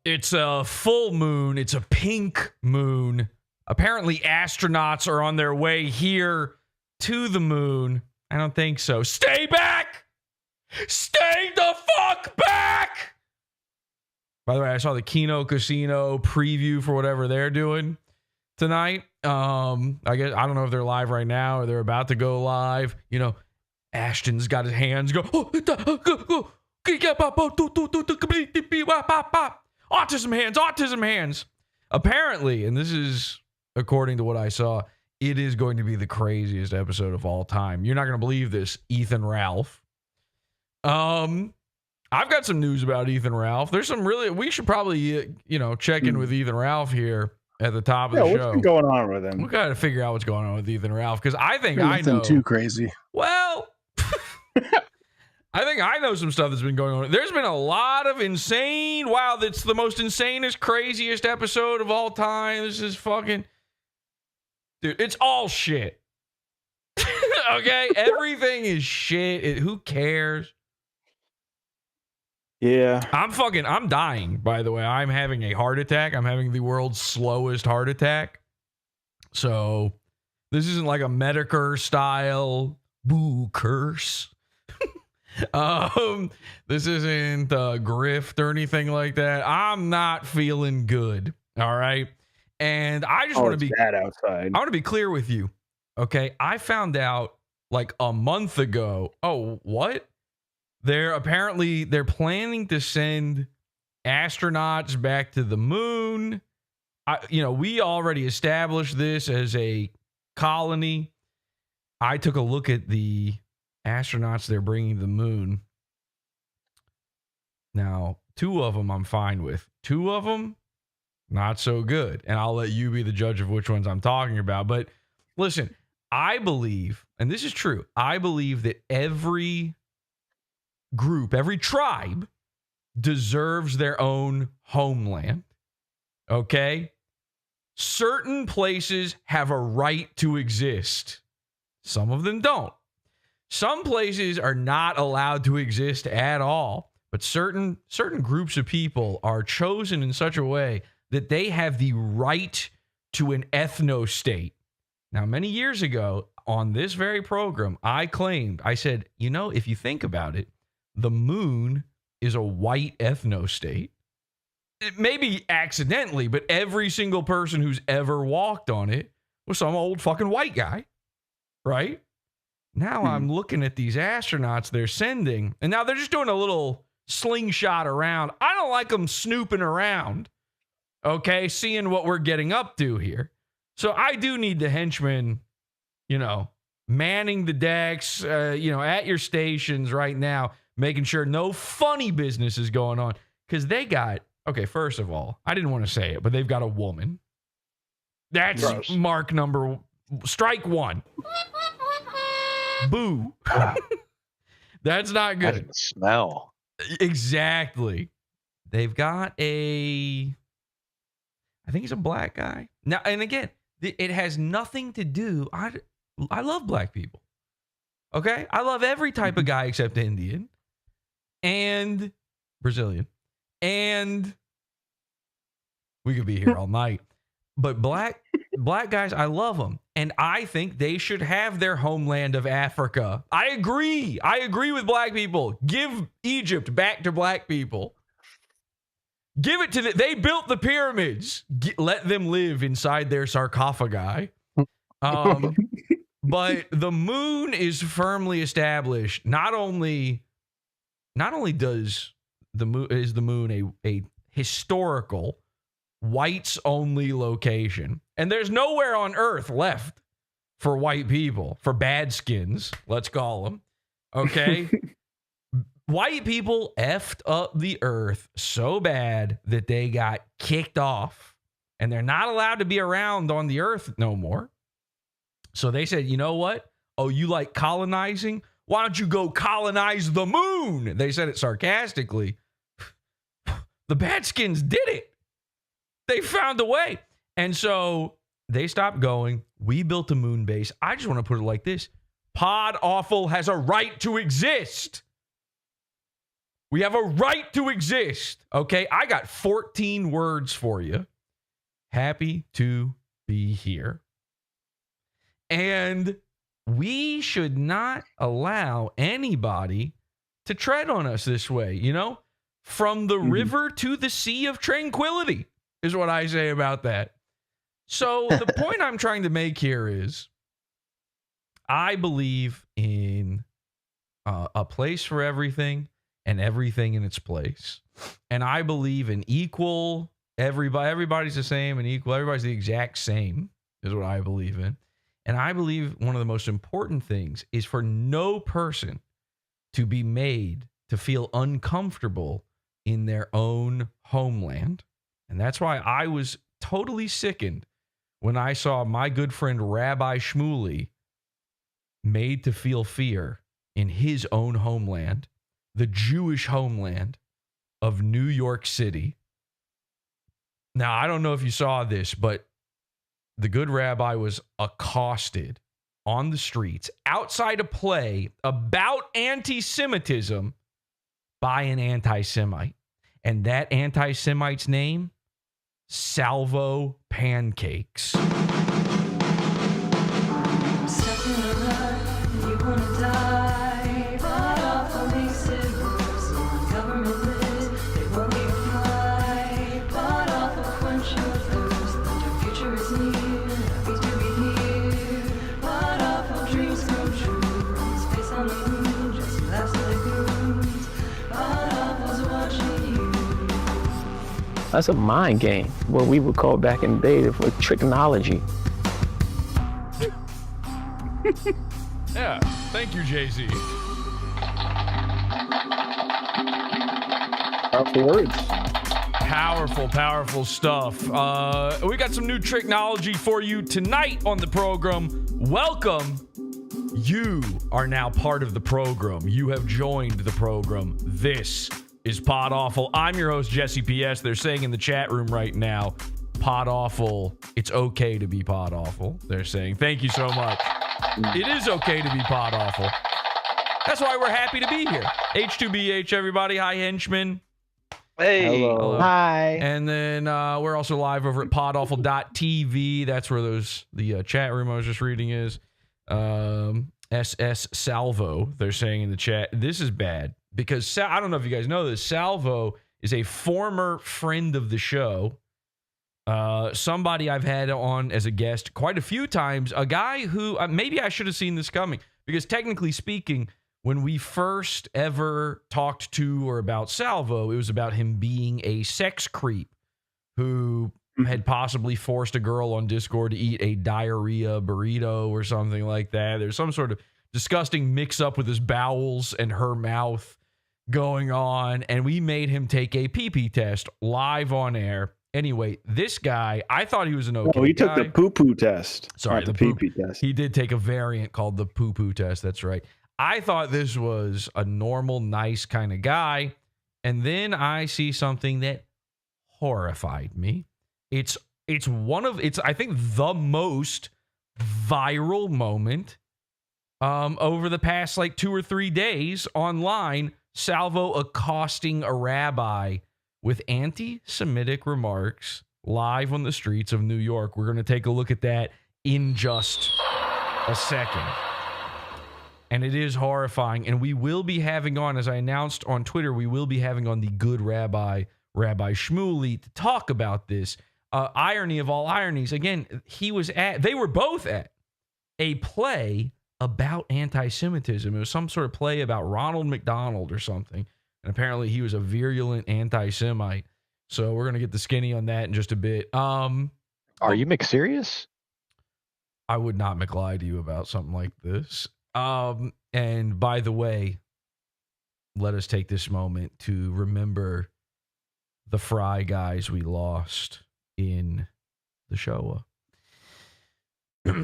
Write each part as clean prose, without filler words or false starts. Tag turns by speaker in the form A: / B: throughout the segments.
A: It's a full moon. It's a pink moon. Apparently, astronauts are on their way here to the moon. I don't think so. Stay back! Stay the fuck back! By the way, I saw the Kino Casino preview for whatever they're doing tonight. I guess I don't know if they're live right now or they're about to go live. You know, Ashton's got his hands go. Autism hands. Apparently, and this is according to what I saw, it is going to be the craziest episode of all time. You're not going to believe this, Ethan Ralph. I've got some news about Ethan Ralph. There's some really, we should probably, check in with Ethan Ralph here at the top of the show.
B: What's been going on with him?
A: We got to figure out what's going on with Ethan Ralph because I think I know.
C: Too crazy.
A: Well, I think I know some stuff that's been going on. There's been a lot of insane. Wow, that's the most insanest, craziest episode of all time. This is fucking, dude. It's all shit. Okay, everything is shit. Who cares?
B: Yeah.
A: I'm dying, by the way. I'm having a heart attack. I'm having the world's slowest heart attack. So this isn't like a Medicare style boo curse. This isn't a grift or anything like that. I'm not feeling good. All right. And I just want to be
B: bad outside.
A: I want to be clear with you. Okay. I found out like a month ago. Oh, what? They're planning to send astronauts back to the moon. We already established this as a colony. I took a look at the astronauts they're bringing to the moon. Now, 2 of them I'm fine with. 2 of them, not so good. And I'll let you be the judge of which ones I'm talking about. But listen, I believe, and this is true, I believe that every group, every tribe deserves their own homeland. Okay? Certain places have a right to exist. Some of them don't. Some places are not allowed to exist at all, but certain groups of people are chosen in such a way that they have the right to an ethno-state. Now, many years ago on this very program, I said, if you think about it, the moon is a white ethno-state. Maybe accidentally, but every single person who's ever walked on it was some old fucking white guy, right? Now I'm looking at these astronauts they're sending, and now they're just doing a little slingshot around. I don't like them snooping around, okay, seeing what we're getting up to here. So I do need the henchmen, manning the decks, at your stations right now, making sure no funny business is going on. Because they got, first of all, I didn't want to say it, but they've got a woman. That's
B: Gross.
A: Strike 1. Boo. That's not good.
D: I didn't smell.
A: Exactly. They've got I think he's a black guy. Now, and again, it has nothing to do, I love black people. Okay? I love every type of guy except Indian and Brazilian. And we could be here all night. But black guys, I love them. And I think they should have their homeland of Africa. I agree. I agree with black people. Give Egypt back to black people. Give it to them. They built the pyramids. Let them live inside their sarcophagi. But the moon is firmly established. Not only is the moon a historical whites only location, and there's nowhere on Earth left for white people, for bad skins, let's call them. Okay. White people effed up the Earth so bad that they got kicked off, and they're not allowed to be around on the Earth no more. So they said, you know what? Oh, you like colonizing? Why don't you go colonize the moon? They said it sarcastically. The bad skins did it. They found a way. And so they stopped going. We built a moon base. I just want to put it like this. PodAwful has a right to exist. We have a right to exist. Okay, I got 14 words for you. Happy to be here. And we should not allow anybody to tread on us this way, you know? From the river to the sea of tranquility is what I say about that. So the point I'm trying to make here is I believe in a place for everything and everything in its place. And I believe in equal, everybody's the same and equal, everybody's the exact same is what I believe in. And I believe one of the most important things is for no person to be made to feel uncomfortable in their own homeland. And that's why I was totally sickened when I saw my good friend Rabbi Shmuley made to feel fear in his own homeland, the Jewish homeland of New York City. Now, I don't know if you saw this, but the good rabbi was accosted on the streets outside a play about anti-Semitism by an anti-Semite. And that anti-Semite's name, Salvopancakes.
B: That's a mind game, what we would call back in the day for tricknology.
A: Yeah, thank you, Jay-Z.
B: Powerful words.
A: Powerful stuff. We got some new tricknology for you tonight on the program. Welcome. You are now part of the program. You have joined the program. This is PodAwful. I'm your host, Jesse P.S. They're saying in the chat room right now, PodAwful, it's okay to be PodAwful. They're saying, thank you so much. It is okay to be PodAwful. That's why we're happy to be here. H2BH, everybody. Hi, henchmen.
C: Hey.
B: Hello. Hi.
A: And then we're also live over at podawful.tv. That's where the chat room I was just reading is. SS Salvo, they're saying in the chat. This is bad because I don't know if you guys know this. Salvo is a former friend of the show. Somebody I've had on as a guest quite a few times. A guy who maybe I should have seen this coming because technically speaking, when we first ever talked to or about Salvo, it was about him being a sex creep who had possibly forced a girl on Discord to eat a diarrhea burrito or something like that. There's some sort of disgusting mix up with his bowels and her mouth going on. And we made him take a pee-pee test live on air. Anyway, this guy, I thought he was an okay guy.
C: Oh, he took the poo-poo test.
A: Sorry,
C: the pee-pee test.
A: He did take a variant called the poo-poo test. That's right. I thought this was a normal, nice kind of guy. And then I see something that horrified me. It's I think the most viral moment over the past like 2 or 3 days online. Salvo accosting a rabbi with anti-Semitic remarks live on the streets of New York. We're going to take a look at that in just a second. And it is horrifying. And we will be having on, as I announced on Twitter, we will be having on the good Rabbi Shmuley to talk about this. Irony of all ironies. Again, they were both at a play about anti-Semitism. It was some sort of play about Ronald McDonald or something. And apparently he was a virulent anti-Semite. So we're going to get the skinny on that in just a bit.
B: Are you McSerious?
A: I would not McLie to you about something like this. And by the way, let us take this moment to remember the Fry guys we lost in the Showa.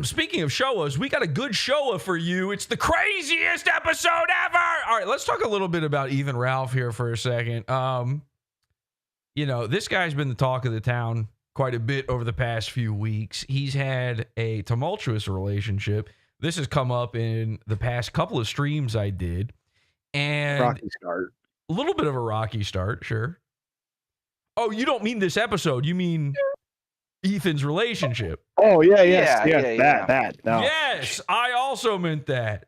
A: Speaking of Showas, we got a good Showa for you. It's the craziest episode ever. All right, let's talk a little bit about Ethan Ralph here for a second. This guy's been the talk of the town quite a bit over the past few weeks. He's had a tumultuous relationship. This has come up in the past couple of streams I did. And
C: Rocky start.
A: A little bit of a rocky start, sure. Oh, you don't mean this episode. You mean Ethan's relationship.
C: Oh, yeah, yes,
D: Yeah,
C: yes,
D: yeah,
C: that. No.
A: Yes, I also meant that.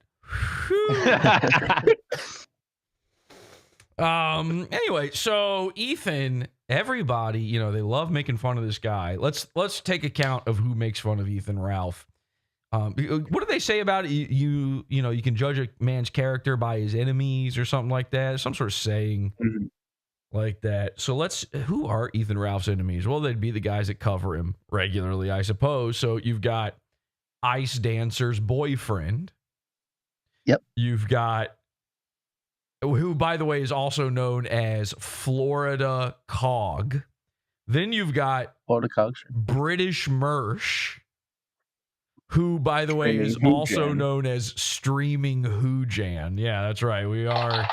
A: Anyway, so Ethan, everybody, they love making fun of this guy. Let's take account of who makes fun of Ethan Ralph. What do they say about it? You can judge a man's character by his enemies or something like that. Some sort of saying like that. So who are Ethan Ralph's enemies? Well, they'd be the guys that cover him regularly, I suppose. So you've got Ice Dancer's boyfriend.
E: Yep.
A: You've got, who, by the way, is also known as Florida Cog. Then you've got
E: Horticulture.
A: British Mersh, who, by the way, is
C: Streaming
A: also
C: Hoojan.
A: known as Streaming Hoojan. Yeah, that's right. We are.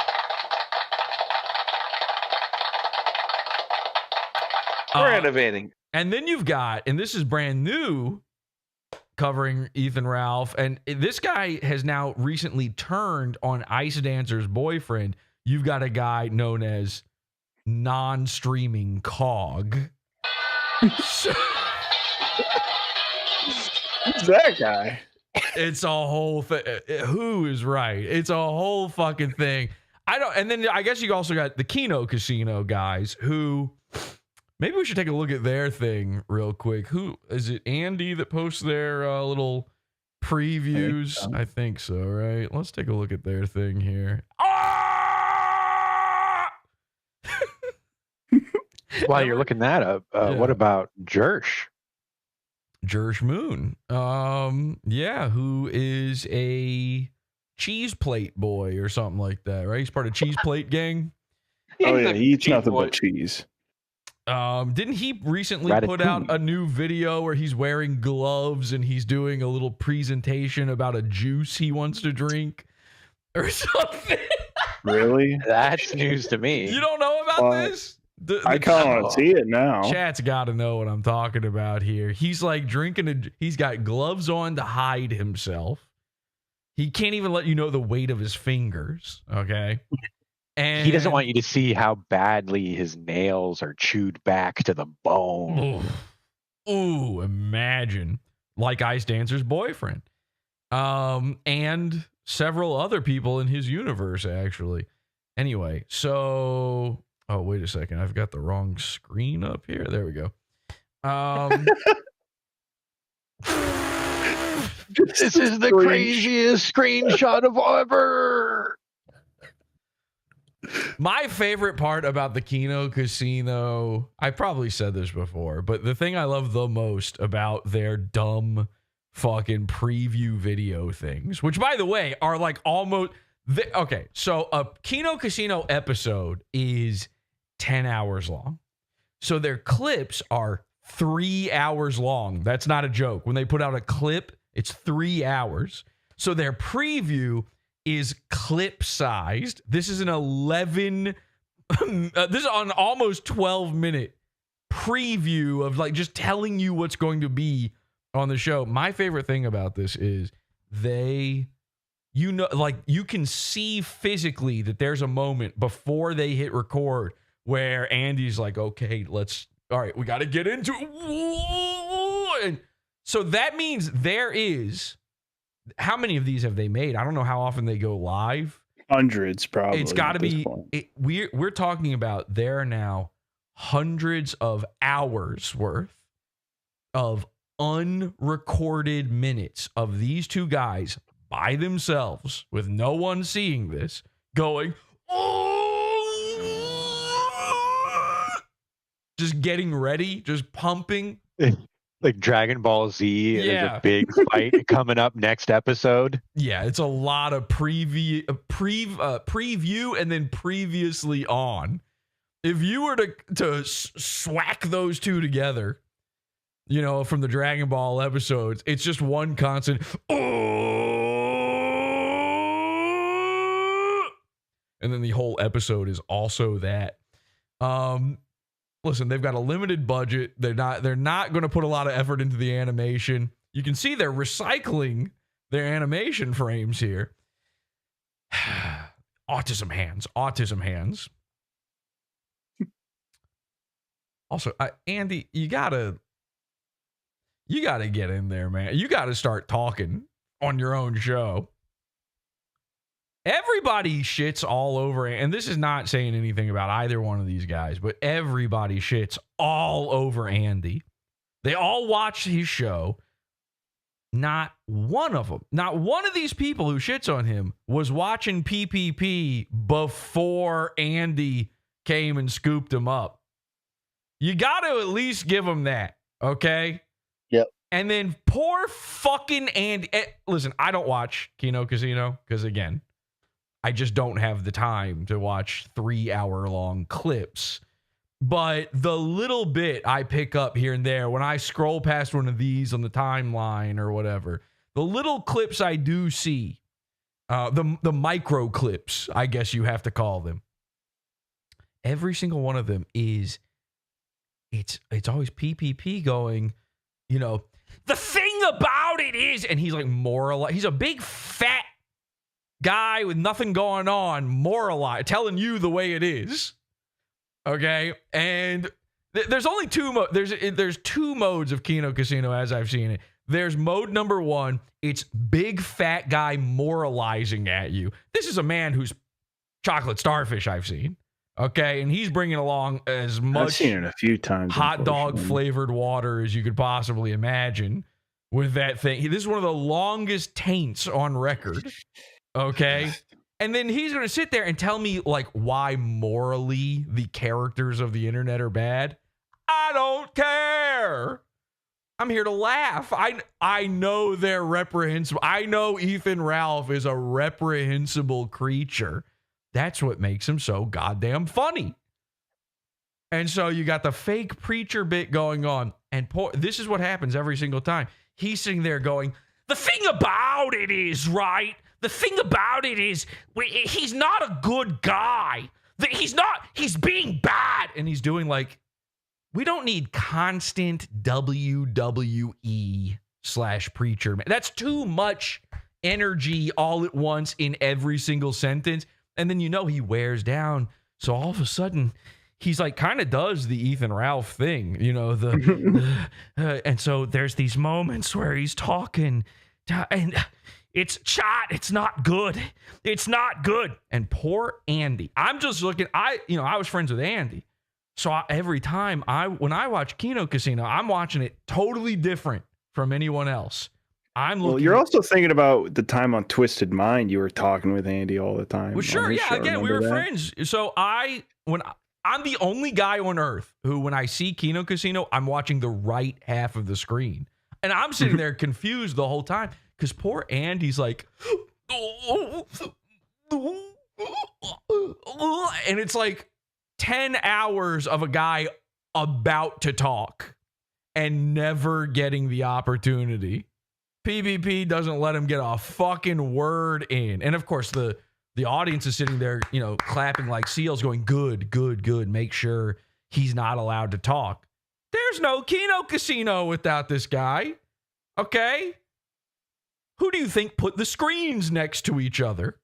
D: We're innovating.
A: And then you've got, and this is brand new, covering Ethan Ralph, and this guy has now recently turned on Ice Dancer's boyfriend. You've got a guy known as Non-Streaming Cog. So,
C: Who's that guy?
A: it's a whole thing. Who is right? It's a whole fucking thing. And then I guess you also got the Kino Casino guys who, maybe we should take a look at their thing real quick. Who is it? Andy that posts their little previews? I think so, right? Let's take a look at their thing here.
F: While you're looking that up, what about Jersh?
A: Jersh Moon. Who is a cheese plate boy or something like that, right? He's part of Cheese Plate Gang.
C: Oh, yeah, he eats
D: cheese
C: nothing
D: boy.
C: but cheese.
A: Didn't he recently put out a new video where he's wearing gloves and he's doing a little presentation about a juice he wants to drink or something?
C: Really?
F: That's news to me.
A: You don't know about this?
C: I kind of want to see it now.
A: Chat's got to know what I'm talking about here. He's like drinking he's got gloves on to hide himself. He can't even let you know the weight of his fingers. Okay. And
F: He doesn't want you to see how badly his nails are chewed back to the bone.
A: Ooh, imagine. Like Ice Dancer's boyfriend. And several other people in his universe, actually. Anyway, so... Oh, wait a second. I've got the wrong screen up here. There we go.
F: This is the craziest screenshot of ever.
A: My favorite part about the Kino Casino, I probably said this before, but the thing I love the most about their dumb fucking preview video things, which by the way are like almost okay, so a Kino Casino episode is 10 hours long. So their clips are 3 hours long. That's not a joke. When they put out a clip, it's 3 hours. So their preview is clip sized. This is an 11 this is an almost 12-minute preview of like just telling you what's going to be on the show. My favorite thing about this is like you can see physically that there's a moment before they hit record where Andy's like, okay, all right, we got to get into it. And so that means there is, how many of these have they made? I don't know how often they go live.
C: Hundreds, probably.
A: It's got to be, we're talking about there are now hundreds of hours worth of unrecorded minutes of these two guys by themselves with no one seeing this going, just getting ready, just pumping.
F: Like Dragon Ball Z,
A: Yeah.
F: there's a big fight coming up next episode.
A: Yeah, it's a lot of preview and then previously on. If you were to swack those two together, from the Dragon Ball episodes, it's just one constant. And then the whole episode is also that. Listen, they've got a limited budget. They're not going to put a lot of effort into the animation. You can see they're recycling their animation frames here. Autism hands. Also, Andy, you gotta get in there, man. You gotta start talking on your own show. Everybody shits all over, and this is not saying anything about either one of these guys, but everybody shits all over Andy. They all watch his show. Not one of them, not one of these people who shits on him was watching PPP before Andy came and scooped him up. You got to at least give him that, okay?
C: Yep.
A: And then poor fucking Andy. Listen, I don't watch Kino Casino because, again, I just don't have the time to watch 3-hour-long clips. But the little bit I pick up here and there when I scroll past one of these on the timeline or whatever, the little clips I do see, the micro clips, I guess you have to call them. Every single one of them is, it's always PPP going, you know, the thing about it is, and he's like he's a big fat guy with nothing going on, telling you the way it is. Okay, and there's only there's two modes of Kino Casino as I've seen it. There's mode number 1. It's big fat guy moralizing at you. This is a man who's chocolate starfish I've seen. Okay, and he's bringing along as much
C: I've seen it a few times,
A: hot dog flavored water as you could possibly imagine with that thing. This is one of the longest taints on record. Okay. And then he's going to sit there and tell me, like, why morally the characters of the internet are bad. I don't care. I'm here to laugh. I know they're reprehensible. I know Ethan Ralph is a reprehensible creature. That's what makes him so goddamn funny. And so you got the fake preacher bit going on. And this is what happens every single time. He's sitting there going, the thing about it is, right? The thing about it is, he's not a good guy. He's being bad. And he's doing like, we don't need constant WWE/preacher. That's too much energy all at once in every single sentence. And then, he wears down. So all of a sudden, he's like, kind of does the Ethan Ralph thing, and so there's these moments where he's talking and it's it's not good. It's not good. And poor Andy. I'm just looking, I was friends with Andy. So every time when I watch Kino Casino, I'm watching it totally different from anyone else.
C: Well, you're also thinking about the time on Twisted Mind. You were talking with Andy all the time.
A: Well, sure. Yeah. Again, we were friends. So I'm the only guy on earth who, when I see Kino Casino, I'm watching the right half of the screen. And I'm sitting there confused the whole time because poor Andy's like, and it's like 10 hours of a guy about to talk and never getting the opportunity. PvP doesn't let him get a fucking word in. And of course, the audience is sitting there, clapping like seals going, good, good, good. Make sure he's not allowed to talk. There's no Kino Casino without this guy. Okay? Who do you think put the screens next to each other?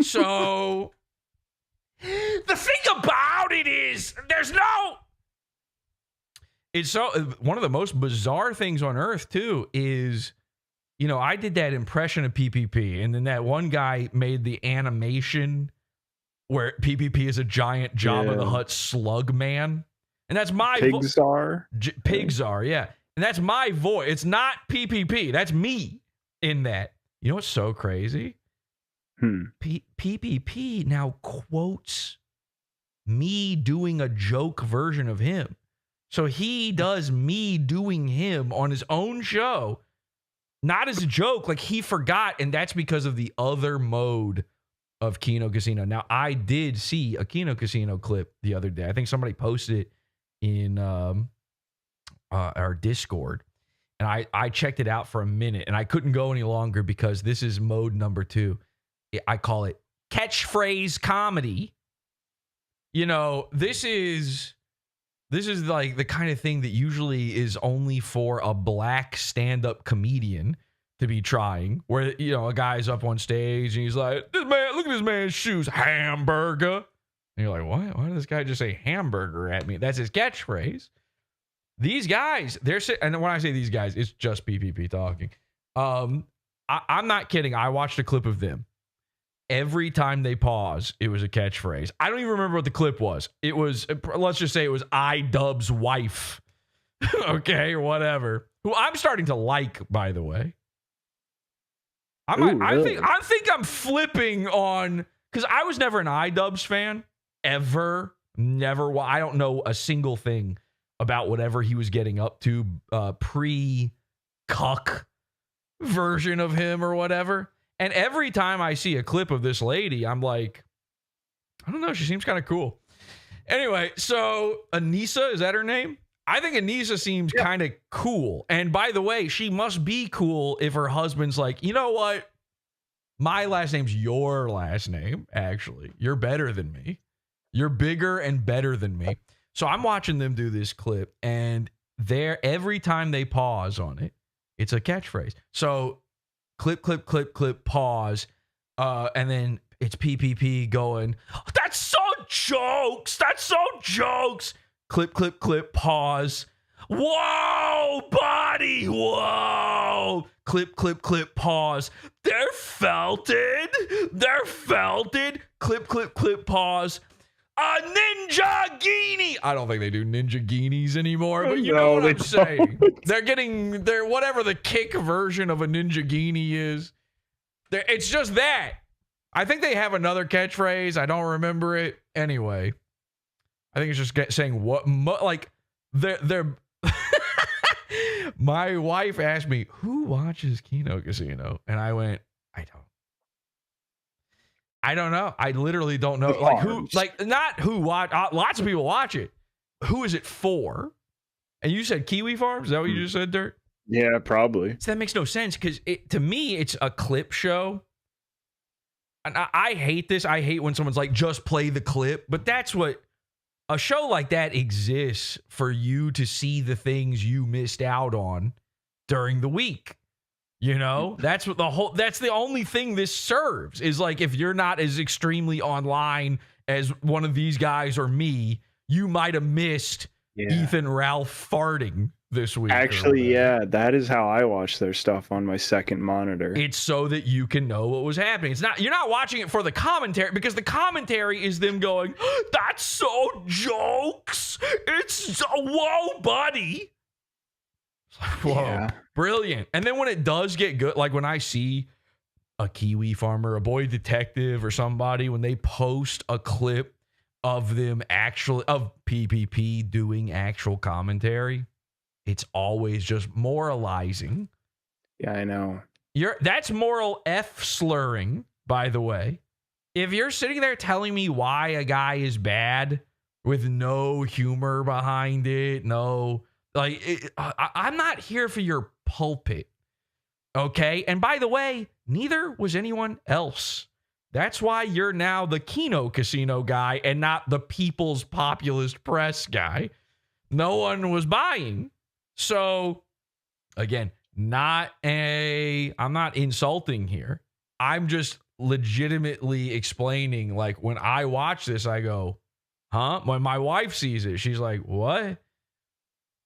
A: So, the thing about it is, it's so, one of the most bizarre things on earth, too, is, I did that impression of PPP, and then that one guy made the animation where PPP is a giant Jabba the Hutt slug man. And that's my
C: Pixar.
A: Pixar, yeah. And that's my voice. It's not PPP. That's me in that. You know what's so crazy? PPP now quotes me doing a joke version of him. So he does me doing him on his own show, not as a joke. Like he forgot, and that's because of the other mode of Kino Casino. Now, I did see a Kino Casino clip the other day. I think somebody posted it in our Discord, and I checked it out for a minute, and I couldn't go any longer because this is mode number 2. I call it catchphrase comedy. This is like the kind of thing that usually is only for a black stand-up comedian to be trying, where, a guy's up on stage and he's like, this man, look at this man's shoes, hamburger. And you're like, what? Why did this guy just say hamburger at me? That's his catchphrase. These guys, and when I say these guys, it's just PPP talking. I'm not kidding. I watched a clip of them. Every time they pause, it was a catchphrase. I don't even remember what the clip was. It was, let's just say it was iDubbbz's wife. Okay, or whatever. Who I'm starting to like, by the way. I think I'm flipping on, because I was never an iDubbbz fan. Ever. Never. I don't know a single thing about whatever he was getting up to pre-cuck version of him or whatever. And every time I see a clip of this lady, I'm like, I don't know, she seems kind of cool. Anyway, so Anissa, is that her name? I think Anissa seems kind of cool. And by the way, she must be cool if her husband's like, you know what? My last name's your last name, actually. You're better than me. You're bigger and better than me. So I'm watching them do this clip, and every time they pause on it, it's a catchphrase. So clip, clip, clip, clip, pause. And then it's PPP going, that's so jokes. That's so jokes. Clip, clip, clip, pause. Whoa, buddy. Whoa. Clip, clip, clip, pause. They're felted. They're felted. Clip, clip, clip, pause. A ninja guinea. I don't think they do ninja guineas anymore, but you know what I'm saying. They're getting their whatever the kick version of a ninja guinea is. It's just that. I think they have another catchphrase. I don't remember it. Anyway, I think it's just saying what like they're. My wife asked me, "Who watches Kino Casino?" And I went, I don't know. I literally don't know. Like who? Like not who watch. Lots of people watch it. Who is it for? And you said Kiwi Farms. Is that what you just said, Dirt?
C: Yeah, probably.
A: So that makes no sense because to me it's a clip show. And I hate this. I hate when someone's like, just play the clip. But that's what a show like that exists for, you to see the things you missed out on during the week. You know, that's what that's the only thing this serves, is like, if you're not as extremely online as one of these guys or me, you might have missed Ethan Ralph farting this week.
C: Actually, yeah, that is how I watch their stuff on my second monitor.
A: It's so that you can know what was happening. It's not, you're not watching it for the commentary, because the commentary is them going, that's so jokes. It's so, whoa, buddy. Whoa, yeah. Brilliant. And then when it does get good, like when I see a Kiwi farmer, a boy detective, or somebody, when they post a clip of them of PPP doing actual commentary, it's always just moralizing.
C: Yeah, I know.
A: That's moral F slurring, by the way. If you're sitting there telling me why a guy is bad with no humor behind it, I'm not here for your pulpit, okay? And by the way, neither was anyone else. That's why you're now the Kino Casino guy and not the People's Populist Press guy. No one was buying. So, again, I'm not insulting here. I'm just legitimately explaining, like, when I watch this, I go, huh? When my wife sees it, she's like, what?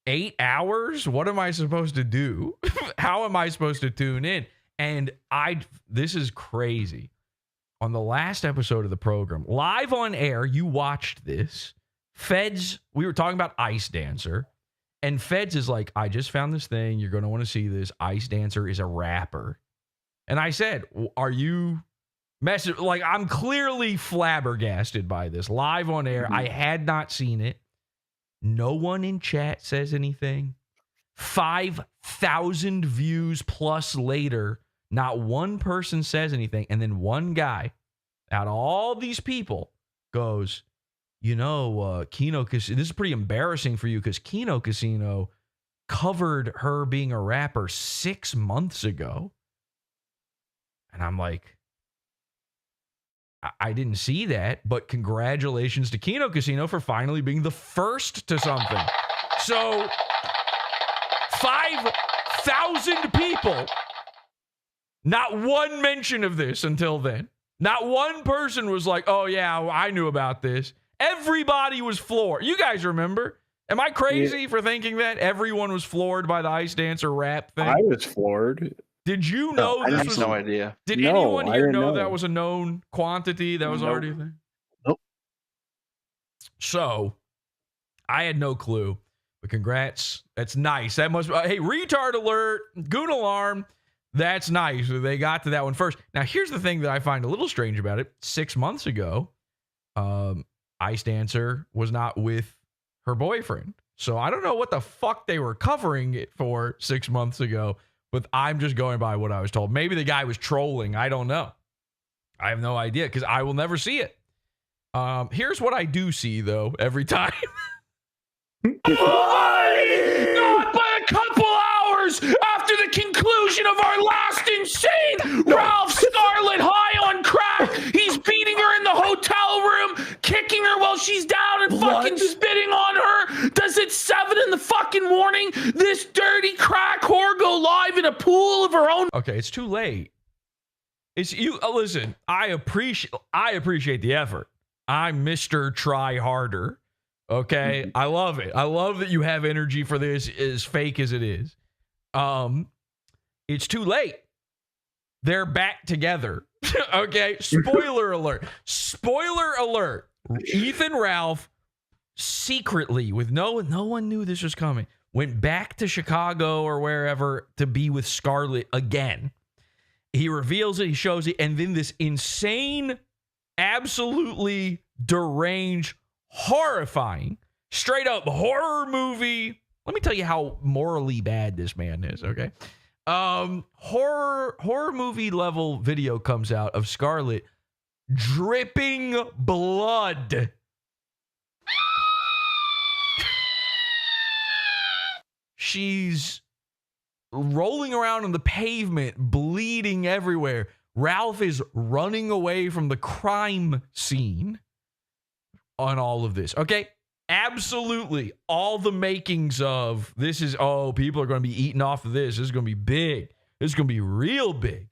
A: 8 hours? What am I supposed to do? How am I supposed to tune in? And this is crazy. On the last episode of the program, live on air, you watched this. Feds, we were talking about Ice Dancer, and Feds is like, I just found this thing. You're going to want to see this. Ice Dancer is a rapper. And I said, are you messing? Like, I'm clearly flabbergasted by this. Live on air. Mm-hmm. I had not seen it. No one in chat says anything. 5,000 views plus later, not one person says anything. And then one guy out of all these people goes, Kino Casino, this is pretty embarrassing for you because Kino Casino covered her being a rapper 6 months ago. And I'm like, I didn't see that, but congratulations to Kino Casino for finally being the first to something. So 5,000 people, not one mention of this until then. Not one person was like, oh, yeah, I knew about this. Everybody was floored. You guys remember? Am I crazy for thinking that everyone was floored by the ice dancer rap thing?
C: I was floored.
A: Did you know
D: I
A: this
D: have
A: was
D: no idea.
A: Did
C: No,
A: anyone
C: I
A: here
C: didn't
A: know
C: know.
A: that was a known quantity that was
D: Nope.
A: already a thing?
C: Nope.
A: So, I had no clue. But congrats. That's nice. That must hey, retard alert, goon alarm. That's nice. They got to that one first. Now, here's the thing that I find a little strange about it. 6 months ago, Ice Dancer was not with her boyfriend. So I don't know what the fuck they were covering it for 6 months ago, but I'm just going by what I was told. Maybe the guy was trolling. I don't know. I have no idea because I will never see it. Here's what I do see, though, every time. Not by a couple hours after the conclusion of our last insane Ralph Scarlett high on crack. He's beating her in the hotel room, kicking her while she's down and fucking spitting on her. Does it 7 in the fucking morning? This dirty crack whore go live in a pool of her own. Okay, it's too late. It's you. Listen, I appreciate the effort. I'm Mr. Try Harder. Okay, I love it. I love that you have energy for this, as fake as it is. It's too late. They're back together. Okay, spoiler alert. Spoiler alert. Ethan Ralph secretly, with no one knew this was coming, went back to Chicago or wherever to be with Scarlett again. He reveals it, he shows it, and then this insane, absolutely deranged, horrifying, straight up horror movie. Let me tell you how morally bad this man is, okay? Horror movie level video comes out of Scarlett dripping blood. She's rolling around on the pavement, bleeding everywhere. Ralph is running away from the crime scene on all of this. Okay, absolutely. All the makings of this is, oh, people are going to be eating off of this. This is going to be big. This is going to be real big.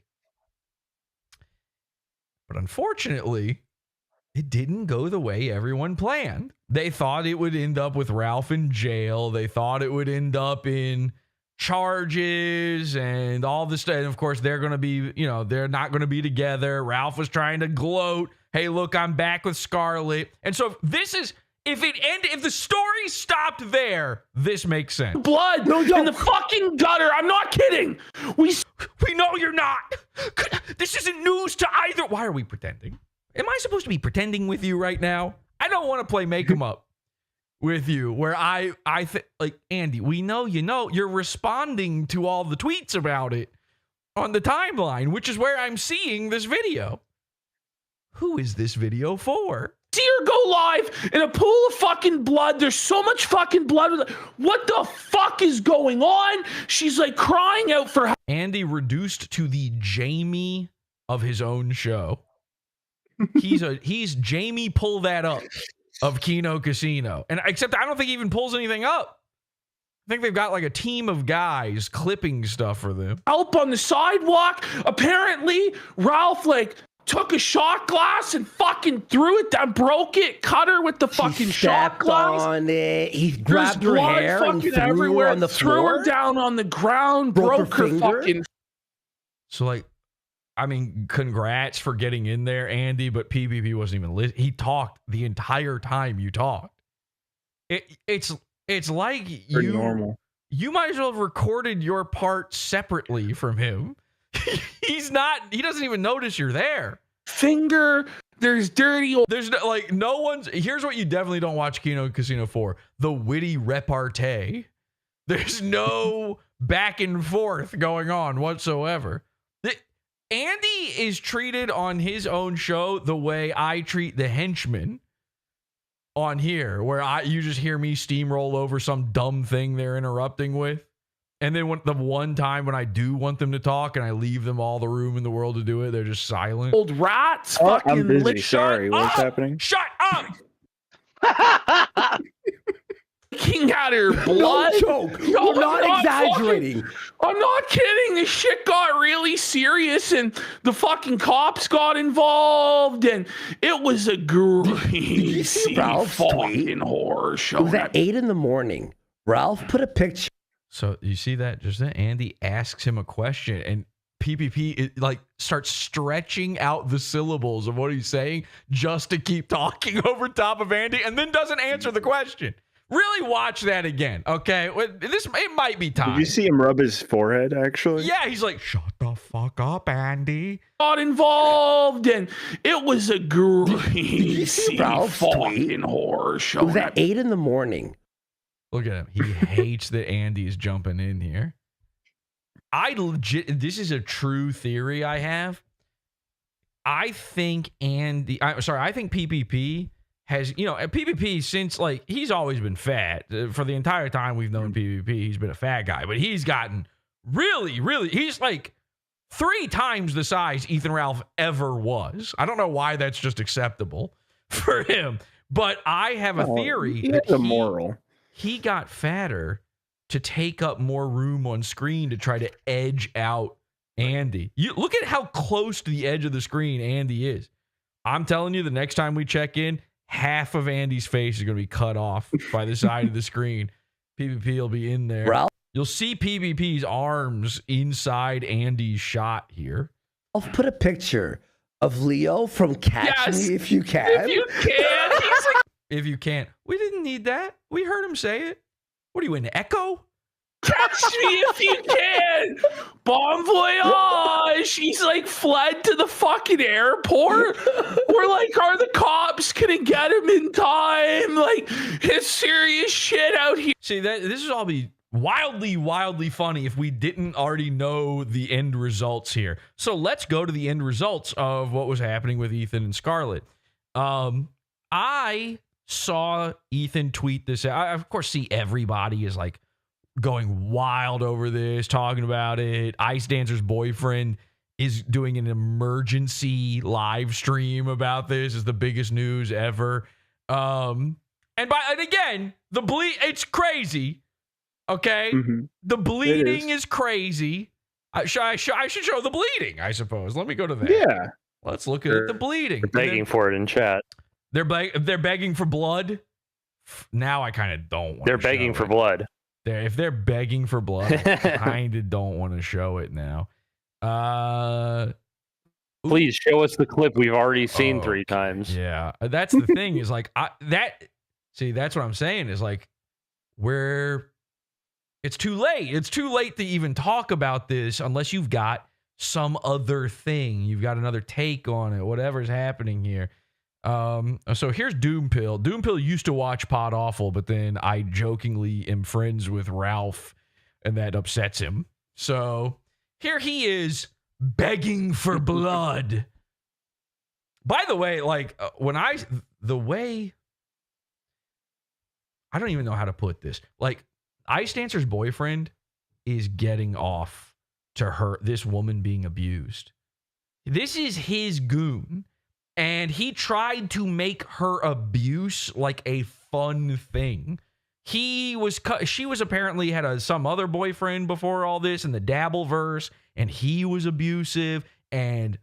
A: But unfortunately, it didn't go the way everyone planned. They thought it would end up with Ralph in jail. They thought it would end up in charges and all this stuff. And of course, they're going to be, they're not going to be together. Ralph was trying to gloat. Hey, look, I'm back with Scarlett. And so if the story stopped there, this makes sense.
E: Blood in the fucking gutter. I'm not kidding.
A: We know you're not. This isn't news to either. Why are we pretending? Am I supposed to be pretending with you right now? I don't want to play make 'em up with you where I like, Andy, we know you're responding to all the tweets about it on the timeline, which is where I'm seeing this video. Who is this video for?
E: See her go live in a pool of fucking blood. There's so much fucking blood. What the fuck is going on? She's like crying out for help.
A: Andy reduced to the Jamie of his own show. He's Jamie pull that up of Kino Casino. And except I don't think he even pulls anything up. I think they've got like a team of guys clipping stuff for them.
E: Help on the sidewalk. Apparently, Ralph took a shot glass and fucking threw it down, broke it, cut her with the fucking shot glass.
G: On it. He
E: There's
G: grabbed her
E: blood
G: hair and
E: fucking
G: threw
E: everywhere.
G: her on the
E: Threw
G: floor.
E: her down on the ground, broke her
G: finger?
E: fucking.
A: So congrats for getting in there, Andy, but PvP wasn't even listening. He talked the entire time you talked. It's like
C: Pretty normal.
A: You might as well have recorded your part separately from him. He doesn't even notice you're there.
E: Finger, there's dirty old.
A: There's no one's. Here's what you definitely don't watch Kino Casino for: the witty repartee. There's no back and forth going on whatsoever. Andy is treated on his own show the way I treat the henchmen on here, where you just hear me steamroll over some dumb thing they're interrupting with. And then the one time when I do want them to talk and I leave them all the room in the world to do it, they're just silent.
E: Old rats.
C: Oh,
E: fucking
C: I'm busy.
E: lit.
C: Sorry, what's happening?
A: Shut up!
E: looking at her blood.
G: No joke.
E: No,
G: We're not exaggerating.
E: I'm not kidding. The shit got really serious, and the fucking cops got involved, and it was a greasy
G: Ralph's tweet?
E: fucking horror show.
G: It was at 8 in the morning. Ralph put a picture.
A: So you see that? Just then Andy asks him a question, and PPP starts stretching out the syllables of what he's saying just to keep talking over top of Andy, and then doesn't answer the question. Really watch that again, okay? It might be time.
C: Did you see him rub his forehead, actually?
A: Yeah, he's like, shut the fuck up, Andy.
E: Got involved, and it was a greasy
G: Ralph's tweet?
E: fucking horror show.
G: It was at 8 in the morning.
A: Look at him. He hates that Andy's jumping in here. This is a true theory I have. I think PPP has, PPP since he's always been fat. For the entire time we've known PPP, he's been a fat guy, but he's gotten really, really, he's 3 times the size Ethan Ralph ever was. I don't know why that's just acceptable for him, but I have a theory
C: He
A: that
C: has a moral.
A: he got fatter to take up more room on screen to try to edge out Andy. You look at how close to the edge of the screen Andy is. I'm telling you, the next time we check in, half of Andy's face is going to be cut off by the side of the screen. PPP will be in there.
G: Ralph
A: You'll see PPP's arms inside Andy's shot here.
G: put a picture of Leo from Catch Me If You Can.
E: If you can. He's like,
A: If you can't. We didn't need that. We heard him say it. What are you, an echo?
E: catch me if you can. Bon voyage. He's fled to the fucking airport. We're are the cops gonna get him in time? It's serious shit out here.
A: See, this would all be wildly, wildly funny if we didn't already know the end results here. So let's go to the end results of what was happening with Ethan and Scarlett. I saw Ethan tweet this out. I, of course, see everybody is going wild over this, talking about it. Ice Dancer's boyfriend is doing an emergency live stream about this. It's the biggest news ever. And again, it's crazy. Okay, the bleeding is crazy. I should show the bleeding, I suppose. Let me go to that.
C: Yeah,
A: let's look at the bleeding.
H: They're begging for it in chat.
A: They're begging for blood. Now I kind of don't want.
H: They're begging for blood.
A: If they're begging for blood, I kind of don't want to show it now.
H: Please show us the clip we've already seen 3 times.
A: Yeah, that's the thing. Is that's what I'm saying. Is it's too late. It's too late to even talk about this unless you've got some other thing. You've got another take on it. Whatever's happening here. So here's Doompill. Doompill used to watch PodAwful, but then I jokingly am friends with Ralph, and that upsets him. So here he is begging for blood. By the way, I don't even know how to put this. Ice Dancer's boyfriend is getting off to this woman being abused. This is his goon. And he tried to make her abuse a fun thing. She was apparently had some other boyfriend before all this in the Dabbleverse, and he was abusive. And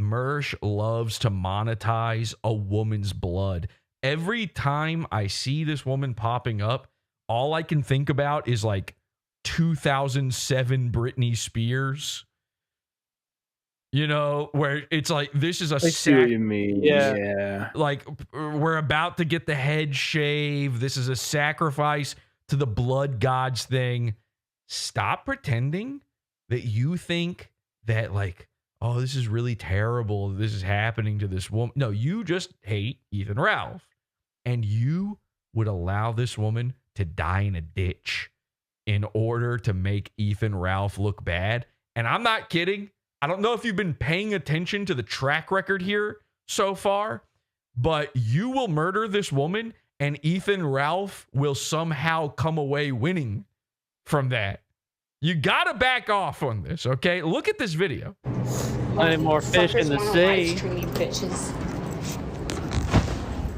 A: Mersh loves to monetize a woman's blood. Every time I see this woman popping up, all I can think about is 2007 Britney Spears. Where it's this is a
C: I see what you mean. Yeah.
A: We're about to get the head shaved. This is a sacrifice to the blood gods thing. Stop pretending that you think that this is really terrible. This is happening to this woman. No, you just hate Ethan Ralph, and you would allow this woman to die in a ditch in order to make Ethan Ralph look bad. And I'm not kidding. I don't know if you've been paying attention to the track record here so far, but you will murder this woman and Ethan Ralph will somehow come away winning from that. You got to back off on this, okay? Look at this video.
H: Plenty more fish in the sea.
I: Bitches.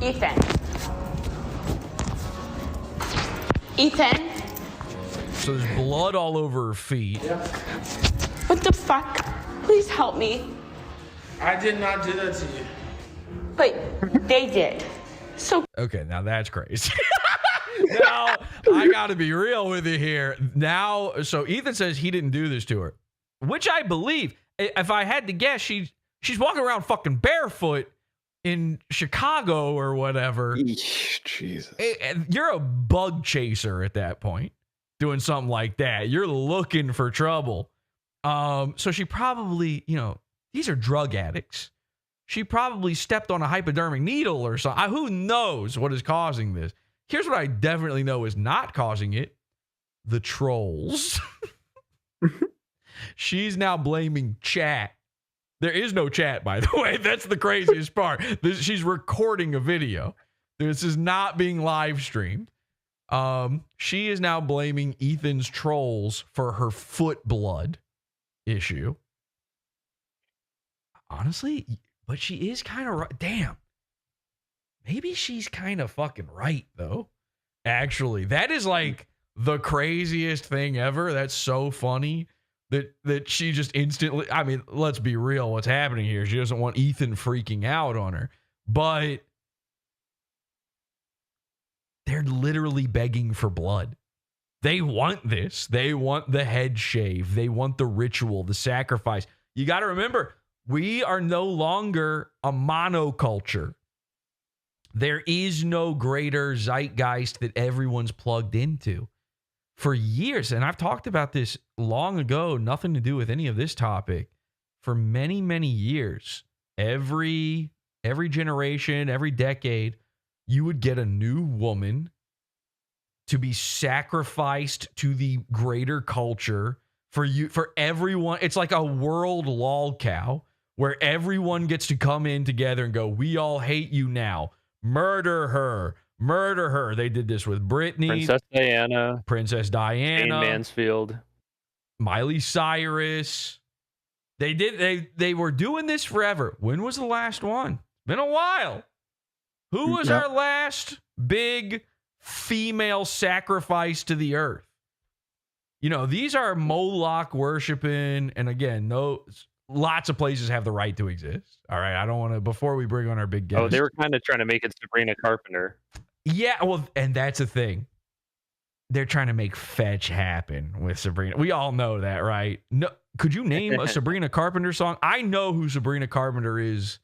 I: Ethan. Ethan?
A: So there's blood all over her feet.
I: What the fuck? Please help me.
E: I did not do that to you.
I: But they did. So
A: Okay, now that's crazy. Now, I got to be real with you here. Now, so Ethan says he didn't do this to her, which I believe. If I had to guess, she's walking around fucking barefoot in Chicago or whatever.
C: Jesus.
A: You're a bug chaser at that point, doing something like that. You're looking for trouble. So she probably, these are drug addicts. She probably stepped on a hypodermic needle or something. Who knows what is causing this? Here's what I definitely know is not causing it. The trolls. She's now blaming chat. There is no chat, by the way. That's the craziest part. She's recording a video. This is not being live streamed. She is now blaming Ethan's trolls for her foot blood issue. Honestly, but she is kind of right. Damn. Maybe she's kind of fucking right, though. Actually, that is like the craziest thing ever. That's so funny that she just instantly, I mean, let's be real. What's happening here? She doesn't want Ethan freaking out on her, but they're literally begging for blood. They want this. They want the head shave. They want the ritual, the sacrifice. You got to remember, we are no longer a monoculture. There is no greater zeitgeist that everyone's plugged into. For years, and I've talked about this long ago, nothing to do with any of this topic. For many, many years, every generation, every decade, you would get a new woman to be sacrificed to the greater culture for everyone. It's like a world lol cow where everyone gets to come in together and go, we all hate you now. Murder her. Murder her. They did this with Britney. Princess Diana.
H: Jane Mansfield.
A: Miley Cyrus. They were doing this forever. When was the last one? Been a while. Who was our last big female sacrifice to the earth? These are Moloch worshiping, and again, lots of places have the right to exist. All right, I don't want to, before we bring on our big guest.
H: Oh, they were kind of trying to make it Sabrina Carpenter.
A: Yeah, well, and that's the thing. They're trying to make fetch happen with Sabrina. We all know that, right? No, could you name a Sabrina Carpenter song? I know who Sabrina Carpenter is,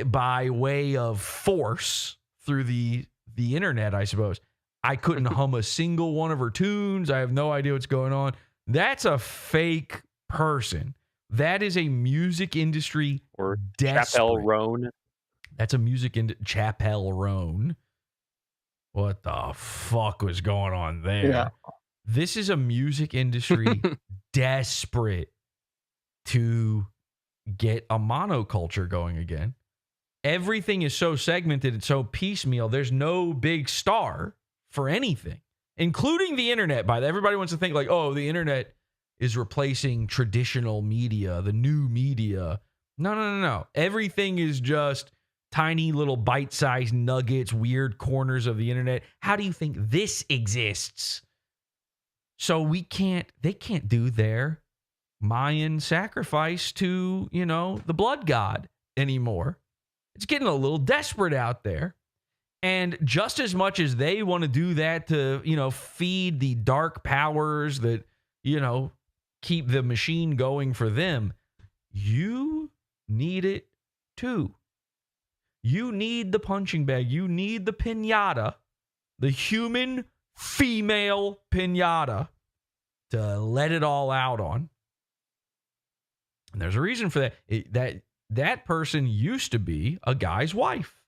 A: by way of force through the internet, I suppose. I couldn't hum a single one of her tunes. I have no idea what's going on. That's a fake person. That is a music industry
H: or
A: desperate.
H: Chappelle Roan.
A: That's a music Chappelle Roan. What the fuck was going on there? Yeah. This is a music industry desperate to get a monoculture going again. Everything is so segmented, it's so piecemeal. There's no big star for anything, including the internet. Everybody wants to think like, oh, the internet is replacing traditional media, the new media. No. Everything is just tiny little bite-sized nuggets, weird corners of the internet. How do you think this exists? So they can't do their Mayan sacrifice to, the blood god anymore. It's getting a little desperate out there. And just as much as they want to do that to, feed the dark powers that, keep the machine going for them, you need it too. You need the punching bag. You need the piñata, the human female piñata, to let it all out on. And there's a reason for that. That person used to be a guy's wife.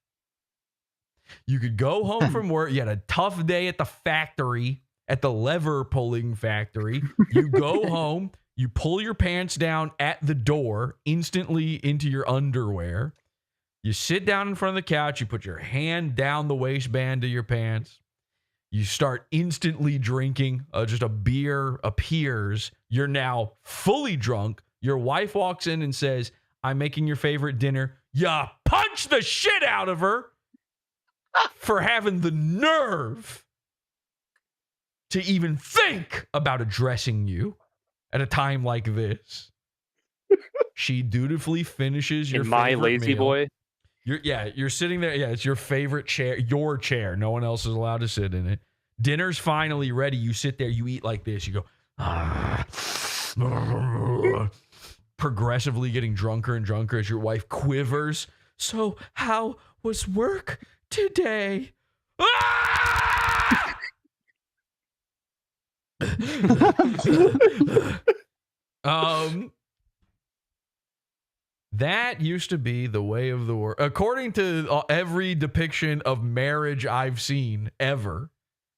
A: You could go home from work. You had a tough day at the factory, at the lever pulling factory. You go home, you pull your pants down at the door, instantly into your underwear. You sit down in front of the couch. You put your hand down the waistband of your pants. You start instantly drinking. Just a beer appears. You're now fully drunk. Your wife walks in and says, I'm making your favorite dinner. You punch the shit out of her. for having the nerve to even think about addressing you at a time like this. She dutifully finishes your
H: In my
A: favorite
H: lazy
A: meal.
H: boy.
A: You're sitting there. Yeah, it's your favorite chair, your chair. No one else is allowed to sit in it. Dinner's finally ready. You sit there, you eat like this. You go, progressively getting drunker and drunker as your wife quivers. So, how was work today? That used to be the way of the world. According to every depiction of marriage I've seen ever.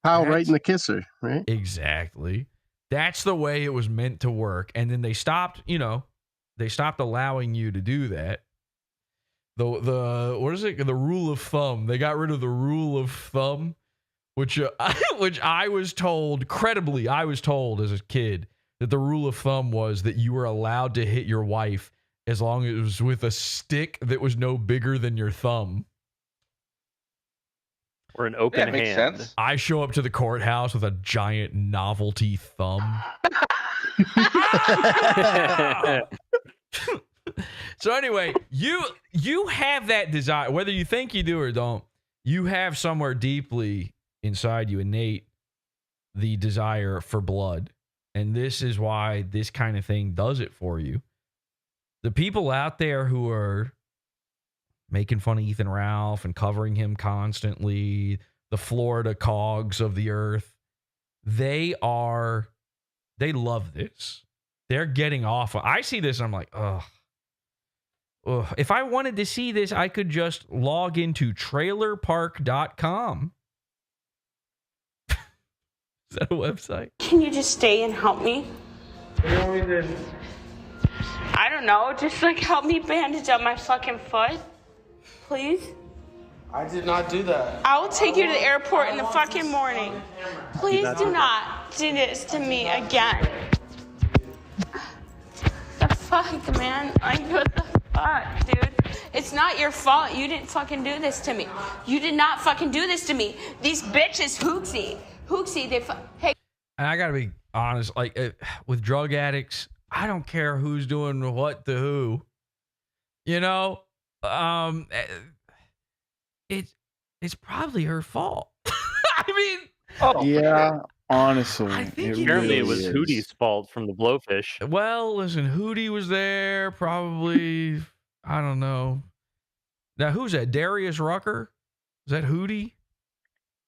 J: How right in the kisser, right?
A: Exactly. That's the way it was meant to work. And then they stopped, they stopped allowing you to do that. The what is it? The rule of thumb. They got rid of the rule of thumb, which I was told, credibly, I was told as a kid that the rule of thumb was that you were allowed to hit your wife as long as it was with a stick that was no bigger than your thumb.
H: Or an open hand.
D: Makes sense.
A: I show up to the courthouse with a giant novelty thumb. So anyway, you have that desire, whether you think you do or don't, you have somewhere deeply inside you innate the desire for blood. And this is why this kind of thing does it for you. The people out there who are making fun of Ethan Ralph and covering him constantly, the Florida cogs of the earth, they love this. They're getting off. I see this and I'm like, ugh. If I wanted to see this, I could just log into trailerpark.com. Is that a website?
I: Can you just stay and help me? I don't know, just like help me bandage up my fucking foot. Please?
K: I did not do that.
I: I will take you to the airport in the fucking morning. Please do not do this to me again. The fuck, man? Like, what the fuck, dude? It's not your fault. You didn't fucking do this to me. You did not fucking do this to me. These bitches, Hooksy, hey.
A: And I gotta be honest, like with drug addicts, I don't care who's doing what to who. It's probably her fault. I mean,
C: yeah, honestly,
A: I think
H: apparently it was Hootie's fault from the blowfish.
A: Well, listen, Hootie was there, probably. I don't know. Now, who's that? Darius Rucker? Is that Hootie?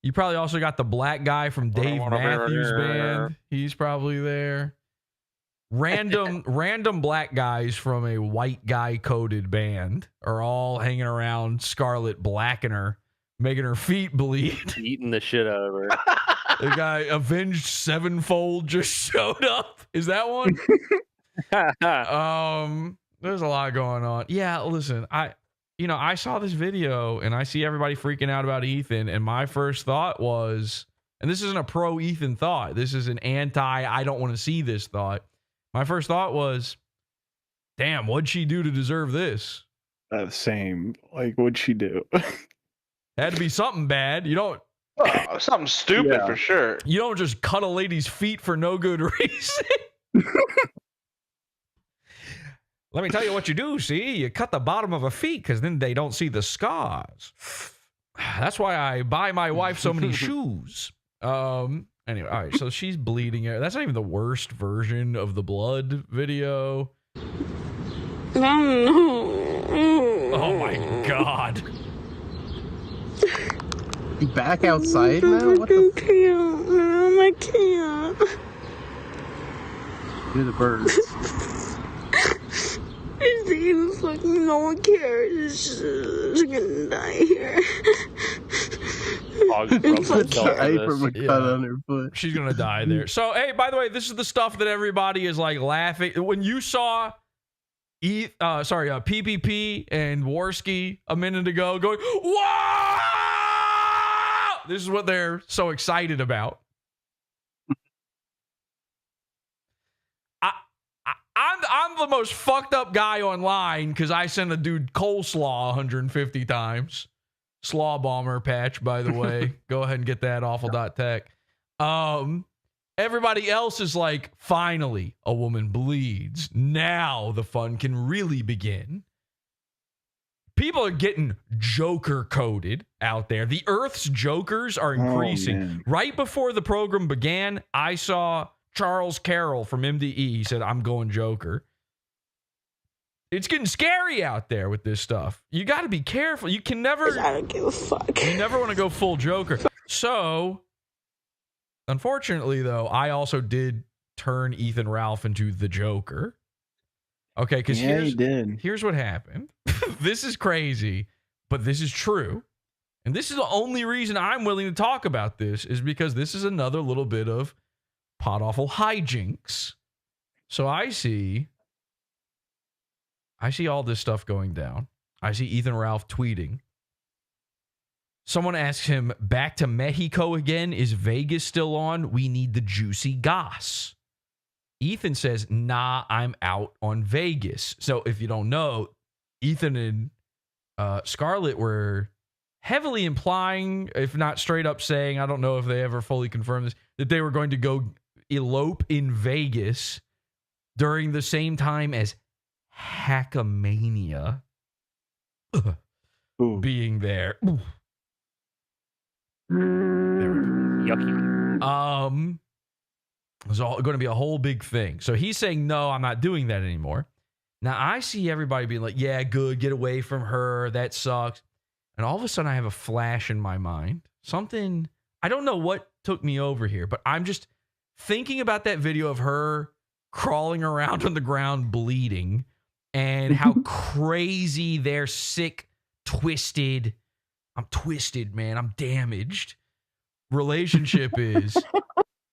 A: You probably also got the black guy from Dave Matthews Band. He's probably there. Random black guys from a white guy coded band are all hanging around Scarlett, blacking her, making her feet bleed.
H: Eating the shit out of her.
A: The guy Avenged Sevenfold just showed up. Is that one? There's a lot going on. Yeah, listen, I saw this video and I see everybody freaking out about Ethan, and my first thought was, and this isn't a pro Ethan thought, this is an anti I don't want to see this thought. My first thought was, damn, what'd she do to deserve this?
C: Same. Like, what'd she do?
A: Had to be something bad. You don't.
D: Something stupid for sure.
A: You don't just cut a lady's feet for no good reason. Let me tell you what you do, see? You cut the bottom of a feet because then they don't see the scars. That's why I buy my wife so many shoes. Anyway, all right, so she's bleeding. That's not even the worst version of the blood video. Oh my God.
J: You back outside now? What the
I: can't, man. I can't.
J: You're the birds.
I: It's even fucking no one cares. She's gonna die here.
J: On her foot.
A: She's gonna die there. So, hey, by the way, this is the stuff that everybody is like laughing when you saw PPP and Worski a minute ago going, "Wow!" This is what they're so excited about. I'm the most fucked up guy online because I sent a dude coleslaw 150 times. Slaw Bomber patch, by the way. Go ahead and get that awful.tech. Everybody else is like, finally, a woman bleeds. Now the fun can really begin. People are getting Joker coded out there. The Earth's Jokers are increasing. Right before the program began, I saw Charles Carroll from MDE. He said, I'm going Joker. It's getting scary out there with this stuff. You got to be careful. You can never...
I: I don't give a fuck.
A: You never want to go full Joker. So, unfortunately, though, I also did turn Ethan Ralph into the Joker. Okay, because here's what happened. This is crazy, but this is true. And this is the only reason I'm willing to talk about this, is because this is another little bit of PodAwful hijinks. So I see all this stuff going down. I see Ethan Ralph tweeting. Someone asks him, back to Mexico again? Is Vegas still on? We need the juicy goss. Ethan says, nah, I'm out on Vegas. So if you don't know, Ethan and Scarlett were heavily implying, if not straight up saying, I don't know if they ever fully confirmed this, that they were going to go elope in Vegas during the same time as Hackamania being there.
H: Yucky.
A: It's all going to be a whole big thing. So he's saying, no, I'm not doing that anymore. Now I see everybody being like, yeah, good, get away from her. That sucks. And all of a sudden I have a flash in my mind. Something, I don't know what took me over here, but I'm just thinking about that video of her crawling around on the ground bleeding and how crazy their sick, twisted, I'm twisted, man, I'm damaged relationship is.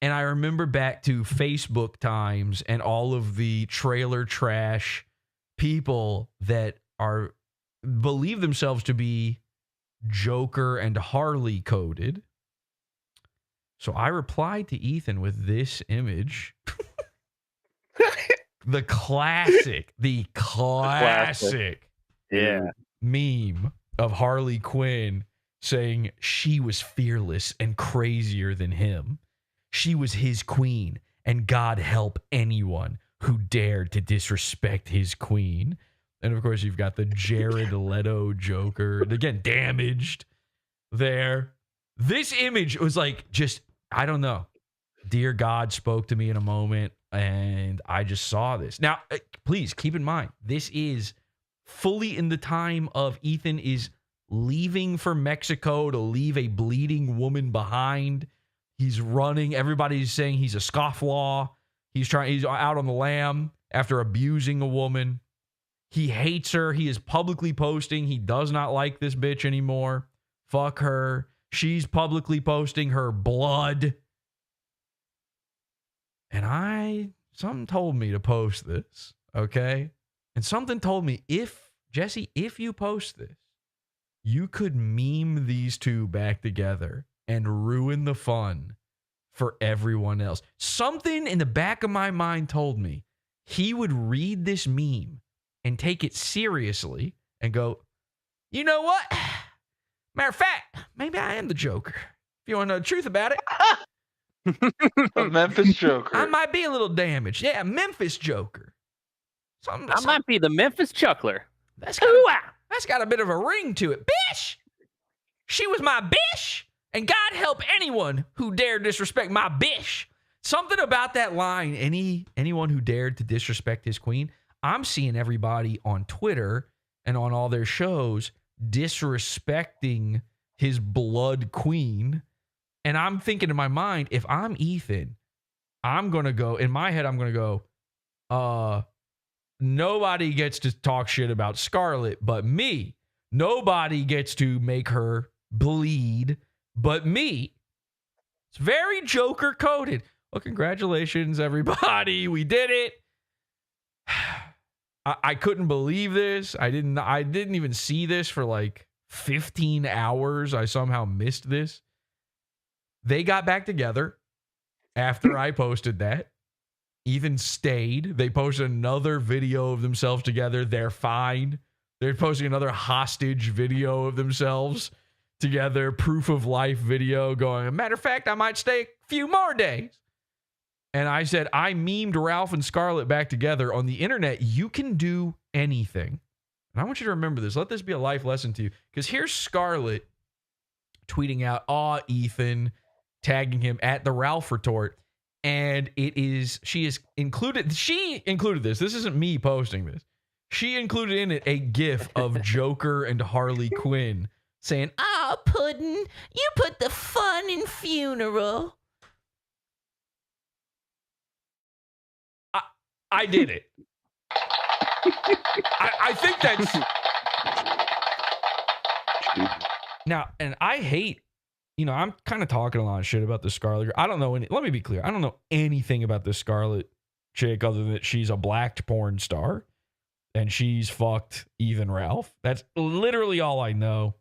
A: And I remember back to Facebook times and all of the trailer trash people that believe themselves to be Joker and Harley coded. So I replied to Ethan with this image. The classic meme of Harley Quinn saying she was fearless and crazier than him. She was his queen, and God help anyone who dared to disrespect his queen. And of course, you've got the Jared Leto Joker, again, damaged there. This image was like, just, I don't know. Dear God spoke to me in a moment, and I just saw this. Now, please keep in mind, this is fully in the time of Ethan is leaving for Mexico to leave a bleeding woman behind. He's running. Everybody's saying he's a scofflaw. He's out on the lam after abusing a woman. He hates her. He is publicly posting he does not like this bitch anymore. Fuck her. She's publicly posting her blood. And something told me to post this, okay? And something told me, Jesse, if you post this, you could meme these two back together and ruin the fun for everyone else. Something in the back of my mind told me he would read this meme and take it seriously and go, you know what? Matter of fact, maybe I am the Joker. If you want to know the truth about it.
D: A Memphis Joker.
A: I might be a little damaged. Yeah, Memphis Joker.
H: I might be the Memphis Chuckler.
A: That's got a bit of a ring to it. Bish! She was my bish! And God help anyone who dared disrespect my bish. Something about that line, anyone who dared to disrespect his queen, I'm seeing everybody on Twitter and on all their shows disrespecting his blood queen. And I'm thinking in my mind, if I'm Ethan, I'm going to go, in my head, I'm going to go, nobody gets to talk shit about Scarlett but me. Nobody gets to make her bleed but me. It's very Joker coded. Well, congratulations, everybody. We did it. I couldn't believe this. I didn't even see this for like 15 hours. I somehow missed this. They got back together after I posted that. Ethan stayed. They posted another video of themselves together. They're fine. They're posting another hostage video of themselves together, proof of life video going, matter of fact, I might stay a few more days. And I said, I memed Ralph and Scarlett back together. On the internet, you can do anything. And I want you to remember this. Let this be a life lesson to you. Because here's Scarlett tweeting out, aw, Ethan, tagging him at the Ralph retort. And she included this. This isn't me posting this. She included in it a gif of Joker and Harley Quinn saying, "Ah, Puddin', you put the fun in funeral." I did it. I think that's now, and I hate, I'm kind of talking a lot of shit about this Scarlett. I don't know let me be clear. I don't know anything about this Scarlett chick other than that she's a blacked porn star and she's fucked Ethan Ralph. That's literally all I know.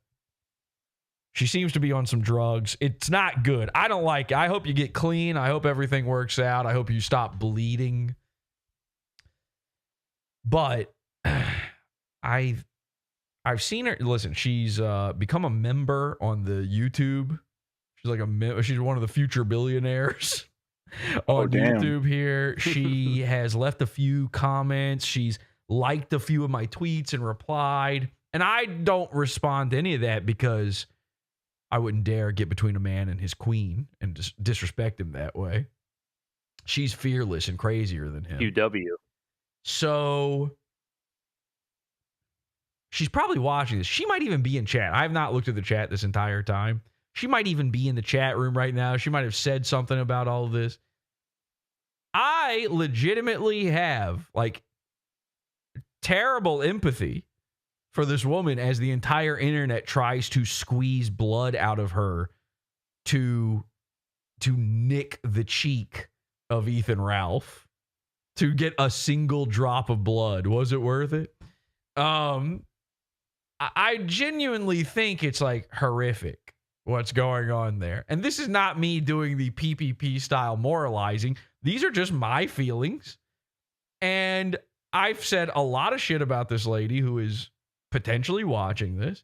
A: She seems to be on some drugs. It's not good. I don't like it. I hope you get clean. I hope everything works out. I hope you stop bleeding. But I've seen her. Listen, she's become a member on the YouTube. She's one of the future billionaires on YouTube here. She has left a few comments. She's liked a few of my tweets and replied. And I don't respond to any of that because I wouldn't dare get between a man and his queen and just disrespect him that way. She's fearless and crazier than him.
H: UW.
A: So she's probably watching this. She might even be in chat. I have not looked at the chat this entire time. She might even be in the chat room right now. She might have said something about all of this. I legitimately have terrible empathy for this woman as the entire internet tries to squeeze blood out of her to nick the cheek of Ethan Ralph, to get a single drop of blood. Was it worth it? I genuinely think it's horrific what's going on there. And this is not me doing the PPP style moralizing. These are just my feelings. And I've said a lot of shit about this lady who is potentially watching this.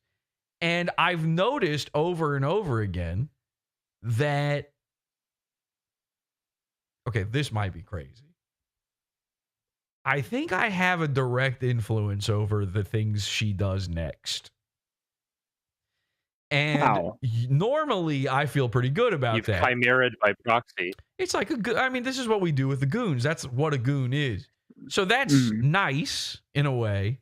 A: And I've noticed over and over again that, okay, this might be crazy. I think I have a direct influence over the things she does next. And normally I feel pretty good about that.
H: You've chimeraed by proxy.
A: It's like this is what we do with the goons. That's what a goon is. So that's nice in a way.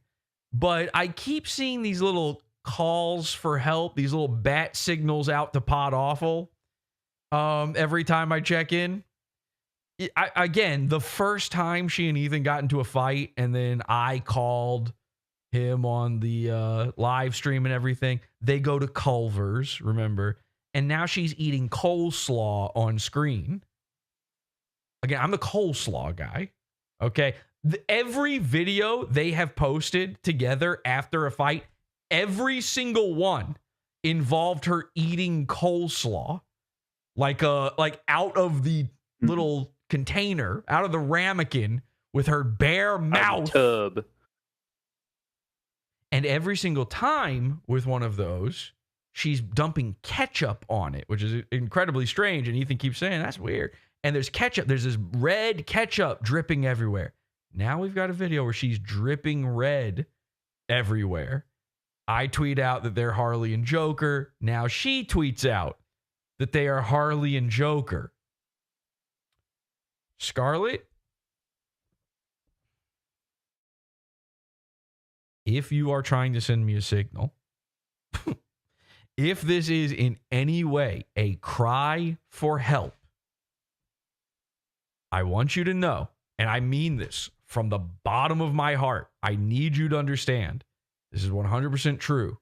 A: But I keep seeing these little calls for help, these little bat signals out to PodAwful every time I check in. Again, the first time she and Ethan got into a fight and then I called him on the live stream and everything, they go to Culver's, remember? And now she's eating coleslaw on screen. Again, I'm the coleslaw guy, okay? Every video they have posted together after a fight, every single one involved her eating coleslaw, like out of the little container, out of the ramekin with her bare mouth.
H: Tub.
A: And every single time with one of those, she's dumping ketchup on it, which is incredibly strange. And Ethan keeps saying, that's weird. And there's ketchup. There's this red ketchup dripping everywhere. Now we've got a video where she's dripping red everywhere. I tweet out that they're Harley and Joker. Now she tweets out that they are Harley and Joker. Scarlett, if you are trying to send me a signal, if this is in any way a cry for help, I want you to know, and I mean this from the bottom of my heart, I need you to understand, this is 100% true.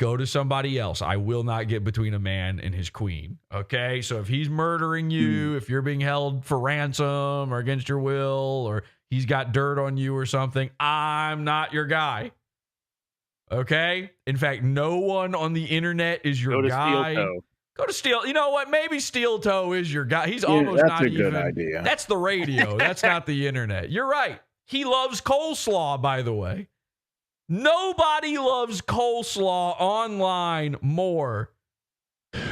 A: Go to somebody else. I will not get between a man and his queen. Okay? So if he's murdering you, if you're being held for ransom or against your will, or he's got dirt on you or something, I'm not your guy. Okay? In fact, no one on the internet is your guy. Go to Steel. You know what? Maybe Steel Toe is your guy. He's almost not even. That's a good idea. That's the radio. That's not the internet. You're right. He loves coleslaw, by the way. Nobody loves coleslaw online more.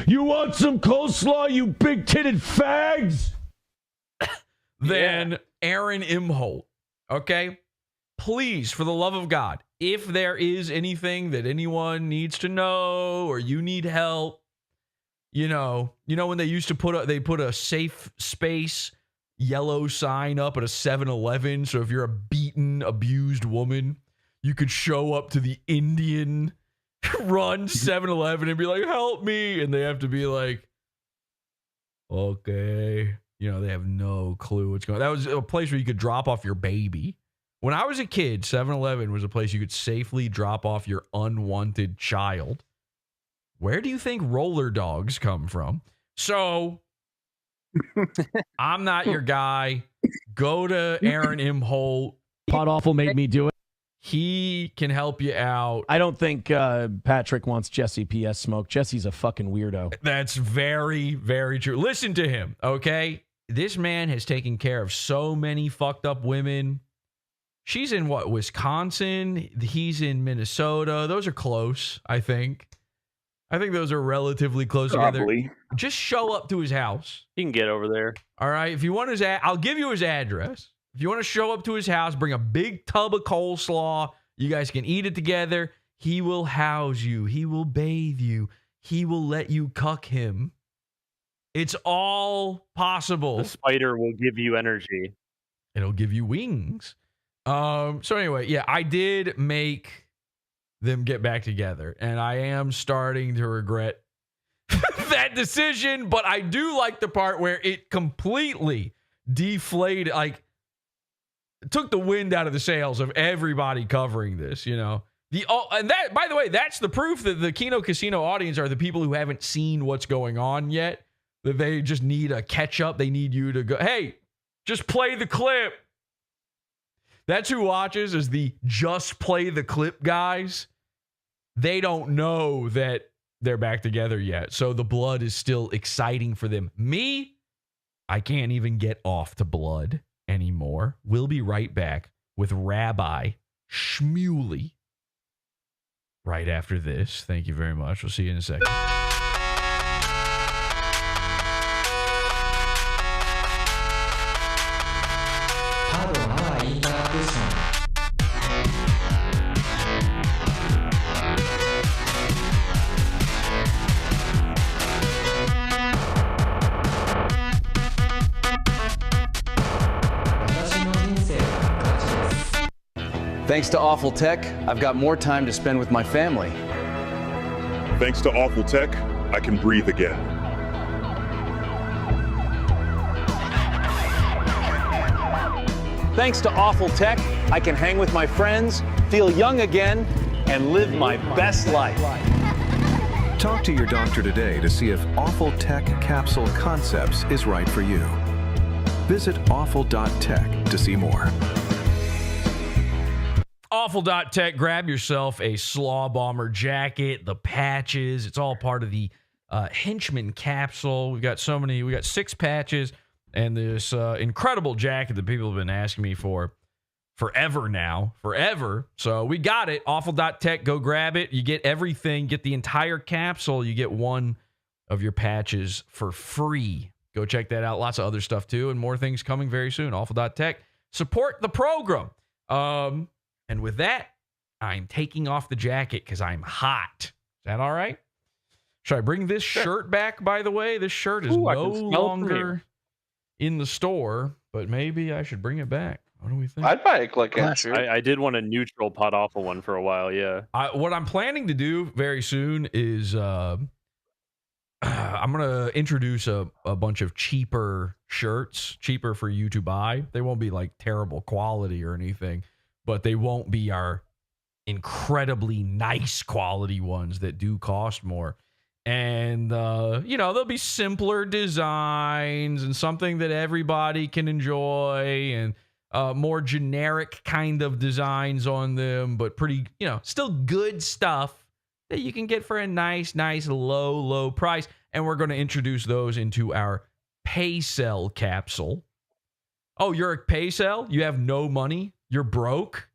L: You want some coleslaw, you big-titted fags?
A: Than Aaron Imholt. Okay? Please, for the love of God, if there is anything that anyone needs to know or you need help, you know when they used to put a safe space yellow sign up at a 7-Eleven, so if you're a beaten, abused woman, you could show up to the Indian run 7-Eleven and be like, help me, and they have to be like, okay. They have no clue what's going on. That was a place where you could drop off your baby. When I was a kid, 7-Eleven was a place you could safely drop off your unwanted child. Where do you think roller dogs come from? So, I'm not your guy. Go to Aaron Imholt.
L: PodAwful made me do it.
A: He can help you out.
L: I don't think Patrick wants Jesse PS smoke. Jesse's a fucking weirdo.
A: That's very, very true. Listen to him, okay? This man has taken care of so many fucked up women. She's in Wisconsin? He's in Minnesota. Those are close, I think. I think those are relatively close together. Just show up to his house.
H: He can get over there.
A: All right. If you want I'll give you his address. If you want to show up to his house, bring a big tub of coleslaw. You guys can eat it together. He will house you. He will bathe you. He will let you cuck him. It's all possible.
H: The spider will give you energy.
A: It'll give you wings. So anyway, yeah, I did make them get back together, and I am starting to regret that decision, but I do like the part where it completely deflated, like, took the wind out of the sails of everybody covering this, and that, by the way, that's the proof that the Kino Casino audience are the people who haven't seen what's going on yet, that they just need a catch up. They need you to go, hey, just play the clip. That's who watches, is the just play the clip guys. They don't know that they're back together yet. So the blood is still exciting for them. Me, I can't even get off to blood anymore. We'll be right back with Rabbi Shmuley right after this. Thank you very much. We'll see you in a second.
M: Thanks to Awful Tech, I've got more time to spend with my family.
N: Thanks to Awful Tech, I can breathe again.
M: Thanks to Awful Tech, I can hang with my friends, feel young again, and live my best life.
O: Talk to your doctor today to see if Awful Tech Capsule Concepts is right for you. Visit awful.tech to see more.
A: Awful.tech, grab yourself a Slaw Bomber jacket, the patches. It's all part of the Henchman capsule. We got 6 patches and this incredible jacket that people have been asking me for forever now. So we got it. Awful.tech, go grab it. You get everything. Get the entire capsule. You get one of your patches for free. Go check that out. Lots of other stuff too, and more things coming very soon. Awful.tech. Support the program. And with that, I'm taking off the jacket because I'm hot. Is that all right? Should I bring this shirt back, by the way? This shirt is no longer in the store, but maybe I should bring it back. What do we think?
D: I'd buy a click-in shirt.
H: I did want a neutral PodAwful one for a while, yeah.
A: What I'm planning to do very soon is I'm going to introduce a bunch of cheaper shirts, cheaper for you to buy. They won't be like terrible quality or anything, but they won't be our incredibly nice quality ones that do cost more. And, there'll be simpler designs and something that everybody can enjoy, and more generic kind of designs on them, but pretty, still good stuff that you can get for a nice, low price. And we're going to introduce those into our pay sell capsule. Oh, you're a pay sell? You have no money? You're broke?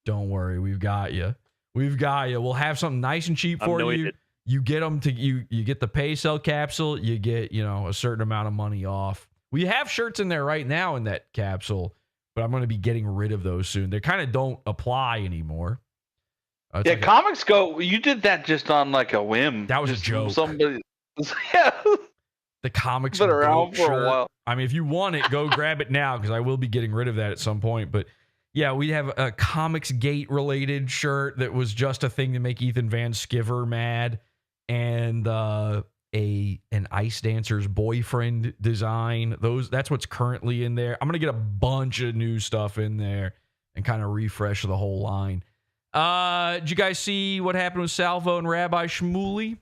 A: Don't worry, we've got you. We've got you. We'll have something nice and cheap for you. You get them to you get the pay cell capsule, you get, a certain amount of money off. We have shirts in there right now in that capsule, but I'm going to be getting rid of those soon. They kind of don't apply anymore.
D: Yeah, like Comics Go, you did that just on like a whim.
A: That was
D: just
A: a joke.
D: Somebody, yeah.
A: The Comics
D: been around
A: Go
D: for
A: shirt.
D: a while.
A: I mean, if you want it, go grab it now because I will be getting rid of that at some point. But yeah, we have a Comics Gate related shirt that was just a thing to make Ethan Van Sciver mad, and an Ice Dancer's boyfriend design. That's what's currently in there. I'm gonna get a bunch of new stuff in there and kind of refresh the whole line. Did you guys see what happened with Salvo and Rabbi Shmuley?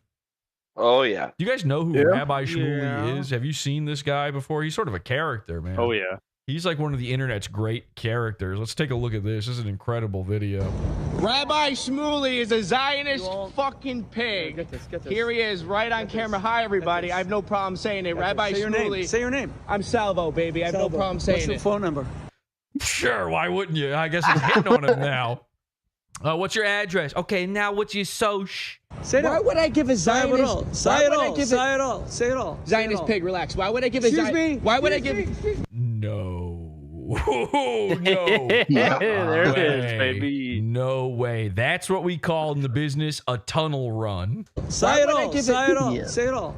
D: Oh yeah.
A: Do you guys know who Rabbi Shmuley is? Have you seen this guy before? He's sort of a character, man.
H: Oh yeah.
A: He's like one of the internet's great characters. Let's take a look at this. This is an incredible video.
P: Rabbi Shmuley is a Zionist fucking pig. Get this. Here he is, right on camera. Hi, everybody. I have no problem saying it. Rabbi Shmuley.
Q: Say your name.
P: I'm Salvo, baby. I have no problem saying it.
Q: What's your phone number?
A: Sure, why wouldn't you? I guess it's hitting on him now. What's your address? Okay, now what's your soch?
P: Say why would I give a Zionist?
Q: Say it all.
P: Zionist pig, relax. Why would I give a Zionist? Why would I give?
A: No. No.
H: There it is, baby.
A: No way. That's what we call in the business a tunnel run.
Q: Say it all.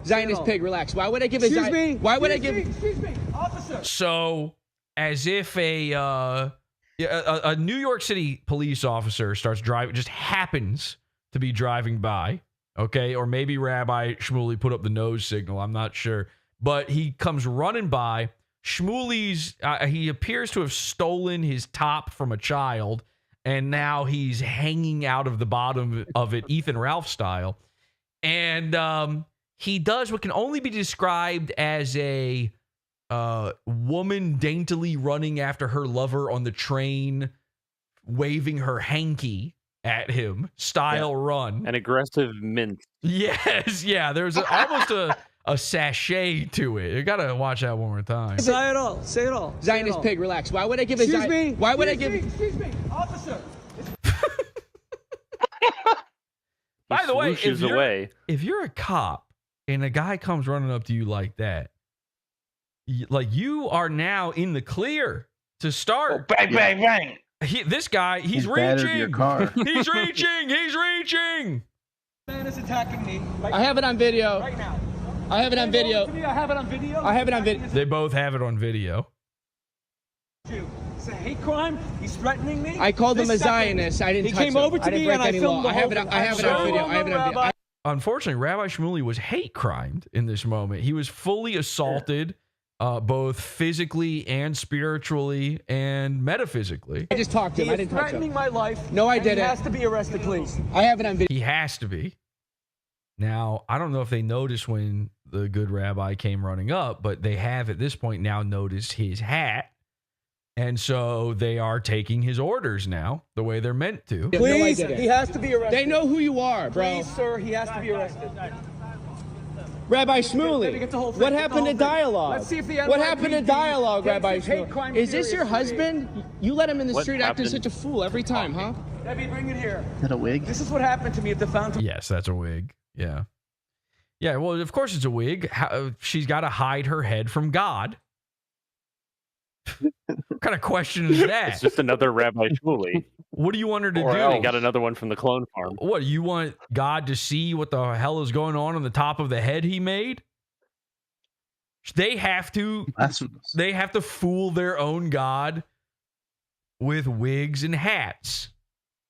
P: Zionist pig, relax. Why would I give a Zionist? Why would I give?
Q: Excuse me, officer.
A: So, as if a New York City police officer starts driving, just happens to be driving by, okay? Or maybe Rabbi Shmuley put up the nose signal. I'm not sure. But he comes running by. Shmuley's, he appears to have stolen his top from a child, and now he's hanging out of the bottom of it, Ethan Ralph style. And he does what can only be described as a woman daintily running after her lover on the train, waving her hanky at him style run.
H: An aggressive mint.
A: Yes, yeah. There's almost a sachet to it. You gotta watch that one more time.
Q: Say it all.
P: Zionist pig, relax. Why would I give a Zionist?
Q: Excuse me.
P: Why would I give?
Q: Excuse me, officer.
A: By the way, if you're a cop and a guy comes running up to you like that, you are now in the clear to start.
D: Oh, bang, bang, bang.
A: This guy, he's
J: battered your
A: reaching.
J: car.
A: He's reaching.
Q: Man is attacking me.
P: I have it on video.
Q: Right now.
P: I have it on video.
Q: I have it on video.
A: They both have it on video.
Q: It's a hate crime. He's threatening me.
P: I called him a Zionist. I didn't touch him.
Q: He came over to me and I filmed the
P: I have it on video.
A: Unfortunately, Rabbi Shmuley was hate crimed in this moment. He was fully assaulted, both physically and spiritually and metaphysically.
P: I just talked to him. I didn't touch him.
Q: He's threatening my life.
P: No, I didn't.
Q: He has to be arrested, please.
P: I have it on video.
A: He has to be. Now, I don't know if they noticed when the good rabbi came running up, but they have at this point now noticed his hat. And so they are taking his orders now the way they're meant to.
Q: Please, he has to be arrested.
P: They know who you are, bro.
Q: Please, sir, he has to be arrested.
P: Rabbi Shmuley, what happened to dialogue?
Q: Let's see if the
P: what happened to dialogue, Rabbi Shmuley? Is this your husband? You let him in the street acting such a fool every time, huh?
Q: Debbie, bring it here.
J: Is that a wig?
Q: This is what happened to me at the fountain.
A: Yes, that's a wig. Yeah. Yeah, well, of course it's a wig. She's got to hide her head from God. What kind of question is that?
H: It's just another Rabbi Shmuley.
A: What do you want her to do?
H: I got another one from the clone farm.
A: What, you want God to see what the hell is going on the top of the head he made? They have to fool their own God with wigs and hats.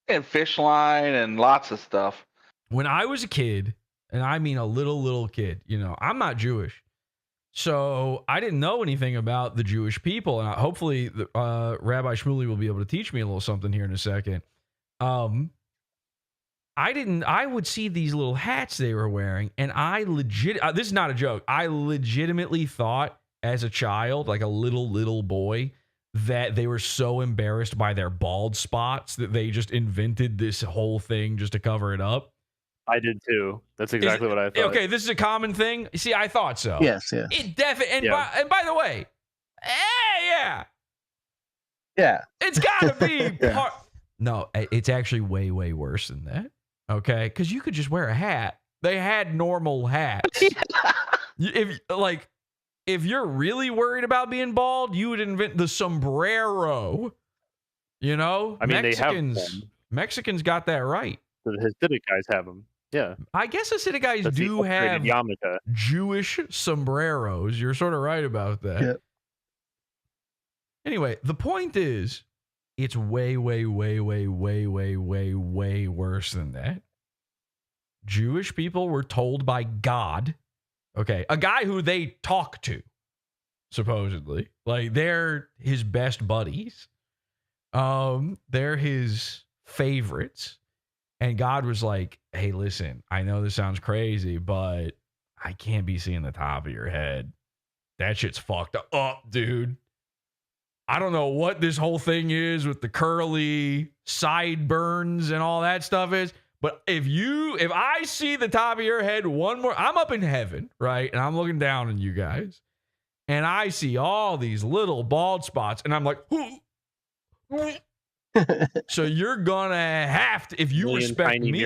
D: And fish line and lots of stuff.
A: When I was a kid, and I mean a little kid, I'm not Jewish. So I didn't know anything about the Jewish people. And hopefully Rabbi Shmuley will be able to teach me a little something here in a second. I would see these little hats they were wearing, and this is not a joke. I legitimately thought as a child, like a little boy, that they were so embarrassed by their bald spots that they just invented this whole thing just to cover it up.
H: I did too. That's exactly what I thought.
A: Okay, this is a common thing. See, I thought so.
J: Yes.
A: It definitely. And by the way, yeah.
J: Yeah.
A: It's got to be part. No, it's actually way, way worse than that. Okay, because you could just wear a hat. They had normal hats. If you're really worried about being bald, you would invent the sombrero. You know,
H: I mean,
A: Mexicans got that right.
H: The Hasidic guys have them. Yeah,
A: I guess Hasidic guys do have
H: yarmulke.
A: Jewish sombreros. You're sort of right about that.
J: Yep.
A: Anyway, the point is, it's way, way, way, way, way, way, way, way worse than that. Jewish people were told by God, okay, a guy who they talk to, supposedly, like they're his best buddies. They're his favorites. And God was like, hey, listen, I know this sounds crazy, but I can't be seeing the top of your head. That shit's fucked up, dude. I don't know what this whole thing is with the curly sideburns and all that stuff is, but if I see the top of your head one more, I'm up in heaven, right? And I'm looking down on you guys, and I see all these little bald spots, and I'm like, so you're gonna have to, if you respect me,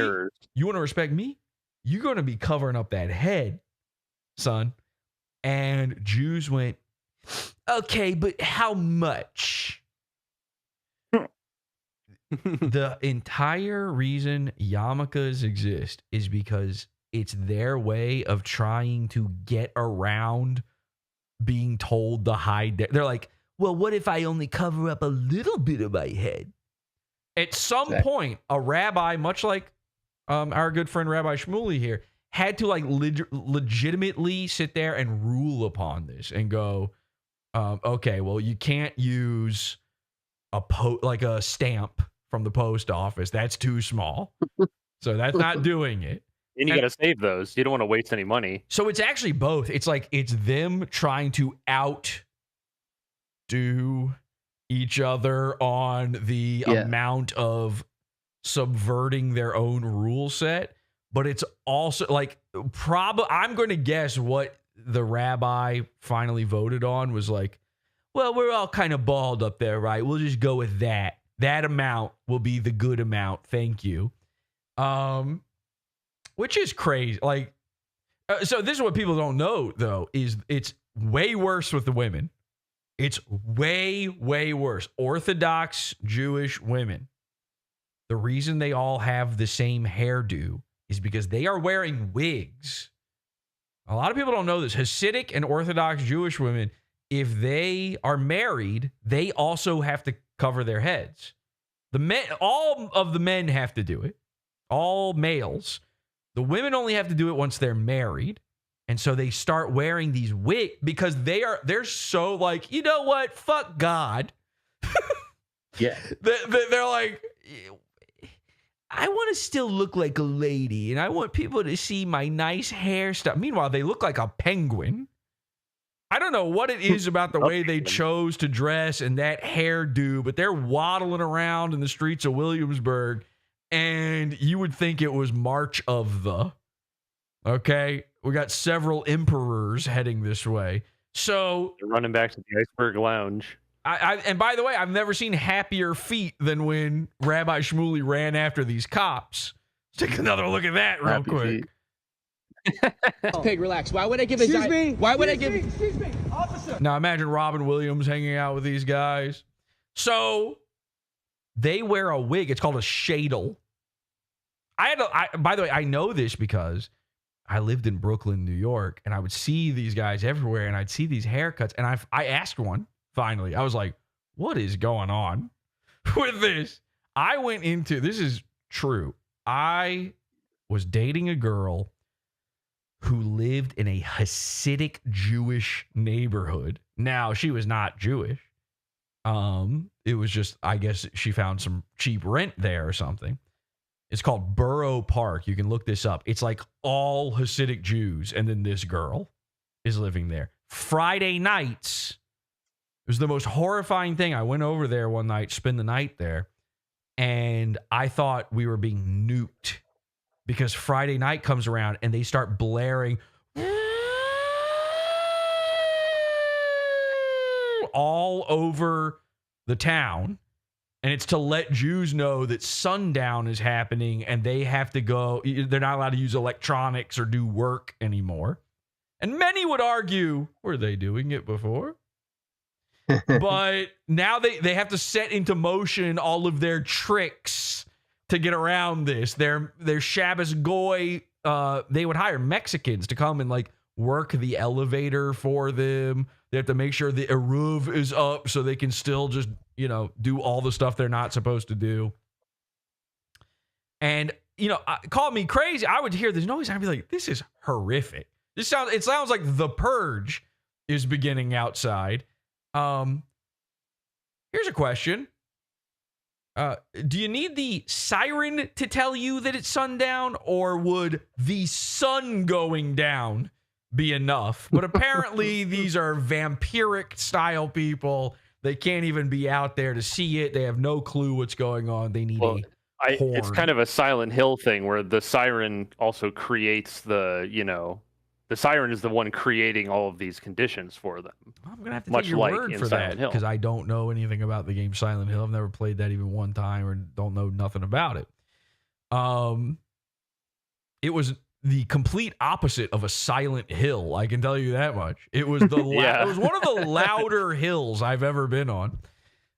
A: you want to respect me, you're gonna be covering up that head, son. And Jews went, okay, but how much? The entire reason yarmulkes exist is because it's their way of trying to get around being told to hide their, they're like, well, what if I only cover up a little bit of my head? At some point, a rabbi, much like our good friend Rabbi Shmuley here, had to like legitimately sit there and rule upon this and go, okay, well, you can't use like a stamp from the post office. That's too small. So that's not doing it.
H: And you got to save those. You don't want to waste any money.
A: So it's actually both. It's like it's them trying to outdo each other on the amount of subverting their own rule set. But it's also like I'm going to guess what the rabbi finally voted on was like, well, we're all kind of bald up there, right? We'll just go with that. That amount will be the good amount. Thank you. Which is crazy. Like, so this is what people don't know, though, is it's way worse with the women. It's way, way worse. Orthodox Jewish women. The reason they all have the same hairdo is because they are wearing wigs. A lot of people don't know this. Hasidic and Orthodox Jewish women, if they are married, they also have to cover their heads. All of the men have to do it. All males. The women only have to do it once they're married. And so they start wearing these wigs because they're so like, you know what? Fuck God.
J: Yeah.
A: They're like, I want to still look like a lady and I want people to see my nice hairstyle. Meanwhile, they look like a penguin. I don't know what it is about the way they chose to dress and that hairdo, but they're waddling around in the streets of Williamsburg and you would think it was March of the. Okay? We got several emperors heading this way. So
H: they're running back to the Iceberg Lounge.
A: And by the way, I've never seen happier feet than when Rabbi Shmuley ran after these cops. Let's take another look at that real quick.
P: Pig, relax. Why would I give a Why would I give?
Q: Excuse me, officer.
A: Now imagine Robin Williams hanging out with these guys. So they wear a wig. It's called a shadel. By the way, I know this because I lived in Brooklyn, New York, and I would see these guys everywhere, and I'd see these haircuts, and I asked one. Finally, I was like, what is going on with this? I went into, this is true. I was dating a girl who lived in a Hasidic Jewish neighborhood. Now, she was not Jewish. It was just, I guess she found some cheap rent there or something. It's called Borough Park. You can look this up. It's like all Hasidic Jews, and then this girl is living there. Friday nights, it was the most horrifying thing. I went over there one night, spend the night there, and I thought we were being nuked because Friday night comes around and they start blaring all over the town. And it's to let Jews know that sundown is happening and they have to go. They're not allowed to use electronics or do work anymore. And many would argue, were they doing it before? But now they have to set into motion all of their tricks to get around this. Their Shabbos goy, they would hire Mexicans to come and like work the elevator for them. They have to make sure the eruv is up so they can still just, do all the stuff they're not supposed to do. And, call me crazy. I would hear this noise and I'd be like, this is horrific. It sounds like The Purge is beginning outside. Here's a question. Do you need the siren to tell you that it's sundown, or would the sun going down be enough? But apparently these are vampiric style people. They can't even be out there to see it. They have no clue what's going on. They need a horn.
H: It's kind of a Silent Hill thing where the siren also creates the siren is the one creating all of these conditions for them.
A: I'm going to have to take your word for that because I don't know anything about the game Silent Hill. I've never played that even one time or don't know nothing about it. It was the complete opposite of a Silent Hill. I can tell you that much. It was it was one of the louder hills I've ever been on.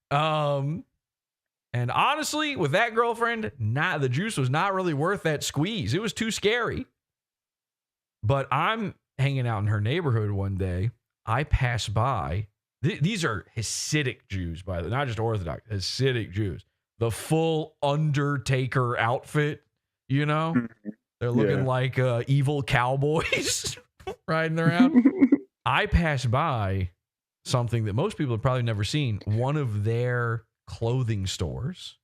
A: And honestly, with that girlfriend, the juice was not really worth that squeeze. It was too scary. But I'm hanging out in her neighborhood one day. I pass by. These are Hasidic Jews, by the way, not just Orthodox, Hasidic Jews. The full Undertaker outfit, They're looking like evil cowboys riding around. I pass by something that most people have probably never seen. One of their clothing stores.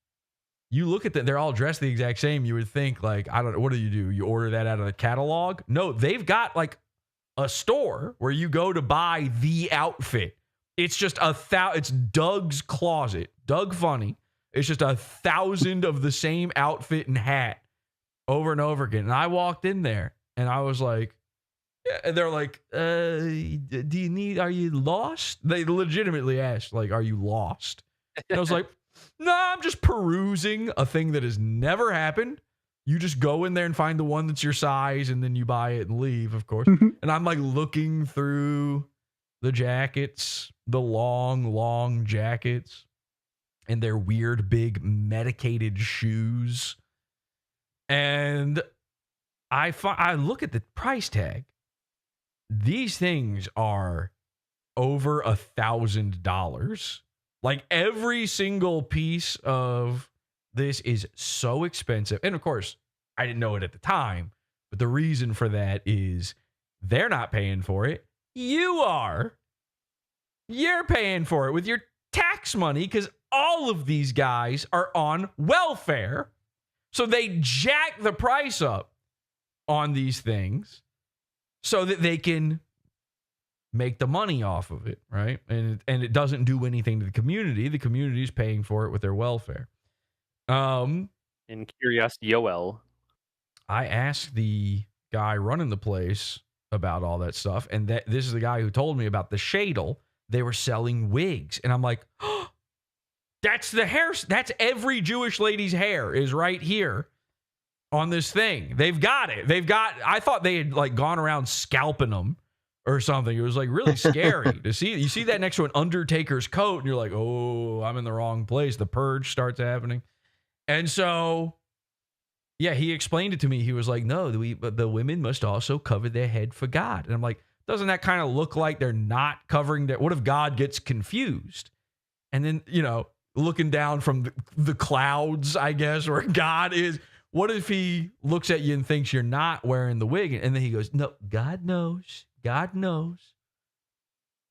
A: You look at that, they're all dressed the exact same. You would think, like, I don't know, what do? You order that out of the catalog? No, they've got like a store where you go to buy the outfit. It's just it's Doug's Closet. Doug Funny. It's just 1,000 of the same outfit and hat over and over again. And I walked in there and I was like, and they're like, are you lost? They legitimately asked, like, are you lost? And I was like, no, I'm just perusing a thing that has never happened. You just go in there and find the one that's your size and then you buy it and leave, of course. And I'm like looking through the jackets, the long jackets, and their weird big medicated shoes. And I look at the price tag. These things are over $1,000. Like every single piece of this is so expensive. And of course, I didn't know it at the time, but the reason for that is they're not paying for it. You are. You're paying for it with your tax money because all of these guys are on welfare. So they jack the price up on these things so that they can make the money off of it, right? And it doesn't do anything to the community. The community is paying for it with their welfare.
H: In curiosity, Yoel,
A: I asked the guy running the place about all that stuff, and this is the guy who told me about the shadle. They were selling wigs, and I'm like, oh, that's the hair. That's every Jewish lady's hair is right here on this thing. They've got it. I thought they had like gone around scalping them or something. It was like really scary to see. You see that next to an Undertaker's coat and you're like, oh, I'm in the wrong place. The purge starts happening. And so, yeah, he explained it to me. He was like, no, the women must also cover their head for God. And I'm like, doesn't that kind of look like they're not covering their, what if God gets confused? And then, looking down from the clouds, I guess, where God is, what if he looks at you and thinks you're not wearing the wig? And then he goes, no, God knows. God knows.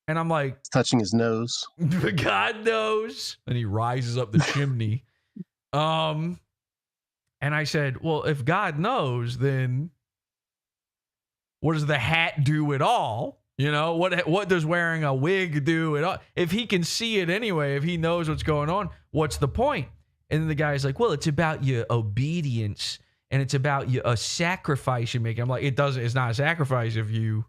A: And I'm like,
R: touching his nose.
A: God knows. And he rises up the chimney. And I said, well, if God knows, then what does the hat do at all? What does wearing a wig do at all? If he can see it anyway, if he knows what's going on, what's the point? And then the guy's like, well, it's about your obedience and it's about a sacrifice you make. I'm like, it's not a sacrifice if you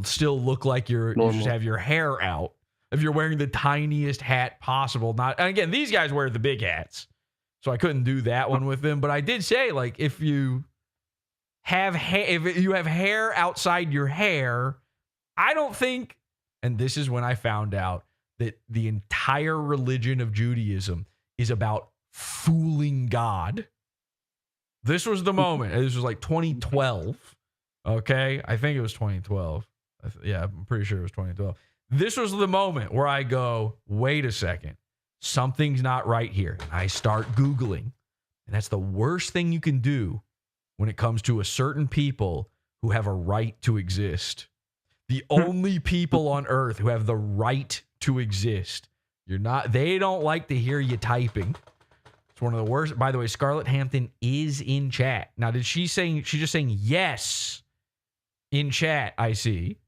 A: still look like you just have your hair out. if you're wearing the tiniest hat possible. And again, these guys wear the big hats, so I couldn't do that one with them. But I did say, like, if you have hair outside your hair, I don't think, and this is when I found out that the entire religion of Judaism is about fooling God. This was the moment. This was like 2012. Okay. I think it was 2012. Yeah, I'm pretty sure it was 2012. This was the moment where I go, wait a second. Something's not right here. And I start Googling. And that's the worst thing you can do when it comes to a certain people who have a right to exist. The only people on earth who have the right to exist. They don't like to hear you typing. It's one of the worst. By the way, Scarlett Hampton is in chat. Now, she's just saying yes in chat, I see.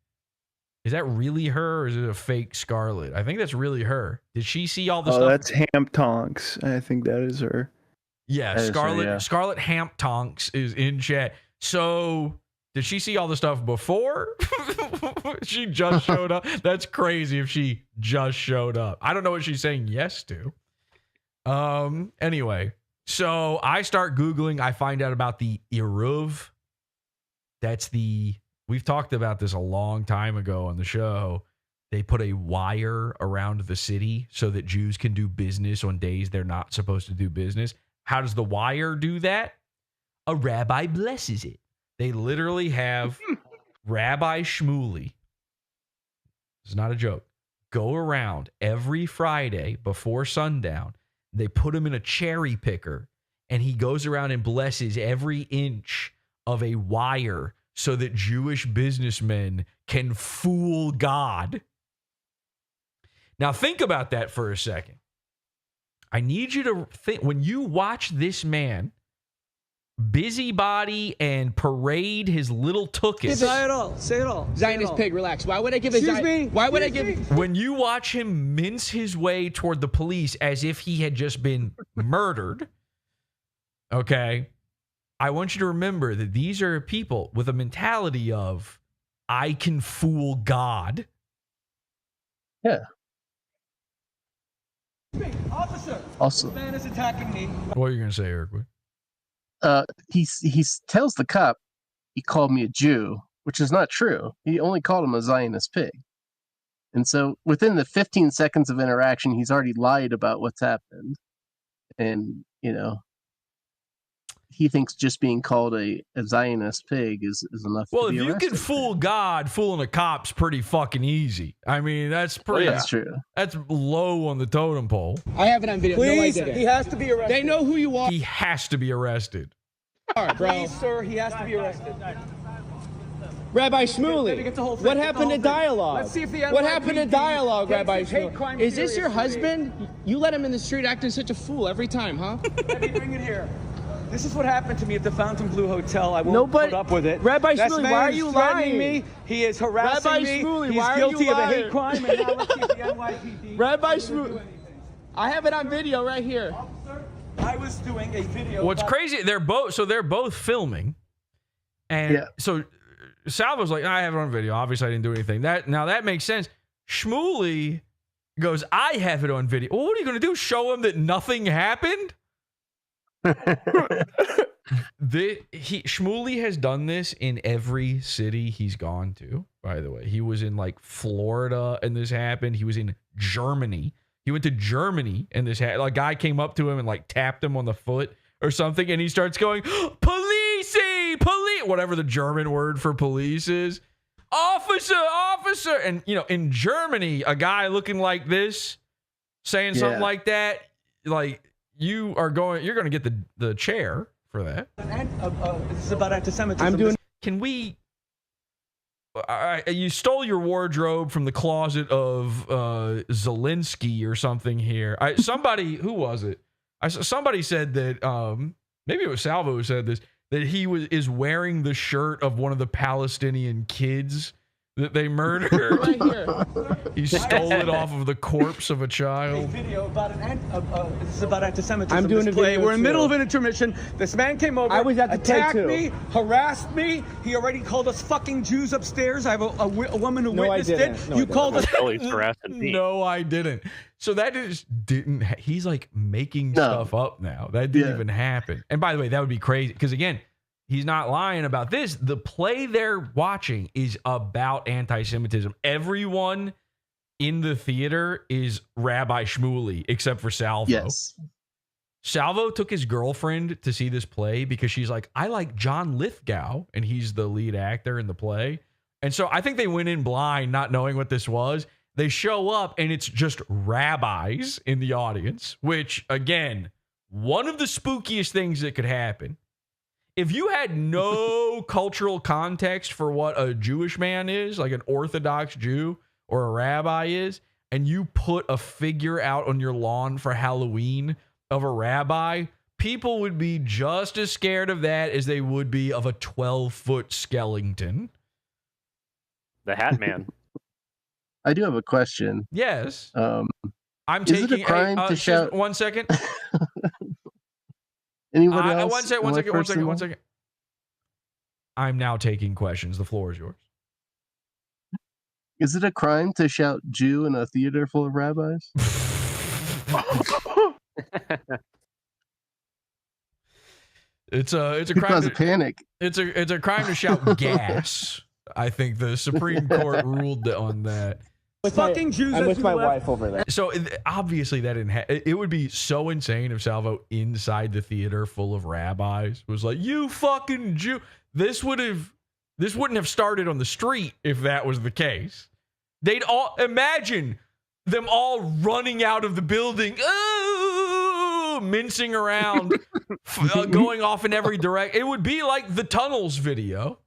A: Is that really her or is it a fake Scarlett? I think that's really her. Did she see all the stuff?
C: Oh, that's Hamptonks. I think that is her.
A: Yeah, Scarlett Hamptonks is in chat. So, did she see all the stuff before? She just showed up. That's crazy if she just showed up. I don't know what she's saying yes to. Anyway, so I start Googling. I find out about the Eruv. We've talked about this a long time ago on the show. They put a wire around the city so that Jews can do business on days they're not supposed to do business. How does the wire do that? A rabbi blesses it. They literally have Rabbi Shmuley. It's not a joke. Go around every Friday before sundown. They put him in a cherry picker, and he goes around and blesses every inch of a wire so that Jewish businessmen can fool God. Now, think about that for a second. I need you to think, when you watch this man busybody and parade his little tuchus.
P: Say it all. Say it all. Zionist pig, relax. Why would I give
A: When you watch him mince his way toward the police as if he had just been murdered, okay, I want you to remember that these are people with a mentality of, I can fool God.
R: Yeah.
P: Officer.
R: Also,
P: this man is attacking me.
A: What are you going to say, Eric?
R: he tells the cop he called me a Jew, which is not true. He only called him a Zionist pig. And so within the 15 seconds of interaction, he's already lied about what's happened. And, he thinks just being called a Zionist pig is enough
A: well,
R: to be arrested.
A: Well, if you can fool God, fooling a cop's pretty fucking easy. I mean, that's pretty...
R: That's true.
A: That's low on the totem pole.
P: I have it on video.
Q: Please,
P: no, I didn't.
Q: he has to be arrested.
P: They know who you are.
A: He has to be arrested.
P: All right, bro.
Q: Please, sir, he has to be arrested.
P: Rabbi Shmuley, what happened to dialogue?
Q: Let's see if the
P: what happened to dialogue, Rabbi
Q: Shmuley?
P: Shmuley? Is this your husband? You let him in the street acting such a fool every time, huh?
Q: Let me bring it here. This is what happened to me at the Fontainebleau Hotel. I won't put up with it.
P: Rabbi
Q: This
P: Shmuley,
Q: man
P: why are
Q: is
P: you
Q: threatening
P: lying?
Q: me. He is harassing
P: Rabbi
Q: me.
P: Shmuley,
Q: He's
P: why
Q: guilty
P: are you
Q: of a hate
P: lying?
Q: crime. And now let's see if the NYPD.
P: Rabbi Shmuley, I have it on video right here.
Q: Officer, I was doing a video.
A: What's crazy? They're both filming, and so Salvo's like, I have it on video. Obviously, I didn't do anything. That makes sense. Shmuley goes, I have it on video. Well, what are you going to do? Show him that nothing happened? Shmuley has done this in every city he's gone to, by the way. He was in like Florida and this happened. He was in Germany. He went to Germany and this happened. A guy came up to him and like tapped him on the foot or something, and he starts going, police, whatever the German word for police is. Officer. And in Germany, a guy looking like this saying something like that, like you're going to get the chair for that.
Q: This is about anti-Semitism.
A: Can we? You stole your wardrobe from the closet of Zelensky or something here. Somebody, who was it? Somebody said that maybe it was Salvo who said this, that he is wearing the shirt of one of the Palestinian kids that they murdered.
P: Right here.
A: He stole it off of the corpse of a child.
Q: Video about this is about anti-Semitism.
P: I'm doing
Q: this
P: a
Q: play.
P: video
Q: We're in the middle
P: too.
Q: of an intermission. This man came over.
P: I was at the play
Q: attacked
P: too.
Q: me, harassed me. He already called us fucking Jews upstairs. I have a woman who witnessed it.
P: No,
Q: you called us.
A: No, I didn't. So that just didn't. He's like making stuff up now. That didn't even happen. And by the way, that would be crazy because again, he's not lying about this. The play they're watching is about anti-Semitism. Everyone in the theater is Rabbi Shmuley except for Salvo.
R: Yes.
A: Salvo took his girlfriend to see this play because she's like, I like John Lithgow, and he's the lead actor in the play. And so I think they went in blind, not knowing what this was. They show up, and it's just rabbis in the audience, which, again, one of the spookiest things that could happen. If you had no cultural context for what a Jewish man is, like an Orthodox Jew or a rabbi is, and you put a figure out on your lawn for Halloween of a rabbi, people would be just as scared of that as they would be of a 12-foot skeleton.
H: The Hat Man.
R: I do have a question.
A: Yes.
R: I'm
A: I'm
R: is
A: taking
R: it a crime to shout?
A: 1 second.
R: Anybody else?
A: One
R: Am I
A: second.
R: first in line?
A: I'm now taking questions. The floor is yours.
R: Is it a crime to shout Jew in a theater full of rabbis?
A: It's a
R: Could
A: crime
R: cause a
A: to
R: panic.
A: It's a crime to shout gas. I think the Supreme Court ruled on that.
Q: With fucking Jews.
P: I'm with my wife over there.
A: So obviously that didn't it would be so insane if Salvo inside the theater full of rabbis was like, you fucking Jew. This wouldn't have started on the street if that was the case. They'd all imagine them all running out of the building, mincing around, going off in every direction. It would be like the Tunnels video.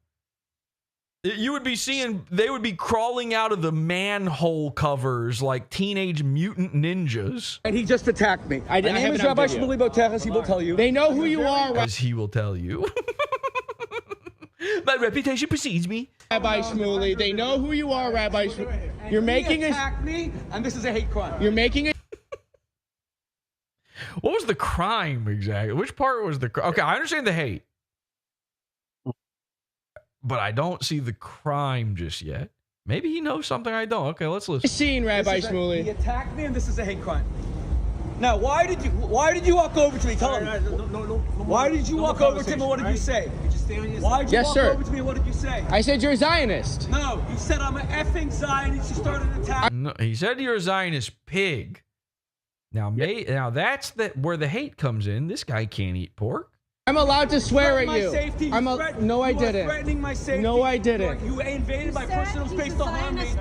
A: You would be seeing, they would be crawling out of the manhole covers like Teenage Mutant Ninjas.
Q: And he just attacked me. My name is Rabbi Shmuley Boteres. He will tell you.
P: They know who you are,
A: As he will tell you. My reputation precedes me.
P: Rabbi Shmuley. They know who you are, Rabbi Shmuley. You're making
Q: attacked me, and this is a hate crime.
P: You're making it.
A: What was the crime exactly? Which part was the crime? Okay, I understand the hate. But I don't see the crime just yet. Maybe he knows something I don't. Okay, let's listen.
P: Scene, Rabbi Shmuley.
Q: He attacked me, and this is a hate crime. Now, why did you walk over to me? Tell him. Why did you walk over to me? What did you say? Why did you walk over to me? What did you say?
P: I said you're a Zionist.
Q: No, you said I'm an effing Zionist. You started an attack.
A: No, he said you're a Zionist pig. Now, now that's where the hate comes in. This guy can't eat pork.
P: I'm allowed to swear at
Q: My
P: you.
Q: safety.
P: No, I
Q: You are
P: didn't.
Q: threatening my safety.
P: No, I didn't.
Q: You invaded my personal space to harm me.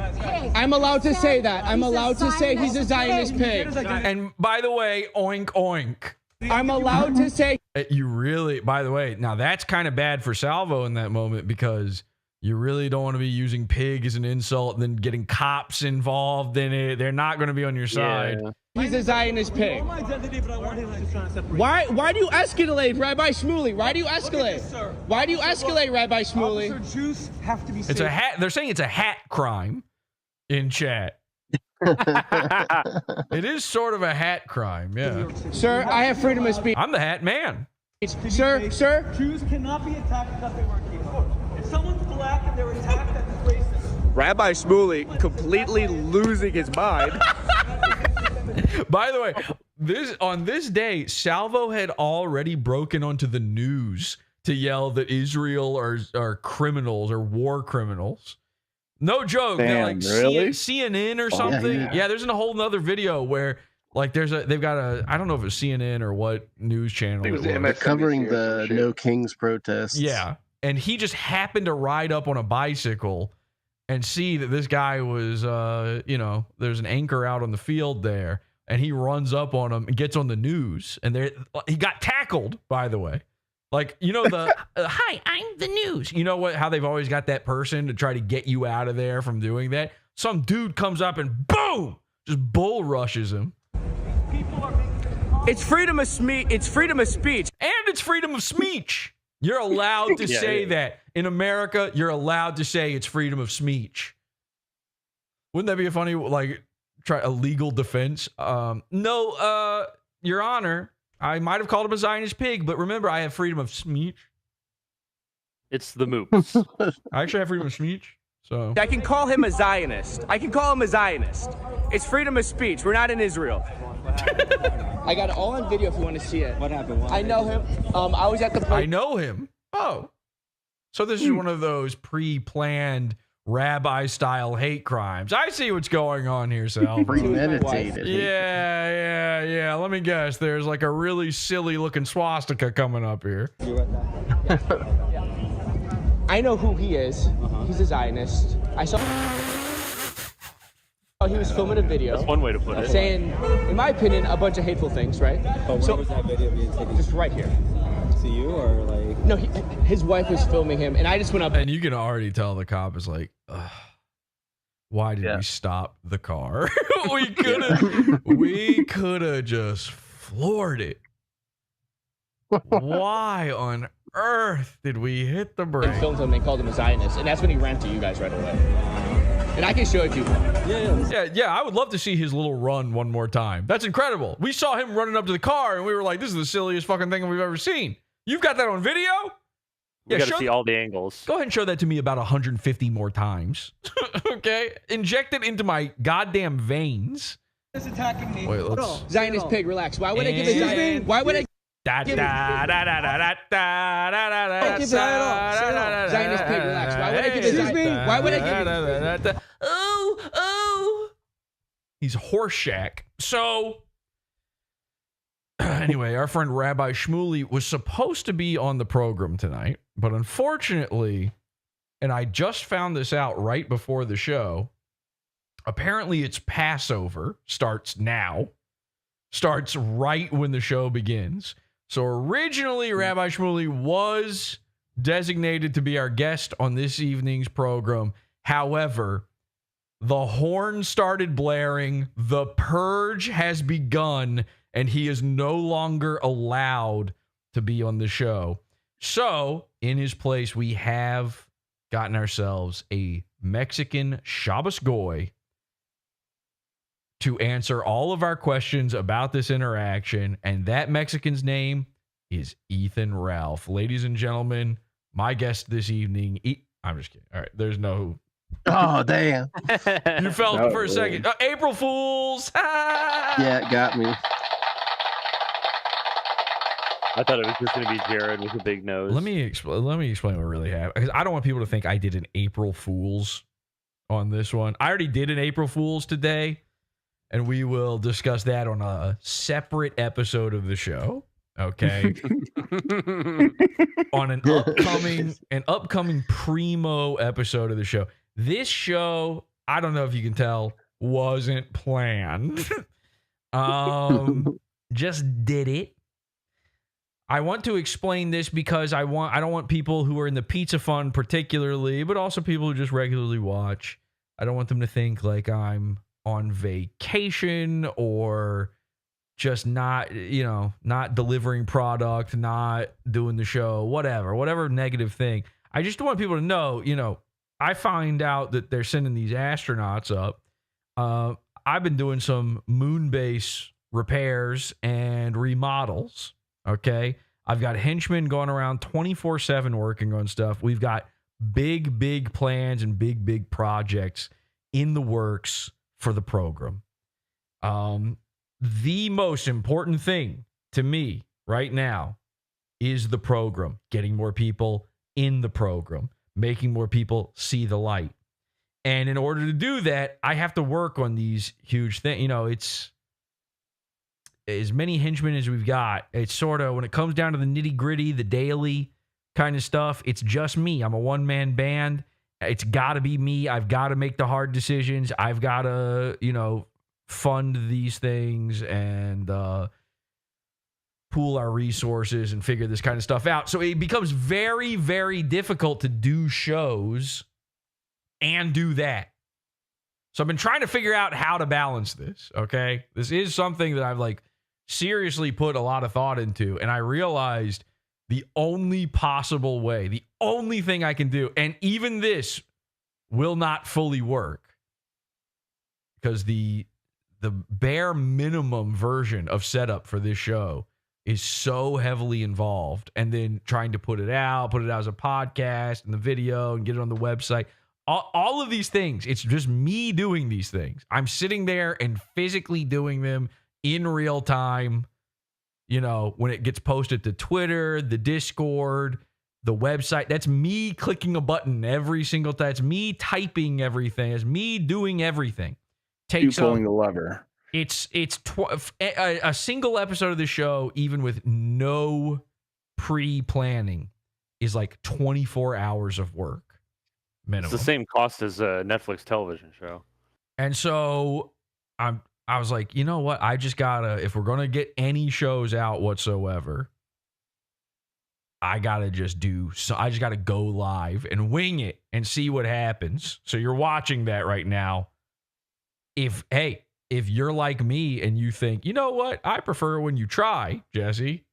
P: I'm allowed to say that. I'm allowed to say he's a Zionist pig.
A: And by the way, oink oink.
P: I'm allowed to say.
A: You really, by the way, now that's kind of bad for Salvo in that moment because you really don't want to be using pig as an insult and then getting cops involved in it. They're not going to be on your side.
P: Yeah. He's a Zionist pig.
Q: My identity, but I want him to try and separate.
P: Why do you escalate, Rabbi Shmuley? Why do you escalate? Why do you escalate, Rabbi Shmuley?
Q: Officer, Jews have to be safe.
A: It's a hat. They're saying it's a hat crime in chat. It is sort of a hat crime, yeah.
P: Sir, I have freedom of speech.
A: I'm the hat man.
P: Sir,
Q: Jews cannot be attacked because they weren't Kino. If someone's black and they're attacked, that's racist.
P: Rabbi Shmuley completely losing his mind.
A: By the way, on this day, Salvo had already broken onto the news to yell that Israel are criminals or war criminals. No joke.
C: Damn,
A: they're like
C: really?
A: CNN or something. Yeah, there's a whole nother video where like they've got a, I don't know if it's CNN or what news channel it was.
R: They're covering the No Kings protests.
A: Yeah. And he just happened to ride up on a bicycle and see that this guy was, there's an anchor out on the field there, and he runs up on him and gets on the news, and he got tackled, by the way. Like, the, hi, I'm the news. You know how they've always got that person to try to get you out of there from doing that? Some dude comes up and boom, just bull rushes him.
P: It's freedom of speech. It's freedom of speech.
A: And it's freedom of speech. You're allowed to say that. In America, you're allowed to say it's freedom of speech. Wouldn't that be a funny, like, try a legal defense? No, Your Honor, I might have called him a Zionist pig, but remember, I have freedom of speech.
H: It's the moops.
A: I actually have freedom of speech, so.
P: I can call him a Zionist. It's freedom of speech. We're not in Israel. I got it all on video if you want to see it. What happened? I know him. I was at the.
A: I know him. Oh. So this is one of those pre-planned rabbi-style hate crimes. I see what's going on here, Salvo.
R: Premeditated.
A: Yeah. Let me guess. There's like a really silly-looking swastika coming up here.
P: I know who he is. He's a Zionist. I saw. He was filming a video.
H: That's one way to put it.
P: Saying, in my opinion, a bunch of hateful things, right?
K: But where was that video being taken?
P: Just right here.
K: To you or like?
P: No, his wife was filming him, and I just went up.
A: And you can already tell the cop is like, why did we stop the car? we could have just floored it. Why on earth did we hit the brake?
P: They filmed him, they called him a Zionist, and that's when he ran to you guys right away. And I can show it to you.
A: Yeah, I would love to see his little run one more time. That's incredible. We saw him running up to the car, and we were like, this is the silliest fucking thing we've ever seen. You've got that on video?
H: We got to see all the angles.
A: Go ahead and show that to me about 150 more times. Okay? Inject it into my goddamn veins.
P: He's attacking me.
A: Wait, let's...
P: Zionist pig, relax. Why would I give a Zionist? Why would I... Zionist pig, relax. Why would I give a Zionist? Why would I give a...
A: Oh. He's Horseshack. So... Anyway, our friend Rabbi Shmuley was supposed to be on the program tonight, but unfortunately, and I just found this out right before the show, apparently it's Passover, starts right when the show begins. So originally, Rabbi Shmuley was designated to be our guest on this evening's program. However, the horn started blaring, the purge has begun, and he is no longer allowed to be on the show. So, in his place, we have gotten ourselves a Mexican Shabbos Goy to answer all of our questions about this interaction, and that Mexican's name is Ethan Ralph. Ladies and gentlemen, my guest this evening... I'm just kidding. All right, there's no...
R: Oh, damn.
A: You felt it for a second. April Fools!
R: Yeah, it got me.
H: I thought it was just going to be Jared with a big nose.
A: Let me explain what really happened, because I don't want people to think I did an April Fool's on this one. I already did an April Fool's today, and we will discuss that on a separate episode of the show. Okay. On an upcoming primo episode of the show. This show, I don't know if you can tell, wasn't planned. Just did it. I want to explain this because I don't want people who are in the pizza fund particularly, but also people who just regularly watch. I don't want them to think like I'm on vacation or just not delivering product, not doing the show, whatever negative thing. I just want people to know, I find out that they're sending these astronauts up. I've been doing some moon base repairs and remodels. Okay. I've got henchmen going around 24/7 working on stuff. We've got big plans and big projects in the works for the program. The most important thing to me right now is the program, getting more people in the program, making more people see the light. And in order to do that, I have to work on these huge things. It's as many henchmen as we've got. It's sort of, when it comes down to the nitty gritty, the daily kind of stuff, it's just me. I'm a one-man band. It's got to be me. I've got to make the hard decisions. I've got to, fund these things and pool our resources and figure this kind of stuff out. So it becomes very, very difficult to do shows and do that. So I've been trying to figure out how to balance this, okay? This is something that I've seriously put a lot of thought into, and I realized the only possible way, the only thing I can do, and even this will not fully work, because the bare minimum version of setup for this show is so heavily involved, and then trying to put it out as a podcast and the video and get it on the website. All of these things, it's just me doing these things. I'm sitting there and physically doing them in real time. You know, when it gets posted to Twitter, the Discord, the website, that's me clicking a button every single time. It's me typing everything. It's me doing everything.
C: You pulling the lever.
A: It's a single episode of the show, even with no pre-planning, is like 24 hours of work minimum.
H: It's the same cost as a Netflix television show.
A: And so I was like, you know what? I just gotta, if we're gonna get any shows out whatsoever, I gotta just I just gotta go live and wing it and see what happens. So you're watching that right now. If you're like me and you think, you know what, I prefer when you try, Jesse,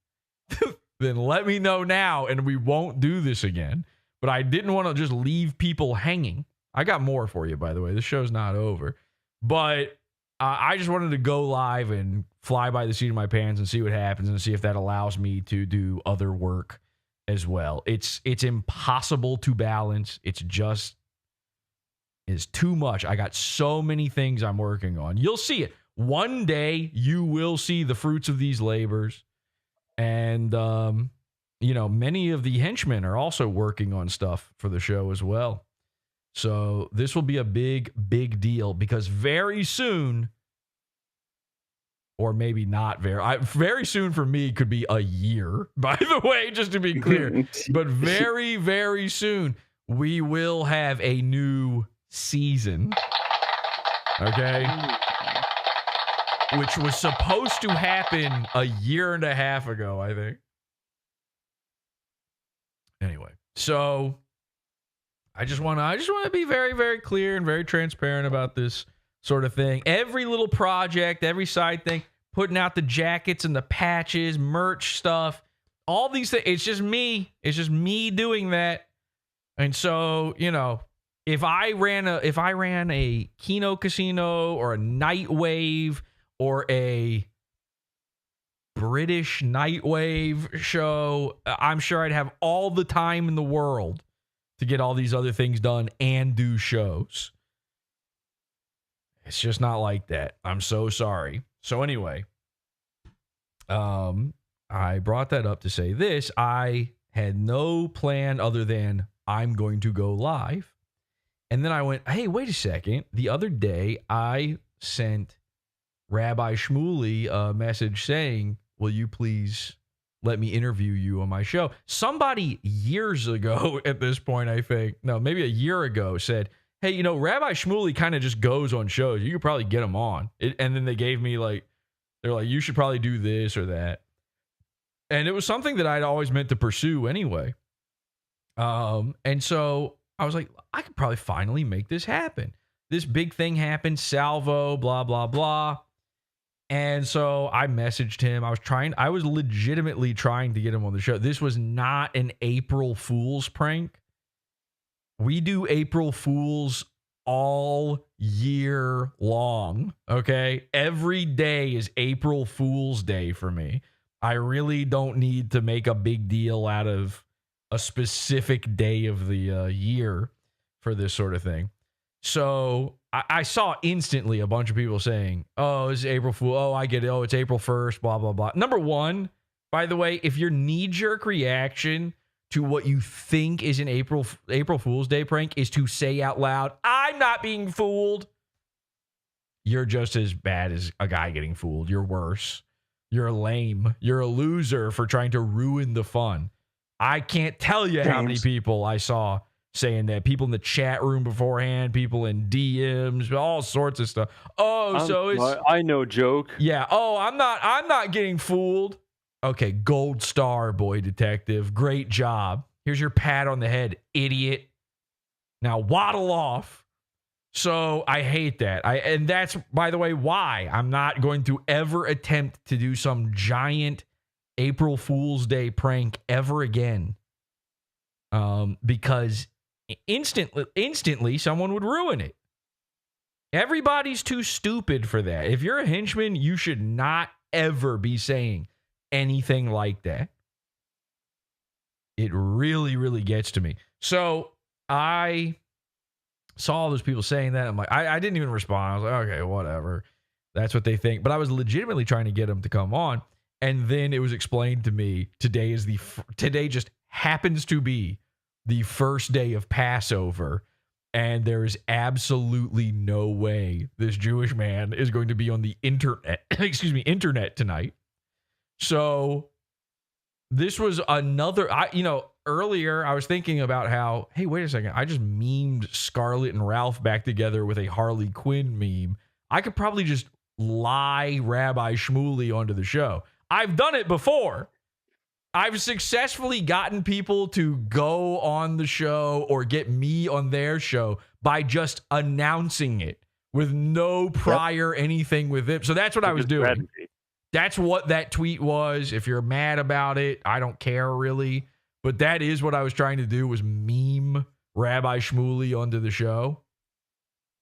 A: then let me know now and we won't do this again. But I didn't want to just leave people hanging. I got more for you, by the way. The show's not over. But I just wanted to go live and fly by the seat of my pants and see what happens and see if that allows me to do other work as well. It's impossible to balance. It's too much. I got so many things I'm working on. You'll see it. One day you will see the fruits of these labors. And, many of the henchmen are also working on stuff for the show as well. So this will be a big, big deal because very soon, or maybe not very soon for me could be a year, by the way, just to be clear. But very, very soon, we will have a new season. Okay? Which was supposed to happen a year and a half ago, I think. Anyway, so I just want to be very, very clear and very transparent about this sort of thing. Every little project, every side thing, putting out the jackets and the patches, merch stuff, all these things. It's just me. It's just me doing that. And so, if I ran a Kino casino or a Nightwave or a British Nightwave show, I'm sure I'd have all the time in the world to get all these other things done and do shows. It's just not like that. I'm so sorry. So anyway, I brought that up to say this. I had no plan other than I'm going to go live. And then I went, hey, wait a second. The other day, I sent Rabbi Shmuley a message saying, will you please let me interview you on my show? Somebody years ago at this point, I think, no, maybe a year ago said, hey, Rabbi Shmuley kind of just goes on shows. You could probably get him on. And then they gave me they're like, you should probably do this or that. And it was something that I'd always meant to pursue anyway. And so I was like, I could probably finally make this happen. This big thing happened, Salvo, blah, blah, blah. And so I messaged him. I was legitimately trying to get him on the show. This was not an April Fool's prank. We do April Fools all year long, okay? Every day is April Fool's Day for me. I really don't need to make a big deal out of a specific day of the year for this sort of thing. So I saw instantly a bunch of people saying, oh, it's April Fool. Oh, I get it. Oh, it's April 1st, blah, blah, blah. Number one, by the way, if your knee-jerk reaction to what you think is an April Fool's Day prank is to say out loud, I'm not being fooled, you're just as bad as a guy getting fooled. You're worse. You're lame. You're a loser for trying to ruin the fun. I can't tell you how many people I saw saying that. People in the chat room beforehand, people in DMs, all sorts of stuff.
H: I know joke.
A: Yeah. Oh, I'm not getting fooled. Okay, gold star, boy detective. Great job. Here's your pat on the head, idiot. Now waddle off. So I hate that. And that's, by the way, why I'm not going to ever attempt to do some giant April Fool's Day prank ever again. Because instantly someone would ruin it. Everybody's too stupid for that. If you're a henchman, you should not ever be saying anything like that. It really, really gets to me. So I saw all those people saying that. I'm like, I didn't even respond. I was like, okay, whatever. That's what they think. But I was legitimately trying to get them to come on. And then it was explained to me today just happens to be the first day of Passover. And there is absolutely no way this Jewish man is going to be on the internet tonight. So this was another, earlier I was thinking about how, hey, wait a second. I just memed Scarlett and Ralph back together with a Harley Quinn meme. I could probably just lie Rabbi Shmuley onto the show. I've done it before. I've successfully gotten people to go on the show or get me on their show by just announcing it with no prior anything with it. So that's what I was doing. That's what that tweet was. If you're mad about it, I don't care really. But that is what I was trying to do, was meme Rabbi Shmuley onto the show.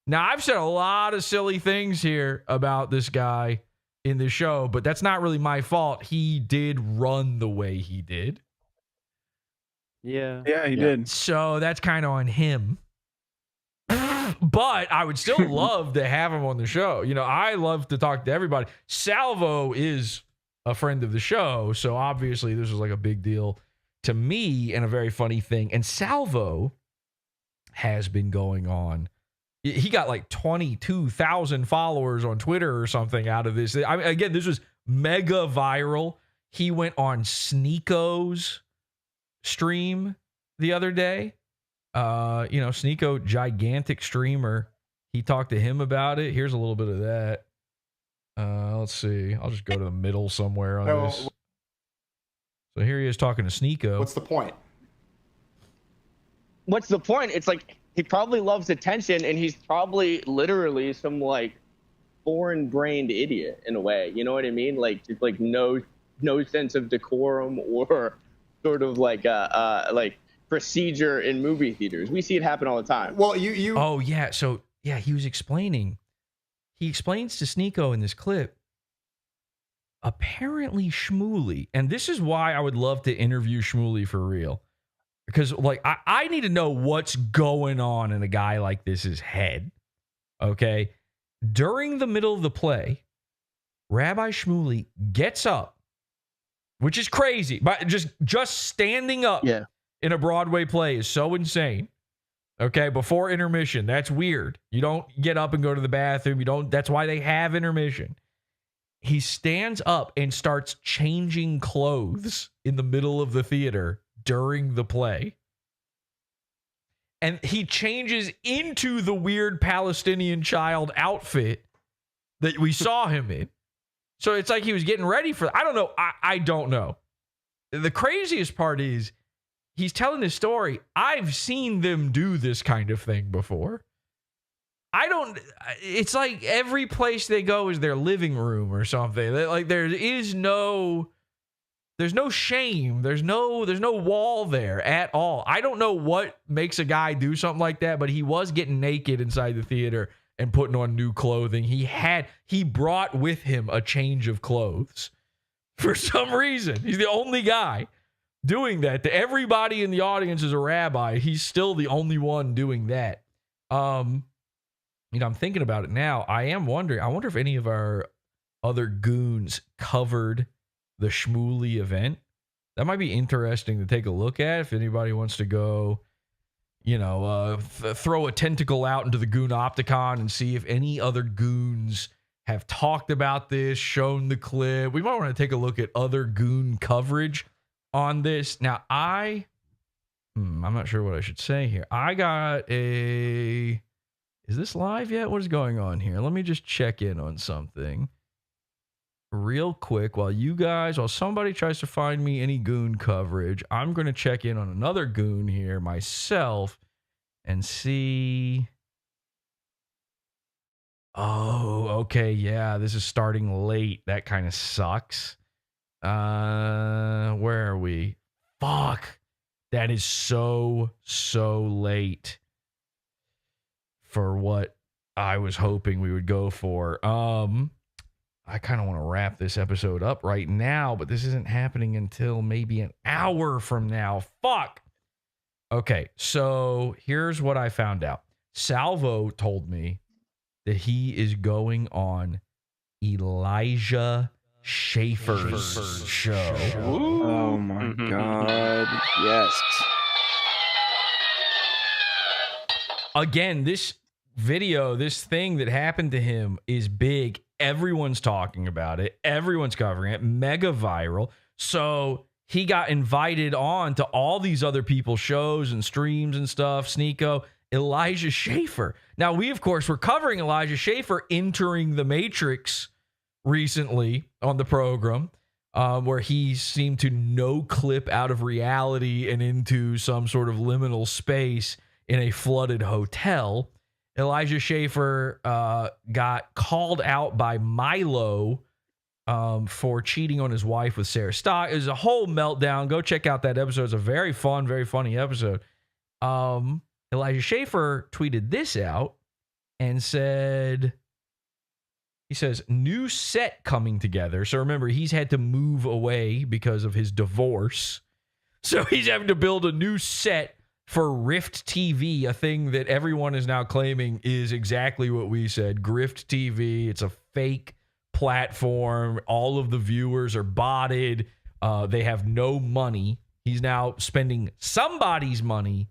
A: Now, I've said a lot of silly things here about this guy in the show, but that's not really my fault. He did run the way he did.
C: Yeah, he did.
A: So that's kind of on him. But I would still love to have him on the show. I love to talk to everybody. Salvo is a friend of the show, so obviously this was like a big deal to me and a very funny thing. And Salvo has been going on. He got like 22,000 followers on Twitter or something out of this. Again, this was mega viral. He went on Sneeko's stream the other day. Sneeko, gigantic streamer. He talked to him about it. Here's a little bit of that. Let's see. I'll just go to the middle somewhere on this. So here he is talking to Sneeko.
S: What's the point?
P: What's the point? It's like, he probably loves attention, and he's probably literally some like foreign-brained idiot in a way. You know what I mean? Like, just like no sense of decorum or sort of like procedure in movie theaters. We see it happen all the time.
S: Well, you.
A: Oh yeah. So yeah, he explains to Sneeko in this clip. Apparently Shmuley, and this is why I would love to interview Shmuley for real. Because, like, I need to know what's going on in a guy like this's head, okay? During the middle of the play, Rabbi Shmuley gets up, which is crazy. But just standing up in a Broadway play is so insane, okay? Before intermission, that's weird. You don't get up and go to the bathroom. That's why they have intermission. He stands up and starts changing clothes in the middle of the theater during the play. And he changes into the weird Palestinian child outfit that we saw him in. So it's like he was getting ready for, I don't know. I don't know. The craziest part is he's telling this story. I've seen them do this kind of thing before. It's like every place they go is their living room or something. Like there's no shame. There's no wall there at all. I don't know what makes a guy do something like that, but he was getting naked inside the theater and putting on new clothing. He brought with him a change of clothes for some reason. He's the only guy doing that. To everybody in the audience is a rabbi. He's still the only one doing that. I'm thinking about it now. I am wondering, I wonder if any of our other goons covered the Shmuley event. That might be interesting to take a look at if anybody wants to go, throw a tentacle out into the Goon Opticon and see if any other goons have talked about this, shown the clip. We might want to take a look at other goon coverage on this. Now, I'm not sure what I should say here. I got is this live yet? What is going on here? Let me just check in on something real quick while somebody tries to find me any goon coverage. I'm going to check in on another goon here myself and see. Oh, okay. Yeah, this is starting late. That kind of sucks. Where are we? Fuck. That is so late for what I was hoping we would go for. I kind of want to wrap this episode up right now, but this isn't happening until maybe an hour from now. Fuck. Okay, so here's what I found out. Salvo told me that he is going on Elijah Schaffer's show.
C: Oh my God. Yes.
A: Again, this video, this thing that happened to him is big. Everyone's talking about it. Everyone's covering it. Mega viral. So he got invited on to all these other people's shows and streams and stuff. Sneeko, Elijah Schaffer. Now, we, of course, were covering Elijah Schaffer entering the Matrix recently on the program, where he seemed to no clip out of reality and into some sort of liminal space in a flooded hotel. Elijah Schaffer got called out by Milo for cheating on his wife with Sarah Stock. It was a whole meltdown. Go check out that episode. It's a very fun, very funny episode. Elijah Schaffer tweeted this out and said, he says, new set coming together. So remember, he's had to move away because of his divorce. So he's having to build a new set for Rift TV, a thing that everyone is now claiming is exactly what we said. Grift TV. It's a fake platform. All of the viewers are botted. They have no money. He's now spending somebody's money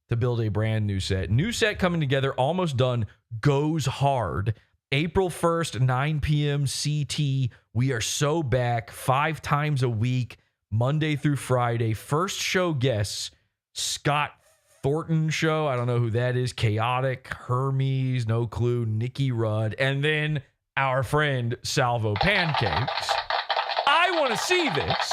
A: to build a brand new set. New set coming together, almost done, goes hard. April 1st, 9 p.m. CT. We are so back 5 times a week, Monday through Friday. First show guests, Scott Thornton show. I don't know who that is. Chaotic, Hermes, no clue, Nikki Rudd, and then our friend Salvopancakes. I want to see this.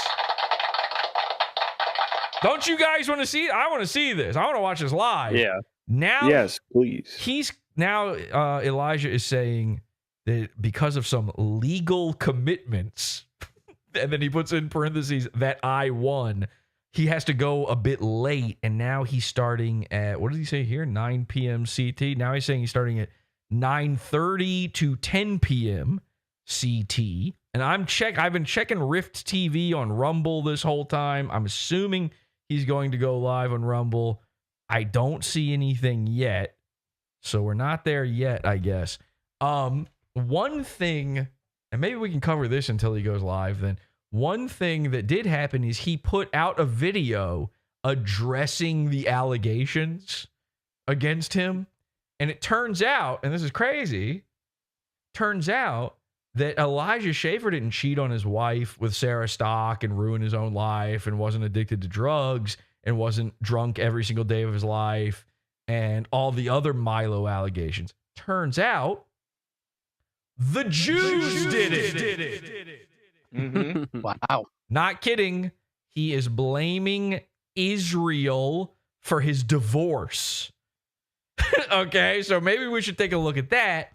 A: Don't you guys want to see it? I want to see this. I want to watch this live.
H: Yeah.
A: Now,
C: yes, please.
A: He's now Elijah is saying that because of some legal commitments, and then he puts in parentheses that I won, he has to go a bit late, and now he's starting at, what does he say here? 9 p.m. CT. Now he's saying he's starting at 9:30 to 10 p.m. CT. And I've been checking Rift TV on Rumble this whole time. I'm assuming he's going to go live on Rumble. I don't see anything yet, so we're not there yet, I guess. One thing, and maybe we can cover this until he goes live then. One thing that did happen is he put out a video addressing the allegations against him. And it turns out, and this is crazy, turns out that Elijah Schaffer didn't cheat on his wife with Sarah Stock and ruin his own life and wasn't addicted to drugs and wasn't drunk every single day of his life and all the other Milo allegations. Turns out the Jews did it.
R: Mm-hmm. Wow.
A: Not kidding. He is blaming Israel for his divorce. Okay, so maybe we should take a look at that.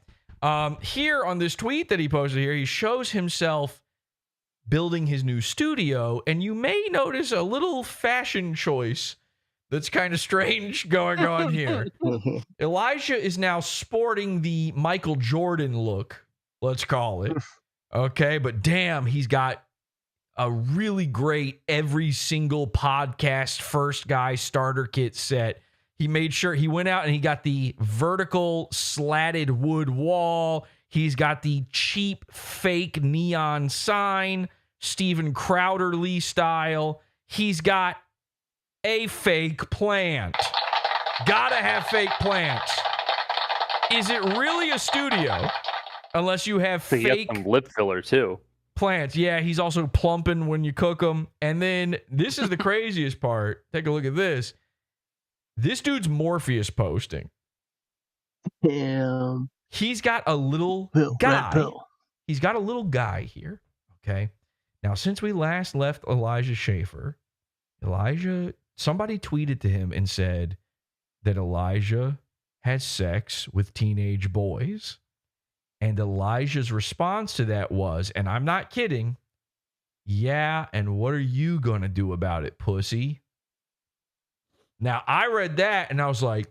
A: Here on this tweet that he posted here, he shows himself building his new studio, and you may notice a little fashion choice that's kind of strange going on here. Elijah is now sporting the Michael Jordan look, let's call it. Okay, but damn, he's got a really great every single podcast first guy starter kit set. He made sure he went out and he got the vertical slatted wood wall. He's got the cheap fake neon sign, Steven Crowderly style. He's got a fake plant. Gotta have fake plants. Is it really a studio? Unless you have
H: so
A: fake
H: some lip filler too.
A: Plants. Yeah, he's also plumping when you cook them. And then this is the craziest part. Take a look at this. This dude's Morpheus posting.
R: Damn.
A: He's got a little guy. He's got a little guy here. Okay. Now, since we last left Elijah Schaffer, somebody tweeted to him and said that Elijah has sex with teenage boys. And Elijah's response to that was, and I'm not kidding, yeah, and what are you going to do about it, pussy? Now, I read that and I was like,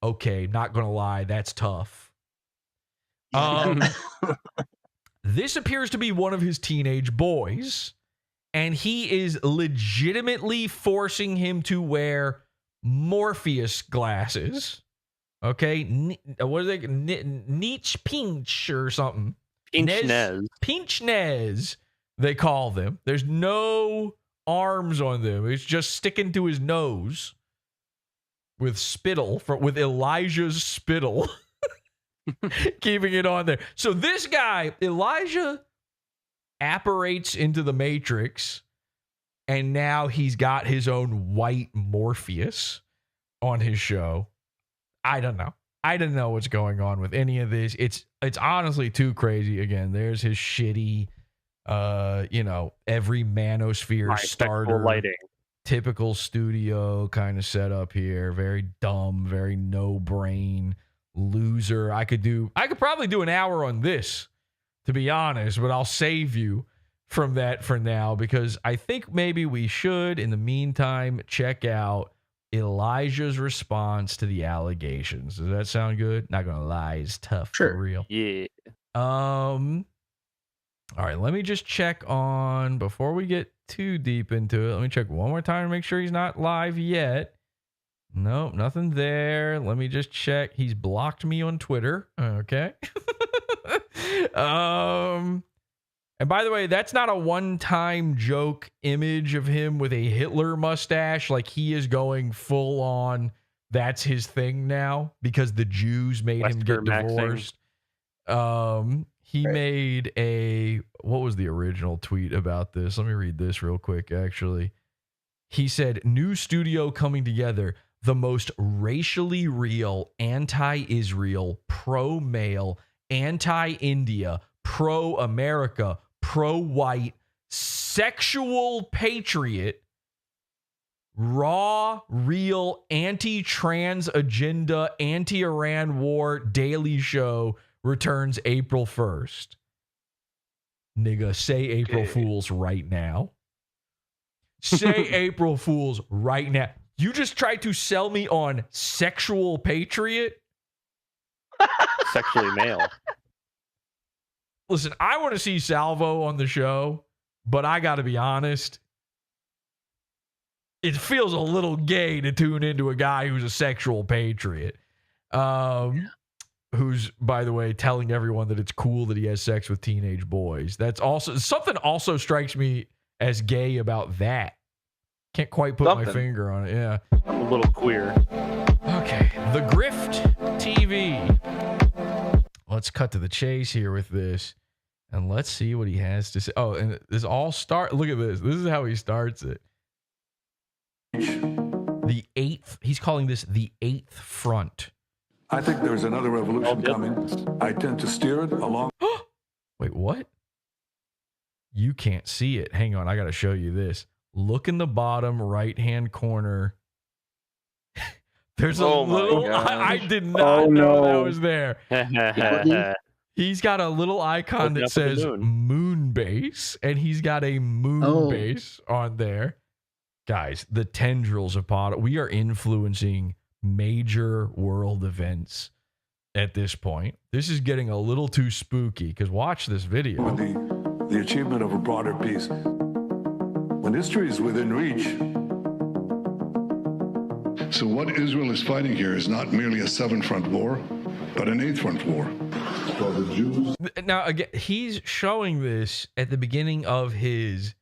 A: Okay, not gonna lie, that's tough. This appears to be one of his teenage boys, and he is legitimately forcing him to wear Morpheus glasses. Okay, what are they? Nietzsche Pinch or something. Pinch-nez, they call them. There's no arms on them. It's just sticking to his nose with spittle, with Elijah's spittle. Keeping it on there. So this guy, Elijah, apparates into the Matrix, and now he's got his own white Morpheus on his show. I don't know. I don't know what's going on with any of this. It's honestly too crazy. Again, there's his shitty, every manosphere starter
H: lighting.
A: Typical studio kind of setup here. Very dumb, very no brain. Loser. I could probably do an hour on this, to be honest, but I'll save you from that for now, because I think maybe we should, in the meantime, check out Elijah's response to the allegations. Does that sound good? Not gonna lie, it's tough.
R: Sure.
A: For real.
H: Yeah.
A: All right, let me just check on, before we get too deep into it, let me check one more time to make sure he's not live yet. Nope, nothing there. Let me just check. He's blocked me on Twitter. Okay. And by the way, that's not a one-time joke image of him with a Hitler mustache. Like, he is going full on. That's his thing now because the Jews made him get divorced. He made what was the original tweet about this? Let me read this real quick, actually. He said, new studio coming together. The most racially real, anti-Israel, pro-male, anti-India, pro-America, pro-white, sexual patriot, raw, real, anti-trans agenda, anti-Iran war daily show returns April 1st. Nigga, say April Fools right now. Say April Fools right now. You just tried to sell me on sexual patriot?
H: Sexually male.
A: Listen, I want to see Salvo on the show, but I got to be honest. It feels a little gay to tune into a guy who's a sexual patriot. Who's, by the way, telling everyone that it's cool that he has sex with teenage boys. That's also something also strikes me as gay about that. Can't quite put my finger on it. Yeah.
H: I'm a little queer.
A: Okay. The Grift TV. Let's cut to the chase here with this. And let's see what he has to say. Oh, and this all start. Look at this. This is how he starts it. The eighth. He's calling this the eighth front.
S: I think there's another revolution coming. I tend to steer it along.
A: Wait, what? You can't see it. Hang on. I got to show you this. Look in the bottom right-hand corner. There's a little. I did not know that was there. He's got a little icon that says moon base, and he's got a moon base on there. Guys, the tendrils of Pod. We are influencing major world events at this point. This is getting a little too spooky, because watch this video.
S: The achievement of a broader peace. When history is within reach.
T: So what Israel is fighting here is not merely a seven-front war, but an eighth-front war. For the Jews.
A: Now, again, he's showing this at the beginning of his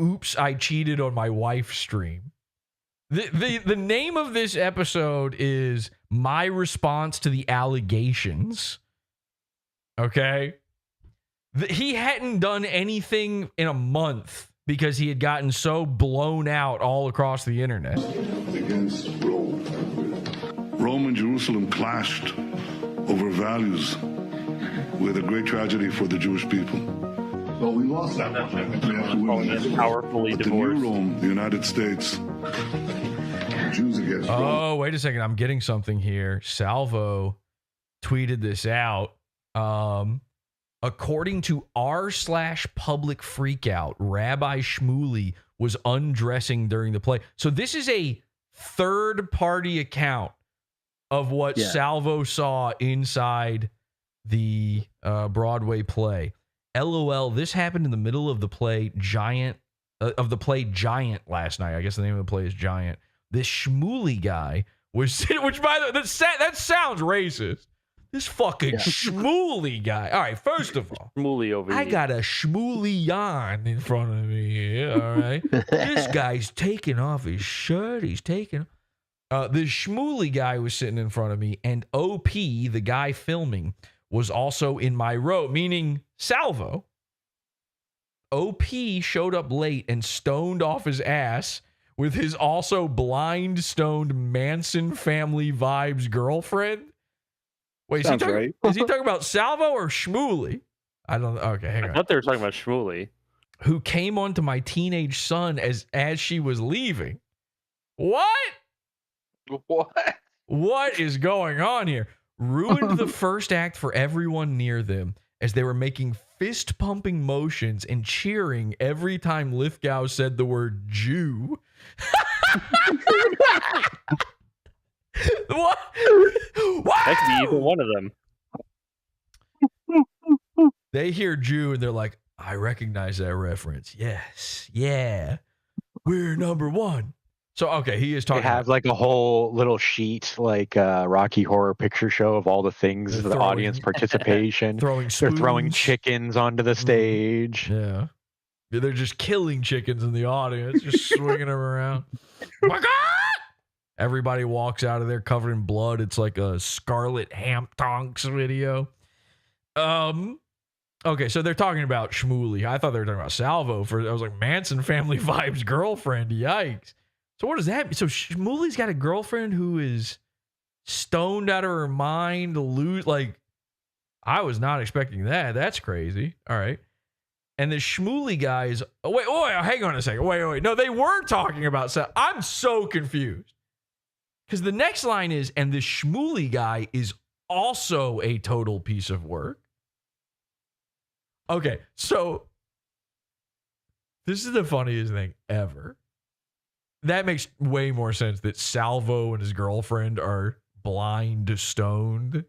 A: "Oops, I cheated on my wife" stream. The name of this episode is My Response to the Allegations. Okay? He hadn't done anything in a month because he had gotten so blown out all across the internet.
T: Against Rome. Rome and Jerusalem clashed over values with a great tragedy for the Jewish people. Well, we lost that. We have to win.
H: Powerfully divorced.
T: The new Rome, the United States. Jews against Rome.
A: Oh, wait a second. I'm getting something here. Salvo tweeted this out. According to r/public freakout, Rabbi Shmuley was undressing during the play. So this is a third-party account of what Salvo saw inside the Broadway play. LOL, this happened in the middle of the play Giant last night. I guess the name of the play is Giant. This Shmuley guy was sitting, which by the way, that sounds racist. This fucking Shmuley guy. All right, first of all,
H: Shmuley over
A: I
H: here.
A: got a Shmuley yarn in front of me here, all right? This guy's taking off his shirt. He's taking... this Shmuley guy was sitting in front of me, and OP, the guy filming, was also in my row, meaning Salvo. OP showed up late and stoned off his ass with his also blind, stoned Manson family vibes girlfriend. Wait, is he talking about Salvo or Shmuley? I don't know. Okay, hang on.
H: I thought they were talking about Shmuley.
A: Who came onto my teenage son as she was leaving. What? What is going on here? Ruined the first act for everyone near them as they were making fist-pumping motions and cheering every time Lithgow said the word Jew. What? Wow!
H: That could be either one of them.
A: They hear Jew and they're like, I recognize that reference. Yes. Yeah. We're number one. So, okay, he is talking.
F: They have like a whole little sheet, like Rocky Horror Picture Show of all the things, the audience participation. They're throwing chickens onto the stage.
A: Yeah. They're just killing chickens in the audience, just swinging them around. Oh my God! Everybody walks out of there covered in blood. It's like a Scarlett Hampton video. Okay, so they're talking about Shmuley. I thought they were talking about Salvo. I was like, Manson family vibes girlfriend. Yikes. So what does that mean? So Shmuley's got a girlfriend who is stoned out of her mind, I was not expecting that. That's crazy. All right. And the Shmuley guys, hang on a second. Wait. No, they were talking about I'm so confused. Because the next line is, and the Shmuley guy is also a total piece of work. Okay, so this is the funniest thing ever. That makes way more sense that Salvo and his girlfriend are blind, stoned,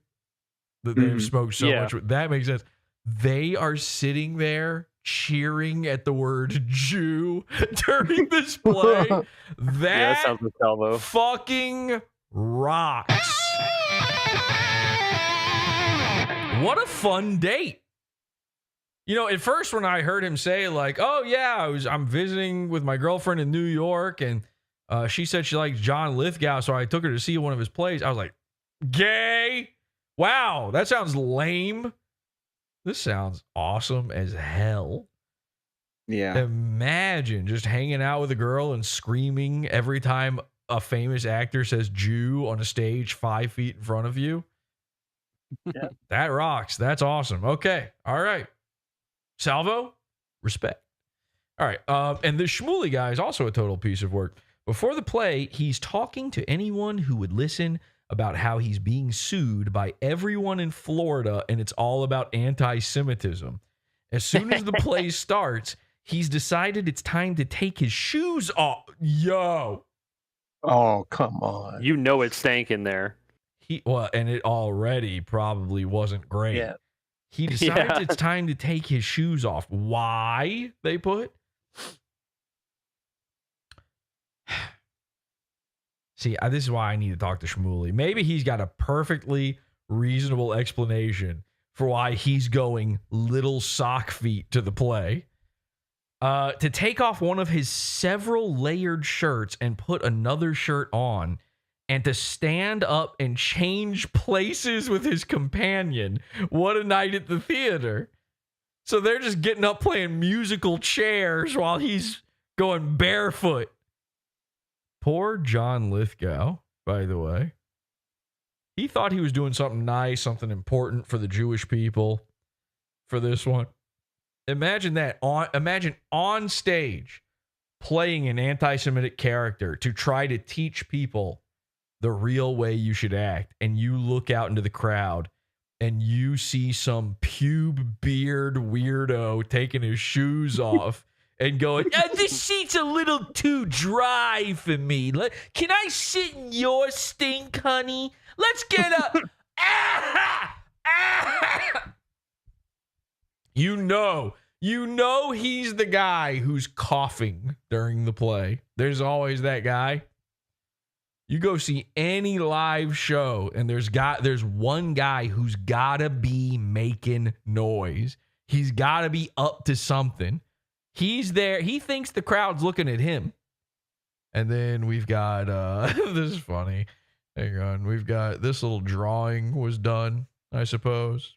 A: that they've smoked so much. That makes sense. They are sitting there cheering at the word Jew during this play. That
H: sounds like Salvo.
A: Fucking rocks. What a fun date. You know, at first when I heard him say like, oh yeah, I'm visiting with my girlfriend in New York and she said she likes John Lithgow, so I took her to see one of his plays. I was like, gay? Wow, that sounds lame. This sounds awesome as hell.
C: Yeah.
A: Imagine just hanging out with a girl and screaming every time a famous actor says Jew on a stage 5 feet in front of you.
R: Yeah.
A: That rocks. That's awesome. Okay. All right. Salvo, respect. All right. And the Shmuley guy is also a total piece of work. Before the play, he's talking to anyone who would listen about how he's being sued by everyone in Florida, and it's all about anti-Semitism. As soon as the play starts, he's decided it's time to take his shoes off. Yo.
R: Oh, come on.
H: You know it stank in there.
A: And it already probably wasn't great.
R: Yeah.
A: He decides it's time to take his shoes off. Why, they put? See, this is why I need to talk to Shmuley. Maybe he's got a perfectly reasonable explanation for why he's going little sock feet to the play. To take off one of his several layered shirts and put another shirt on, and to stand up and change places with his companion. What a night at the theater. So they're just getting up playing musical chairs while he's going barefoot. Poor John Lithgow, by the way. He thought he was doing something nice, something important for the Jewish people for this one. Imagine that. Imagine on stage playing an anti-Semitic character to try to teach people the real way you should act, and you look out into the crowd and you see some pube beard weirdo taking his shoes off and going, this seat's a little too dry for me. Can I sit in your stink, honey? Let's get a. You know he's the guy who's coughing during the play. There's always that guy. You go see any live show, and there's one guy who's gotta be making noise. He's gotta be up to something. He's there. He thinks the crowd's looking at him. And then we've got this is funny. Hang on. We've got this little drawing was done, I suppose.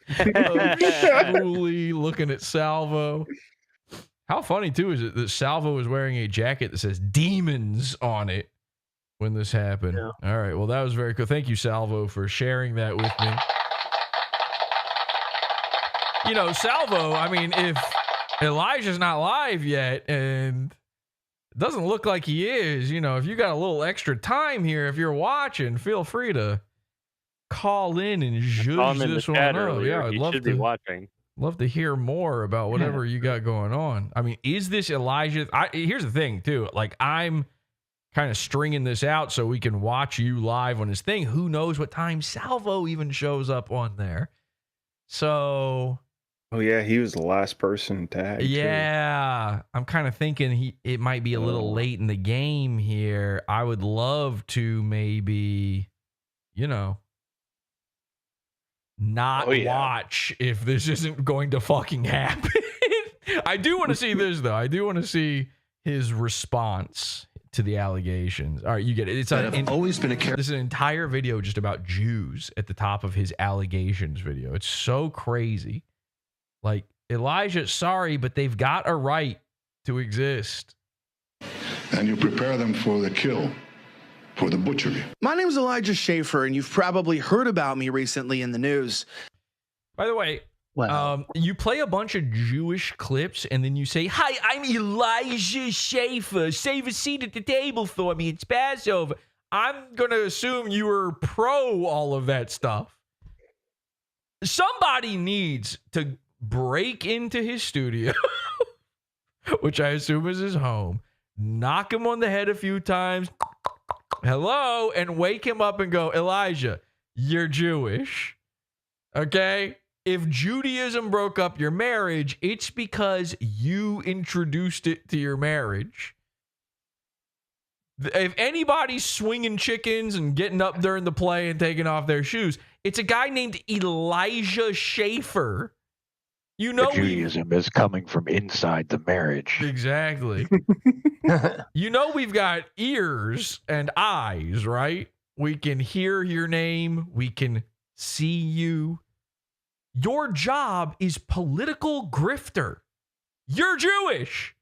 A: Shmuley looking at Salvo. How funny too is it that Salvo is wearing a jacket that says demons on it when this happened. Yeah. All right. Well, that was very cool. Thank you, Salvo, for sharing that with me. You know, Salvo, I mean, if Elijah's not live yet and it doesn't look like he is, you know, if you got a little extra time here, if you're watching, feel free to call in and zhuzh this one up. Yeah, I'd love to watching. Love to hear more about whatever you got going on. I mean, is this Elijah? Here's the thing, too. Like, I'm kind of stringing this out so we can watch you live on his thing. Who knows what time Salvo even shows up on there? So...
C: Oh, yeah, he was the last person tagged.
A: Yeah, I'm kind of thinking it might be a little late in the game here. I would love to maybe, you know, not watch if this isn't going to fucking happen. I do want to see this, though. I do want to see his response to the allegations. All right, you get it. It's always been this is an entire video just about Jews at the top of his allegations video. It's so crazy. Like, Elijah, sorry, but they've got a right to exist.
T: And you prepare them for the kill, for the butchery.
U: My name is Elijah Schaffer, and you've probably heard about me recently in the news.
A: By the way, you play a bunch of Jewish clips, and then you say, "Hi, I'm Elijah Schaffer. Save a seat at the table for me. It's Passover." I'm going to assume you were pro all of that stuff. Somebody needs to break into his studio, which I assume is his home, knock him on the head a few times, hello, and wake him up and go, Elijah, you're Jewish. Okay? If Judaism broke up your marriage, it's because you introduced it to your marriage. If anybody's swinging chickens and getting up during the play and taking off their shoes, it's a guy named Elijah Schaffer. You know,
F: Judaism is coming from inside the marriage.
A: Exactly. You know, we've got ears and eyes, right? We can hear your name. We can see you. Your job is political grifter. You're Jewish.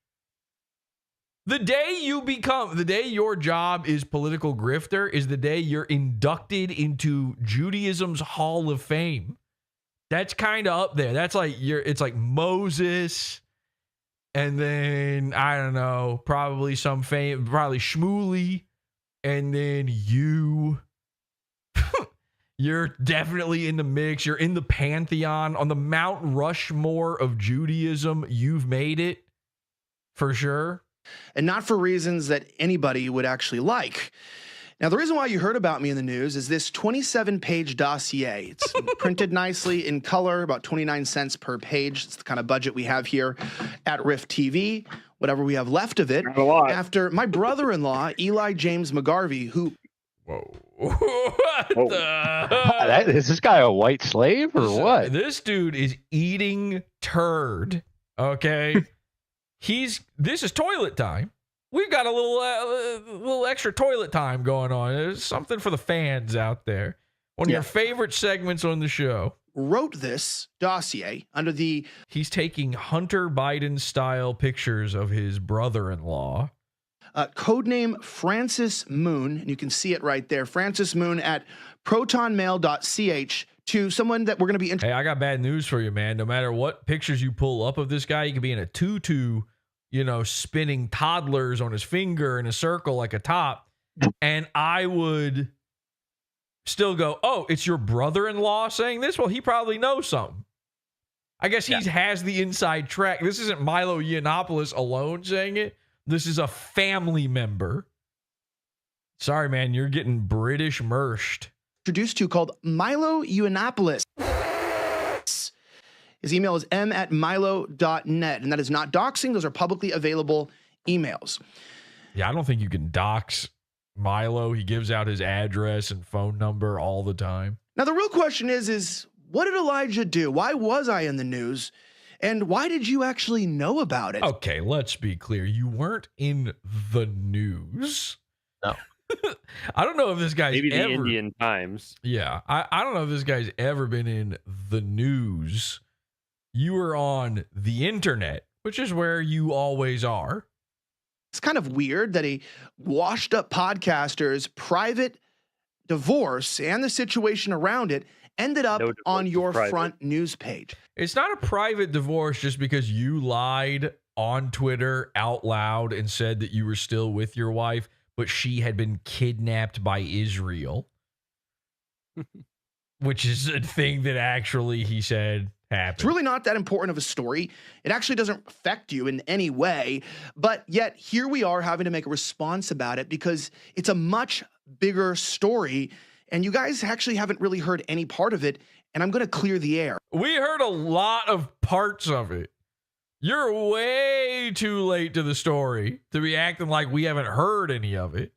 A: The day your job is political grifter is the day you're inducted into Judaism's Hall of Fame. That's kind of up there. That's like it's like Moses, and then I don't know, probably Shmuley, and then you. You're definitely in the mix. You're in the pantheon on the Mount Rushmore of Judaism. You've made it for sure,
U: and not for reasons that anybody would actually like. Now, the reason why you heard about me in the news is this 27-page dossier. It's printed nicely in color, about 29 cents per page. It's the kind of budget we have here at Rift TV, whatever we have left of it. After my brother-in-law, Eli James McGarvey, who...
A: Whoa.
F: Is this guy a white slave or what?
A: This dude is eating turd, okay? This is toilet time. We've got a little extra toilet time going on. There's something for the fans out there. One of your favorite segments on the show.
U: Wrote this dossier under the...
A: He's taking Hunter Biden style pictures of his brother-in-law.
U: Codename Francis Moon, and you can see it right there. Francis Moon at protonmail.ch to someone that we're going to be...
A: Hey, I got bad news for you, man. No matter what pictures you pull up of this guy, he could be in a tutu, you know, spinning toddlers on his finger in a circle like a top. And I would still go, oh, it's your brother-in-law saying this? Well, he probably knows something. I guess he has the inside track. This isn't Milo Yiannopoulos alone saying it. This is a family member Sorry, man, you're getting British mershed.
U: Introduced to called Milo Yiannopoulos. His email is m@milo.net, and that is not doxing. Those are publicly available emails.
A: Yeah, I don't think you can dox Milo. He gives out his address and phone number all the time.
U: Now, the real question is what did Elijah do? Why was I in the news? And why did you actually know about it?
A: Okay, let's be clear. You weren't in the news.
F: No.
A: I don't know if this guy's
H: maybe the
A: ever,
H: Indian Times.
A: Yeah, I don't know if this guy's ever been in the news. You were on the internet, which is where you always are.
U: It's kind of weird that a washed up podcaster's private divorce and the situation around it ended up on your front news page.
A: It's not a private divorce just because you lied on Twitter out loud and said that you were still with your wife, but she had been kidnapped by Israel, which is a thing that actually he said happened.
U: It's really not that important of a story. It actually doesn't affect you in any way, but yet here we are having to make a response about it because it's a much bigger story, and you guys actually haven't really heard any part of it, and I'm going to clear the air.
A: We heard a lot of parts of it. You're way too late to the story to be acting like we haven't heard any of it.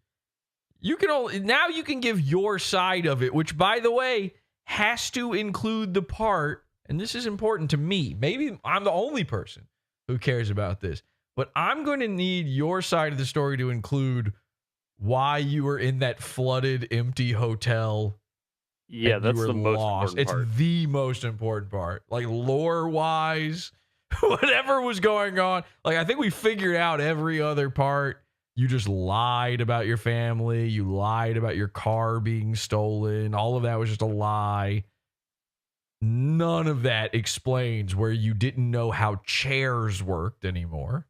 A: You can give your side of it, which, by the way, has to include the part, and this is important to me. Maybe I'm the only person who cares about this, but I'm going to need your side of the story to include why you were in that flooded, empty hotel.
H: Yeah, that's the most important part.
A: It's the most important part. Like, lore-wise, whatever was going on. Like, I think we figured out every other part. You just lied about your family. You lied about your car being stolen. All of that was just a lie. None of that explains where you didn't know how chairs worked anymore.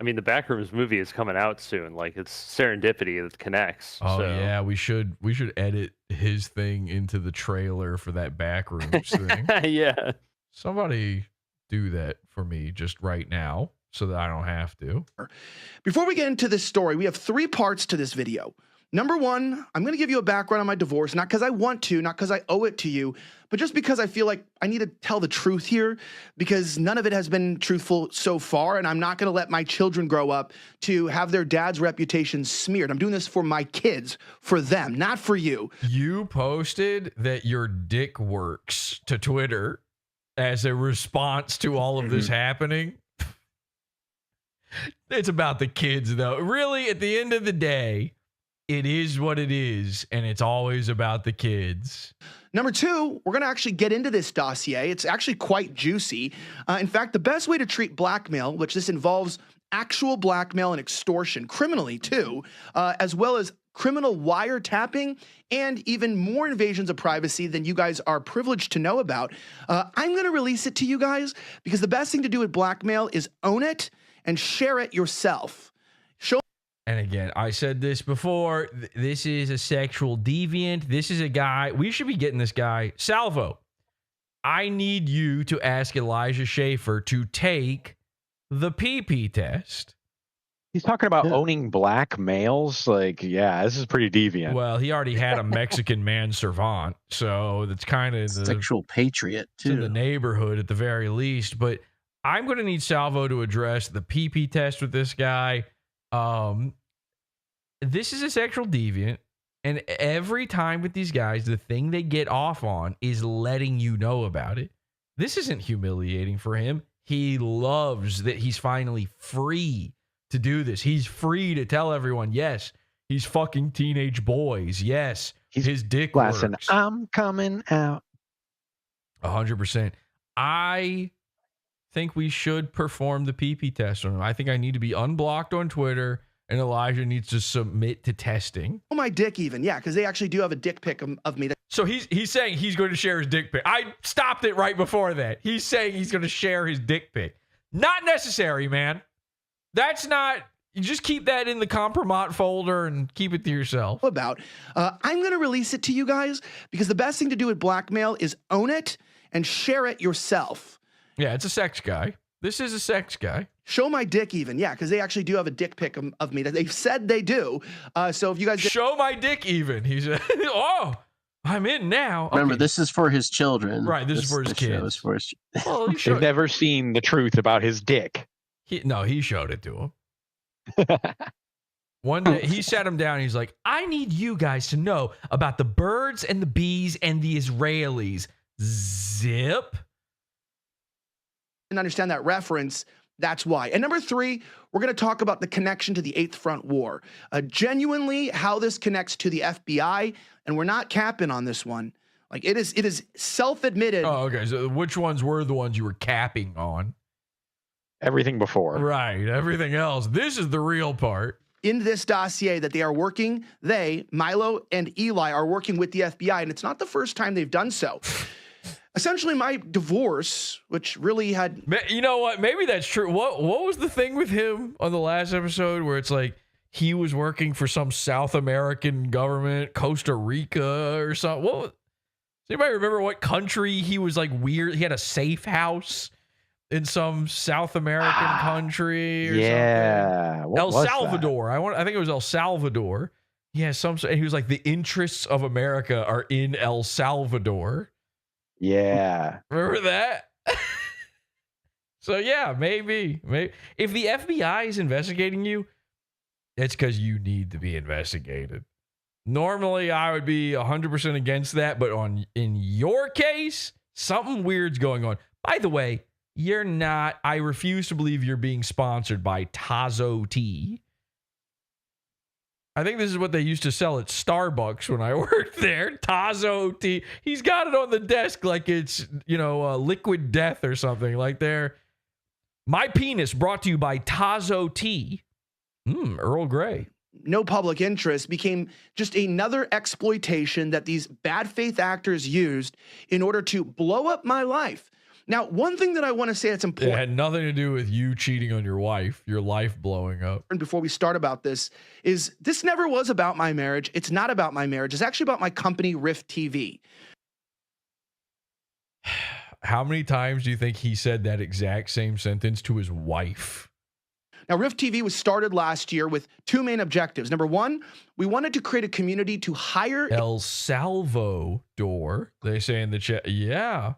H: I mean, the Backrooms movie is coming out soon. Like, it's serendipity that connects.
A: Oh,
H: so.
A: Yeah, we should edit his thing into the trailer for that Backrooms thing.
H: Yeah.
A: Somebody do that for me just right now so that I don't have to.
U: Before we get into this story, we have 3 parts to this video. Number 1, I'm going to give you a background on my divorce, not because I want to, not because I owe it to you, but just because I feel like I need to tell the truth here, because none of it has been truthful so far, and I'm not going to let my children grow up to have their dad's reputation smeared. I'm doing this for my kids, for them, not for you.
A: You posted that your dick works to Twitter as a response to all of this happening. It's about the kids, though. Really, at the end of the day, it is what it is, and it's always about the kids.
U: Number 2, we're going to actually get into this dossier. It's actually quite juicy. In fact, the best way to treat blackmail, which this involves actual blackmail and extortion, criminally too, as well as criminal wiretapping and even more invasions of privacy than you guys are privileged to know about. I'm going to release it to you guys because the best thing to do with blackmail is own it and share it yourself.
A: And again, I said this before, this is a sexual deviant. This is a guy, we should be getting this guy, Salvo. I need you to ask Elijah Schaffer to take the PP test.
F: He's talking about owning black males. Like, yeah, this is pretty deviant.
A: Well, he already had a Mexican manservant, so that's kind of the
R: sexual patriot, too.
A: In the neighborhood at the very least. But I'm going to need Salvo to address the PP test with this guy. This is a sexual deviant, and every time with these guys, the thing they get off on is letting you know about it. This isn't humiliating for him. He loves that he's finally free to do this. He's free to tell everyone, yes, he's fucking teenage boys. Yes, his dick works.
F: I'm coming out.
A: 100%. I think we should perform the PP test on him. I think I need to be unblocked on Twitter, and Elijah needs to submit to testing.
U: Oh, my dick even. Yeah, because they actually do have a dick pic of me.
A: So he's saying he's going to share his dick pic. I stopped it right before that. He's saying he's going to share his dick pic. Not necessary, man. That's not... You just keep that in the compromat folder and keep it to yourself.
U: I'm going to release it to you guys because the best thing to do with blackmail is own it and share it yourself.
A: Yeah, it's a sex guy. This is a sex guy.
U: Show my dick even. Yeah, because they actually do have a dick pic of me that they've said they do. So if you guys...
A: Show my dick even. He said, oh, I'm in now.
R: Remember, this is for his children.
A: Right, this is for his kids.
R: Is for his...
A: Well,
F: They've never seen the truth about his dick.
A: He showed it to him. One day, he sat him down. He's like, I need you guys to know about the birds and the bees and the Israelis. Zip.
U: And understand that reference. That's why. And number 3, we're going to talk about the connection to the 8th Front War. Genuinely, how this connects to the FBI. And we're not capping on this one. Like, it is self-admitted.
A: Oh, okay. So which ones were the ones you were capping on?
F: Everything before.
A: Right. Everything else. This is the real part.
U: In this dossier that they are working, Milo and Eli are working with the FBI, and it's not the first time they've done so. Essentially, my divorce, which really had...
A: You know what? Maybe that's true. What was the thing with him on the last episode where it's like he was working for some South American government, Costa Rica or something? Does anybody remember what country he was like weird? He had a safe house in some South American country or something. El Salvador. I think it was El Salvador. Yeah, he was like, the interests of America are in El Salvador.
F: Yeah.
A: Remember that? So yeah, maybe. If the FBI is investigating you, it's because you need to be investigated. Normally, I would be 100% against that, but in your case, something weird's going on. By the way, you're not. I refuse to believe you're being sponsored by Tazo Tea. I think this is what they used to sell at Starbucks when I worked there. Tazo Tea. He's got it on the desk like it's, liquid death or something. Like my penis brought to you by Tazo Tea. Earl Grey.
U: No public interest became just another exploitation that these bad faith actors used in order to blow up my life. Now, one thing that I want to say that's important.
A: It had nothing to do with you cheating on your wife, your life blowing up.
U: And before we start about this, is this never was about my marriage. It's not about my marriage. It's actually about my company, Rift TV.
A: How many times do you think he said that exact same sentence to his wife?
U: Now, Rift TV was started last year with 2 main objectives. Number 1, we wanted to create a community to hire...
A: El Salvador, they say in the chat. Yeah.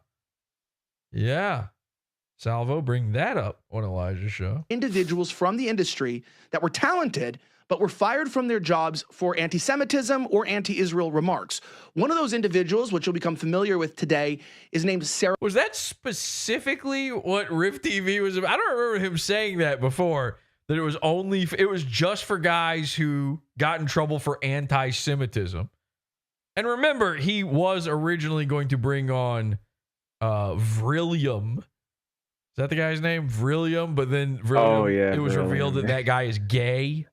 A: Salvo, bring that up on Elijah's show.
U: Individuals from the industry that were talented, but were fired from their jobs for anti-Semitism or anti-Israel remarks. One of those individuals, which you'll become familiar with today, is named Sarah.
A: Was that specifically what Rift TV was about? I don't remember him saying that before, that it was just for guys who got in trouble for anti-Semitism. And remember, he was originally going to bring on Vrillium. Is that the guy's name? Vrillium? But then it was revealed that guy is gay.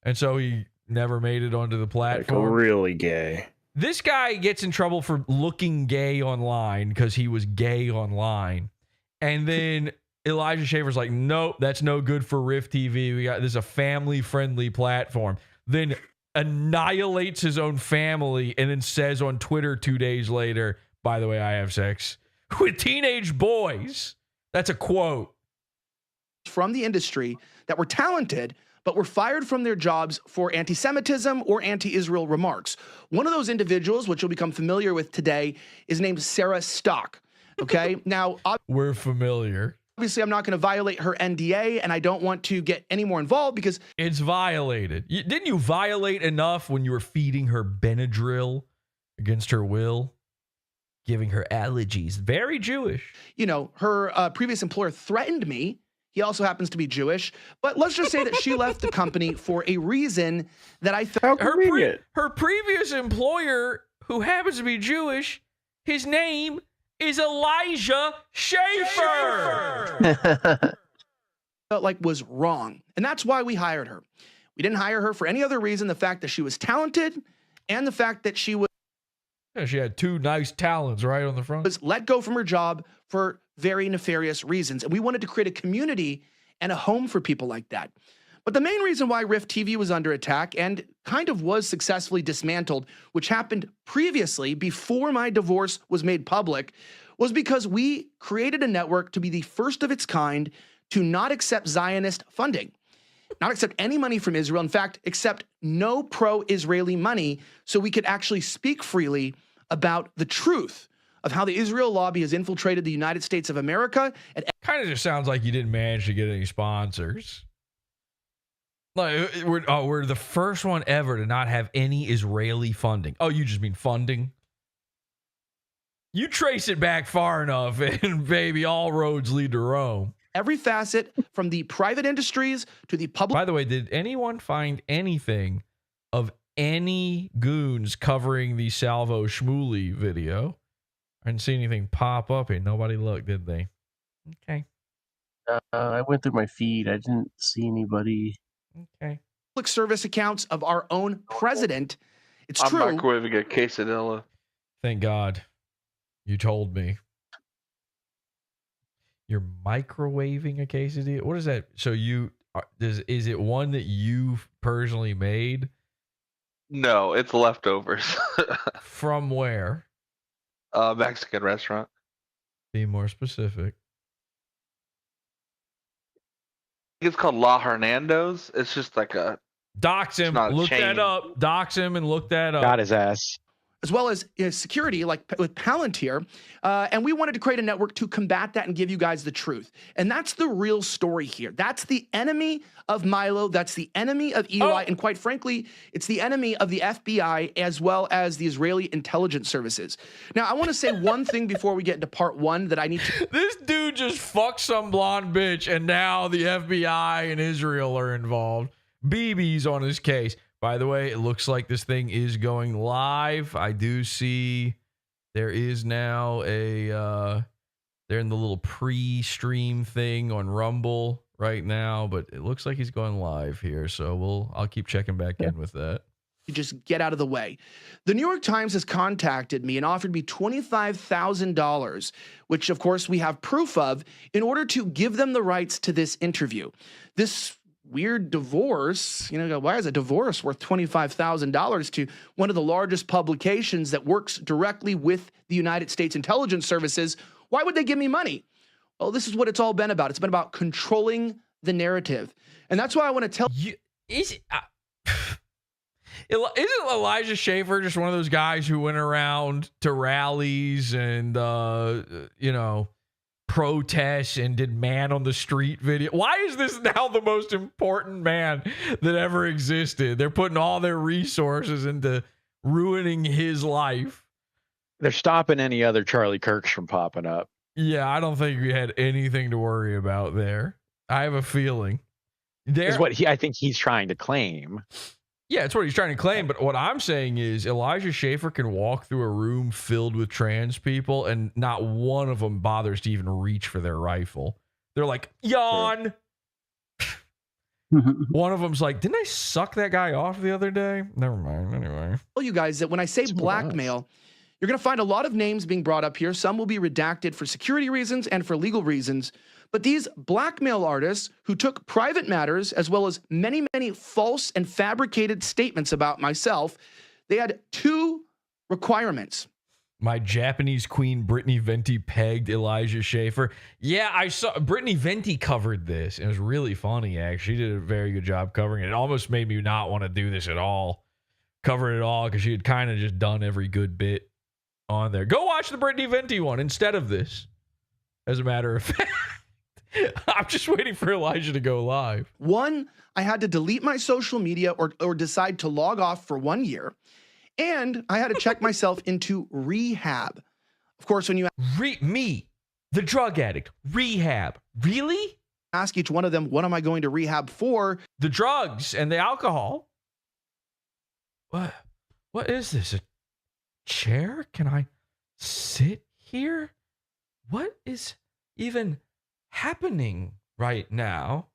A: And so he never made it onto the platform.
C: Like really gay.
A: This guy gets in trouble for looking gay online because he was gay online. And then Elijah Schaffer's like, nope, that's no good for Rift TV. This is a family-friendly platform. Then annihilates his own family and then says on Twitter 2 days later, by the way, I have sex with teenage boys. That's a quote.
U: From the industry that were talented, but were fired from their jobs for anti-Semitism or anti-Israel remarks. One of those individuals, which you'll become familiar with today, is named Sarah Stock. Okay? Now,
A: we're familiar.
U: Obviously, I'm not going to violate her NDA, and I don't want to get any more involved because...
A: It's violated. Didn't you violate enough when you were feeding her Benadryl against her will? Giving her allergies. Very Jewish.
U: Her previous employer threatened me. He also happens to be Jewish. But let's just say that she left the company for a reason that I thought...
A: Her previous employer, who happens to be Jewish, his name is Elijah Schaffer.
U: Felt like was wrong. And that's why we hired her. We didn't hire her for any other reason. The fact that she was talented and the fact that she was...
A: Yeah, she had 2 nice talons right on the front.
U: Was let go from her job for very nefarious reasons. And we wanted to create a community and a home for people like that. But the main reason why Rift TV was under attack and kind of was successfully dismantled, which happened previously before my divorce was made public, was because we created a network to be the first of its kind to not accept Zionist funding, not accept any money from Israel. In fact, accept no pro-Israeli money so we could actually speak freely about the truth of how the Israel lobby has infiltrated the United States of America. And
A: kind of just sounds like you didn't manage to get any sponsors. Like we're the first one ever to not have any Israeli funding. Oh, you just mean funding? You trace it back far enough, and baby, all roads lead to Rome.
U: Every facet, from the private industries to the public.
A: By the way, did anyone find anything of any goons covering the Salvo Shmuley video? I didn't see anything pop up here. Nobody looked, did they? Okay.
R: I went through my feed. I didn't see anybody.
A: Okay.
U: Public service accounts of our own president. It's true.
D: I'm microwaving a quesadilla.
A: Thank God. You told me. You're microwaving a quesadilla? What is that? So is it one that you personally made?
D: No, it's leftovers.
A: From where?
D: Mexican restaurant.
A: Be more specific.
D: It's called La Hernando's. It's just like a
A: dox him. Look that up. Dox him and look that up.
F: Got his ass.
U: As well as security, like with Palantir. And we wanted to create a network to combat that and give you guys the truth. And that's the real story here. That's the enemy of Milo. That's the enemy of Eli. And quite frankly, it's the enemy of the FBI as well as the Israeli intelligence services. Now, I want to say one thing before we get into part one that I need to.
A: This dude just fucked some blonde bitch, and now the FBI and Israel are involved. BB's on his case. By the way, it looks like this thing is going live. I do see there is now they're in the little pre-stream thing on Rumble right now, but it looks like he's going live here. So I'll keep checking back in with that.
U: You just get out of the way. The New York Times has contacted me and offered me $25,000, which of course we have proof of, in order to give them the rights to this interview. This weird divorce, why is a divorce worth $25,000 to one of the largest publications that works directly with the United States intelligence services? Why would they give me money? Well, this is what it's all been about. It's been about controlling the narrative. And that's why I want to tell you.
A: Isn't Elijah Schaffer just one of those guys who went around to rallies and, protests and did man on the street video? Why is this now the most important man that ever existed? They're putting all their resources into ruining his life.
F: They're stopping any other Charlie Kirks from popping up.
A: Yeah, I don't think we had anything to worry about there. I have a feeling.
F: Is what I think he's trying to claim.
A: Yeah, it's what he's trying to claim. But what I'm saying is Elijah Schaffer can walk through a room filled with trans people and not one of them bothers to even reach for their rifle. They're like, yawn. One of them's like, didn't I suck that guy off the other day? Never mind. Anyway.
U: Tell you guys that when I say blackmail, you're going to find a lot of names being brought up here. Some will be redacted for security reasons and for legal reasons. But these blackmail artists who took private matters as well as many, many false and fabricated statements about myself, they had two requirements.
A: My Japanese queen, Brittany Venti, pegged Elijah Schaffer. Yeah, I saw Brittany Venti covered this. It was really funny, actually. She did a very good job covering it. It almost made me not want to do this at all. Cover it at all, because she had kind of just done every good bit on there. Go watch the Brittany Venti one instead of this, as a matter of fact. I'm just waiting for Elijah to go live.
U: One, I had to delete my social media or decide to log off for 1 year. And I had to check myself into rehab. Of course, when you
A: me, the drug addict, rehab, really?
U: Ask each one of them, what am I going to rehab for?
A: The drugs and the alcohol. What is this? A chair? Can I sit here? What is even happening right now?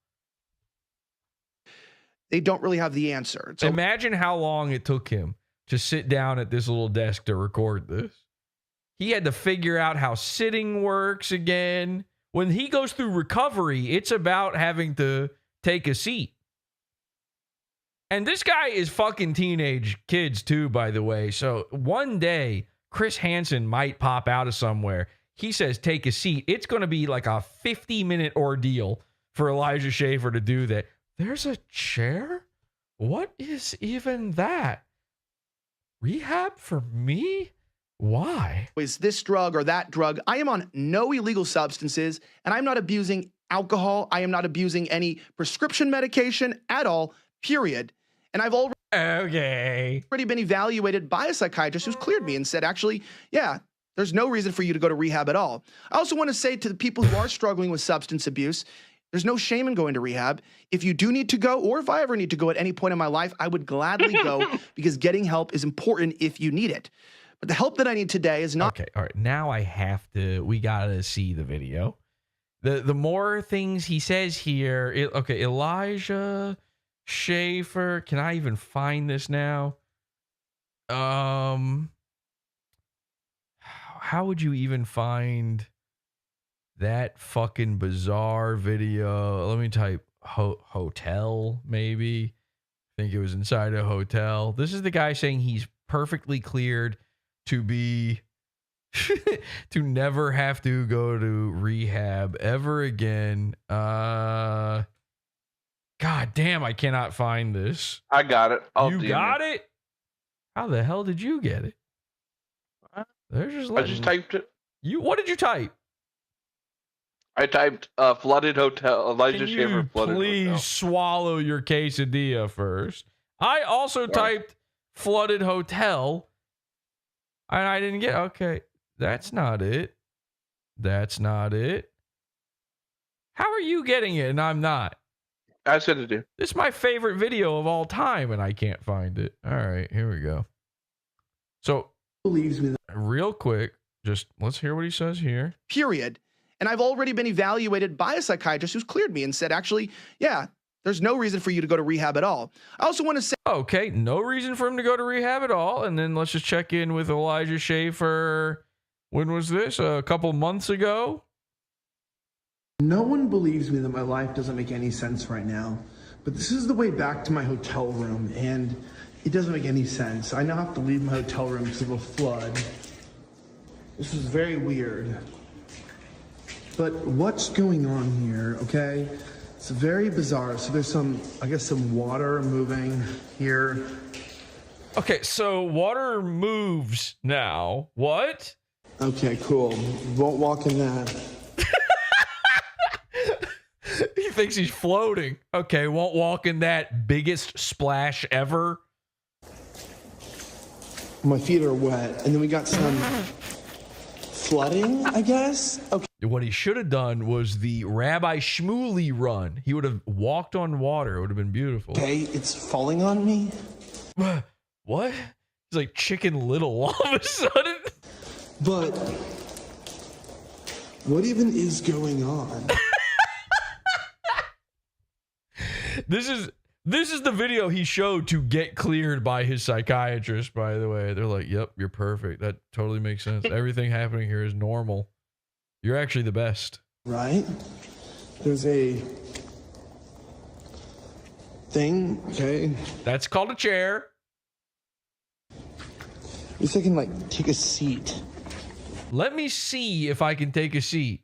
U: They don't really have the answer.
A: So imagine how long it took him to sit down at this little desk to record this. He had to figure out how sitting works again. When he goes through recovery, it's about having to take a seat. And this guy is fucking teenage kids too, by the way. So one day, Chris Hansen might pop out of somewhere. he says, take a seat. It's going to be like a 50-minute ordeal for Elijah Schaffer to do that. There's a chair? What is even that? Rehab for me? Why?
U: Is this drug or that drug? I am on no illegal substances, and I'm not abusing alcohol. I am not abusing any prescription medication at all, period. And I've already been evaluated by a psychiatrist who's cleared me and said, actually, yeah, there's no reason for you to go to rehab at all. I also want to say to the people who are struggling with substance abuse, there's no shame in going to rehab. If you do need to go, or if I ever need to go at any point in my life, I would gladly go because getting help is important if you need it. But the help that I need today is not.
A: Okay, all right. Now we gotta see the video. The more things he says here. Okay, Elijah Schaffer. Can I even find this now? How would you even find that fucking bizarre video? Let me type hotel, maybe. I think it was inside a hotel. This is the guy saying he's perfectly cleared to be to never have to go to rehab ever again. God damn, I cannot find this.
D: I got it.
A: You got it? How the hell did you get it? They're just
D: I just typed it.
A: What did you type?
D: I typed flooded hotel. Elijah Schaffer flooded
A: please
D: hotel.
A: Swallow your quesadilla first. I also typed flooded hotel. And I didn't get, okay, that's not it. That's not it. How are you getting it and I'm not?
D: I sent it to you.
A: This is my favorite video of all time and I can't find it. All right, here we go. So, real quick, just let's hear what he says here.
U: Period. And I've already been evaluated by a psychiatrist who's cleared me and said, actually, yeah, there's no reason for you to go to rehab at all. I also want to say,
A: okay, no reason for him to go to rehab at all. And then let's just check in with Elijah Schaffer. When was this? A couple months ago?
B: No one believes me that my life doesn't make any sense right now, but this is the way back to my hotel room, and it doesn't make any sense. I now have to leave my hotel room because of a flood. This is very weird. But what's going on here, okay? It's very bizarre. So there's some water moving here.
A: Okay, so water moves now. What?
B: Okay, cool. Won't walk in that.
A: He thinks he's floating. Okay, won't walk in that biggest splash ever.
B: My feet are wet. And then we got some flooding, I guess. Okay.
A: What he should have done was the Rabbi Shmuley run. He would have walked on water. It would have been beautiful.
B: Okay, it's falling on me.
A: What? He's like Chicken Little all of a sudden.
B: But what even is going on?
A: This is the video he showed to get cleared by his psychiatrist, by the way. They're like, yep, you're perfect. That totally makes sense. Everything happening here is normal. You're actually the best.
B: Right? There's a thing, okay?
A: That's called a chair.
B: At least I can, like, take a seat.
A: Let me see if I can take a seat.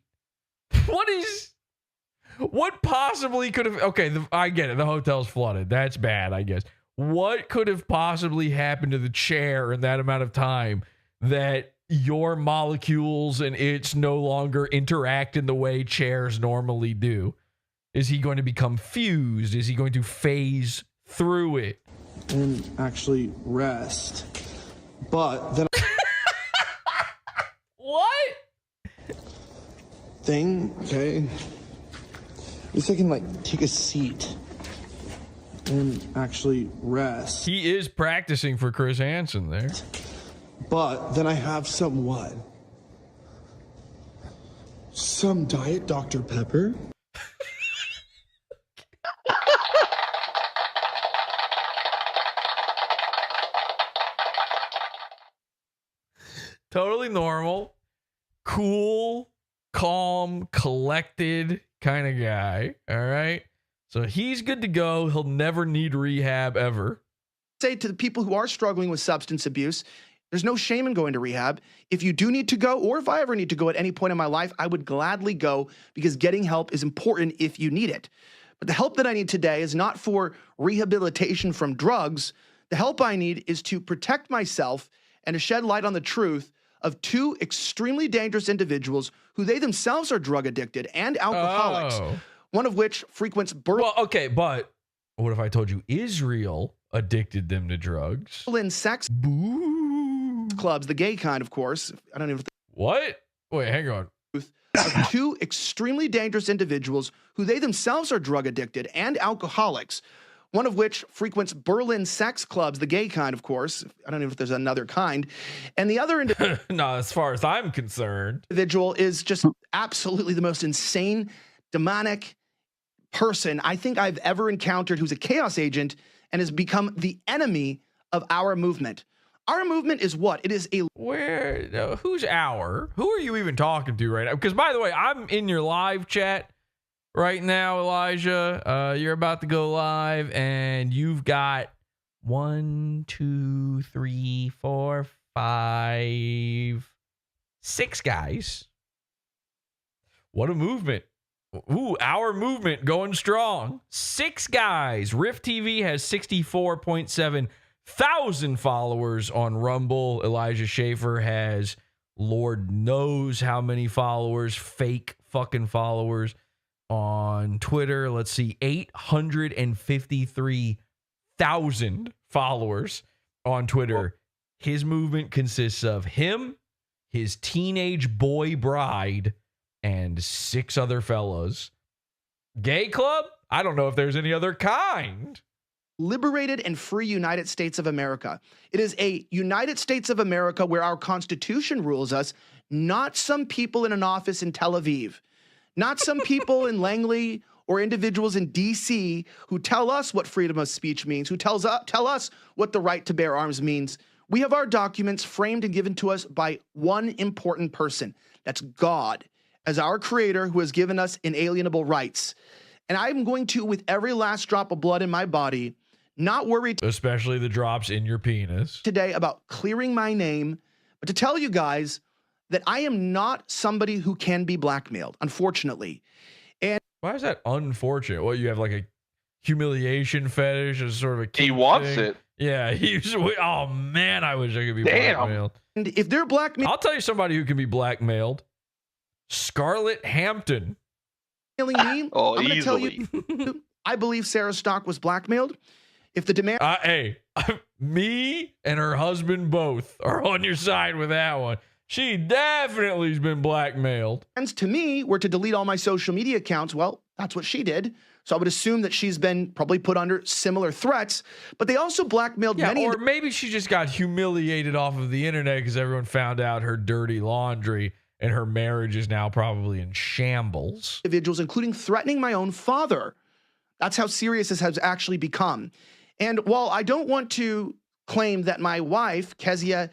A: What possibly could have... Okay, I get it. The hotel's flooded. That's bad, I guess. What could have possibly happened to the chair in that amount of time that your molecules and it's no longer interact in the way chairs normally do? Is he going to become fused? Is he going to phase through it?
B: And actually rest. But then...
A: What?
B: Thing, okay? At least I can, like, take a seat and actually rest.
A: He is practicing for Chris Hansen there.
B: But then I have some what? Some Diet Dr. Pepper?
A: Totally normal, cool, calm, collected kind of guy. All right. So he's good to go. He'll never need rehab ever.
U: Say to the people who are struggling with substance abuse, There's no shame in going to rehab. If you do need to go, or if I ever need to go at any point in my life, I would gladly go because getting help is important if you need it. But the help that I need today is not for rehabilitation from drugs. The help I need is to protect myself and to shed light on the truth of two extremely dangerous individuals who they themselves are drug addicted and alcoholics, one of which frequents
A: Well, okay, but what if I told you Israel addicted them to drugs?
U: Berlin sex clubs, the gay kind, of course. I don't even.
A: What? Wait, hang on.
U: Of two extremely dangerous individuals who they themselves are drug addicted and alcoholics, one of which frequents Berlin sex clubs, the gay kind, of course. I don't know if there's another kind. And the other
A: no, as far as I'm concerned,
U: individual is just absolutely the most insane, demonic person I think I've ever encountered, who's a chaos agent and has become the enemy of our movement. Our movement is what? It is a...
A: Who's our? Who are you even talking to right now? Because, by the way, I'm in your live chat right now, Elijah. You're about to go live, and you've got 1, 2, 3, 4, 5, 6 guys. What a movement. Ooh, our movement going strong. 6 guys. Rift TV has 64.7 thousand followers on Rumble. Elijah Schaffer has Lord knows how many followers, fake fucking followers on Twitter. Let's see, 853,000 followers on Twitter. His movement consists of him, his teenage boy bride, and 6 other fellows. Gay club? I don't know if there's any other kind.
U: Liberated and free United States of America. It is a United States of America where our Constitution rules us, not some people in an office in Tel Aviv, not some people in Langley or individuals in D.C. who tell us what freedom of speech means, who tell us what the right to bear arms means. We have our documents framed and given to us by one important person. That's God, as our creator, who has given us inalienable rights. And I'm going to, with every last drop of blood in my body, not worry,
A: especially the drops in your penis,
U: today about clearing my name, but to tell you guys that I am not somebody who can be blackmailed, unfortunately. And
A: why is that unfortunate? Well, you have like a humiliation fetish as sort of a
D: he wants it.
A: Yeah, oh man, I wish I could be blackmailed.
U: And if they're blackmailed,
A: I'll tell you somebody who can be blackmailed. Scarlett Hampton.
U: Me, I'm going to tell you, I believe Sarah Stock was blackmailed. If the demand...
A: hey, me and her husband both are on your side with that one. She definitely has been blackmailed.
U: And to me, were to delete all my social media accounts, well, that's what she did. So I would assume that she's been probably put under similar threats. But they also blackmailed many...
A: Or maybe she just got humiliated off of the internet because everyone found out her dirty laundry and her marriage is now probably in shambles.
U: Individuals, including threatening my own father. That's how serious this has actually become. And while I don't want to claim that my wife, Kezia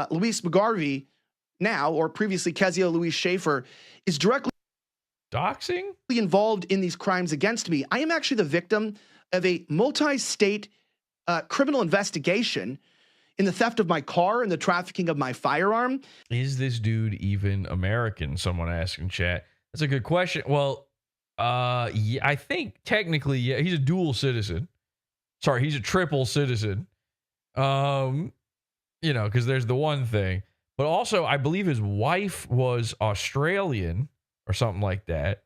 U: Louise McGarvey, now or previously Kezia Louise Schaffer, is directly
A: doxing
U: involved in these crimes against me, I am actually the victim of a multi-state criminal investigation in the theft of my car and the trafficking of my firearm.
A: Is this dude even American? Someone asked in chat. That's a good question. Well, yeah, I think technically, yeah, he's a dual citizen. Sorry, he's a triple citizen. You know, because there's the one thing. But also, I believe his wife was Australian or something like that.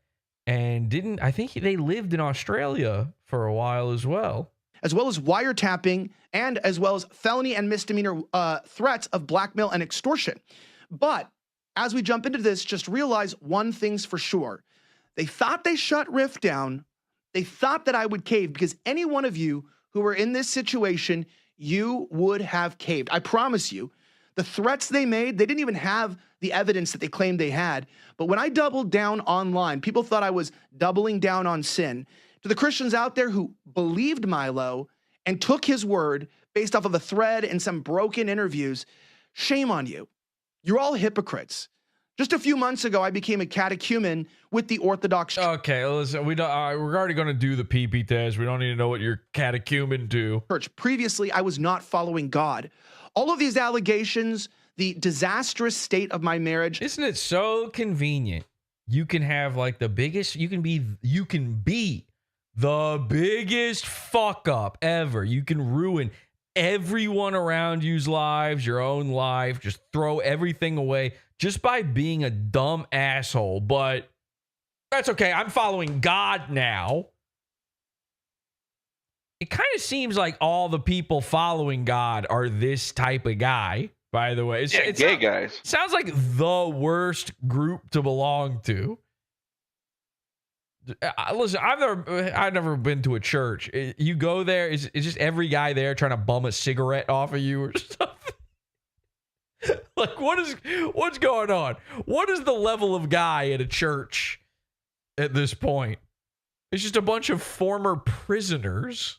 A: And I think they lived in Australia for a while as well.
U: As well as wiretapping and as well as felony and misdemeanor threats of blackmail and extortion. But as we jump into this, just realize one thing's for sure. They thought they shut Rift down. They thought that I would cave because any one of you who were in this situation, you would have caved. I promise you. The threats they made, they didn't even have the evidence that they claimed they had. But when I doubled down online, people thought I was doubling down on sin. To the Christians out there who believed Milo and took his word based off of a thread and some broken interviews, shame on you. You're all hypocrites. Just a few months ago, I became a catechumen with the Orthodox.
A: Okay, listen, we're already going to do the PP test. We don't need to know what you're catechumen to.
U: Church. Previously, I was not following God. All of these allegations, the disastrous state of my marriage.
A: Isn't it so convenient? You can have like the biggest, you can be the biggest fuck up ever. You can ruin everyone around you's lives, your own life, just throw everything away just by being a dumb asshole. But that's okay. I'm following God now. It kind of seems like all the people following God are this type of guy, by the way. It's
D: gay guys.
A: Sounds like the worst group to belong to. Listen, I've never been to a church. You go there, is just every guy there trying to bum a cigarette off of you or something? Like, what's going on? What is the level of guy at a church at this point? It's just a bunch of former prisoners.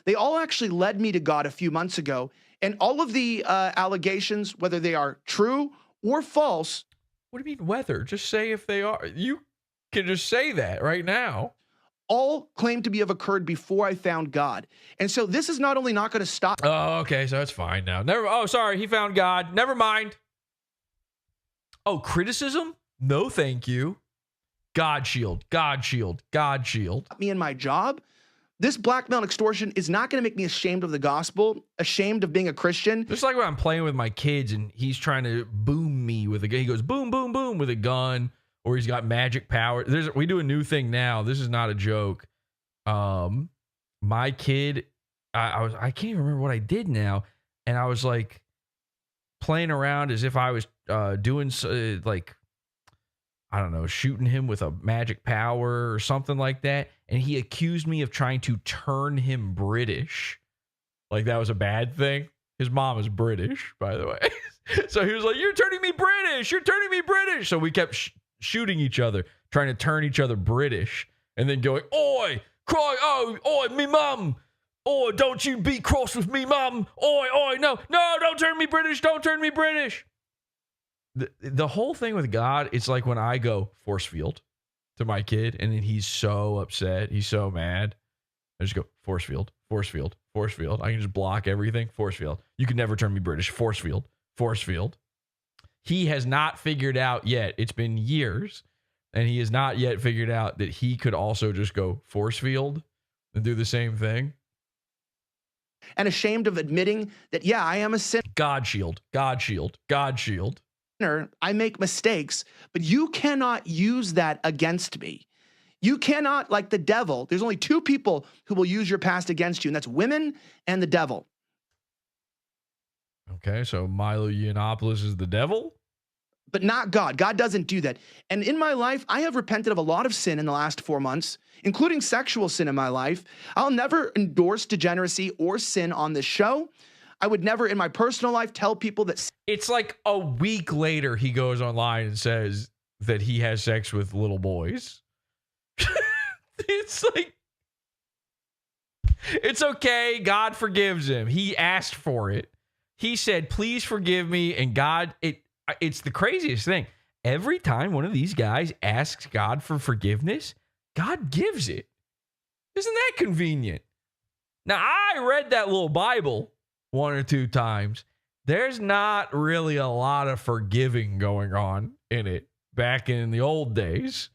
U: They all actually led me to God a few months ago. And all of the allegations, whether they are true or false.
A: What do you mean whether? Just say if they are. You can just say that right now.
U: All claim to have occurred before I found God. And so this is not only not going to stop.
A: Oh, okay. So it's fine now. Sorry. He found God. Never mind. Oh, criticism? No, thank you. God shield, God shield, God shield.
U: Me and my job. This blackmail and extortion is not going to make me ashamed of the gospel, ashamed of being a Christian.
A: Just like when I'm playing with my kids and he's trying to boom me with a gun. He goes boom, boom, boom with a gun, or he's got magic power. We do a new thing now. This is not a joke. My kid, I can't even remember what I did now, and I was like playing around as if I was doing like, I don't know, shooting him with a magic power or something like that. And he accused me of trying to turn him British. Like that was a bad thing. His mom is British, by the way. So he was like, you're turning me British. You're turning me British. So we kept shooting each other, trying to turn each other British. And then going, oi, cry, oh, oi, me mum. Oi, don't you be cross with me, mum. Oi, oi, no, don't turn me British. Don't turn me British. The whole thing with God, it's like when I go force field to my kid and then he's so upset, he's so mad. I just go force field, force field, force field. I can just block everything. Force field. You can never turn me British. Force field, force field. He has not figured out yet. It's been years and he has not yet figured out that he could also just go force field and do the same thing.
U: And ashamed of admitting that, yeah, I am a sinner.
A: God shield, God shield, God shield.
U: I make mistakes, but you cannot use that against me. You cannot, like the devil, there's only two people who will use your past against you, and that's women and the devil.
A: Okay, so Milo Yiannopoulos is the devil?
U: But not God. God doesn't do that. And in my life, I have repented of a lot of sin in the last 4 months, including sexual sin in my life. I'll never endorse degeneracy or sin on this show. I would never in my personal life tell people that.
A: It's like a week later, he goes online and says that he has sex with little boys. It's like, it's okay. God forgives him. He asked for it. He said, please forgive me. And God, it's the craziest thing. Every time one of these guys asks God for forgiveness, God gives it. Isn't that convenient? Now, I read that little Bible 1 or 2 times. There's not really a lot of forgiving going on in it back in the old days.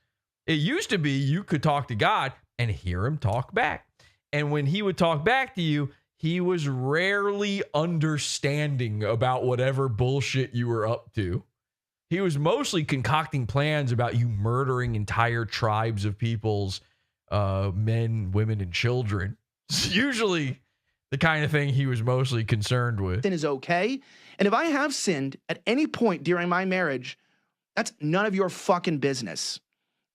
A: It used to be you could talk to God and hear him talk back. And when he would talk back to you, he was rarely understanding about whatever bullshit you were up to. He was mostly concocting plans about you murdering entire tribes of people's men, women, and children. It's usually the kind of thing he was mostly concerned with.
U: Sin is okay. And if I have sinned at any point during my marriage, that's none of your fucking business.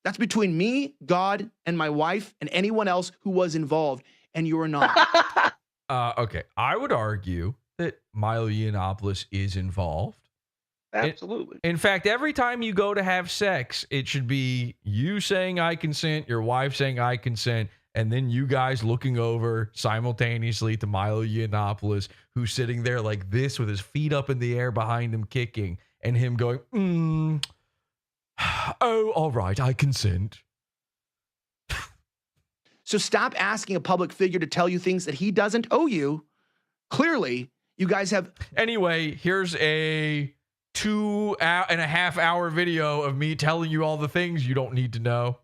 U: That's between me, God, and my wife, and anyone else who was involved. And you're not.
A: Okay. I would argue that Milo Yiannopoulos is involved.
D: Absolutely.
A: In fact, every time you go to have sex, it should be you saying I consent, your wife saying I consent, and then you guys looking over simultaneously to Milo Yiannopoulos, who's sitting there like this with his feet up in the air behind him kicking, and him going, oh, all right, I consent.
U: So stop asking a public figure to tell you things that he doesn't owe you. Clearly, You guys have.
A: Anyway, here's a 2.5 hour video of me telling you all the things you don't need to know.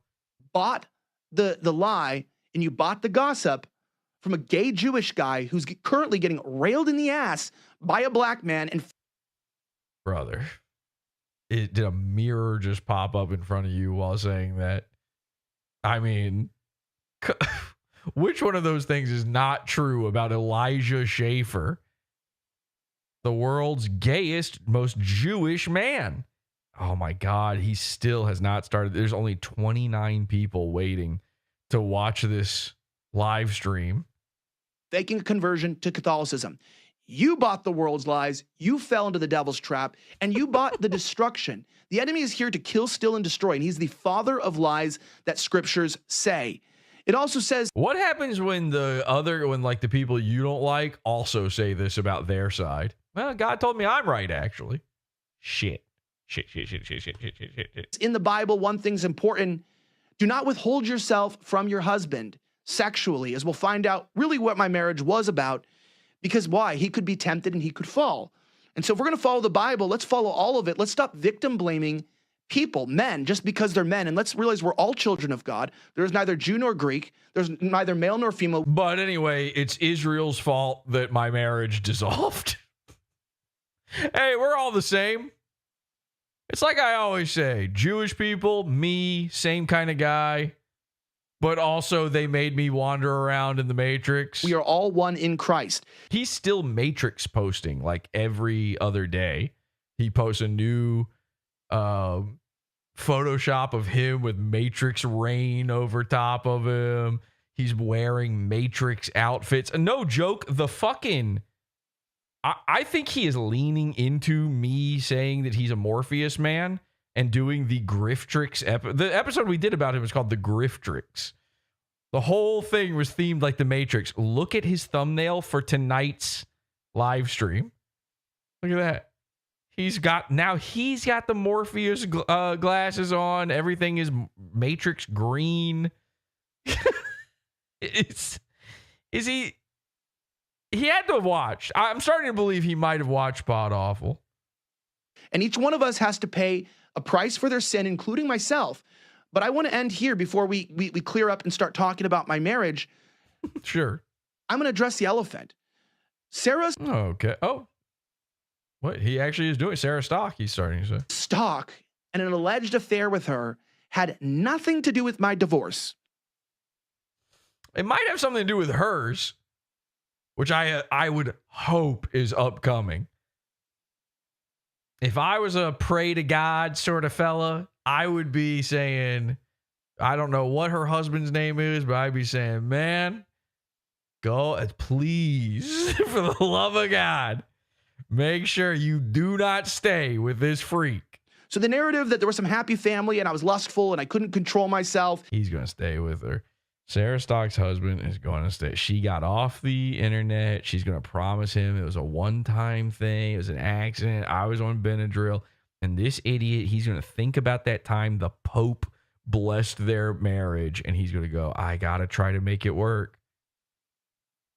U: Bought the lie, and you bought the gossip from a gay Jewish guy who's currently getting railed in the ass by a black man. And
A: brother, did a mirror just pop up in front of you while saying that? I mean, which one of those things is not true about Elijah Schaffer, the world's gayest, most Jewish man? Oh my God, he still has not started. There's only 29 people waiting to watch this live stream.
U: Faking a conversion to Catholicism. You bought the world's lies, you fell into the devil's trap, and you bought the destruction. The enemy is here to kill, steal, and destroy, and he's the father of lies that scriptures say. It also says,
A: what happens when like the people you don't like also say this about their side? Well, God told me I'm right, actually. Shit.
U: In the Bible, one thing's important. Do not withhold yourself from your husband sexually, as we'll find out really what my marriage was about. Because why? He could be tempted and he could fall. And so if we're going to follow the Bible, let's follow all of it. Let's stop victim blaming people, men, just because they're men. And let's realize we're all children of God. There's neither Jew nor Greek. There's neither male nor female.
A: But anyway, it's Israel's fault that my marriage dissolved. Hey, we're all the same. It's like I always say, Jewish people, me, same kind of guy. But also they made me wander around in the Matrix.
U: We are all one in Christ.
A: He's still Matrix posting like every other day. He posts a new Photoshop of him with Matrix rain over top of him. He's wearing Matrix outfits. No joke, the fucking... I think he is leaning into me saying that he's a Morpheus man and doing the Griftrix the episode we did about him was called the Griftrix. The whole thing was themed like the Matrix. Look at his thumbnail for tonight's live stream. Look at that. He's got the Morpheus glasses on. Everything is Matrix green. He had to have watched. I'm starting to believe he might have watched PodAwful.
U: And each one of us has to pay a price for their sin, including myself. But I want to end here before we clear up and start talking about my marriage.
A: Sure.
U: I'm going to address the elephant. Sarah's...
A: Okay. Oh. What? He actually is doing Sarah Stock, he's starting to say.
U: Stock and an alleged affair with her had nothing to do with my divorce.
A: It might have something to do with hers, which I would hope is upcoming. If I was a pray to God sort of fella, I would be saying, I don't know what her husband's name is, but I'd be saying, man, go, please, for the love of God, make sure you do not stay with this freak.
U: So the narrative that there was some happy family and I was lustful and I couldn't control myself.
A: He's going to stay with her. Sarah Stock's husband is going to stay. She got off the internet. She's going to promise him it was a one-time thing. It was an accident. I was on Benadryl. And this idiot, he's going to think about that time the Pope blessed their marriage. And he's going to go, I got to try to make it work.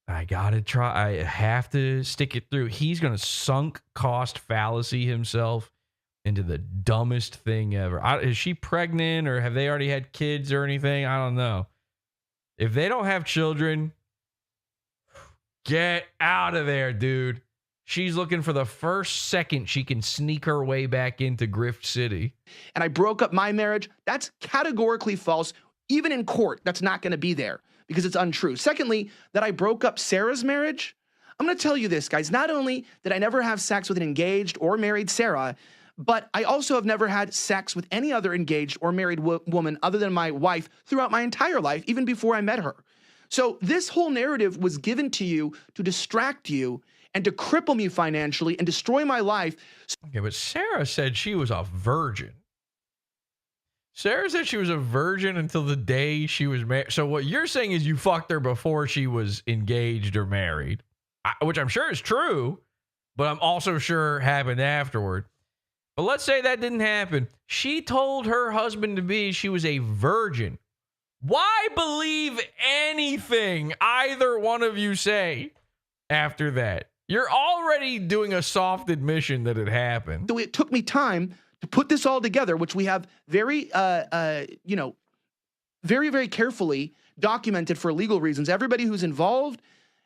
A: I have to stick it through. He's going to sunk cost fallacy himself into the dumbest thing ever. Is she pregnant or have they already had kids or anything? I don't know. If they don't have children, get out of there, dude. She's looking for the first second she can sneak her way back into Grift City.
U: And I broke up my marriage. That's categorically false. Even in court, that's not going to be there because it's untrue. Secondly, that I broke up Sarah's marriage. I'm going to tell you this, guys. Not only did I never have sex with an engaged or married Sarah, but I also have never had sex with any other engaged or married woman other than my wife throughout my entire life, even before I met her. So this whole narrative was given to you to distract you and to cripple me financially and destroy my life.
A: Okay, but Sarah said she was a virgin. Sarah said she was a virgin until the day she was married. So what you're saying is you fucked her before she was engaged or married, which I'm sure is true, but I'm also sure happened afterward. But let's say that didn't happen. She told her husband-to-be she was a virgin. Why believe anything either one of you say after that? You're already doing a soft admission that it happened.
U: So it took me time to put this all together, which we have very, very carefully documented for legal reasons. Everybody who's involved,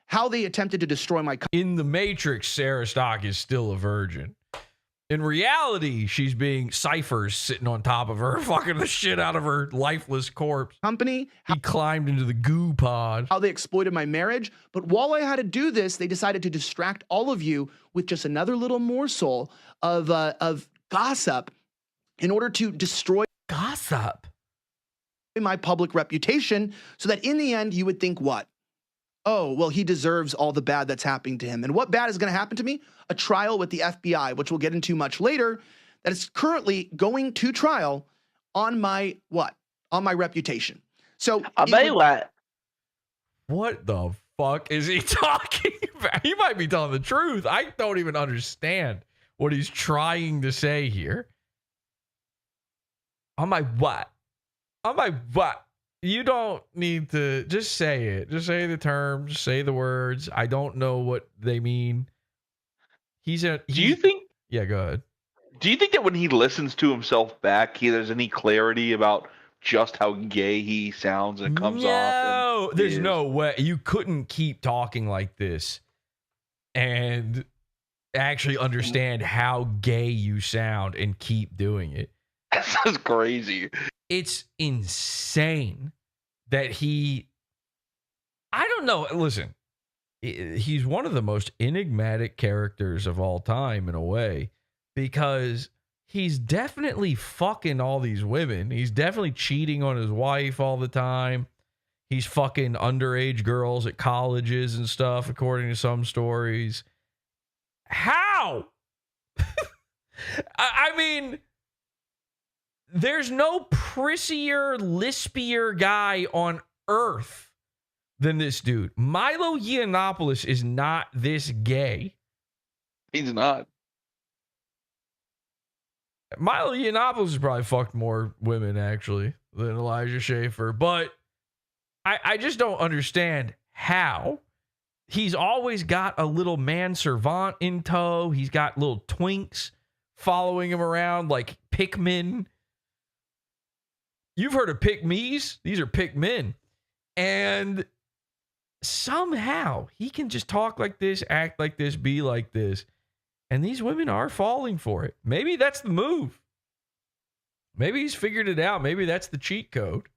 U: how they attempted to destroy my company.
A: In the Matrix, Sarah Stock is still a virgin. In reality, she's being ciphers sitting on top of her, fucking the shit out of her lifeless corpse.
U: Company.
A: He climbed into the goo pod.
U: How they exploited my marriage. But while I had to do this, they decided to distract all of you with just another little morsel of gossip in order to destroy
A: gossip,
U: my public reputation, so that in the end you would think what? Oh, well, he deserves all the bad that's happening to him. And what bad is going to happen to me? A trial with the FBI, which we'll get into much later, that is currently going to trial on my what? On my reputation. So
D: I'll tell you what.
A: What the fuck is he talking about? He might be telling the truth. I don't even understand what he's trying to say here. On my what? On my what? You don't need to just say it. Just say the terms, say the words. I don't know what they mean.
D: Do you think?
A: Yeah, go ahead.
D: Do you think that when he listens to himself back, there's any clarity about just how gay he sounds and comes off?
A: No, there's no way. You couldn't keep talking like this and actually understand how gay you sound and keep doing it.
D: That's crazy.
A: It's insane that I don't know. Listen, he's one of the most enigmatic characters of all time in a way, because he's definitely fucking all these women. He's definitely cheating on his wife all the time. He's fucking underage girls at colleges and stuff, according to some stories. How? I mean, there's no prissier, lispier guy on earth than this dude. Milo Yiannopoulos is not this gay.
D: He's not.
A: Milo Yiannopoulos has probably fucked more women, actually, than Elijah Schaffer. But I just don't understand how. He's always got a little manservant in tow. He's got little twinks following him around like Pikmin. You've heard of pick-me's? These are pick-men. And somehow he can just talk like this, act like this, be like this. And these women are falling for it. Maybe that's the move. Maybe he's figured it out. Maybe that's the cheat code.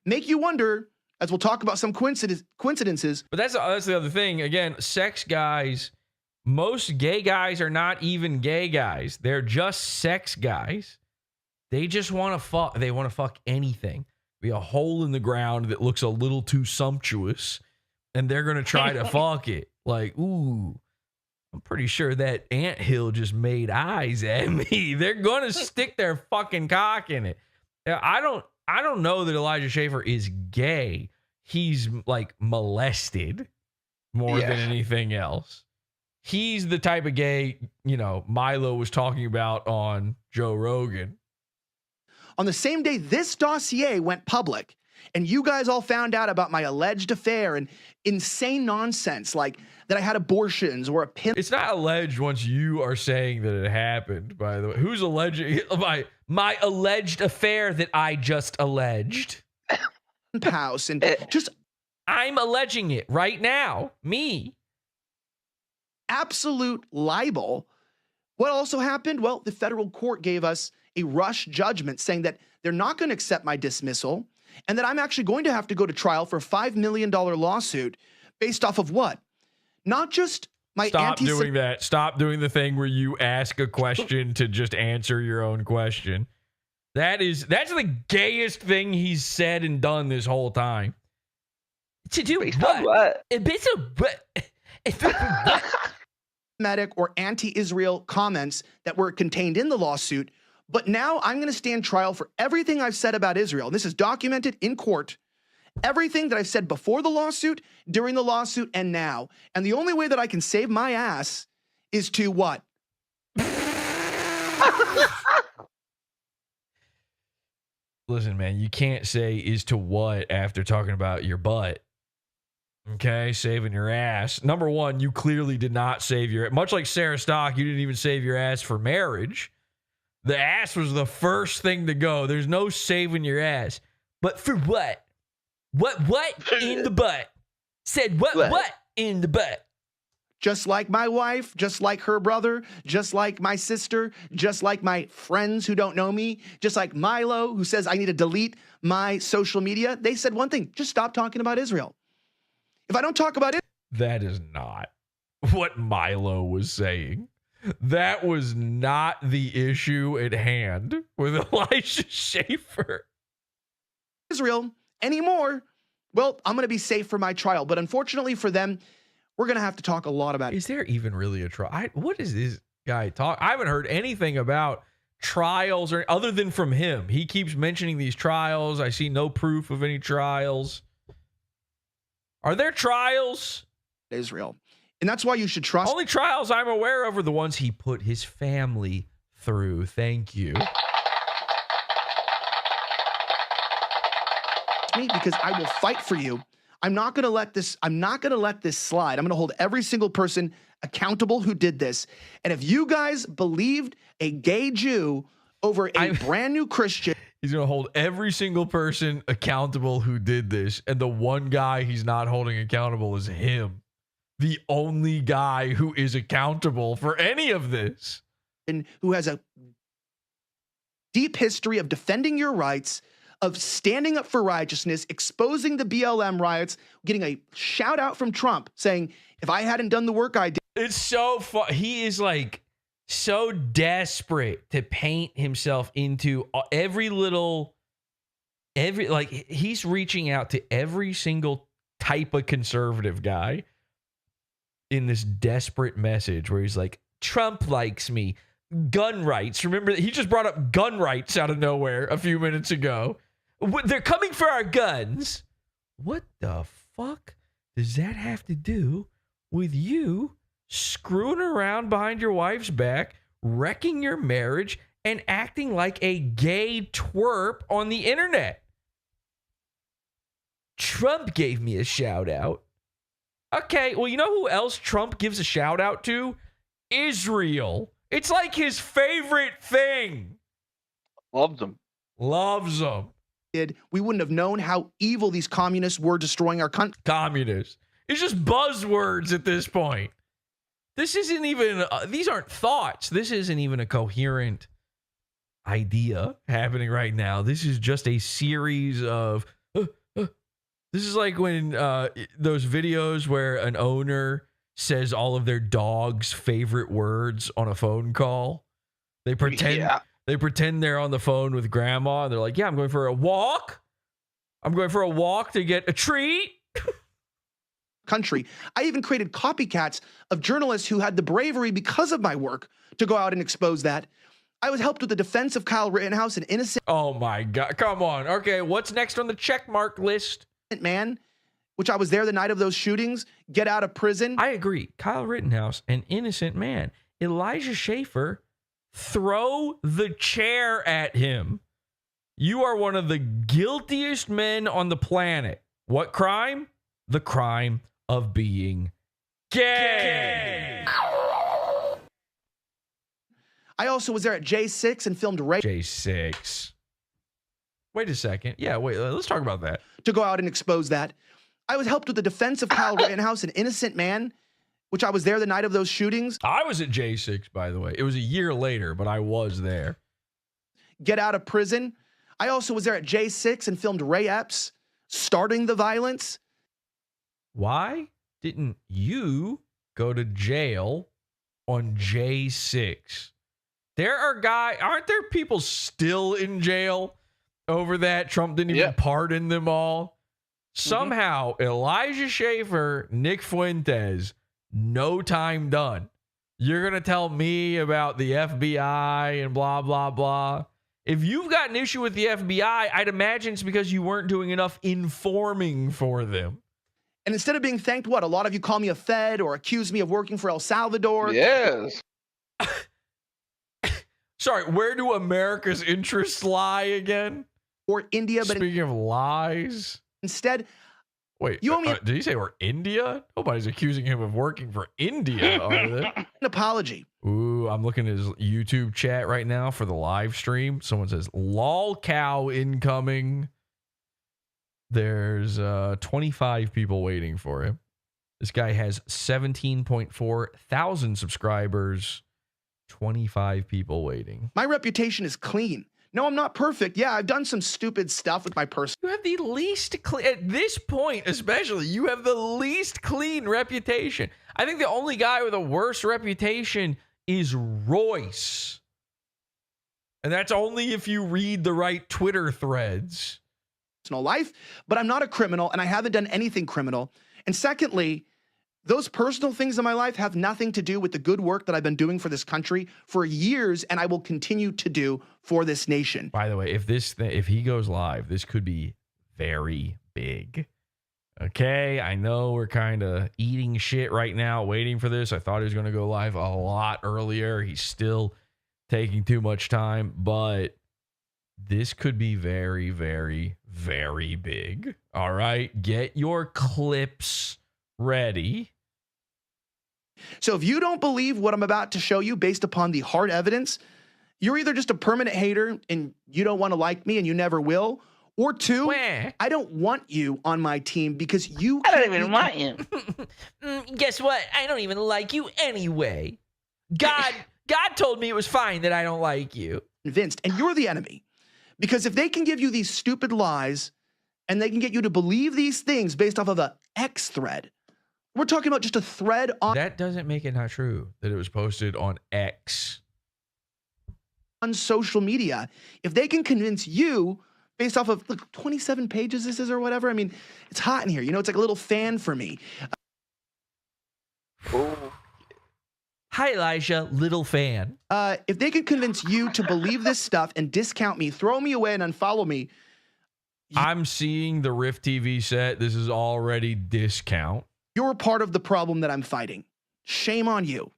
U: Make you wonder, as we'll talk about some coincidences.
A: But that's the other thing. Again, sex guys, most gay guys are not even gay guys. They're just sex guys. They just want to fuck. They want to fuck anything. Be a hole in the ground that looks a little too sumptuous, and they're going to try to fuck it. Like, ooh, I'm pretty sure that anthill just made eyes at me. They're going to stick their fucking cock in it. I don't know that Elijah Schaffer is gay. He's like molested more than anything else. He's the type of gay, Milo was talking about on Joe Rogan.
U: On the same day this dossier went public, and you guys all found out about my alleged affair and insane nonsense like that I had abortions or a pimp.
A: It's not alleged once you are saying that it happened, by the way. Who's alleging my alleged affair that I just alleged?
U: House and just
A: I'm alleging it right now. Me.
U: Absolute libel. What also happened? Well, the federal court gave us a rush judgment saying that they're not going to accept my dismissal and that I'm actually going to have to go to trial for a $5 million lawsuit based off of what? Not just my
A: Stop doing that. Stop doing the thing where you ask a question to just answer your own question. That's the gayest thing he's said and done this whole time. To do what?
U: Medic or anti-Israel comments that were contained in the lawsuit. But now I'm going to stand trial for everything I've said about Israel. This is documented in court. Everything that I've said before the lawsuit, during the lawsuit, and now. And the only way that I can save my ass is to what?
A: Listen, man, you can't say is to what after talking about your butt. Okay, saving your ass. Number one, you clearly did not save your, much like Sarah Stock, you didn't even save your ass for marriage. The ass was the first thing to go. There's no saving your ass. But for what? What in the butt? Said what in the butt?
U: Just like my wife, just like her brother, just like my sister, just like my friends who don't know me, just like Milo, who says I need to delete my social media. They said one thing, just stop talking about Israel. If I don't talk about it.
A: That is not what Milo was saying. That was not the issue at hand with Elijah Schaffer.
U: Israel anymore. Well, I'm going to be safe for my trial. But unfortunately for them, we're going to have to talk a lot about it.
A: Is there even really a trial? What is this guy talk? I haven't heard anything about trials or other than from him. He keeps mentioning these trials. I see no proof of any trials. Are there trials?
U: Israel. And that's why you should trust.
A: Only trials I'm aware of are the ones he put his family through. Thank you.
U: Me, because I will fight for you. I'm not going to let this slide. I'm going to hold every single person accountable who did this. And if you guys believed a gay Jew over a brand new Christian,
A: he's going to hold every single person accountable who did this. And the one guy he's not holding accountable is him. The only guy who is accountable for any of this.
U: And who has a deep history of defending your rights, of standing up for righteousness, exposing the BLM riots, getting a shout out from Trump saying, if I hadn't done the work I did.
A: It's so fun. He is like so desperate to paint himself into he's reaching out to every single type of conservative guy in this desperate message where he's like, Trump likes me. Gun rights. Remember, he just brought up gun rights out of nowhere a few minutes ago. They're coming for our guns. What the fuck does that have to do with you screwing around behind your wife's back, wrecking your marriage, and acting like a gay twerp on the internet? Trump gave me a shout out. Okay, well, you know who else Trump gives a shout out to? Israel. It's like his favorite thing.
D: Loves them.
A: Loves them.
U: We wouldn't have known how evil these communists were destroying our country.
A: Communists. It's just buzzwords at this point. This isn't even, these aren't thoughts. This isn't even a coherent idea happening right now. This is just a series of, this is like when those videos where an owner says all of their dog's favorite words on a phone call. They pretend they're on the phone with grandma and they're like, yeah, I'm going for a walk. I'm going for a walk to get a treat.
U: Country. I even created copycats of journalists who had the bravery because of my work to go out and expose that. I was helped with the defense of Kyle Rittenhouse, an innocent.
A: Oh my God. Come on. Okay. What's next on the checkmark list?
U: Man, which I was there the night of those shootings, get out of prison.
A: I agree. Kyle Rittenhouse, an innocent man. Elijah Schaffer, throw the chair at him. You are one of the guiltiest men on the planet. What crime? The crime of being gay.
U: I also was there at J6 and filmed
A: J6. Wait a second. Yeah, wait. Let's talk about that.
U: To go out and expose that. I was helped with the defense of Kyle Rittenhouse, an innocent man, which I was there the night of those shootings.
A: I was at J6, by the way. It was a year later, but I was there.
U: Get out of prison. I also was there at J6 and filmed Ray Epps starting the violence.
A: Why didn't you go to jail on J6? Aren't there people still in jail over that? Trump didn't even pardon them all. Somehow, Elijah Schaffer, Nick Fuentes, no time done. You're going to tell me about the FBI and blah, blah, blah. If you've got an issue with the FBI, I'd imagine it's because you weren't doing enough informing for them.
U: And instead of being thanked, what? A lot of you call me a Fed or accuse me of working for El Salvador.
D: Yes.
A: Sorry, where do America's interests lie again?
U: Or India. But
A: speaking of lies.
U: Instead,
A: Wait,
U: You owe me
A: did he say we're India? Nobody's accusing him of working for India, are they?
U: an apology.
A: Ooh, I'm looking at his YouTube chat right now for the live stream. Someone says, lol cow incoming. There's 25 people waiting for him. This guy has 17.4 thousand subscribers. 25 people waiting.
U: My reputation is clean. No, I'm not perfect. Yeah, I've done some stupid stuff with my person.
A: You have the least clean, at this point especially, you have the least clean reputation. I think the only guy with a worse reputation is Royce. And that's only if you read the right Twitter threads.
U: Personal life, but I'm not a criminal and I haven't done anything criminal. And secondly, those personal things in my life have nothing to do with the good work that I've been doing for this country for years and I will continue to do for this nation.
A: By the way, if he goes live, this could be very big. Okay, I know we're kind of eating shit right now, waiting for this. I thought he was going to go live a lot earlier. He's still taking too much time, but this could be very, very, very big. All right, get your clips ready.
U: So if you don't believe what I'm about to show you based upon the hard evidence, you're either just a permanent hater and you don't want to like me and you never will, or two, I don't want you on my team because you
G: I don't even want you.
A: Guess what? I don't even like you anyway. God told me it was fine that I don't like you.
U: Convinced, and you're the enemy. Because if they can give you these stupid lies and they can get you to believe these things based off of a X thread, we're talking about just a thread on...
A: That doesn't make it not true that it was posted on X.
U: On social media. If they can convince you based off of, look, 27 pages this is or whatever. I mean, it's hot in here. You know, it's like a little fan for me.
A: Hi, Elijah, little fan.
U: If they can convince you to believe this stuff and discount me, throw me away and unfollow me.
A: I'm seeing the Rift TV set. This is already discount.
U: You're part of the problem that I'm fighting. Shame on you.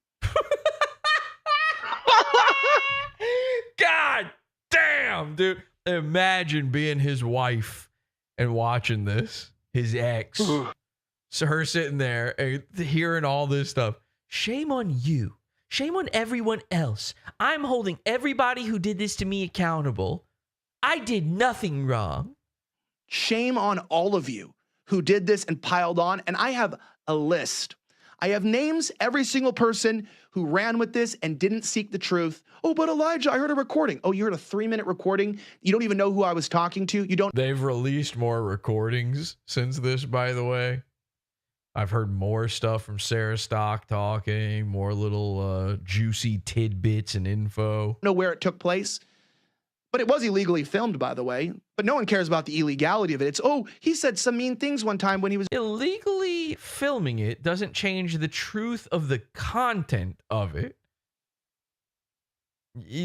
A: God damn, dude. Imagine being his wife and watching this, his ex. So her sitting there and hearing all this stuff. Shame on you. Shame on everyone else. I'm holding everybody who did this to me accountable. I did nothing wrong.
U: Shame on all of you who did this and piled on. And I have a list. I have names, every single person who ran with this and didn't seek the truth. Oh, but Elijah, I heard a recording. Oh, you heard a 3-minute recording? You don't even know who I was talking to? You don't.
A: They've released more recordings since this, by the way. I've heard more stuff from Sarah Stock talking, more little juicy tidbits and info.
U: Know where it took place, but it was illegally filmed, by the way. But no one cares about the illegality of it. It's, oh, he said some mean things one time when he was
A: illegally filming it doesn't change the truth of the content of it.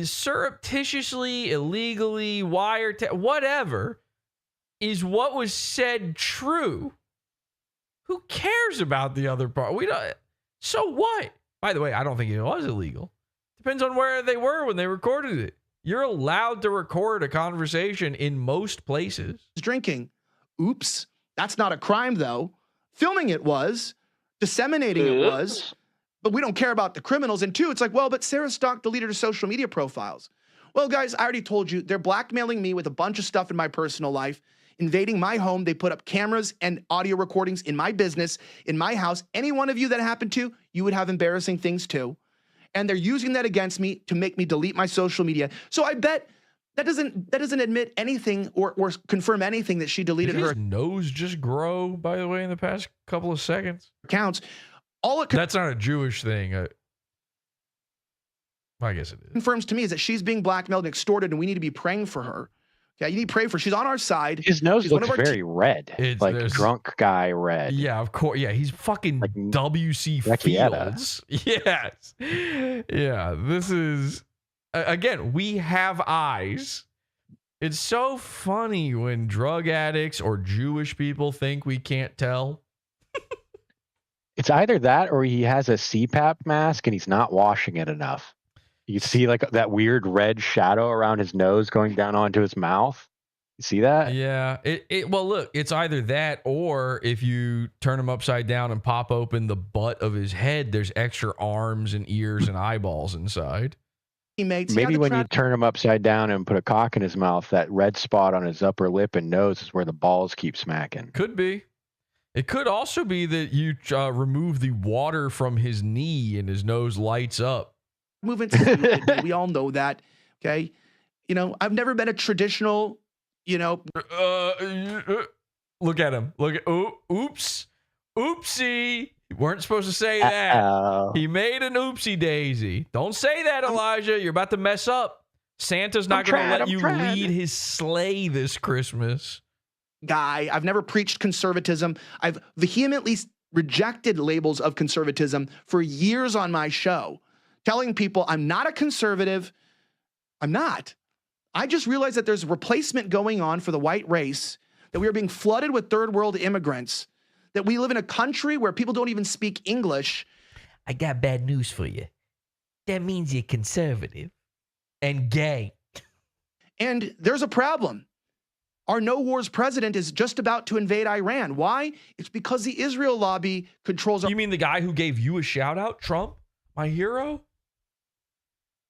A: Surreptitiously, illegally, whatever, is what was said true. Who cares about the other part? We don't. So what? By the way, I don't think it was illegal. Depends on where they were when they recorded it. You're allowed to record a conversation in most places.
U: Drinking. Oops. That's not a crime, though. Filming it was. Disseminating it was. But we don't care about the criminals. And two, it's like, well, but Sarah Stock deleted her social media profiles. Well, guys, I already told you, they're blackmailing me with a bunch of stuff in my personal life. Invading my home. They put up cameras and audio recordings in my business, in my house. Any one of you that happened to, you would have embarrassing things too. And they're using that against me to make me delete my social media. So I bet that doesn't admit anything or confirm anything that she deleted her.
A: Did his nose just grow, by the way, in the past couple of seconds?
U: Accounts.
A: That's not a Jewish thing. I guess it is.
U: Confirms to me is that she's being blackmailed and extorted, and we need to be praying for her. Yeah, you need to pray for her. She's on our side.
F: His nose looks very red, like drunk guy red.
A: Yeah, of course. Yeah, he's fucking like W.C. Fields. Yes. Yeah, this is, again, we have eyes. It's so funny when drug addicts or Jewish people think we can't tell.
F: It's either that or he has a CPAP mask and he's not washing it enough. You see like that weird red shadow around his nose going down onto his mouth. You see that?
A: Yeah. Well, look, it's either that or if you turn him upside down and pop open the butt of his head, there's extra arms and ears and eyeballs inside.
F: Maybe when you turn him upside down and put a cock in his mouth, that red spot on his upper lip and nose is where the balls keep smacking.
A: Could be. It could also be that you remove the water from his knee and his nose lights up.
U: Moving stupid. We all know that. Okay. You know, I've never been a traditional, you know.
A: Look at him. Look at, oops. Oopsie. You weren't supposed to say that. He made an oopsie daisy. Don't say that, Elijah. You're about to mess up. Santa's not going to let you lead his sleigh this Christmas.
U: Guy, I've never preached conservatism. I've vehemently rejected labels of conservatism for years on my show, telling people I'm not a conservative. I'm not. I just realized that there's a replacement going on for the white race, that we are being flooded with third world immigrants, that we live in a country where people don't even speak English.
A: I got bad news for you. That means you're conservative and gay.
U: And there's a problem. Our no wars president is just about to invade Iran. Why? It's because the Israel lobby controls our—
A: You mean the guy who gave you a shout out, Trump? My hero?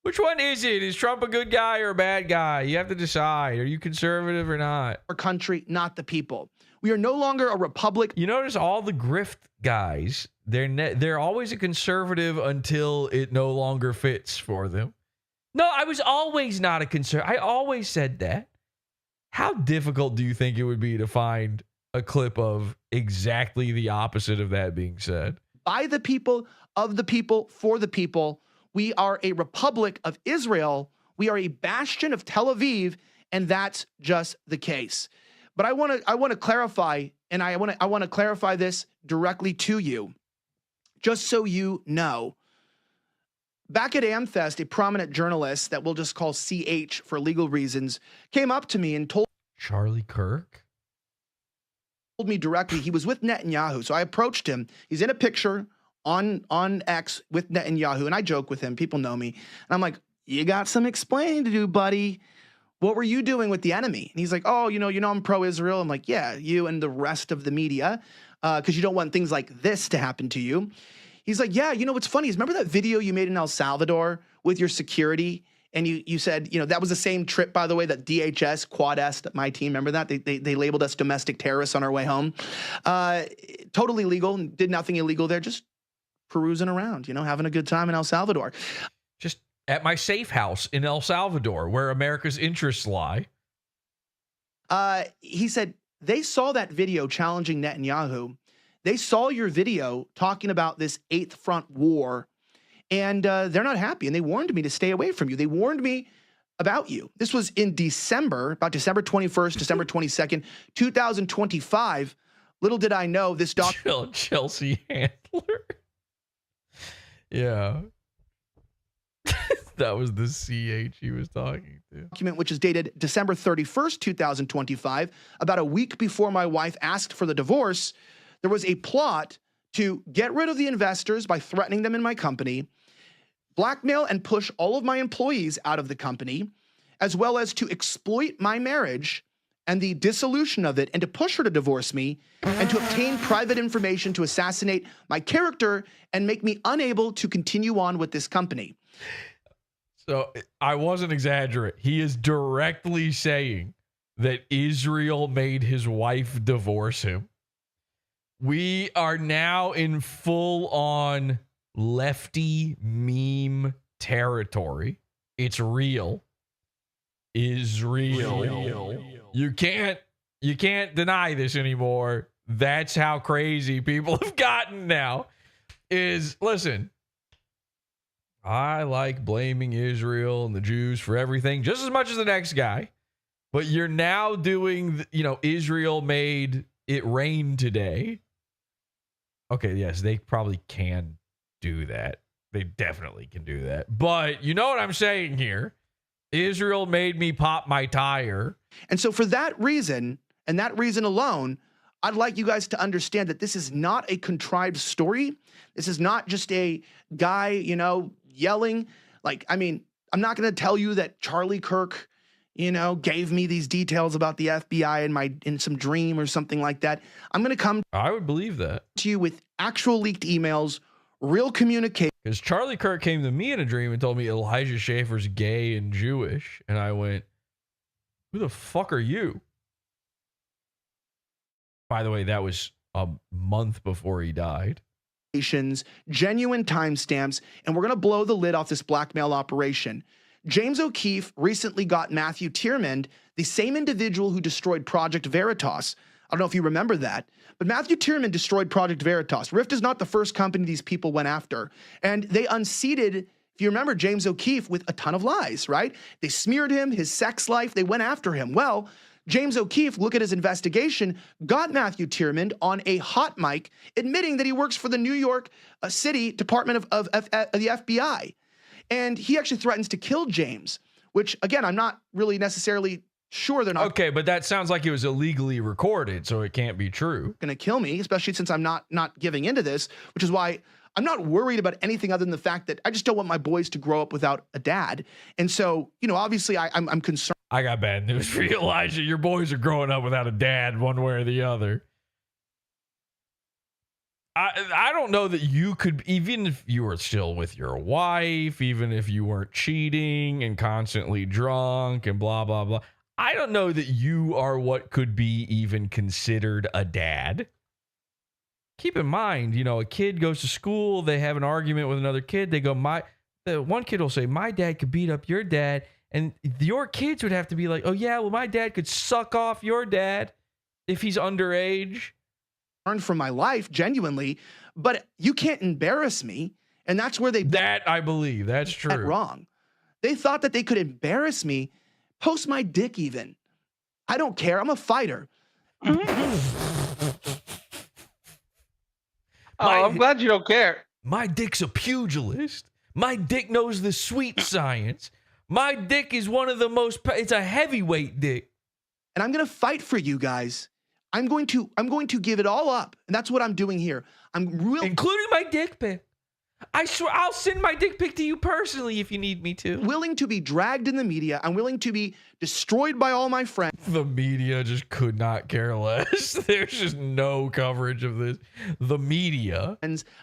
A: Which one is it? Is Trump a good guy or a bad guy? You have to decide. Are you conservative or not?
U: Our country, not the people. We are no longer a republic.
A: You notice all the grift guys, they're always a conservative until it no longer fits for them. No, I was always not a conservative. I always said that. How difficult do you think it would be to find a clip of exactly the opposite of that being said?
U: By the people, of the people, for the people. We are a republic of Israel. We are a bastion of Tel Aviv, and that's just the case. But I want to clarify, and I want to clarify this directly to you, just so you know. Back at AmFest, a prominent journalist that we'll just call CH for legal reasons came up to me and told
A: Charlie Kirk
U: me directly he was with Netanyahu. So I approached him. He's in a picture on X with Netanyahu, and I joke with him. People know me. And I'm like, you got some explaining to do, buddy. What were you doing with the enemy? And he's like, oh, you know, I'm pro-Israel. I'm like, yeah, you and the rest of the media, because you don't want things like this to happen to you. He's like, yeah, you know what's funny is remember that video you made in El Salvador with your security? And you said, you know, that was the same trip, by the way, that DHS, Quad S, my team, remember that? They labeled us domestic terrorists on our way home. Totally legal, did nothing illegal there, just perusing around, you know, having a good time in El Salvador.
A: Just at my safe house in El Salvador, where America's interests lie.
U: He said they saw that video challenging Netanyahu. They saw your video talking about this Eighth Front war, and they're not happy, and they warned me to stay away from you. They warned me about you. This was in December, about December 21st, December 22nd, 2025. Little did I know this
A: Chelsea Handler. Yeah. That was the CH he was talking to.
U: Document which is dated December 31st, 2025, about a week before my wife asked for the divorce. There was a plot to get rid of the investors by threatening them in my company, blackmail and push all of my employees out of the company, as well as to exploit my marriage and the dissolution of it, and to push her to divorce me, and to obtain private information to assassinate my character and make me unable to continue on with this company.
A: So I wasn't exaggerating. He is directly saying that Israel made his wife divorce him. We are now in full-on lefty meme territory. It's real. Israel. You can't deny this anymore. That's how crazy people have gotten now. Listen, I like blaming Israel and the Jews for everything just as much as the next guy. But you're now doing, Israel made it rain today. Okay, yes, they probably can do that. They definitely can do that. But you know what I'm saying here? Israel made me pop my tire.
U: And so for that reason, and that reason alone, I'd like you guys to understand that this is not a contrived story. This is not just a guy, yelling. I'm not going to tell you that Charlie Kirk, gave me these details about the FBI in some dream or something like that. I'm going to come.
A: I would believe that.
U: To you with actual leaked emails, real communication.
A: Because Charlie Kirk came to me in a dream and told me Elijah Schaffer's gay and Jewish. And I went, who the fuck are you? By the way, that was a month before he died.
U: Genuine timestamps, and we're going to blow the lid off this blackmail operation. James O'Keefe recently got Matthew Tierman, the same individual who destroyed Project Veritas. I don't know if you remember that, but Matthew Tierman destroyed Project Veritas. Rift is not the first company these people went after. And they unseated, if you remember, James O'Keefe with a ton of lies, right? They smeared him, his sex life, they went after him. Well, James O'Keefe, look at his investigation, got Matthew Tierman on a hot mic, admitting that he works for the New York City Department of the FBI. And he actually threatens to kill James, which, again, I'm not really necessarily sure they're not.
A: Okay, but that sounds like it was illegally recorded, so it can't be true.
U: Going to kill me, especially since I'm not giving into this, which is why I'm not worried about anything other than the fact that I just don't want my boys to grow up without a dad. And so, obviously I'm concerned.
A: I got bad news for you, Elijah. Your boys are growing up without a dad one way or the other. I don't know that you could, even if you were still with your wife, even if you weren't cheating and constantly drunk and blah, blah, blah. I don't know that you are what could be even considered a dad. Keep in mind, a kid goes to school, they have an argument with another kid. They go, one kid will say, my dad could beat up your dad. And your kids would have to be like, oh yeah, well, my dad could suck off your dad if he's underage.
U: From my life, genuinely, but you can't embarrass me. And that's where
A: that I believe that's true.
U: Wrong. They thought that they could embarrass me, post my dick even. I don't care. I'm a fighter.
D: I'm glad you don't care.
A: My dick's a pugilist. My dick knows the sweet science. My dick is one of the most, it's a heavyweight dick.
U: And I'm going to fight for you guys. I'm going to give it all up. And that's what I'm doing here.
A: Including my dick pic. I swear I'll send my dick pic to you personally if you need me to.
U: Willing to be dragged in the media. I'm willing to be destroyed by all my friends.
A: The media just could not care less. There's just no coverage of this. The media.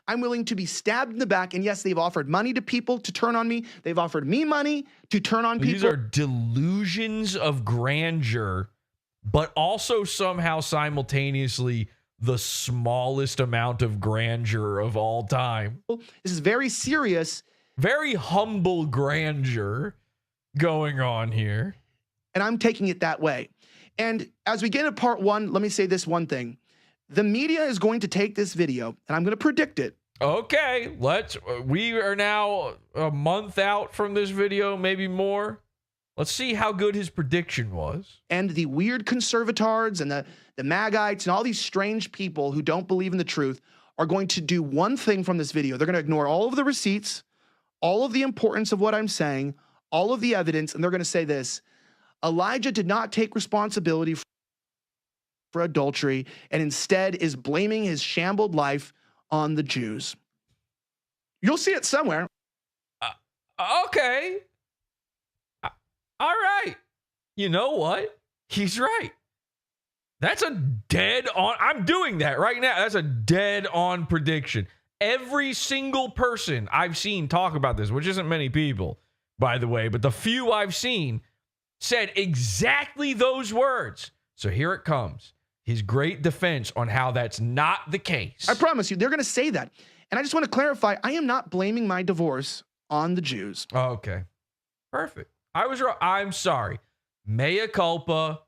U: I'm willing to be stabbed in the back. And yes, they've offered money to people to turn on me. They've offered me money to turn on people.
A: These are delusions of grandeur, but also somehow simultaneously the smallest amount of grandeur of all time.
U: This is very serious.
A: Very humble grandeur going on here.
U: And I'm taking it that way. And as we get into part one, let me say this one thing. The media is going to take this video, and I'm going to predict it.
A: Okay, we are now a month out from this video, maybe more. Let's see how good his prediction was.
U: And the weird conservatards and the Magites and all these strange people who don't believe in the truth are going to do one thing from this video. They're going to ignore all of the receipts, all of the importance of what I'm saying, all of the evidence, and they're going to say this: Elijah did not take responsibility for adultery and instead is blaming his shambled life on the Jews. You'll see it somewhere.
A: Okay. All right. You know what? He's right. That's a dead on. I'm doing that right now. That's a dead on prediction. Every single person I've seen talk about this, which isn't many people, by the way, but the few I've seen said exactly those words. So here it comes. His great defense on how that's not the case.
U: I promise you, they're going to say that. And I just want to clarify, I am not blaming my divorce on the Jews.
A: Okay. Perfect. I was wrong. I'm sorry. Mea culpa.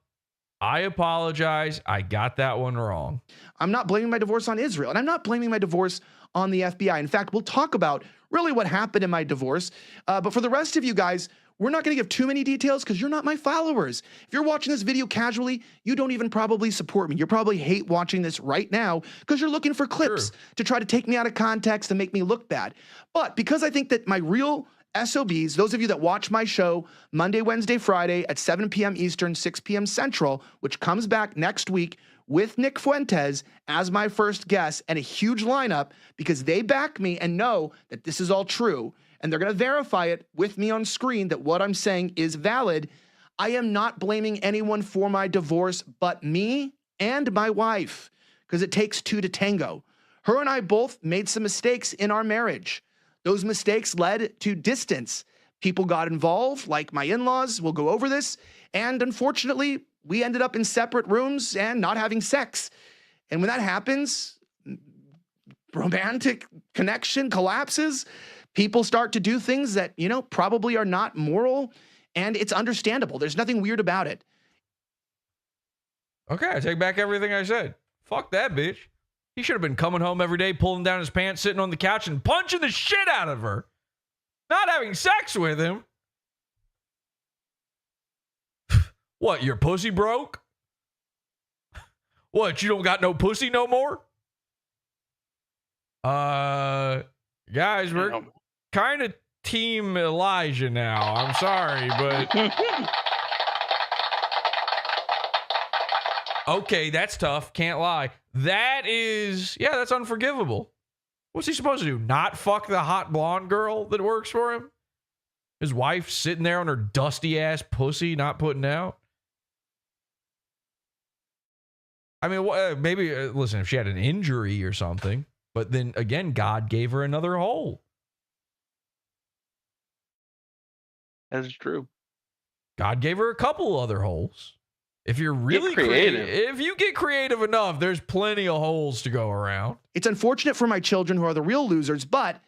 A: I apologize. I got that one wrong.
U: I'm not blaming my divorce on Israel, and I'm not blaming my divorce on the FBI. In fact, we'll talk about really what happened in my divorce. But for the rest of you guys, we're not going to give too many details because you're not my followers. If you're watching this video casually, you don't even probably support me. You probably hate watching this right now because you're looking for clips to try to take me out of context and make me look bad. But because I think that my real SOBs, those of you that watch my show Monday, Wednesday, Friday at 7 p.m. Eastern, 6 p.m. Central, which comes back next week with Nick Fuentes as my first guest and a huge lineup because they back me and know that this is all true. And they're going to verify it with me on screen that what I'm saying is valid. I am not blaming anyone for my divorce but me and my wife, because it takes two to tango. Her and I both made some mistakes in our marriage. Those mistakes led to distance. People got involved, like my in-laws. We'll go over this. And unfortunately, we ended up in separate rooms and not having sex. And when that happens, romantic connection collapses. People start to do things that, you know, probably are not moral, and it's understandable. There's nothing weird about it.
A: Okay, I take back everything I said. Fuck that bitch. He should have been coming home every day, pulling down his pants, sitting on the couch, and punching the shit out of her. Not having sex with him. What, your pussy broke? What, you don't got no pussy no more? Guys, we're kind of team Elijah now. I'm sorry, but... Okay, that's tough. Can't lie. That is... Yeah, that's unforgivable. What's he supposed to do? Not fuck the hot blonde girl that works for him? His wife sitting there on her dusty-ass pussy, not putting out? I mean, maybe, listen, if she had an injury or something, but then again, God gave her another hole.
D: That's true.
A: God gave her a couple other holes. If you're really creative, if you get creative enough, there's plenty of holes to go around.
U: It's unfortunate for my children who are the real losers, but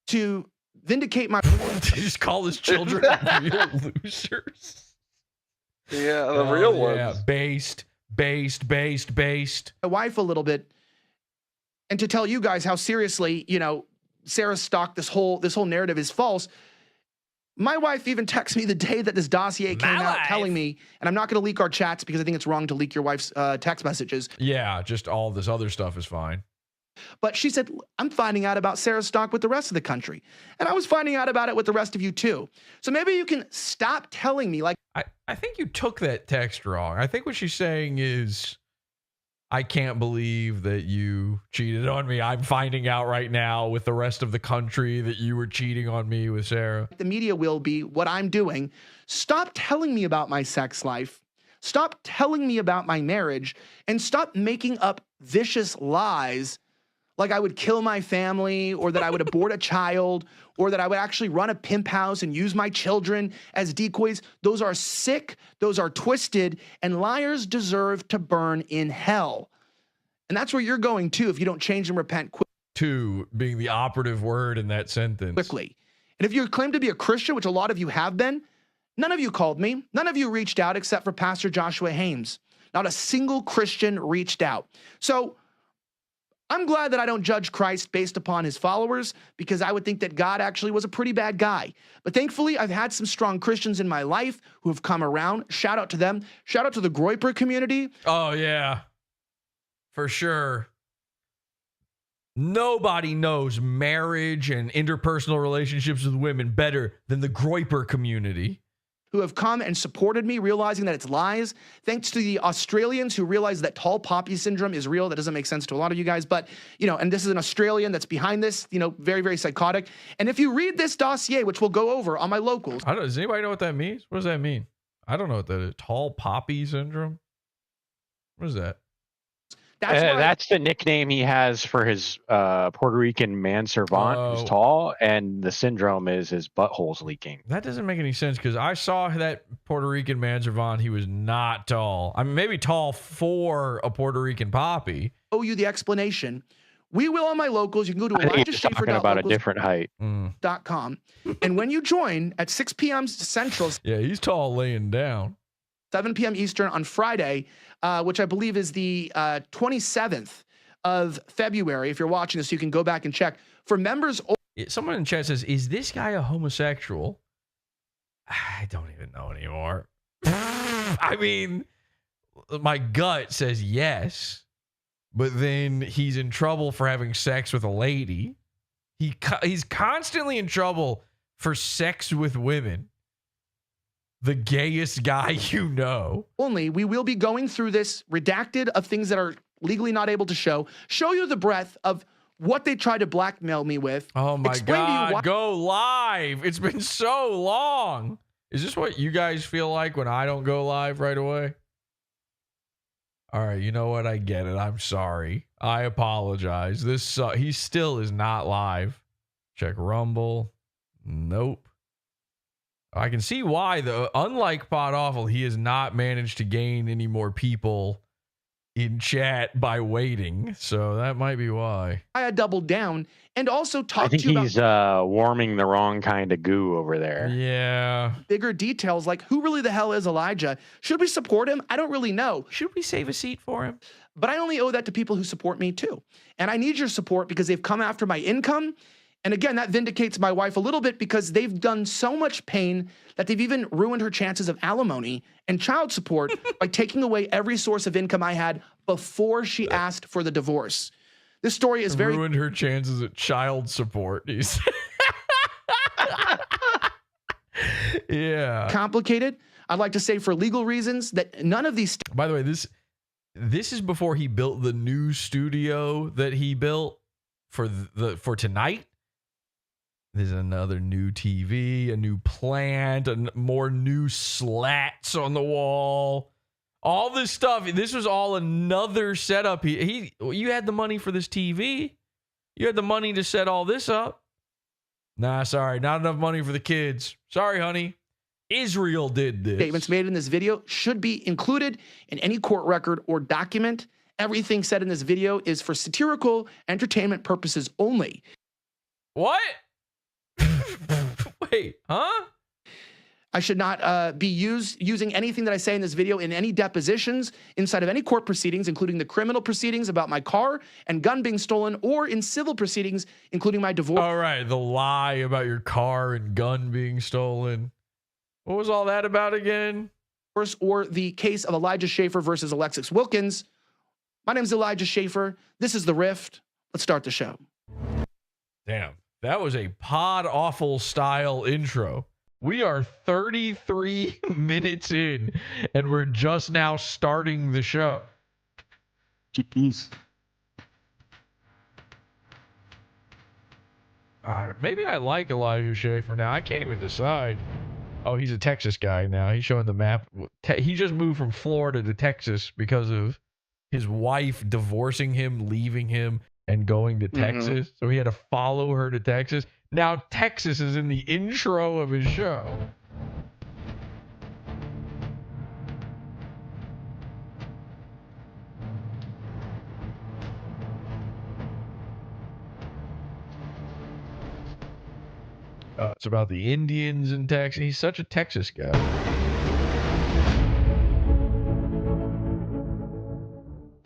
U: to vindicate my...
A: Just call his children real losers.
D: Yeah, the real ones.
A: Yeah, based.
U: My wife a little bit, and to tell you guys how seriously, you know, Sarah's stock, this whole narrative is false. My wife even texted me the day that this dossier came out telling me, and I'm not going to leak our chats because I think it's wrong to leak your wife's text messages.
A: Yeah, just all this other stuff is fine.
U: But she said, I'm finding out about Sarah's stock with the rest of the country. And I was finding out about it with the rest of you too. So maybe you can stop telling me like...
A: I think you took that text wrong. I think what she's saying is, I can't believe that you cheated on me. I'm finding out right now with the rest of the country that you were cheating on me with Sarah.
U: The media will be what I'm doing. Stop telling me about my sex life. Stop telling me about my marriage. And stop making up vicious lies like I would kill my family, or that I would abort a child, or that I would actually run a pimp house and use my children as decoys. Those are sick, those are twisted, and liars deserve to burn in hell. And that's where you're going too if you don't change and repent quickly.
A: To being the operative word in that sentence.
U: Quickly. And if you claim to be a Christian, which a lot of you have been, none of you called me. None of you reached out except for Pastor Joshua Hames. Not a single Christian reached out. So I'm glad that I don't judge Christ based upon his followers, because I would think that God actually was a pretty bad guy. But thankfully, I've had some strong Christians in my life who have come around. Shout out to them. Shout out to the Groyper community.
A: Oh, yeah. For sure. Nobody knows marriage and interpersonal relationships with women better than the Groyper community.
U: Who have come and supported me, realizing that it's lies. Thanks to the Australians who realize that tall poppy syndrome is real. That doesn't make sense to a lot of you guys, but, you know, and this is an Australian that's behind this, you know, very, very psychotic. And if you read this dossier, which we'll go over on my locals.
A: Does anybody know what that means? What does that mean? I don't know what that is. Tall poppy syndrome? What is that?
F: That's the nickname he has for his Puerto Rican manservant who's tall, and the syndrome is his butthole's leaking.
A: That doesn't make any sense, because I saw that Puerto Rican manservant. He was not tall. I mean, maybe tall for a Puerto Rican poppy.
U: Owe you the explanation. We will on my locals. You can go to
F: talking about a different height.
U: .com. And when you join at 6 p.m. Central.
A: Yeah, he's tall laying down.
U: 7 p.m. Eastern on Friday, which I believe is the 27th of February. If you're watching this, you can go back and check. For members...
A: Someone in chat says, is this guy a homosexual? I don't even know anymore. I mean, my gut says yes, but then he's in trouble for having sex with a lady. He's constantly in trouble for sex with women. The gayest guy you know.
U: Only we will be going through this redacted of things that are legally not able to show you the breadth of what they tried to blackmail me with.
A: Oh my God, go live. It's been so long. Is this what you guys feel like when I don't go live right away? All right, you know what? I get it. I'm sorry. I apologize. He still is not live. Check Rumble. Nope. I can see why, though. Unlike PodAwful, he has not managed to gain any more people in chat by waiting. So that might be why.
U: I doubled down and also
F: I
U: talked
F: think
U: to you
F: he's
U: about
F: warming the wrong kind of goo over there.
A: Yeah.
U: bigger details like who really the hell is Elijah? Should we support him? I don't really know.
A: Should we save a seat for him?
U: But I only owe that to people who support me too. And I need your support because they've come after my income. And again, that vindicates my wife a little bit because they've done so much pain that they've even ruined her chances of alimony and child support by taking away every source of income I had before she asked for the divorce. This story is very
A: ruined her chances at child support. Yeah.
U: complicated. I'd like to say for legal reasons that none of these.
A: By the way, this is before he built the new studio that he built for tonight. There's another new TV, a new plant, more new slats on the wall. All this stuff. This was all another setup. You had the money for this TV. You had the money to set all this up. Nah, sorry. Not enough money for the kids. Sorry, honey. Israel did this.
U: Statements made in this video should be included in any court record or document. Everything said in this video is for satirical entertainment purposes only.
A: What? Wait, huh?
U: I should not be using anything that I say in this video in any depositions inside of any court proceedings, including the criminal proceedings about my car and gun being stolen, or in civil proceedings, including my divorce.
A: All right, the lie about your car and gun being stolen. What was all that about again?
U: Or the case of Elijah Schaffer versus Alexis Wilkins. My name is Elijah Schaffer. This is The Rift. Let's start the show.
A: Damn, that was a PodAwful style intro. We are 33 minutes in, and we're just now starting the show.
L: Jeez.
A: Maybe I like Elijah Schaffer now. I can't even decide. Oh, he's a Texas guy now. He's showing the map. He just moved from Florida to Texas because of his wife divorcing him, leaving him, and going to Texas. So he had to follow her to Texas. Now Texas is in the intro of his show. It's about the Indians in Texas. He's such a Texas guy.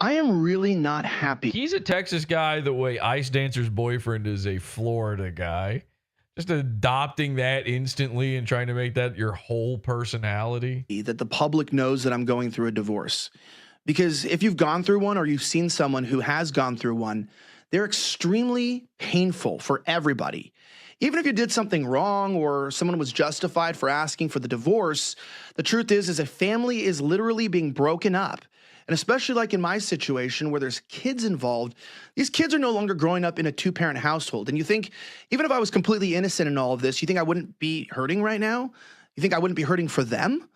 U: I am really not happy.
A: He's a Texas guy the way Ice Dancer's boyfriend is a Florida guy. Just adopting that instantly and trying to make that your whole personality.
U: That the public knows that I'm going through a divorce. Because if you've gone through one or you've seen someone who has gone through one, they're extremely painful for everybody. Even if you did something wrong or someone was justified for asking for the divorce, the truth is a family is literally being broken up. And especially like in my situation where there's kids involved, these kids are no longer growing up in a two-parent household. And you think, even if I was completely innocent in all of this, you think I wouldn't be hurting right now? You think I wouldn't be hurting for them?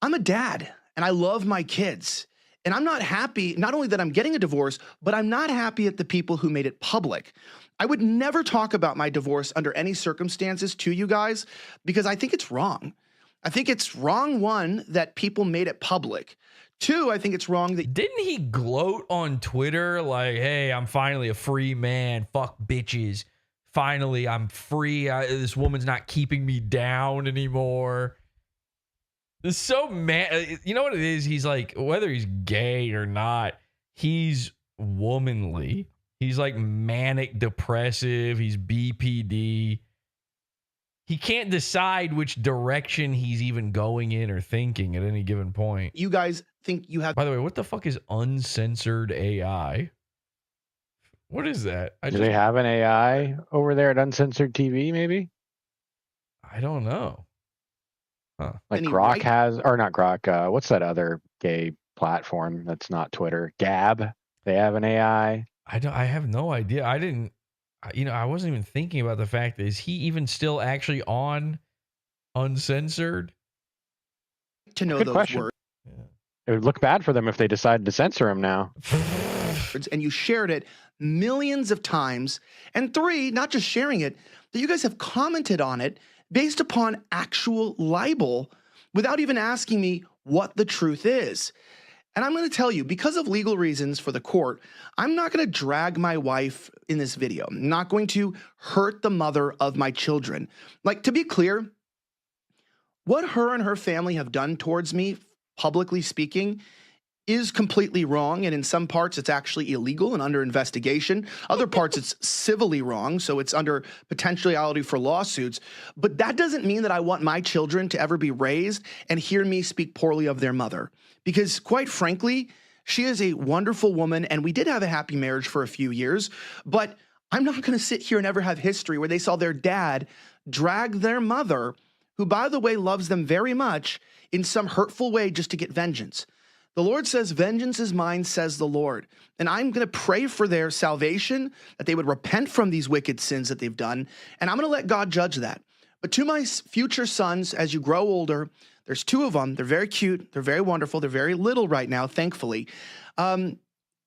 U: I'm a dad and I love my kids. And I'm not happy, not only that I'm getting a divorce, but I'm not happy at the people who made it public. I would never talk about my divorce under any circumstances to you guys because I think it's wrong. I think it's wrong, one, that people made it public. Two, I think it's wrong that...
A: Didn't he gloat on Twitter like, hey, I'm finally a free man, fuck bitches. Finally, I'm free. This woman's not keeping me down anymore. It's so mad. You know what it is? He's like, whether he's gay or not, he's womanly. He's like manic depressive. He's BPD. He can't decide which direction he's even going in or thinking at any given point.
U: You guys think you have...
A: By the way, what the fuck is uncensored AI? What is that?
F: Do they have an AI over there at Uncensored TV, maybe?
A: I don't know. Huh.
F: Like Grok has, or not Grok, what's that other gay platform that's not Twitter? Gab? They have an AI?
A: I have no idea. I wasn't even thinking about the fact that is he even still actually on uncensored?
U: To know
F: Good
U: those
F: question.
U: words.
F: It would look bad for them if they decided to censor him now.
U: And you shared it millions of times. And 3, not just sharing it, that you guys have commented on it based upon actual libel without even asking me what the truth is. And I'm going to tell you, because of legal reasons for the court, I'm not going to drag my wife in this video. I'm not going to hurt the mother of my children. Like, to be clear, what her and her family have done towards me, publicly speaking, is completely wrong. And in some parts, it's actually illegal and under investigation. Other parts, it's civilly wrong. So it's under potentiality for lawsuits. But that doesn't mean that I want my children to ever be raised and hear me speak poorly of their mother. Because quite frankly, she is a wonderful woman. And we did have a happy marriage for a few years. But I'm not going to sit here and ever have history where they saw their dad drag their mother, who, by the way, loves them very much, in some hurtful way just to get vengeance. The Lord says, vengeance is mine, says the Lord. And I'm going to pray for their salvation, that they would repent from these wicked sins that they've done. And I'm going to let God judge that. But to my future sons, as you grow older, there's 2 of them. They're very cute. They're very wonderful. They're very little right now, thankfully.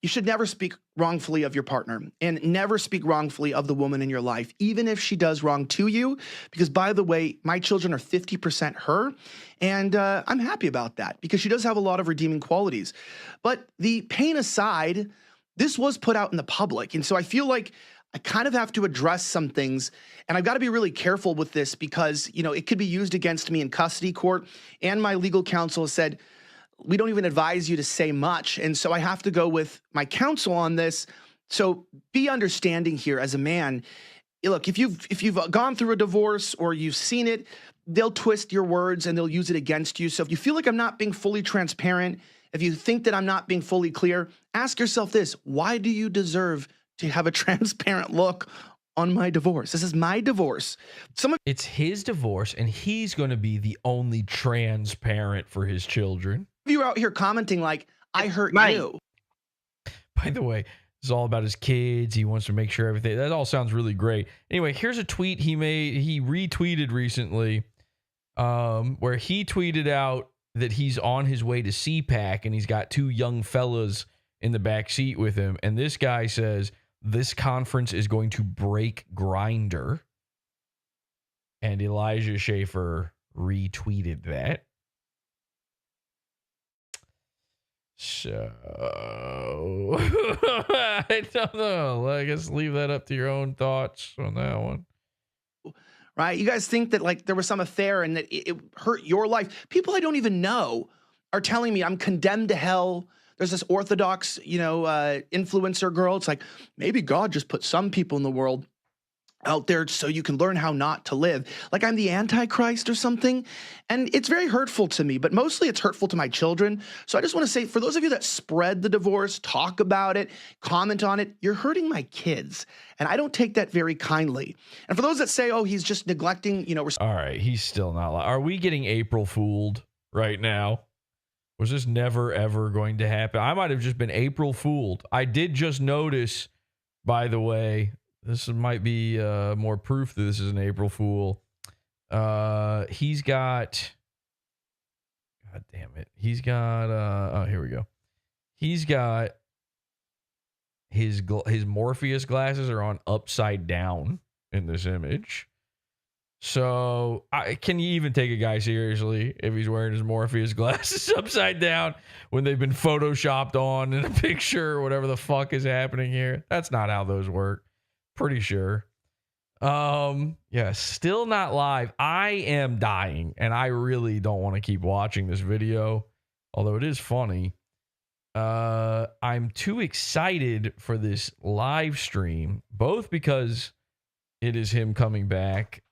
U: You should never speak wrongfully of your partner, and never speak wrongfully of the woman in your life, even if she does wrong to you. Because, by the way, my children are 50% her, and I'm happy about that because she does have a lot of redeeming qualities. But the pain aside, this was put out in the public, and so I feel like I kind of have to address some things, and I've got to be really careful with this because, you know, it could be used against me in custody court, and my legal counsel has said, we don't even advise you to say much. And so I have to go with my counsel on this. So be understanding here as a man. Look, if you've gone through a divorce or you've seen it, they'll twist your words and they'll use it against you. So if you feel like I'm not being fully transparent, if you think that I'm not being fully clear, ask yourself this: why do you deserve to have a transparent look on my divorce? This is my divorce.
A: It's his divorce, and he's going to be the only transparent for his children.
U: You out here commenting like, I hurt you.
A: By the way, it's all about his kids. He wants to make sure everything, that all sounds really great. Anyway, here's a tweet he retweeted recently, where he tweeted out that he's on his way to CPAC and he's got 2 young fellas in the back seat with him. And this guy says, this conference is going to break Grindr. And Elijah Schaffer retweeted that. So I don't know. I guess leave that up to your own thoughts on that one.
U: Right? You guys think that like there was some affair and that it hurt your life. People I don't even know are telling me I'm condemned to hell. There's this Orthodox, influencer girl. It's like, maybe God just put some people in the world out there so you can learn how not to live. Like I'm the Antichrist or something. And it's very hurtful to me, but mostly it's hurtful to my children. So I just want to say, for those of you that spread the divorce, talk about it, comment on it, you're hurting my kids. And I don't take that very kindly. And for those that say, oh, he's just neglecting,
A: all right, he's still not. Are we getting April fooled right now? Was this never, ever going to happen? I might have just been April fooled. I did just notice, by the way, this might be more proof that this is an April Fool. He's got, God damn it. He's got, oh, here we go. He's got his Morpheus glasses are on upside down in this image. So can you even take a guy seriously if he's wearing his Morpheus glasses upside down when they've been photoshopped on in a picture or whatever the fuck is happening here? That's not how those work. Pretty sure. Yeah, still not live. I am dying and I really don't want to keep watching this video, although it is funny. I'm too excited for this live stream, both because it is him coming back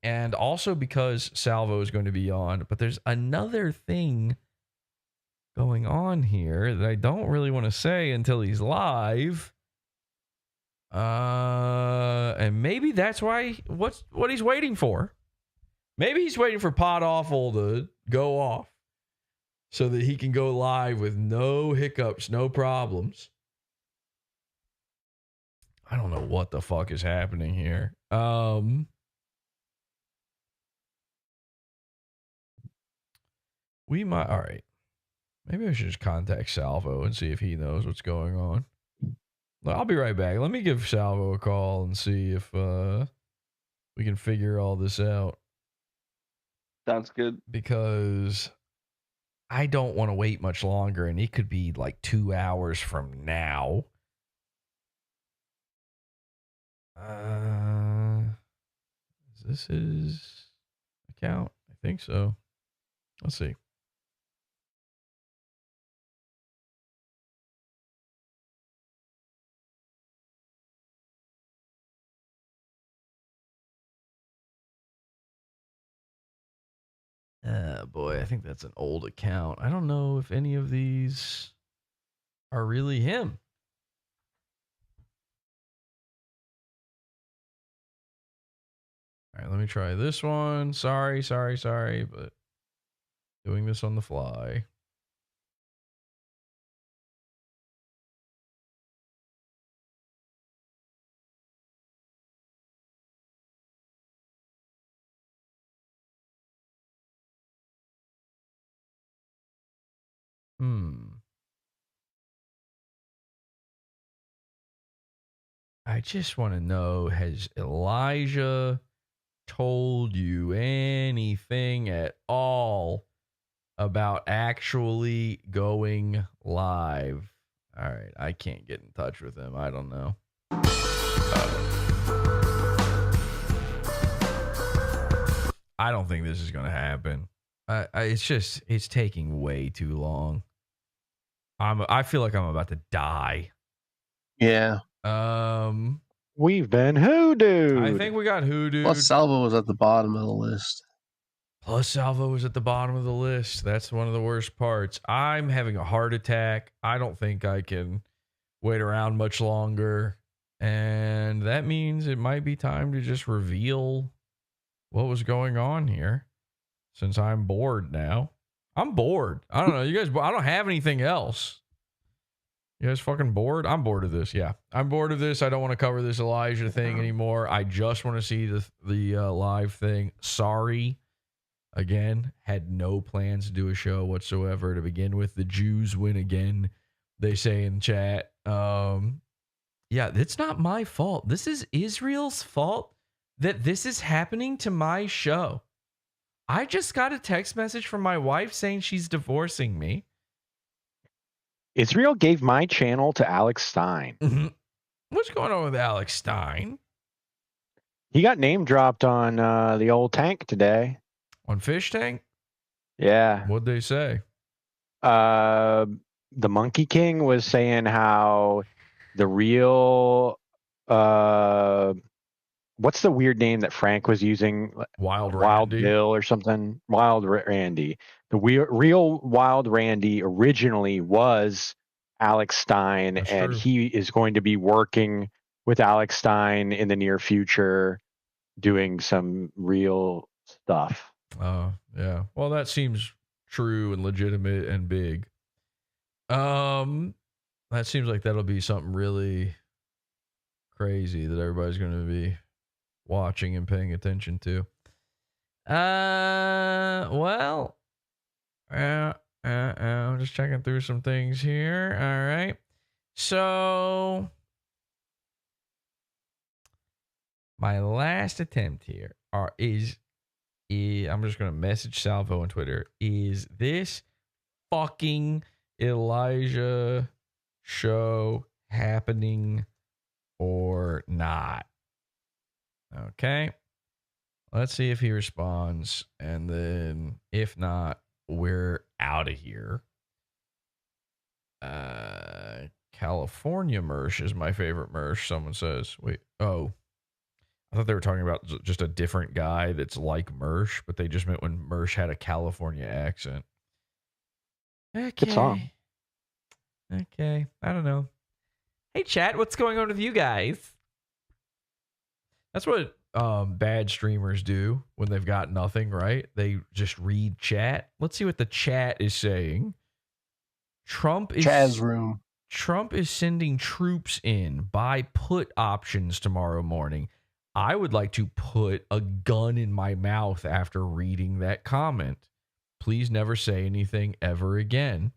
A: and also because Salvo is going to be on. But there's another thing going on here that I don't really want to say until he's live. And maybe that's why what he's waiting for. Maybe he's waiting for PodAwful to go off so that he can go live with no hiccups, no problems. I don't know what the fuck is happening here. We might. All right. Maybe I should just contact Salvo and see if he knows what's going on. I'll be right back. Let me give Salvo a call and see if we can figure all this out.
D: Sounds good.
A: Because I don't want to wait much longer, and it could be like 2 hours from now. Is this his account? I think so. Let's see. Boy, I think that's an old account. I don't know if any of these are really him. All right, let me try this one. Sorry, but doing this on the fly. I just want to know, has Elijah told you anything at all about actually going live? All right, I can't get in touch with him. I don't know. I don't think this is going to happen. It's taking way too long. I feel like I'm about to die.
R: Yeah.
F: We've been hoodooed.
A: I think we got hoodooed.
R: Plus, Salvo was at the bottom of the list.
A: Salvo was at the bottom of the list. That's one of the worst parts. I'm having a heart attack. I don't think I can wait around much longer. And that means it might be time to just reveal what was going on here. Since I'm bored now. I'm bored. I don't know. You guys, I don't have anything else. You guys fucking bored? I'm bored of this. Yeah. I'm bored of this. I don't want to cover this Elijah thing anymore. I just want to see the live thing. Sorry. Again, had no plans to do a show whatsoever to begin with. The Jews win again, they say in chat. Yeah, it's not my fault. This is Israel's fault that this is happening to my show. I just got a text message from my wife saying she's divorcing me.
F: Israel gave my channel to Alex Stein.
A: Mm-hmm. What's going on with Alex Stein?
F: He got name dropped on the old tank today.
A: On Fish Tank?
F: Yeah.
A: What'd they say?
F: The Monkey King was saying how the real what's the weird name that Frank was using?
A: Wild
F: Bill or something. Wild Randy. The real Wild Randy originally was Alex Stein.
A: That's
F: and
A: true.
F: He is going to be working with Alex Stein in the near future, doing some real stuff.
A: Yeah. Well, that seems true and legitimate and big. That seems like that'll be something really crazy that everybody's going to be watching and paying attention to. Well, I'm just checking through some things here. All right. So my last attempt here is I'm just going to message Salvo on Twitter. Is this fucking Elijah show happening or not? Okay. Let's see if he responds. And then if not, we're out of here. California Mersh is my favorite Mersh, someone says. Wait, oh. I thought they were talking about just a different guy that's like Mersh, but they just meant when Mersh had a California accent. Okay.
F: Good song.
A: Okay. I don't know. Hey, chat, what's going on with you guys? That's what bad streamers do when they've got nothing, right? They just read chat. Let's see what the chat is saying. Trump is sending troops in. Buy put options tomorrow morning. I would like to put a gun in my mouth after reading that comment. Please never say anything ever again.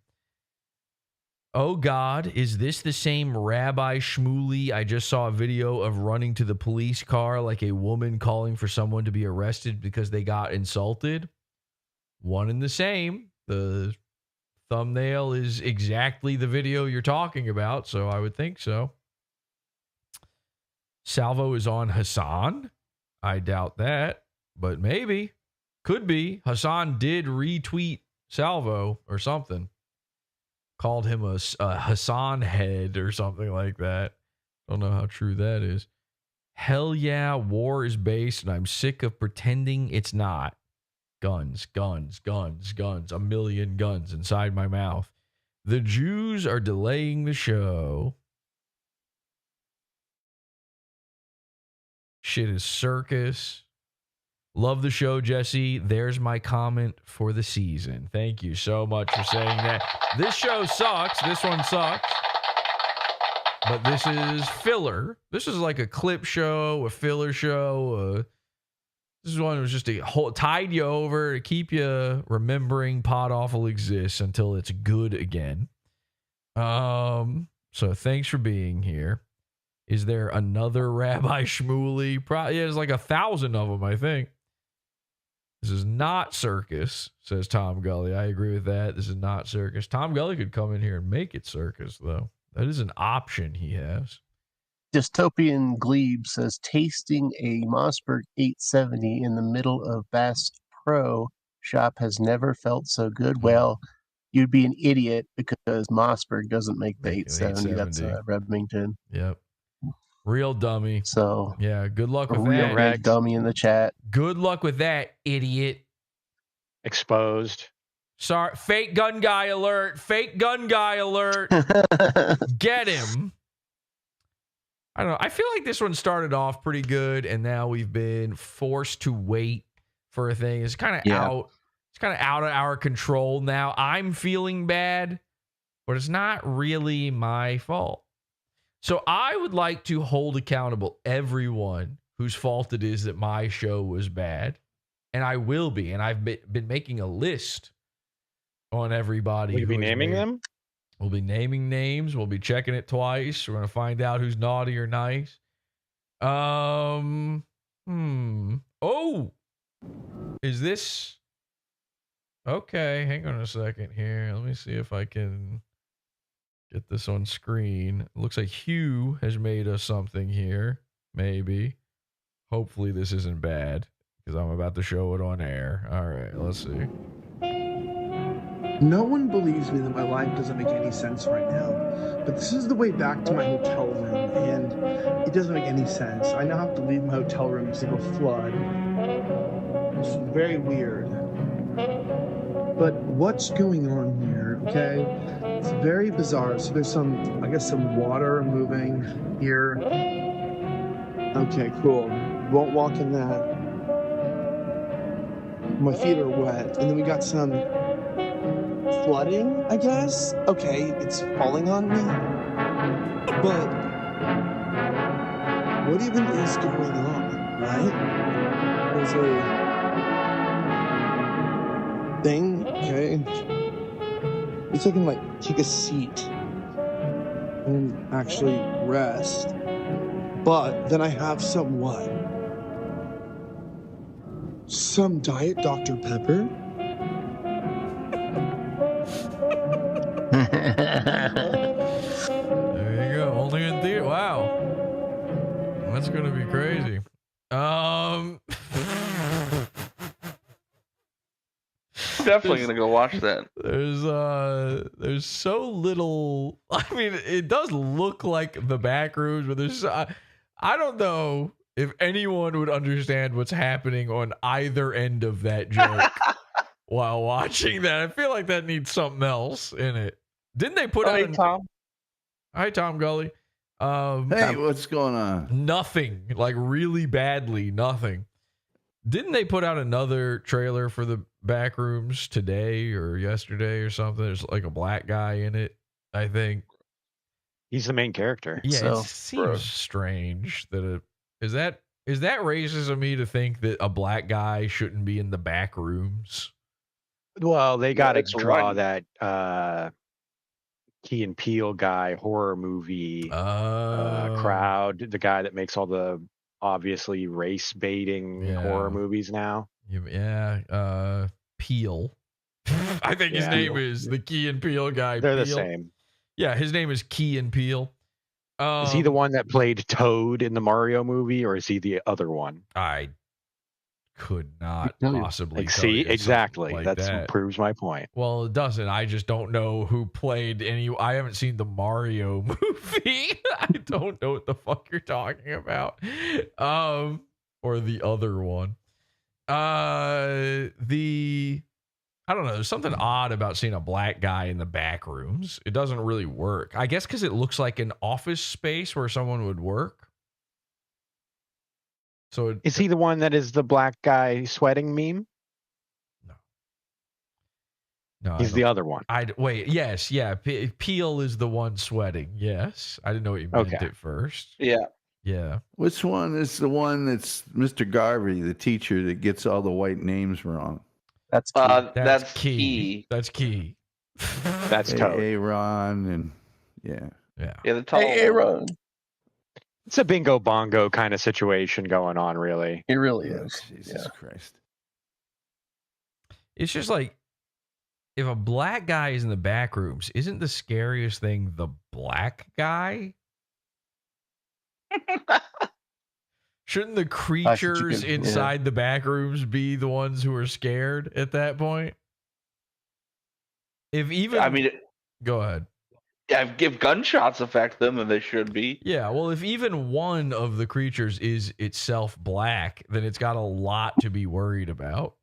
A: Oh God, is this the same Rabbi Shmuley I just saw a video of running to the police car like a woman calling for someone to be arrested because they got insulted? One and the same. The thumbnail is exactly the video you're talking about, so I would think so. Salvo is on Hassan. I doubt that, but maybe. Could be. Hassan did retweet Salvo or something. Called him a Hassan head or something like that. Don't know how true that is. Hell yeah, war is based, and I'm sick of pretending it's not. Guns, guns, guns, guns. A million guns inside my mouth. The Jews are delaying the show. Shit is circus. Love the show, Jesse. There's my comment for the season. Thank you so much for saying that. This show sucks. This one sucks. But this is filler. This is like a clip show, a filler show. This is one that was just a whole tide you over to keep you remembering PodAwful exists until it's good again. So thanks for being here. Is there another Rabbi Shmuley? Probably, yeah, there's like 1,000 of them, I think. This is not circus, says Tom Gully. I agree with that. This is not circus. Tom Gully could come in here and make it circus, though. That is an option he has.
R: Dystopian Glebe says, tasting a Mossberg 870 in the middle of Bass Pro Shop has never felt so good. Well, you'd be an idiot because Mossberg doesn't make the 870. That's Remington.
A: Yep. Real dummy.
R: So
A: yeah, good luck with
R: real
A: that.
R: Dummy in the chat.
A: Good luck with that, idiot.
F: Exposed.
A: Sorry, fake gun guy alert. Fake gun guy alert. Get him. I don't know. I feel like this one started off pretty good, and now we've been forced to wait for a thing. It's kind of out. It's kind of out of our control now. I'm feeling bad, but it's not really my fault. So I would like to hold accountable everyone whose fault it is that my show was bad. And I will be. And I've been making a list on everybody.
F: Will you be naming them?
A: We'll be naming names. We'll be checking it twice. We're going to find out who's naughty or nice. Oh, is this? Okay, hang on a second here. Let me see if I can get this on screen. It looks like Hugh has made us something here. Maybe. Hopefully this isn't bad because I'm about to show it on air. All right, let's see.
B: No one believes me that my life doesn't make any sense right now, but this is the way back to my hotel room, and it doesn't make any sense. I now have to leave my hotel room because of a flood. It's very weird. But what's going on here, okay? It's very bizarre. So there's some, I guess, some water moving here. Okay, cool. Won't walk in that. My feet are wet. And then we got some flooding, I guess. Okay, it's falling on me. But what even is going on, right? There's a thing, okay? It's I can like take a seat and actually rest. But then I have some what? Some Diet Dr. Pepper?
A: There you go. Only in theater. Wow. That's going to be crazy.
D: Definitely gonna go watch that.
A: There's so little. I mean, it does look like the back rooms, but there's I don't know if anyone would understand what's happening on either end of that joke while watching that. I feel like that needs something else in it. Didn't they put out?
P: Tom.
A: Hi, Tom Gully.
G: Hey, what's going on?
A: Nothing. Like really badly, nothing. Didn't they put out another trailer for the Backrooms today or yesterday or something? There's like a black guy in it, I think.
F: He's the main character.
A: Yeah,
F: so.
A: it seems strange that is that racist of me to think that a black guy shouldn't be in the Backrooms?
F: Well, they got to
D: that's
F: draw
D: right.
F: that Key and Peele guy horror movie crowd, the guy that makes all the obviously race baiting horror movies now.
A: Yeah, Peele. I think his name is the Key and Peele guy.
F: They're
A: Peele.
F: the same.
A: Yeah, his name is Key and Peele.
F: Is he the one that played Toad in the Mario movie, or is he the other one?
A: I could not possibly tell
F: see
A: you
F: exactly.
A: like
F: That proves my point.
A: Well, it doesn't. I just don't know who played any. I haven't seen the Mario movie. I don't know what the fuck you're talking about. Or the other one. I don't know. There's something odd about seeing a black guy in the back rooms. It doesn't really work. I guess because it looks like an office space where someone would work. So
F: is he the one that is the black guy sweating meme?
A: No,
F: he's the other one.
A: Wait. Yes, yeah. Peele is the one sweating. Yes, I didn't know what you meant at first. Yeah.
G: Which one is the one that's Mr. Garvey, the teacher that gets all the white names wrong?
R: That's
A: Key. That's Key.
F: That's Toad.
G: Aaron and
A: yeah.
D: The tall
R: Aaron.
F: It's a bingo bongo kind of situation going on, really.
R: It really is.
G: Jesus Christ.
A: It's just like, if a black guy is in the back rooms, isn't the scariest thing the black guy? Shouldn't the creatures inside the back rooms be the ones who are scared at that point? Go ahead.
D: Yeah, if gunshots affect them, then they should be.
A: Yeah, well, if even one of the creatures is itself black, then it's got a lot to be worried about.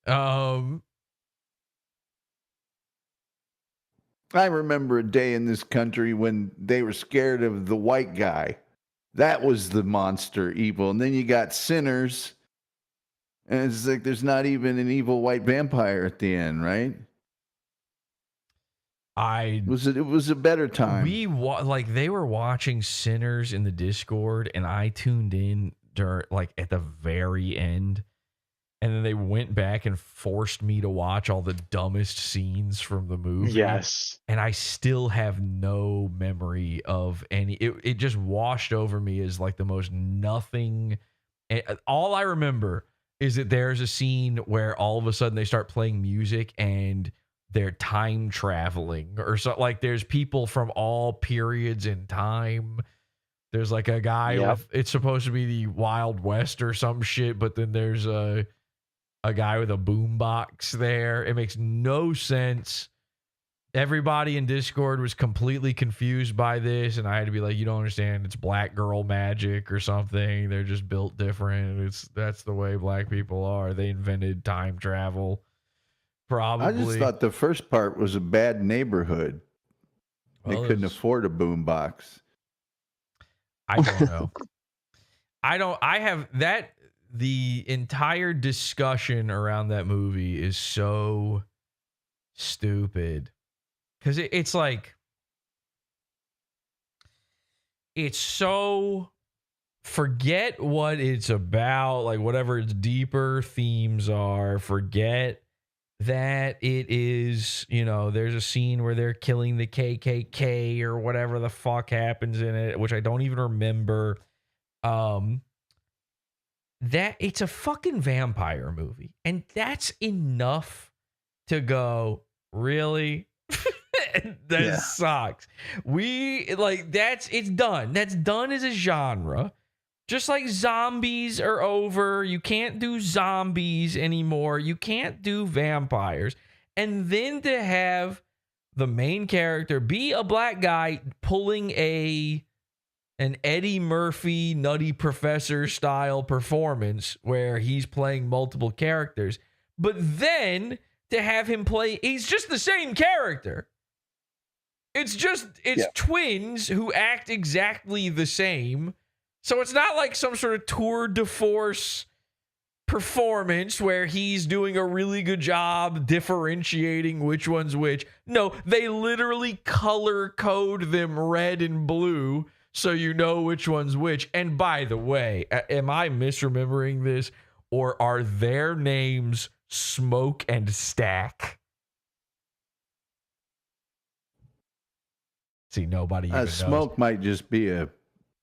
G: I remember a day in this country when they were scared of the white guy. That was the monster evil. And then you got Sinners. And it's like there's not even an evil white vampire at the end, right? It was a better time.
A: They were watching Sinners in the Discord, and I tuned in at the very end. And then they went back and forced me to watch all the dumbest scenes from the movie.
F: Yes.
A: And I still have no memory of any. It just washed over me as like the most nothing. All I remember is that there's a scene where all of a sudden they start playing music and they're time traveling or so. Like there's people from all periods in time. There's like a guy with, it's supposed to be the Wild West or some shit, but then there's a guy with a boombox there. It makes no sense. Everybody in Discord was completely confused by this, and I had to be like, you don't understand, it's black girl magic or something. They're just built different. That's the way black people are. They invented time travel. Probably.
G: I just thought the first part was a bad neighborhood. They couldn't afford a boombox.
A: I don't know. I have that. The entire discussion around that movie is so stupid because it's like, it's so, forget what it's about, like whatever its deeper themes are, forget that it is, there's a scene where they're killing the KKK or whatever the fuck happens in it, which I don't even remember. That it's a fucking vampire movie, and that's enough to go, really? That sucks. It's done. That's done as a genre. Just like zombies are over. You can't do zombies anymore. You can't do vampires. And then to have the main character be a black guy pulling an Eddie Murphy Nutty Professor style performance where he's playing multiple characters, but then to have him play, he's just the same character. It's twins who act exactly the same. So it's not like some sort of tour de force performance where he's doing a really good job differentiating which one's which. No, they literally color code them red and blue so you know which one's which. And by the way, am I misremembering this, or are their names smoke and stack. See, nobody even knows.
G: Smoke might just be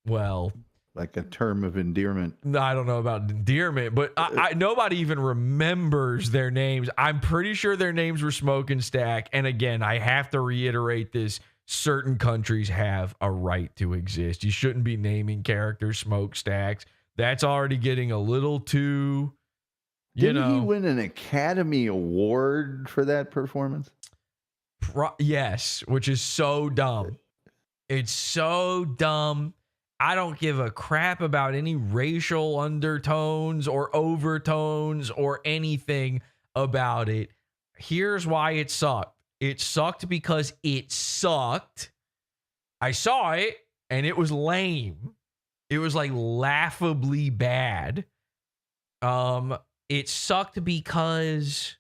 A: well,
G: like a term of endearment.
A: No, I don't know about endearment, but nobody even remembers their names. I'm pretty sure their names were Smoke and Stack. And again, I have to reiterate this. Certain countries have a right to exist. You shouldn't be naming characters smokestacks. That's already getting a little too,
G: Didn't he win an Academy Award for that performance?
A: Yes, which is so dumb. It's so dumb. I don't give a crap about any racial undertones or overtones or anything about it. Here's why it sucked. It sucked because it sucked. I saw it and it was lame. It was like laughably bad. It sucked because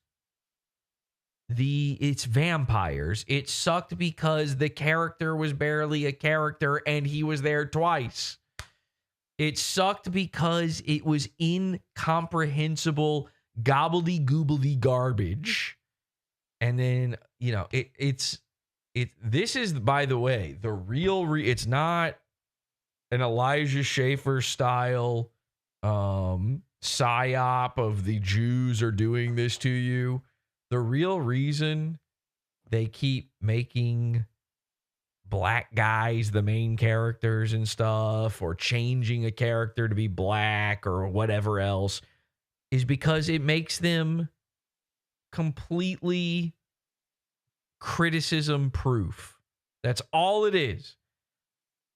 A: it's vampires. It sucked because the character was barely a character and he was there twice. It sucked because it was incomprehensible gobbly-goobly garbage. And then, this is, by the way, the real, it's not an Elijah Schaffer style psyop of the Jews are doing this to you. The real reason they keep making black guys the main characters and stuff, or changing a character to be black or whatever else, is because it makes them completely criticism proof. That's all it is.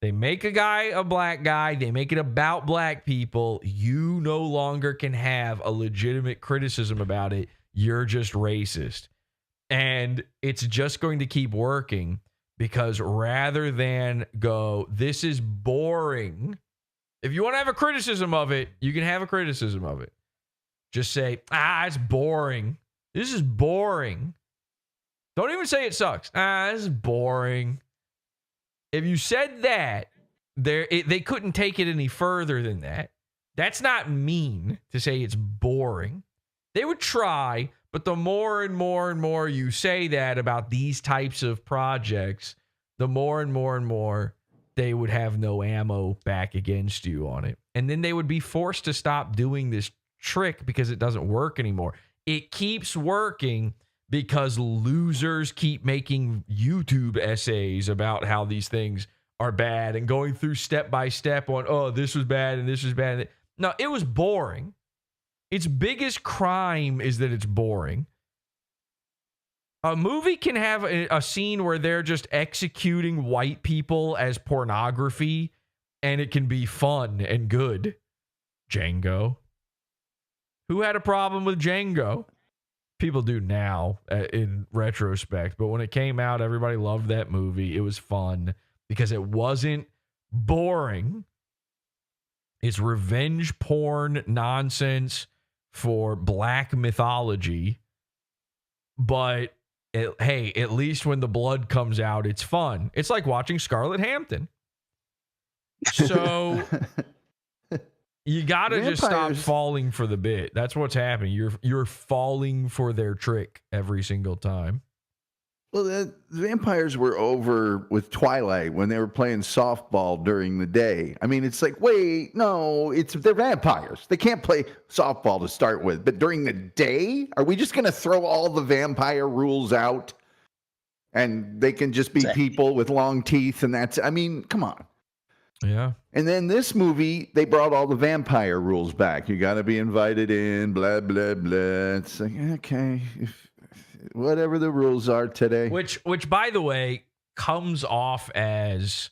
A: They make a guy a black guy. They make it about black people. You no longer can have a legitimate criticism about it. You're just racist. And it's just going to keep working, because rather than go, this is boring. If you want to have a criticism of it, you can have a criticism of it. Just say, it's boring. This is boring. Don't even say it sucks. This is boring. If you said that, they couldn't take it any further than that. That's not mean to say it's boring. They would try, but the more and more and more you say that about these types of projects, the more and more and more they would have no ammo back against you on it. And then they would be forced to stop doing this trick because it doesn't work anymore. It keeps working because losers keep making YouTube essays about how these things are bad and going through step by step on, this was bad and this was bad. No, it was boring. Its biggest crime is that it's boring. A movie can have a scene where they're just executing white people as pornography, and it can be fun and good. Django. Who had a problem with Django? People do now in retrospect, but when it came out, everybody loved that movie. It was fun because it wasn't boring. It's revenge porn nonsense for black mythology, but hey, at least when the blood comes out, it's fun. It's like watching Scarlett Hampton. So you gotta just stop falling for the bit. That's what's happening. You're falling for their trick every single time.
G: Well, the vampires were over with Twilight when they were playing softball during the day. I mean, it's like, wait, no, they're vampires. They can't play softball to start with. But during the day, are we just going to throw all the vampire rules out? And they can just be people with long teeth, and come on.
A: Yeah.
G: And then this movie, they brought all the vampire rules back. You got to be invited in, blah, blah, blah. It's like, okay, whatever the rules are today.
A: Which, by the way, comes off as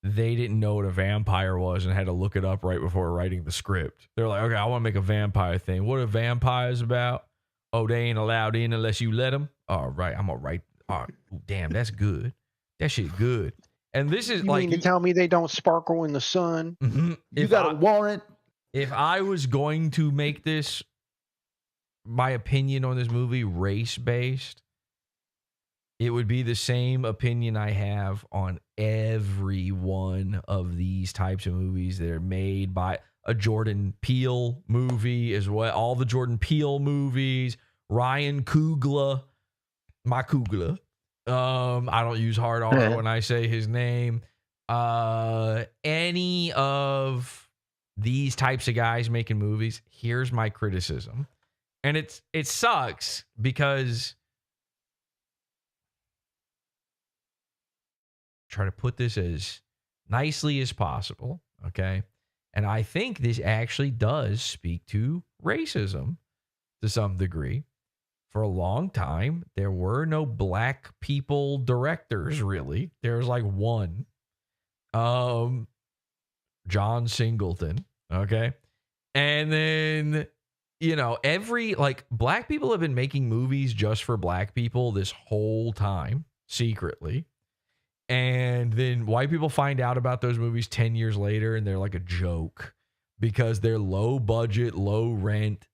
A: they didn't know what a vampire was and had to look it up right before writing the script. They're like, okay, I want to make a vampire thing. What are vampires about? Oh, they ain't allowed in unless you let them? All right, I'm going to write. Oh, damn, that's good. That shit good. And this is
F: you mean to tell me they don't sparkle in the sun?
A: Mm-hmm.
G: You got a warrant?
A: If I was going to make this, my opinion on this movie, race-based, it would be the same opinion I have on every one of these types of movies that are made by, a Jordan Peele movie as well. All the Jordan Peele movies, Ryan Coogler, my Coogler. I don't use hard R when I say his name. Any of these types of guys making movies, here's my criticism. And it sucks because try to put this as nicely as possible, okay? And I think this actually does speak to racism to some degree. For a long time, there were no black people directors, really. There was like one. John Singleton, okay? And then, you know, black people have been making movies just for black people this whole time, secretly. And then white people find out about those movies 10 years later, and they're like a joke because they're low budget, low rent,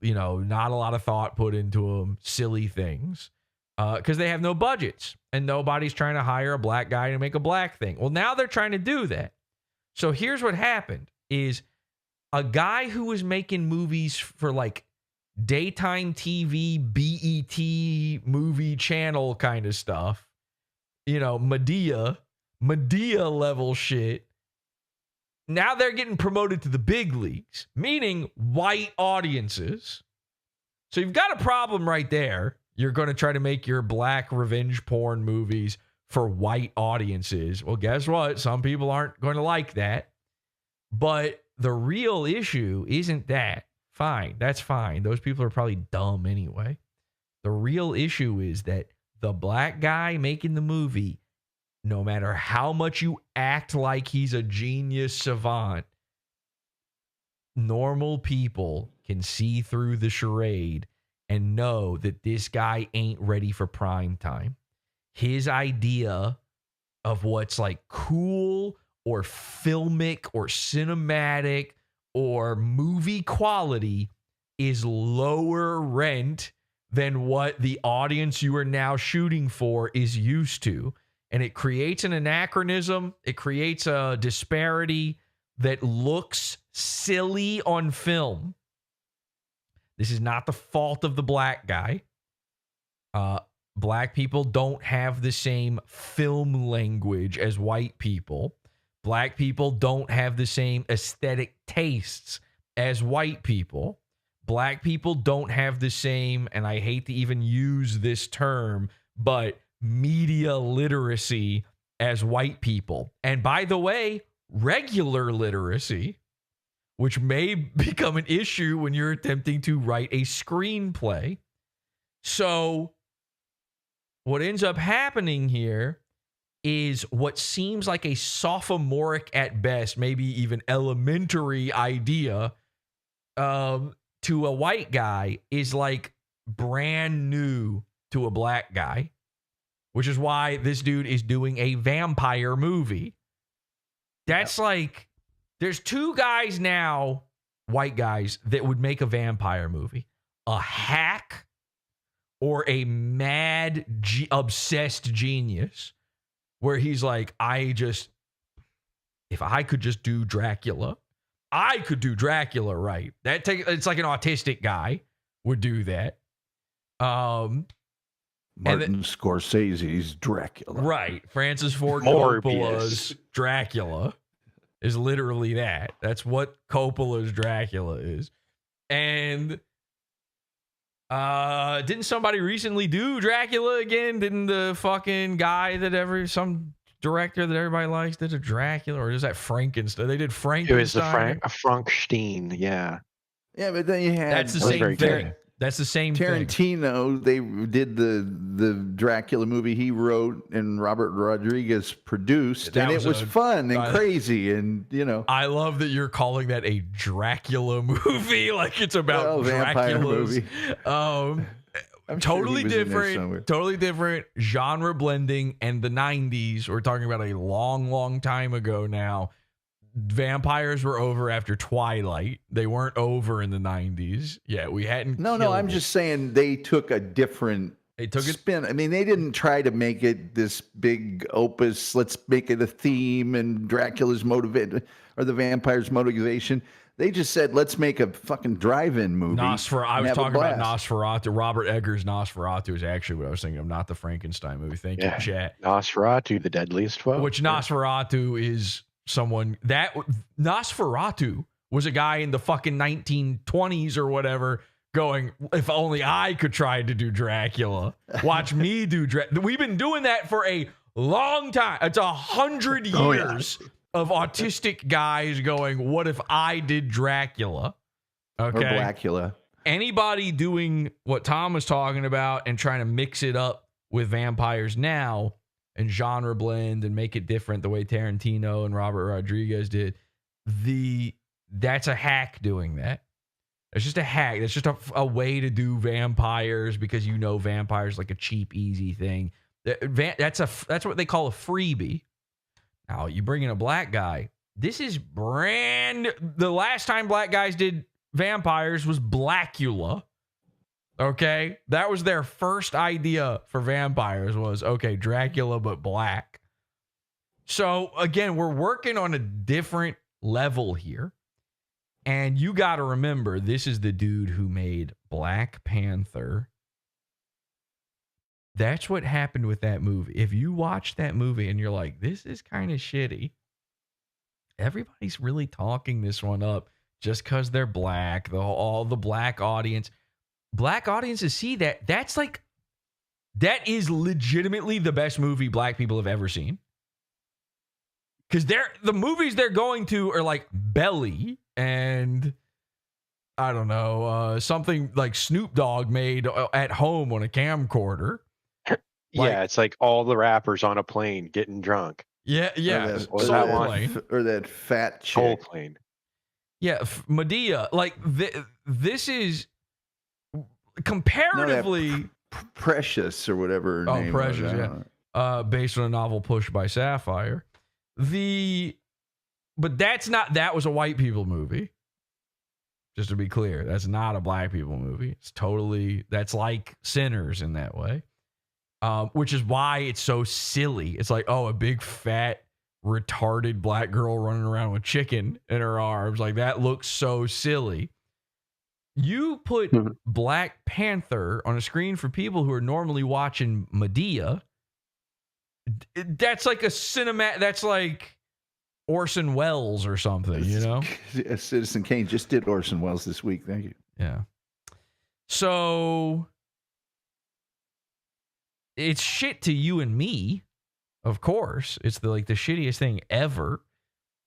A: you know, not a lot of thought put into them, silly things, because they have no budgets and nobody's trying to hire a black guy to make a black thing. Well, now they're trying to do that. So here's what happened is a guy who was making movies for like daytime TV, BET movie channel kind of stuff, you know, Medea level shit. Now they're getting promoted to the big leagues, meaning white audiences. So you've got a problem right there. You're going to try to make your black revenge porn movies for white audiences. Well, guess what? Some people aren't going to like that. But the real issue isn't that. Fine, that's fine. Those people are probably dumb anyway. The real issue is that the black guy making the movie, no matter how much you act like he's a genius savant, normal people can see through the charade and know that this guy ain't ready for prime time. His idea of what's like cool or filmic or cinematic or movie quality is lower rent than what the audience you are now shooting for is used to. And it creates an anachronism. It creates a disparity that looks silly on film. This is not the fault of the black guy. Black people don't have the same film language as white people. Black people don't have the same aesthetic tastes as white people. Black people don't have the same, and I hate to even use this term, but media literacy as white people. And by the way, regular literacy, which may become an issue when you're attempting to write a screenplay. So what ends up happening here is what seems like a sophomoric at best, maybe even elementary idea to a white guy is like brand new to a black guy, which is why this dude is doing a vampire movie. That's like, there's two guys now, white guys, that would make a vampire movie. A hack or a mad, obsessed genius where he's like, if I could just do Dracula, I could do Dracula right. It's like an autistic guy would do that.
G: Martin Scorsese's Dracula.
A: Right. Francis Ford Coppola's Dracula is literally that. That's what Coppola's Dracula is. And didn't somebody recently do Dracula again? Didn't the fucking guy some director that everybody likes did a Dracula, or is that Frankenstein? They did Frankenstein.
F: It was Frankenstein, yeah.
G: Yeah, but then you had
A: that's the same thing. That's the same
G: Tarantino, they did the Dracula movie he wrote and Robert Rodriguez produced, and it was fun and crazy, and you know.
A: I love that you're calling that a Dracula movie, like it's about
G: vampire
A: Draculas.
G: movie.
A: Totally different genre blending, and the 90s. We're talking about a long, long time ago now. Vampires were over after Twilight. They weren't over in the 90s. Yeah, we hadn't.
G: No, I'm just saying they took a different spin. I mean, they didn't try to make it this big opus. Let's make it a theme and Dracula's motivation or the vampire's motivation. They just said, let's make a fucking drive-in movie.
A: I was
G: and have a
A: talking about
G: blast.
A: Nosferatu. Robert Eggers' Nosferatu is actually what I was thinking of, not the Frankenstein movie. Thank you, chat.
F: Nosferatu, the deadliest foe.
A: Which Nosferatu is someone that Nosferatu was a guy in the fucking 1920s or whatever going, if only I could try to do Dracula. Watch me do Dracula. We've been doing that for a long time. It's 100 years of autistic guys going, what if I did Dracula? Okay.
G: Or Blackula.
A: Anybody doing what Tom was talking about and trying to mix it up with vampires now and genre blend and make it different the way Tarantino and Robert Rodriguez did, that's a hack doing that. It's just a hack. It's just a way to do vampires because vampires like a cheap, easy thing. That's what they call a freebie. Now you bring in a black guy. This is the last time black guys did vampires was Blackula. Okay, that was their first idea for vampires was Dracula but black. So again, we're working on a different level here. And you got to remember, this is the dude who made Black Panther. That's what happened with that movie. If you watch that movie and you're like, this is kind of shitty, everybody's really talking this one up just because they're black. All the black audiences see that. That is legitimately the best movie black people have ever seen. Because the movies they're going to are like Belly and I don't know, something like Snoop Dogg made at home on a camcorder.
F: It's like all the rappers on a plane getting drunk.
A: Yeah.
G: Or that fat chick.
F: Soul Plane.
A: Yeah, Medea. Like this is comparatively
G: Precious or whatever. Her name
A: Precious,
G: was.
A: yeah. Based on a novel Pushed by Sapphire. But that was a white people movie. Just to be clear, that's not a black people movie. That's like Sinners in that way. Which is why it's so silly. It's like, a big fat retarded black girl running around with chicken in her arms. Like that looks so silly. You put Black Panther on a screen for people who are normally watching Medea. That's like a cinema. That's like Orson Welles or something,
G: Citizen Kane just did Orson Welles this week. Thank you.
A: Yeah. So it's shit to you and me, of course. It's the shittiest thing ever.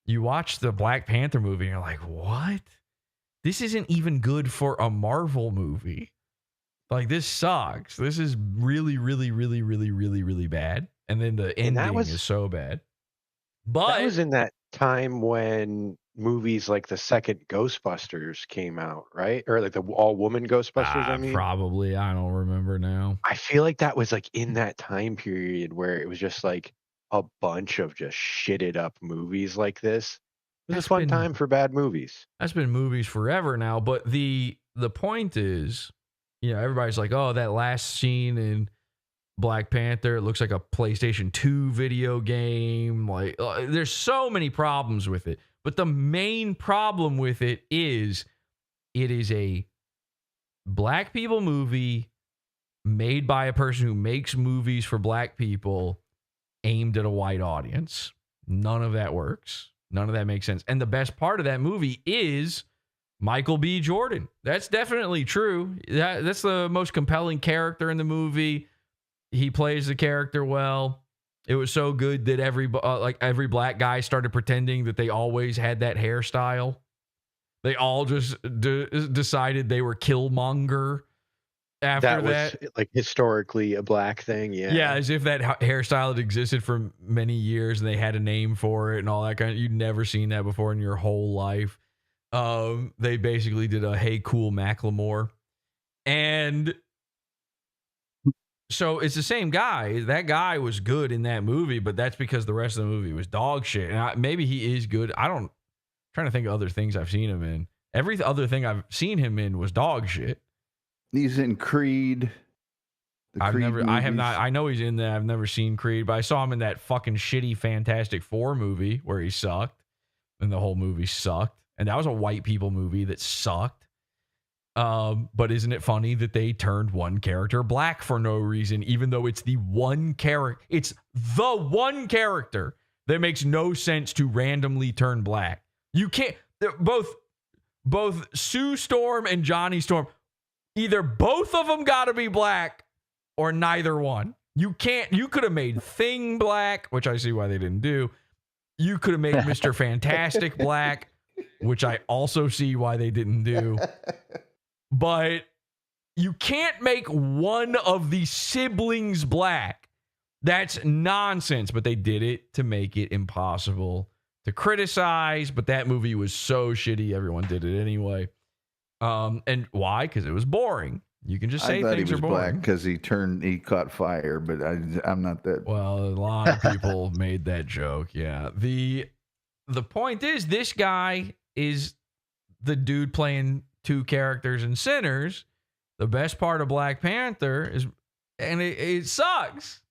A: You watch the Black Panther movie and you're like, what? This isn't even good for a Marvel movie. Like, this sucks. This is really, really, really, really, really, really bad. And then the ending is so bad. But
F: that was in that time when movies like the second Ghostbusters came out, right? Or like the all-woman Ghostbusters,
A: Probably. I don't remember now.
F: I feel like that was like in that time period where it was just like a bunch of just shitted up movies like this. It was a fun time for bad movies.
A: That's been movies forever now. But the point is, everybody's like, oh, that last scene in Black Panther, it looks like a PlayStation 2 video game. Like, there's so many problems with it. But the main problem with it is a black people movie made by a person who makes movies for black people aimed at a white audience. None of that works. None of that makes sense. And the best part of that movie is Michael B. Jordan. That's definitely true. That's the most compelling character in the movie. He plays the character well. It was so good that every black guy started pretending that they always had that hairstyle. They all just decided they were Killmonger after that.
F: Was like historically a black thing. Yeah.
A: Yeah. As if that hairstyle had existed for many years and they had a name for it and all that kind of, you'd never seen that before in your whole life. They basically did a Hey Cool Macklemore. And so it's the same guy. That guy was good in that movie, but that's because the rest of the movie was dog shit. And maybe he is good. I'm trying to think of other things I've seen him in. Every other thing I've seen him in was dog shit.
G: He's in Creed.
A: I have not. I know he's in that. I've never seen Creed, but I saw him in that fucking shitty Fantastic Four movie where he sucked, and the whole movie sucked. And that was a white people movie that sucked. But isn't it funny that they turned one character black for no reason, even though it's the one character? It's the one character that makes no sense to randomly turn black. You can't. Both Sue Storm and Johnny Storm, either both of them got to be black or neither one. You can't. You could have made Thing black, which I see why they didn't do. You could have made Mr. Fantastic black, which I also see why they didn't do. But you can't make one of the siblings black. That's nonsense. But they did it to make it impossible to criticize. But that movie was so shitty, everyone did it anyway. And why? Because it was boring. You can just say things are boring.
G: Because he caught fire, but I'm not that.
A: Well, a lot of people made that joke. Yeah. The point is, this guy is the dude playing two characters in Sinners. The best part of Black Panther is, and it sucks.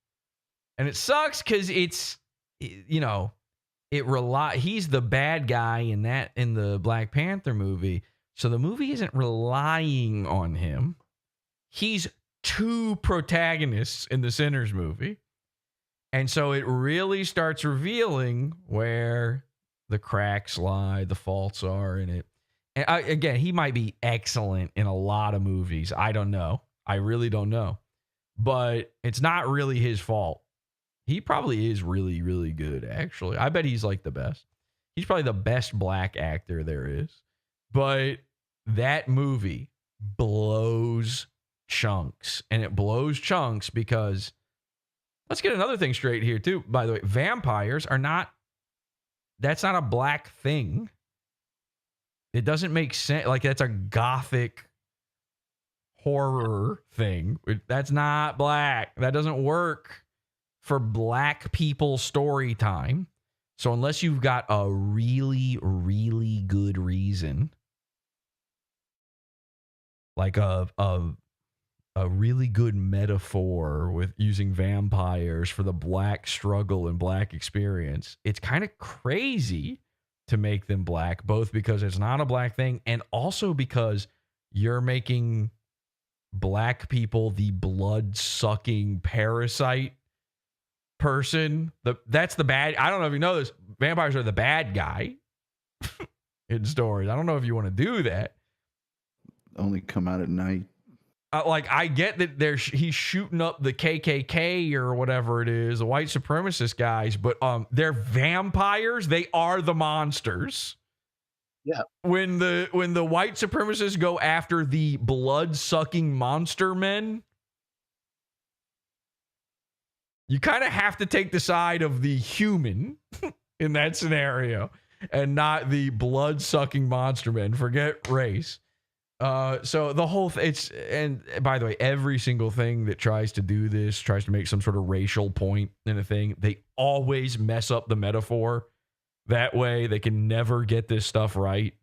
A: And it sucks because he's the bad guy in the Black Panther movie. So the movie isn't relying on him. He's two protagonists in the Sinners movie. And so it really starts revealing where the cracks lie, the faults are in it. And again, he might be excellent in a lot of movies. I don't know. I really don't know. But it's not really his fault. He probably is really, really good, actually. I bet he's like the best. He's probably the best black actor there is. But that movie blows chunks. And it blows chunks because, let's get another thing straight here too, by the way. Vampires are not, that's not a black thing. It doesn't make sense. Like, that's a gothic horror thing. That's not black. That doesn't work for black people story time. So unless you've got a really, really good reason, like a really good metaphor with using vampires for the black struggle and black experience, it's kind of crazy to make them black, both because it's not a black thing and also because you're making black people the blood-sucking parasite person. That's the bad. I don't know if you know this. Vampires are the bad guy in stories. I don't know if you want to do that.
G: Only come out at night.
A: I get that he's shooting up the KKK or whatever it is, the white supremacist guys, but they're vampires. They are the monsters.
R: Yeah.
A: When the white supremacists go after the blood-sucking monster men, you kind of have to take the side of the human in that scenario and not the blood-sucking monster men. Forget race. So the whole and by the way, every single thing that tries to do this, tries to make some sort of racial point in a thing, they always mess up the metaphor. That way they can never get this stuff right.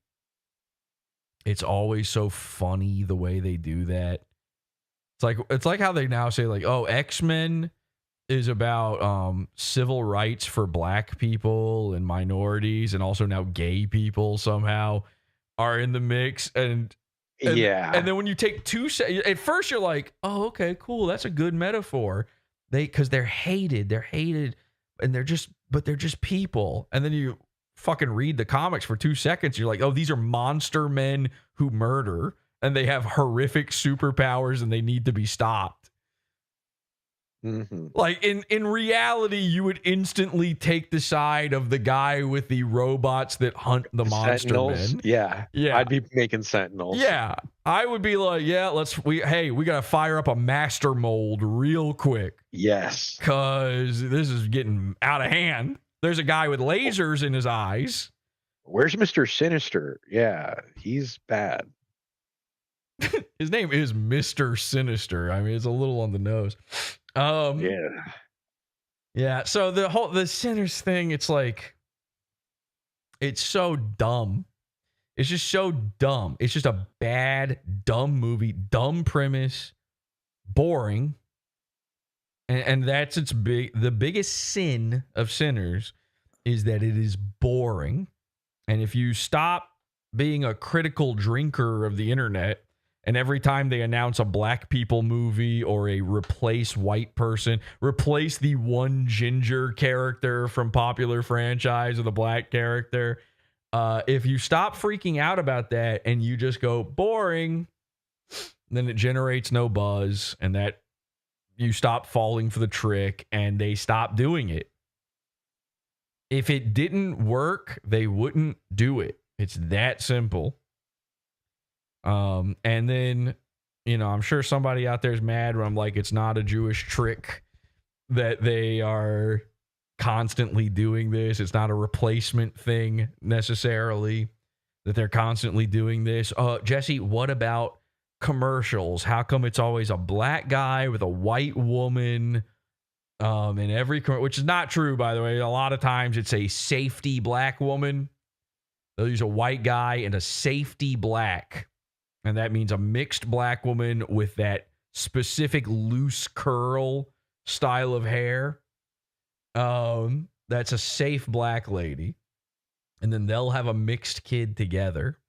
A: It's always so funny the way they do that. It's like how they now say, like, oh, X-Men is about civil rights for black people and minorities, and also now gay people somehow are in the mix. And then when you take at first you're like, oh, okay, cool, that's a good metaphor. Because they're hated, and they're just people. And then you fucking read the comics for 2 seconds, you're like, oh, these are monster men who murder, and they have horrific superpowers, and they need to be stopped.
F: Mm-hmm.
A: Like in reality, you would instantly take the side of the guy with the robots that hunt the monster men.
F: Yeah. I'd be making Sentinels.
A: Yeah, I would be like, yeah, we gotta fire up a master mold real quick.
F: Yes,
A: because this is getting out of hand. There's a guy with lasers in his eyes.
F: Where's Mr. Sinister? Yeah, he's bad.
A: His name is Mr. Sinister. I mean, it's a little on the nose. Yeah. So the Sinners thing, it's like, it's so dumb. It's just so dumb. It's just a bad, dumb movie, dumb premise, boring. And that's the biggest sin of Sinners is that it is boring. And if you stop being a critical drinker of the internet, and every time they announce a black people movie or a replace white person, replace the one ginger character from popular franchise with a black character, if you stop freaking out about that and you just go boring, then it generates no buzz, and that you stop falling for the trick and they stop doing it. If it didn't work, they wouldn't do it. It's that simple. And then, you know, I'm sure somebody out there is mad when I'm like, it's not a Jewish trick that they are constantly doing this. It's not a replacement thing necessarily that they're constantly doing this. Jesse, what about commercials? How come it's always a black guy with a white woman in every, which is not true, by the way. A lot of times it's a safety black woman. They'll use a white guy and a safety black, and that means a mixed black woman with that specific loose curl style of hair. That's a safe black lady, and then they'll have a mixed kid together.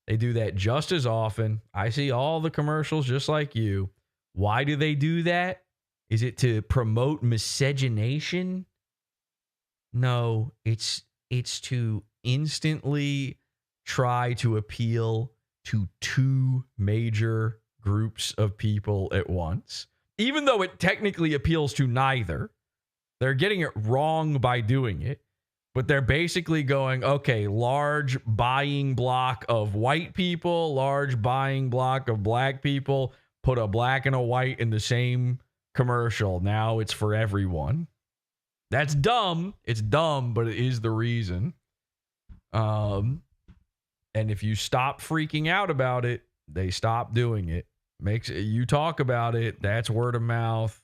A: They do that just as often. I see all the commercials just like you. Why do they do that? Is it to promote miscegenation? No, it's to instantly try to appeal to two major groups of people at once. Even though it technically appeals to neither, they're getting it wrong by doing it. But they're basically going, okay, large buying block of white people, large buying block of black people, put a black and a white in the same commercial. Now it's for everyone. That's dumb. It's dumb, but it is the reason. And if you stop freaking out about it, they stop doing it. You talk about it, that's word of mouth.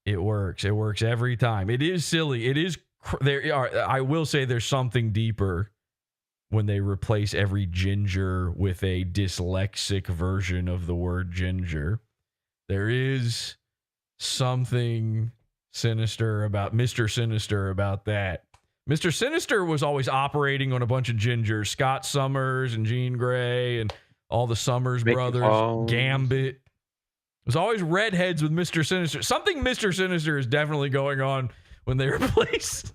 A: It works. It works every time. It is silly. It is I will say there's something deeper when they replace every ginger with a dyslexic version of the word ginger. There is something sinister about Mr. Sinister about that. Mr. Sinister was always operating on a bunch of gingers, Scott Summers and Jean Grey and all the Summers brothers, Gambit. It was always redheads with Mr. Sinister. Something Mr. Sinister is definitely going on when they replace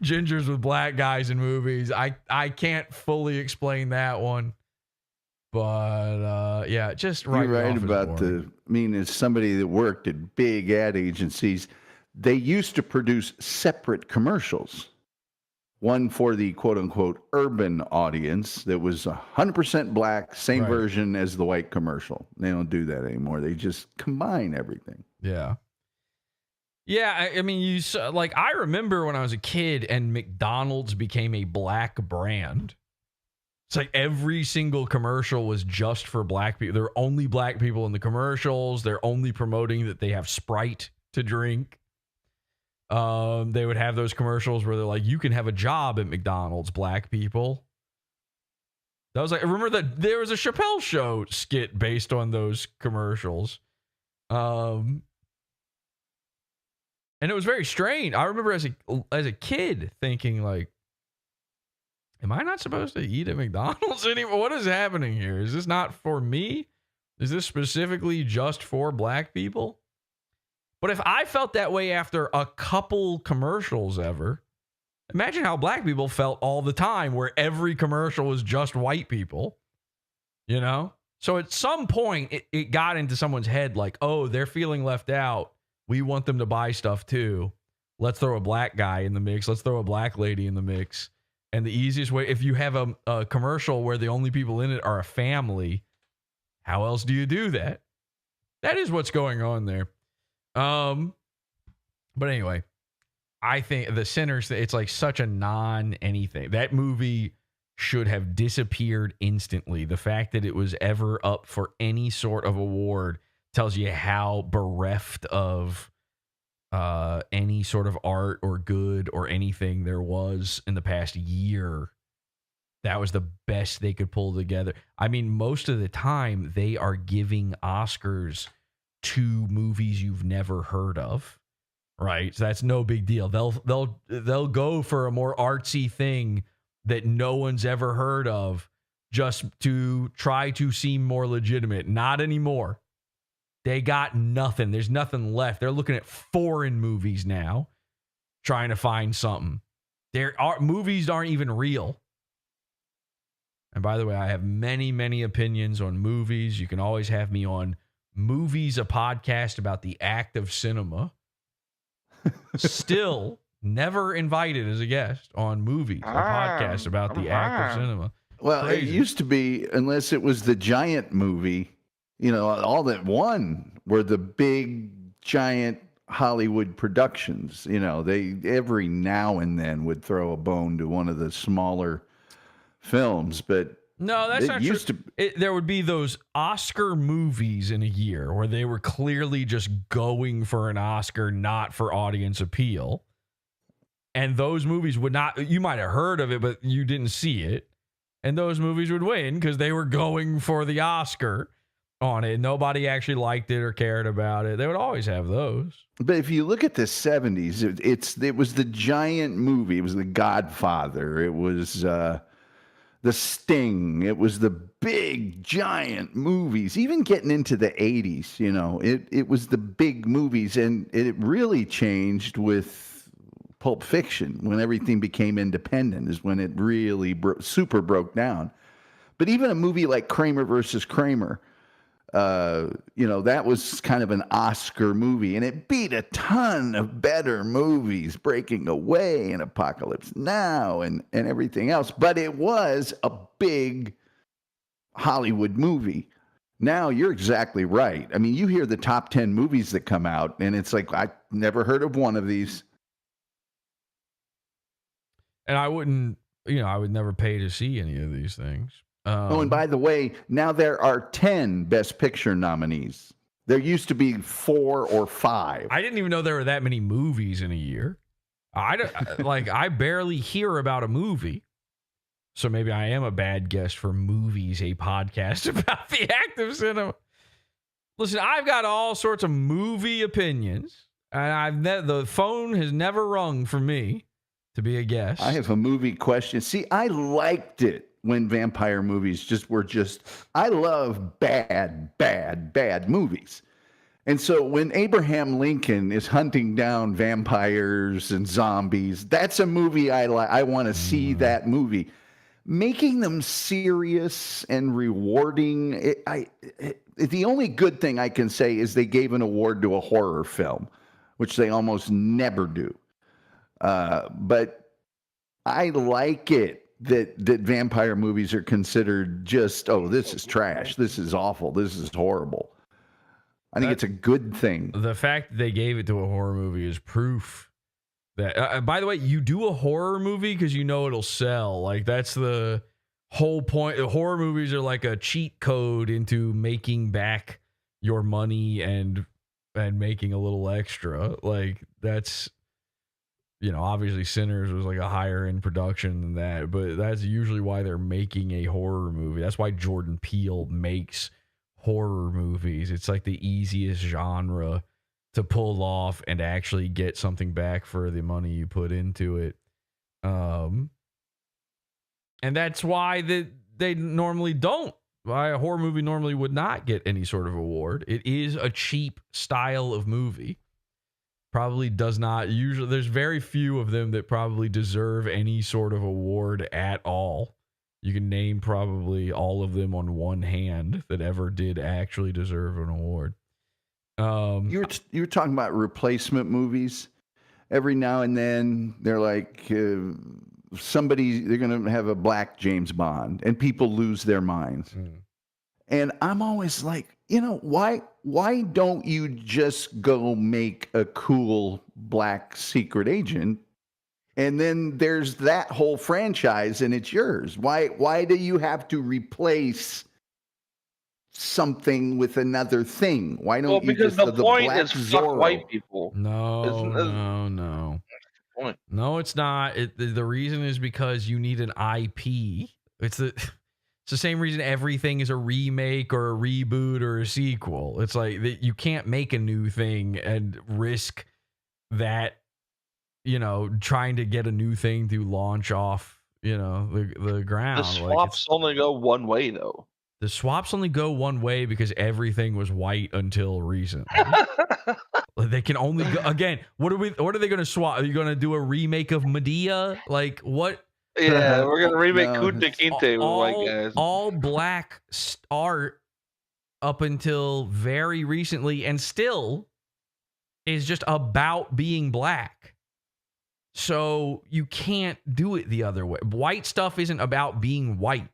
A: gingers with black guys in movies. I can't fully explain that one. But yeah, just right.
G: You're right about as somebody that worked at big ad agencies, they used to produce separate commercials. One for the quote unquote urban audience that was 100% black, same version as the white commercial. They don't do that anymore. They just combine everything.
A: Yeah. Yeah, I mean, I remember when I was a kid and McDonald's became a black brand. It's like every single commercial was just for black people. There are only black people in the commercials. They're only promoting that they have Sprite to drink. They would have those commercials where they're like, you can have a job at McDonald's, black people. That was like, I remember that there was a Chappelle Show skit based on those commercials. And it was very strange. I remember as a kid thinking like, am I not supposed to eat at McDonald's anymore? What is happening here? Is this not for me? Is this specifically just for black people? But if I felt that way after a couple commercials ever, imagine how black people felt all the time where every commercial was just white people, you know? So at some point it got into someone's head like, oh, they're feeling left out. We want them to buy stuff too. Let's throw a black guy in the mix. Let's throw a black lady in the mix. And the easiest way, if you have a commercial where the only people in it are a family, how else do you do that? That is what's going on there. But anyway, I think the Sinners, it's like such a non-anything. That movie should have disappeared instantly. The fact that it was ever up for any sort of award tells you how bereft of any sort of art or good or anything there was in the past year. That was the best they could pull together. I mean, most of the time they are giving Oscars to movies you've never heard of, right? So that's no big deal. They'll go for a more artsy thing that no one's ever heard of just to try to seem more legitimate. Not anymore. They got nothing. There's nothing left. They're looking at foreign movies now, trying to find something. Movies aren't even real. And by the way, I have many, many opinions on movies. You can always have me on Movies, a podcast about the act of cinema. Still never invited as a guest on Movies, a podcast about the act of cinema.
G: Well,
A: Crazy.
G: It used to be, unless it was the giant movie, all that won were the big, giant Hollywood productions. They every now and then would throw a bone to one of the smaller films, but
A: no, that's not true. There would be those Oscar movies in a year where they were clearly just going for an Oscar, not for audience appeal. And those movies would not, you might have heard of it, but you didn't see it. And those movies would win because they were going for the Oscar on it. Nobody actually liked it or cared about it. They would always have those.
G: But if you look at the 70s, it was the giant movie. It was The Godfather. It was The Sting. It was the big, giant movies. Even getting into the 80s, it was the big movies. And it really changed with Pulp Fiction when everything became independent is when it really super broke down. But even a movie like Kramer versus Kramer, that was kind of an Oscar movie, and it beat a ton of better movies, Breaking Away and Apocalypse Now and everything else. But it was a big Hollywood movie. Now, you're exactly right. I mean, you hear the top 10 movies that come out, and it's like, I never heard of one of these.
A: And I wouldn't, I would never pay to see any of these things.
G: And by the way, now there are 10 Best Picture nominees. There used to be 4 or 5.
A: I didn't even know there were that many movies in a year. I barely hear about a movie. So maybe I am a bad guest for Movies, a podcast about the act of cinema. Listen, I've got all sorts of movie opinions, and the phone has never rung for me to be a guest.
G: I have a movie question. See, I liked it when vampire movies I love bad movies. And so when Abraham Lincoln is hunting down vampires and zombies, that's a movie I want to see that movie. Making them serious and rewarding, the only good thing I can say is they gave an award to a horror film, which they almost never do. But I like it that vampire movies are considered just, this is trash, this is awful, this is horrible. I think it's a good thing.
A: The fact that they gave it to a horror movie is proof that, by the way, you do a horror movie because it'll sell. Like, that's the whole point. Horror movies are like a cheat code into making back your money and making a little extra. Like, that's, obviously Sinners was like a higher end production than that, but that's usually why they're making a horror movie. That's why Jordan Peele makes horror movies. It's like the easiest genre to pull off and actually get something back for the money you put into it. And that's why they normally don't. Why a horror movie normally would not get any sort of award. It is a cheap style of movie. Probably does not usually. There's very few of them that probably deserve any sort of award at all. You can name probably all of them on one hand that ever did actually deserve an award.
G: You were talking about replacement movies. Every now and then they're like they're going to have a black James Bond, and people lose their minds. And I'm always like, why don't you just go make a cool black secret agent, and then there's that whole franchise and it's yours? Why do you have to replace something with another thing? Why don't you
D: because
G: just
D: the point
G: black
D: is
G: Zorro?
D: fuck white people.
A: No. No, it's not. The reason is because you need an IP. It's the same reason everything is a remake or a reboot or a sequel. It's like you can't make a new thing and risk that, trying to get a new thing to launch off, the ground.
D: The swaps only go one way, though.
A: The swaps only go one way because everything was white until recently. They can only go again. What are they going to swap? Are you going to do a remake of Medea? Like what?
D: Yeah, we're going to remake Kunta Kinte with white guys.
A: All black art up until very recently, and still is just about being black. So you can't do it the other way. White stuff isn't about being white.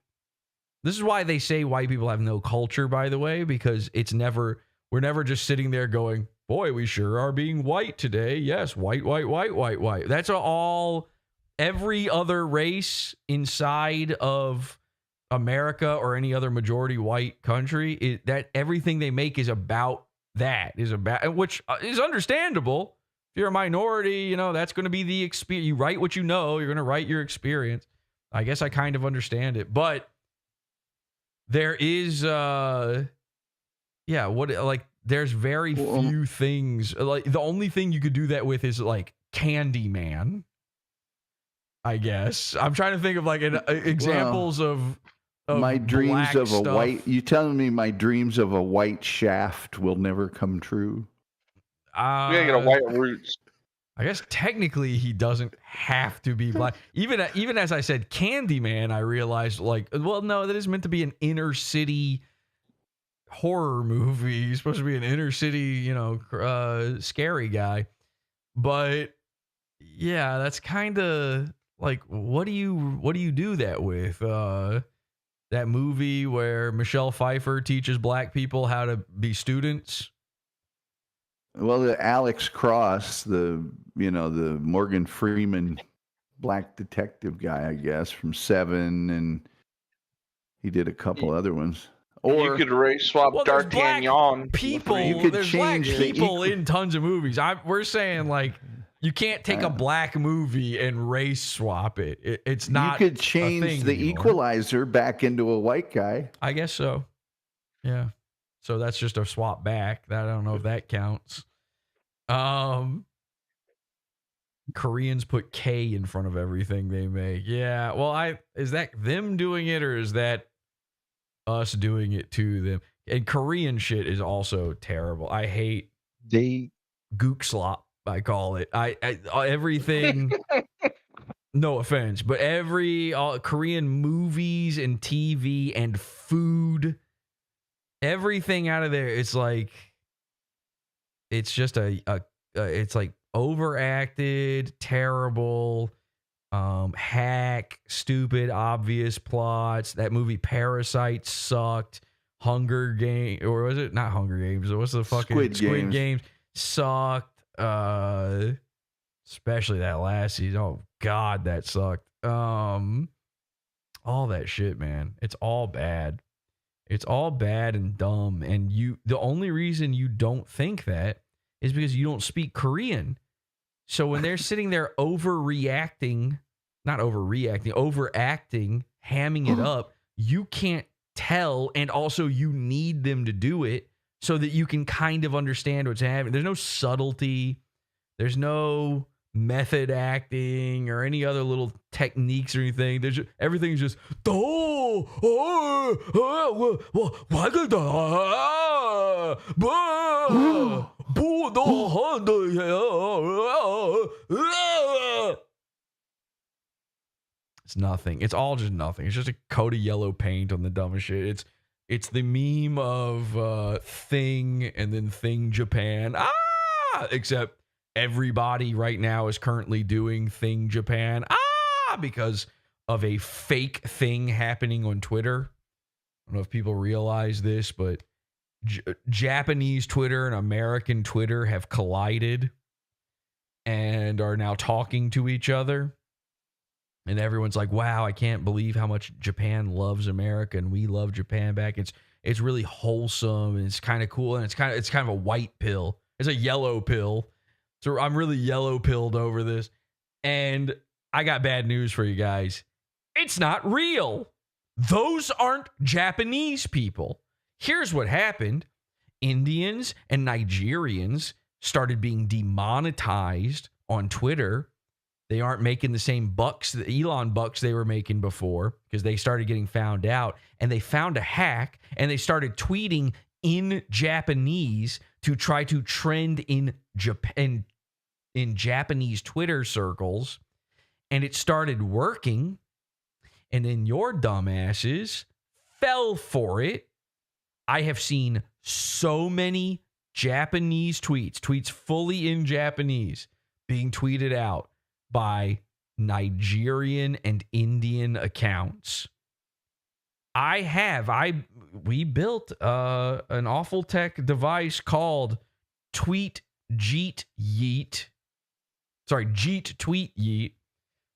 A: This is why they say white people have no culture, by the way, because we're never just sitting there going, boy, we sure are being white today. Yes, white. That's all every other race inside of America or any other majority white country, that everything they make is about that, which is understandable. If you're a minority, that's going to be the experience. You write what you know, you're going to write your experience. I guess I kind of understand it, but there is, there's very few things. Like the only thing you could do that with is like Candyman. I guess I'm trying to think of like examples of
G: my dreams of a
A: stuff.
G: white. You telling me my dreams of a white Shaft will never come true?
D: You gotta get a white Roots.
A: I guess technically he doesn't have to be black. Even as I said Candyman, I realized that is meant to be an inner city horror movie. He's supposed to be an inner city, scary guy. But yeah, that's kind of like, what do you do that with? That movie where Michelle Pfeiffer teaches black people how to be students.
G: Well, the Alex Cross, the Morgan Freeman black detective guy, I guess, from Seven, and he did a couple other ones. Or
D: you could race swap D'Artagnan.
A: There's black people in tons of movies. We're saying like you can't take a black movie and race swap it. It's not.
G: You could change the Equalizer back into a white guy.
A: I guess so. Yeah. So that's just a swap back. I don't know if that counts. Koreans put K in front of everything they make. Yeah. Well, is that them doing it or is that us doing it to them? And Korean shit is also terrible. I hate gook slop. I call it. Everything. No offense, but all Korean movies and TV and food. Everything out of there, it's like, it's just it's like overacted, terrible, hack, stupid, obvious plots. That movie Parasite sucked. Hunger Games, or was it not Hunger Games? What's the fucking Squid Games sucked. Especially that last season. Oh God, that sucked. All that shit, man. It's all bad. It's all bad and dumb. And the only reason you don't think that is because you don't speak Korean. So when they're sitting there overacting, hamming it up, you can't tell. And also you need them to do it so that you can kind of understand what's happening. There's no subtlety. There's no method acting or any other little techniques or anything. Everything's just it's nothing. It's all just nothing. It's just a coat of yellow paint on the dumbest shit. It's the meme of Thing and then Thing Japan. Except everybody right now is currently doing Thing Japan. Because of a fake thing happening on Twitter. I don't know if people realize this, but Japanese Twitter and American Twitter have collided and are now talking to each other. And everyone's like, wow, I can't believe how much Japan loves America and we love Japan back. It's really wholesome and it's kind of cool. And it's kind of a white pill. It's a yellow pill. So I'm really yellow pilled over this. And I got bad news for you guys. It's not real. Those aren't Japanese people. Here's what happened. Indians and Nigerians started being demonetized on Twitter. They aren't making the same bucks, the Elon bucks they were making before, because they started getting found out, and they found a hack, and they started tweeting in Japanese to try to trend in Japan, in Japanese Twitter circles, and it started working. And then your dumbasses fell for it. I have seen so many Japanese tweets fully in Japanese, being tweeted out by Nigerian and Indian accounts. We built an awful tech device called Jeet Tweet Yeet,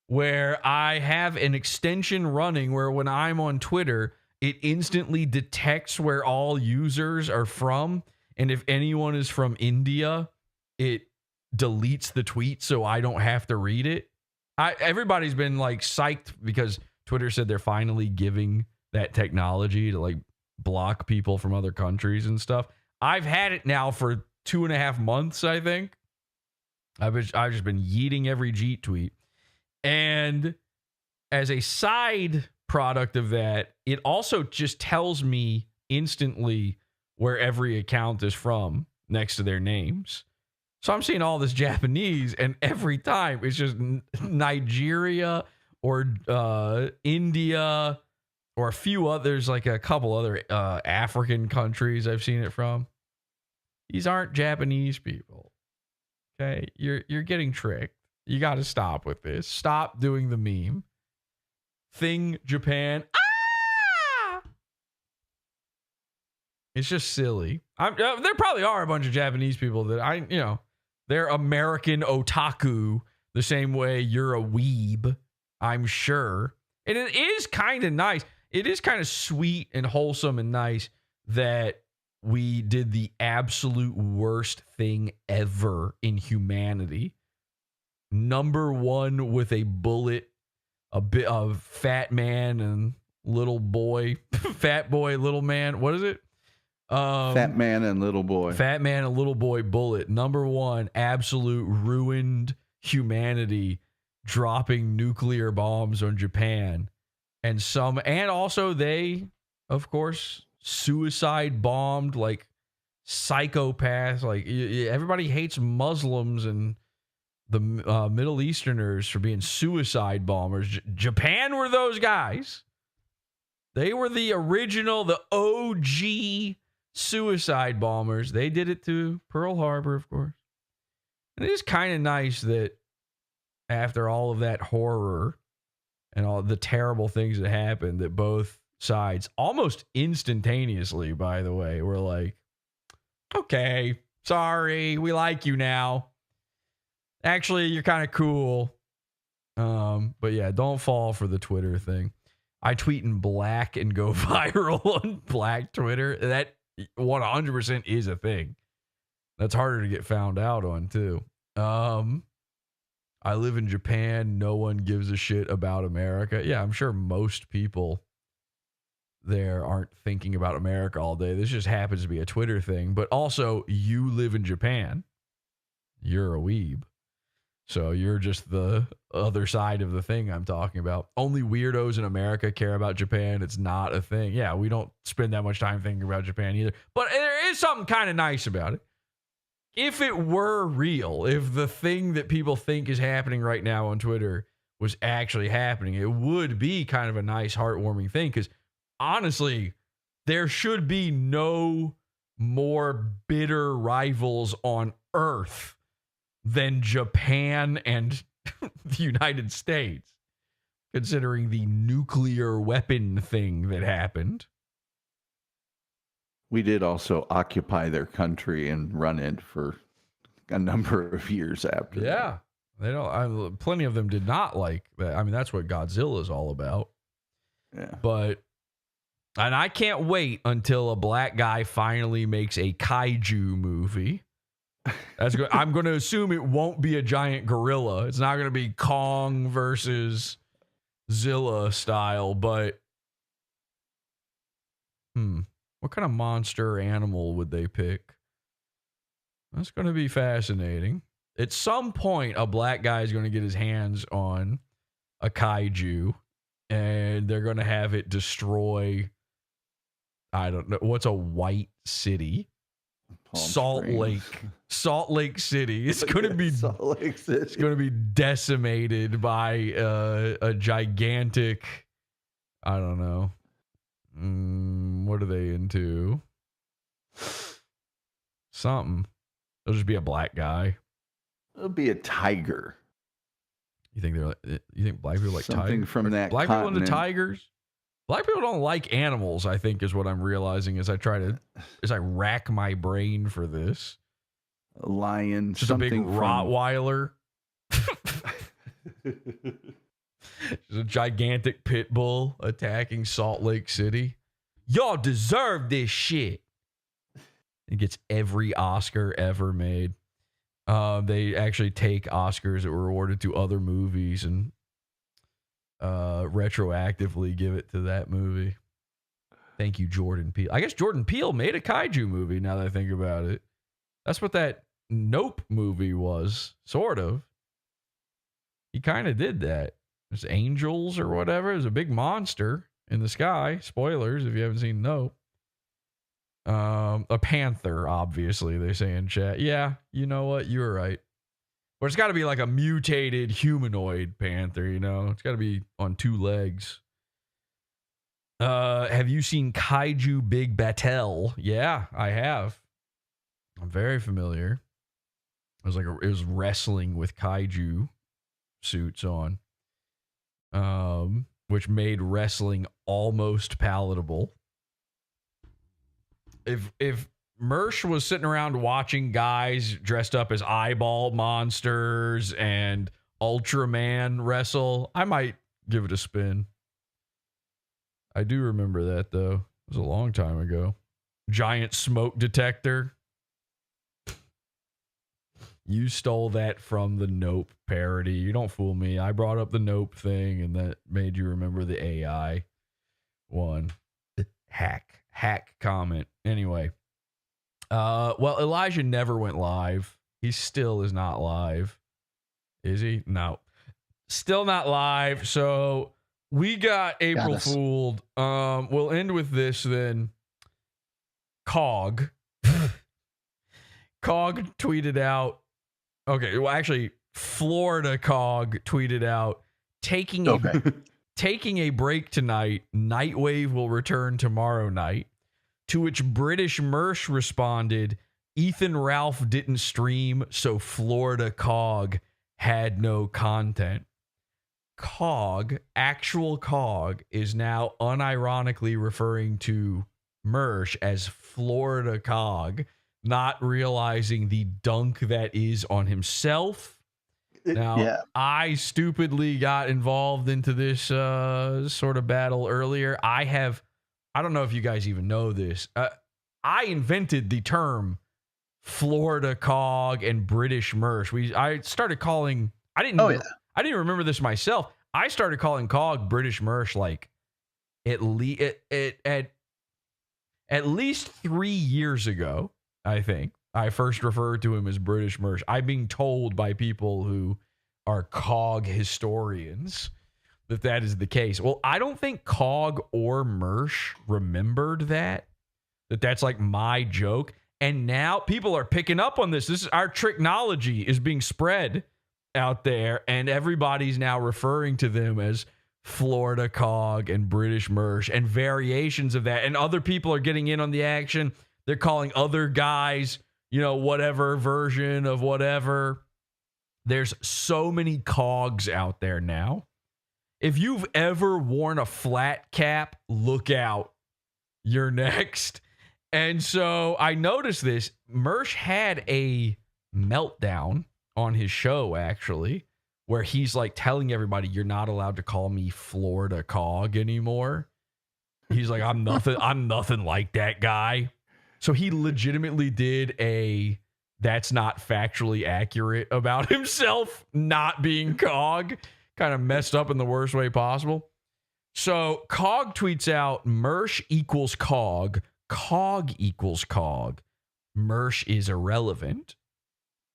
A: where I have an extension running where when I'm on Twitter, it instantly detects where all users are from. And if anyone is from India, it deletes the tweet so I don't have to read it. Everybody's been like psyched because Twitter said they're finally giving that technology to like block people from other countries and stuff. I've had it now for 2.5 months, I think. I've just been yeeting every Jeet tweet. And as a side product of that, it also just tells me instantly where every account is from next to their names. So I'm seeing all this Japanese, and every time it's just Nigeria or India or a few others, like a couple other African countries I've seen it from. These aren't Japanese people. Okay, you're getting tricked. You got to stop with this. Stop doing the meme thing, Japan. It's just silly. There probably are a bunch of Japanese people that they're American otaku the same way you're a weeb, I'm sure. And it is kind of nice. It is kind of sweet and wholesome and nice that we did the absolute worst thing ever in humanity. Number one with a bullet, a bit of fat man and little boy, fat boy, little man. What is it?
G: Fat man and little boy.
A: Fat man and little boy bullet. Number one, absolute ruined humanity, dropping nuclear bombs on Japan. And also they, of course, suicide bombed like psychopaths. Like everybody hates Muslims and the Middle Easterners for being suicide bombers. Japan were those guys. They were the original, the OG suicide bombers. They did it to Pearl Harbor, of course. And it is kind of nice that after all of that horror and all the terrible things that happened, that both sides, almost instantaneously, by the way, were like, okay, sorry, we like you now. Actually, you're kind of cool. But yeah, don't fall for the Twitter thing. I tweet in black and go viral on black Twitter. That 100% is a thing. That's harder to get found out on too. I live in Japan. No one gives a shit about America. Yeah, I'm sure most people there aren't thinking about America all day. This just happens to be a Twitter thing. But also, you live in Japan. You're a weeb. So you're just the other side of the thing I'm talking about. Only weirdos in America care about Japan. It's not a thing. Yeah, we don't spend that much time thinking about Japan either. But there is something kind of nice about it. If it were real, if the thing that people think is happening right now on Twitter was actually happening, it would be kind of a nice, heartwarming thing. Because honestly, there should be no more bitter rivals on Earth than Japan and the United States, considering the nuclear weapon thing that happened.
G: We did also occupy their country and run it for a number of years after.
A: Yeah, they don't. Plenty of them did not like that. I mean, that's what Godzilla is all about.
G: Yeah,
A: and I can't wait until a black guy finally makes a kaiju movie. That's good. I'm going to assume it won't be a giant gorilla. It's not going to be Kong versus Zilla style, but what kind of monster or animal would they pick? That's going to be fascinating. At some point, a black guy is going to get his hands on a kaiju, and they're going to have it destroy, I don't know, what's a white city? Salt Lake City. It's going to be
G: Salt Lake City.
A: It's going to be decimated by a gigantic, I don't know. What are they into? Something. It'll just be a black guy.
G: It'll be a tiger.
A: You think black people like
G: Something
A: tigers?
G: from that
A: black people into
G: continent.
A: tigers? Black people don't like animals, I think, is what I'm realizing as I rack my brain for this.
G: A lion.
A: Just a big
G: something from-
A: Rottweiler. Just a gigantic pit bull attacking Salt Lake City. Y'all deserve this shit. It gets every Oscar ever made. They actually take Oscars that were awarded to other movies and retroactively give it to that movie. Thank you, Jordan Peele. I guess Jordan Peele made a kaiju movie now that I think about it. That's what that Nope movie was, sort of. He kind of did that. There's angels or whatever. There's a big monster in the sky. Spoilers if you haven't seen Nope. A panther, obviously, they say in chat. Yeah, you know what? You were right. But it's got to be like a mutated humanoid panther, you know? It's got to be on two legs. Have you seen Kaiju Big Battel? Yeah, I have. I'm very familiar. It was wrestling with kaiju suits on, which made wrestling almost palatable. If Mersh was sitting around watching guys dressed up as eyeball monsters and Ultraman wrestle, I might give it a spin. I do remember that, though. It was a long time ago. Giant smoke detector. You stole that from the Nope parody. You don't fool me. I brought up the Nope thing, and that made you remember the AI one. Hack comment. Anyway. Well, Elijah never went live. He still is not live. Is he? No. Still not live. So we got April Fooled. We'll end with this then. Cog tweeted out. Okay, well, actually, Florida Cog tweeted out, taking a break tonight. Nightwave will return tomorrow night. To which British Mersh responded, Ethan Ralph didn't stream, so Florida Cog had no content. Actual Cog, is now unironically referring to Mersh as Florida Cog, not realizing the dunk that is on himself. Now, I stupidly got involved into this sort of battle earlier. I don't know if you guys even know this. I invented the term Florida Cog and British Mersh. I started calling. I didn't remember this myself. I started calling Cog British Mersh like at least 3 years ago. I think I first referred to him as British Mersh. I'm being told by people who are Cog historians that is the case. Well, I don't think Cog or Mersh remembered that's like my joke. And now people are picking up on this. This is our technology is being spread out there, and everybody's now referring to them as Florida Cog and British Mersh and variations of that. And other people are getting in on the action. They're calling other guys, whatever version of whatever. There's so many Cogs out there now. If you've ever worn a flat cap, look out. You're next. And so I noticed this. Mersh had a meltdown on his show, actually, where he's like telling everybody, you're not allowed to call me Florida Cog anymore. He's like, I'm nothing like that guy. So he legitimately did that's not factually accurate about himself not being Cog. Kind of messed up in the worst way possible. So Cog tweets out, Mersh equals Cog. Cog equals Cog. Mersh is irrelevant.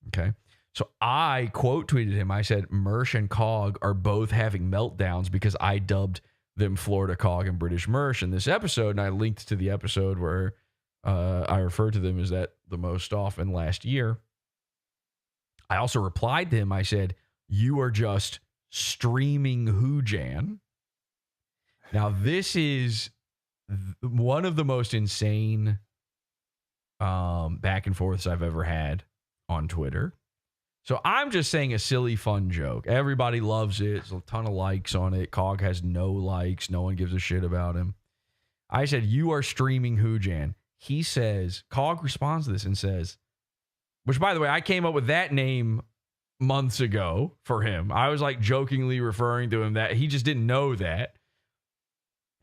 A: Okay. So I quote tweeted him. I said, Mersh and Cog are both having meltdowns because I dubbed them Florida Cog and British Mersh in this episode. And I linked to the episode where I referred to them as that the most often last year. I also replied to him. I said, you are just streaming Hoojan. Now, this is one of the most insane back and forths I've ever had on Twitter. So I'm just saying a silly, fun joke. Everybody loves it. There's a ton of likes on it. Cog has no likes. No one gives a shit about him. I said, you are streaming Hoojan. He says, Cog responds to this and says, which, by the way, I came up with that name months ago for him. I was like jokingly referring to him that he just didn't know that.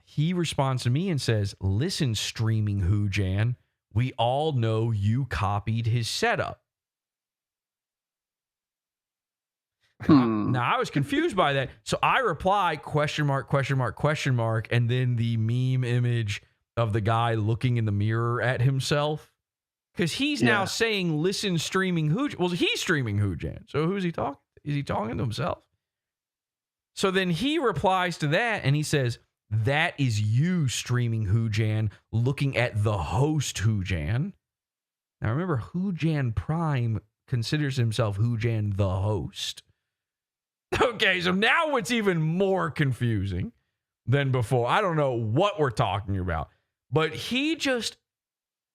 A: He responds to me and says, listen, streaming Hoojan, we all know you copied his setup. Now, I was confused by that. So I reply, question mark, question mark, question mark, and then the meme image of the guy looking in the mirror at himself. Because he's now saying, listen, streaming Hoojan. Well, he's streaming Hoojan. So who's he talking to? Is he talking to himself? So then he replies to that and he says, that is you streaming Hoojan, looking at the host Hoojan. Now remember, Hoojan Prime considers himself Hoojan the host. Okay, so now it's even more confusing than before. I don't know what we're talking about. But he just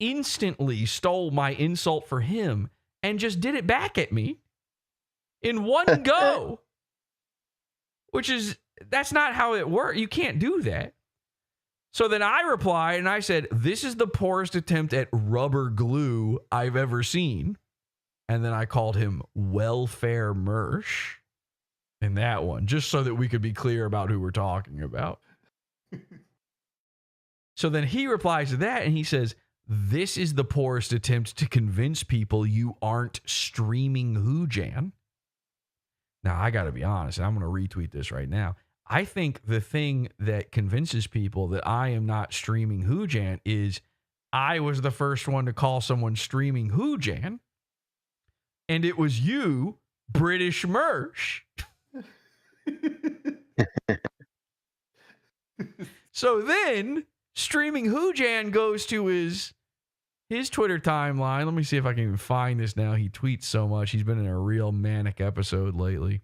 A: instantly stole my insult for him and just did it back at me in one go. Which is, that's not how it works. You can't do that. So then I replied and I said, this is the poorest attempt at rubber glue I've ever seen. And then I called him Welfare Mersh in that one, just so that we could be clear about who we're talking about. So then he replies to that and he says, this is the poorest attempt to convince people you aren't streaming Hoojan. Now, I got to be honest, and I'm going to retweet this right now. I think the thing that convinces people that I am not streaming Hoojan is I was the first one to call someone streaming Hoojan, and it was you, British Mersh. So then streaming Hoojan goes to his Twitter timeline. Let me see if I can even find this now. He tweets so much. He's been in a real manic episode lately.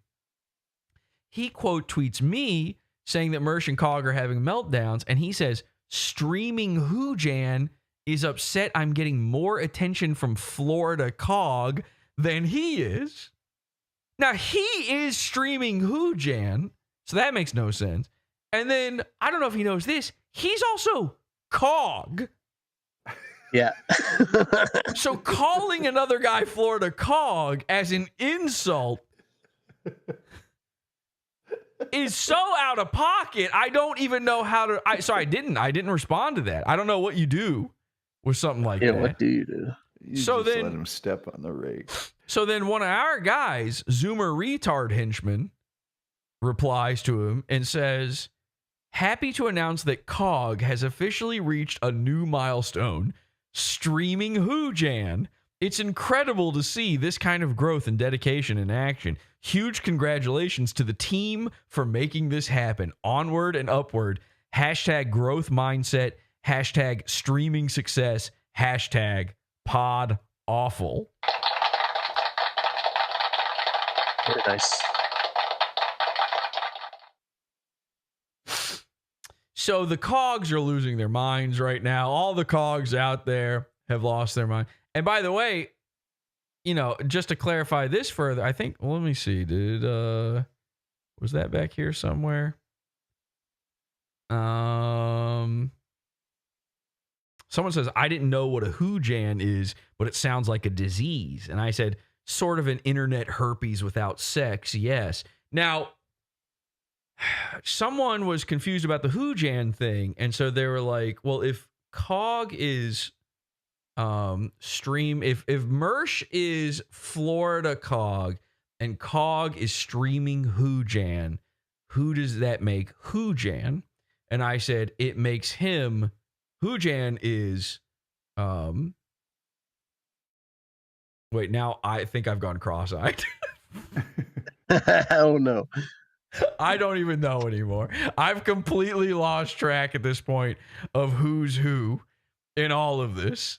A: He quote tweets me saying that Mersh and Cog are having meltdowns. And he says, streaming Hoojan is upset I'm getting more attention from Florida Cog than he is. Now, he is streaming Hoojan, so that makes no sense. And then, I don't know if he knows this, he's also Cog.
R: Yeah.
A: So calling another guy Florida Cog as an insult is so out of pocket. I don't even know how to. I didn't respond to that. I don't know what you do with something like that.
G: Yeah, what do you do? You
A: so
G: just
A: then
G: let him step on the rake.
A: So then one of our guys, Zoomer Retard Henchman, replies to him and says, happy to announce that Cog has officially reached a new milestone, streaming Hoojan. It's incredible to see this kind of growth and dedication in action. Huge congratulations to the team for making this happen. Onward and upward. Hashtag growth mindset. Hashtag streaming success. Hashtag PodAwful.
R: Very nice.
A: So the Cogs are losing their minds right now. All the Cogs out there have lost their mind. And by the way, you know, just to clarify this further, I think, well, let me see. Was that back here somewhere? Someone says, I didn't know what a Hoojan is, but it sounds like a disease. And I said, sort of an internet herpes without sex. Yes. Now, someone was confused about the Hoojan thing. And so they were like, well, if Cog is if Mersh is Florida Cog and Cog is streaming Hoojan, who does that make Hoojan? And I said, it makes him, Hoojan is Wait, now I think I've gone cross-eyed.
R: Oh no.
A: I don't even know anymore. I've completely lost track at this point of who's who in all of this.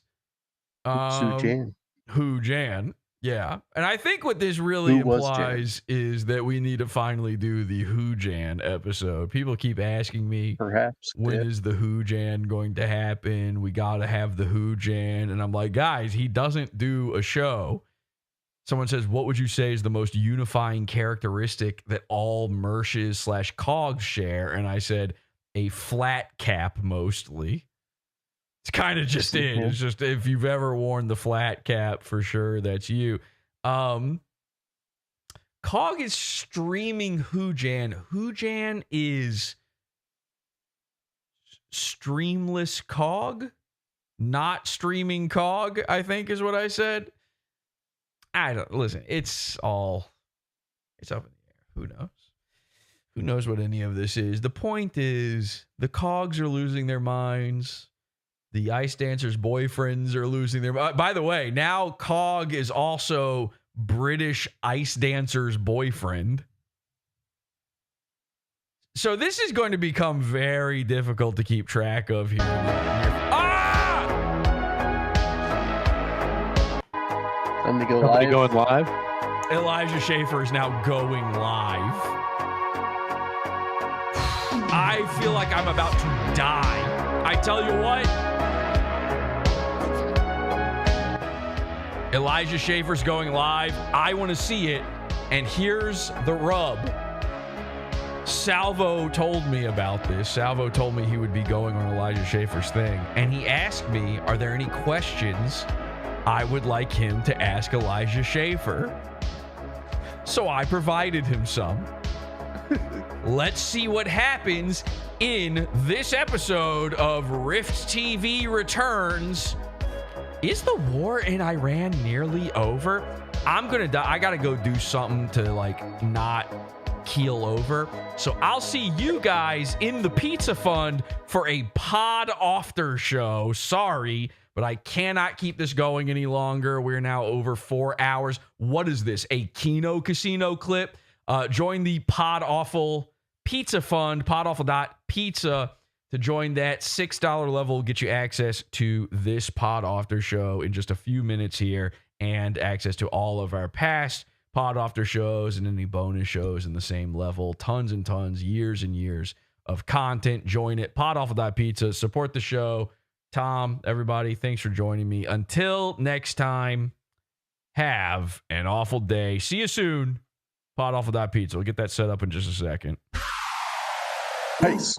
A: Who Jan. Yeah. And I think what this really implies is that we need to finally do the Who Jan episode. People keep asking me,
R: perhaps,
A: when is the Who Jan going to happen? We got to have the Who Jan. And I'm like, guys, he doesn't do a show. Someone says, what would you say is the most unifying characteristic that all Mershes / cogs share? And I said, a flat cap mostly. It's kind of just it. It's just, if you've ever worn the flat cap, for sure, that's you. Cog is streaming Hoojan. Hoojan is streamless Cog, not streaming Cog, I think is what I said. I don't listen. It's up in the air. Who knows? Who knows what any of this is? The point is, the Cogs are losing their minds. The ice dancers' boyfriends are losing their mind. By the way, now Cog is also British ice dancer's boyfriend. So this is going to become very difficult to keep track of here.
R: Time to go
F: Somebody
R: live.
F: going live?
A: Elijah Schaffer is now going live. I feel like I'm about to die. I tell you what. Elijah Schaffer's going live. I want to see it. And here's the rub. Salvo told me about this. Salvo told me he would be going on Elijah Schaffer's thing. And he asked me, are there any questions I would like him to ask Elijah Schaffer? So I provided him some. Let's see what happens in this episode of Rift TV Returns. Is the war in Iran nearly over? I'm gonna die. I gotta go do something to like not keel over. So I'll see you guys in the Pizza Fund for a PodAwful show. Sorry, but I cannot keep this going any longer. We're now over 4 hours. What is this? A Kino Casino clip? Join the PodAwful Pizza Fund, podawful.pizza. To join that $6 level will get you access to this PodAwful show in just a few minutes here, and access to all of our past PodAwful shows and any bonus shows in the same level. Tons and tons, years and years of content. Join it. podawful.pizza. Support the show. Tom, everybody, thanks for joining me. Until next time, have an awful day. See you soon. PodAwful.pizza. We'll get that set up in just a second.
R: Peace.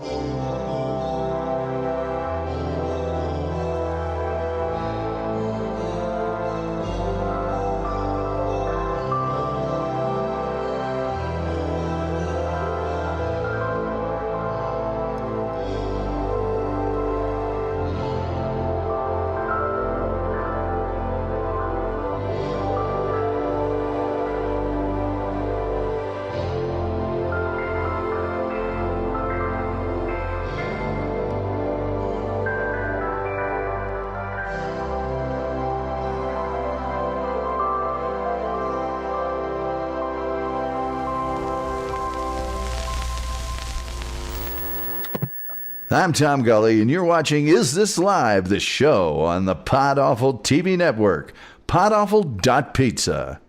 G: I'm Tom Gully, and you're watching Is This Live, the show on the PodAwful TV network, podawful.pizza.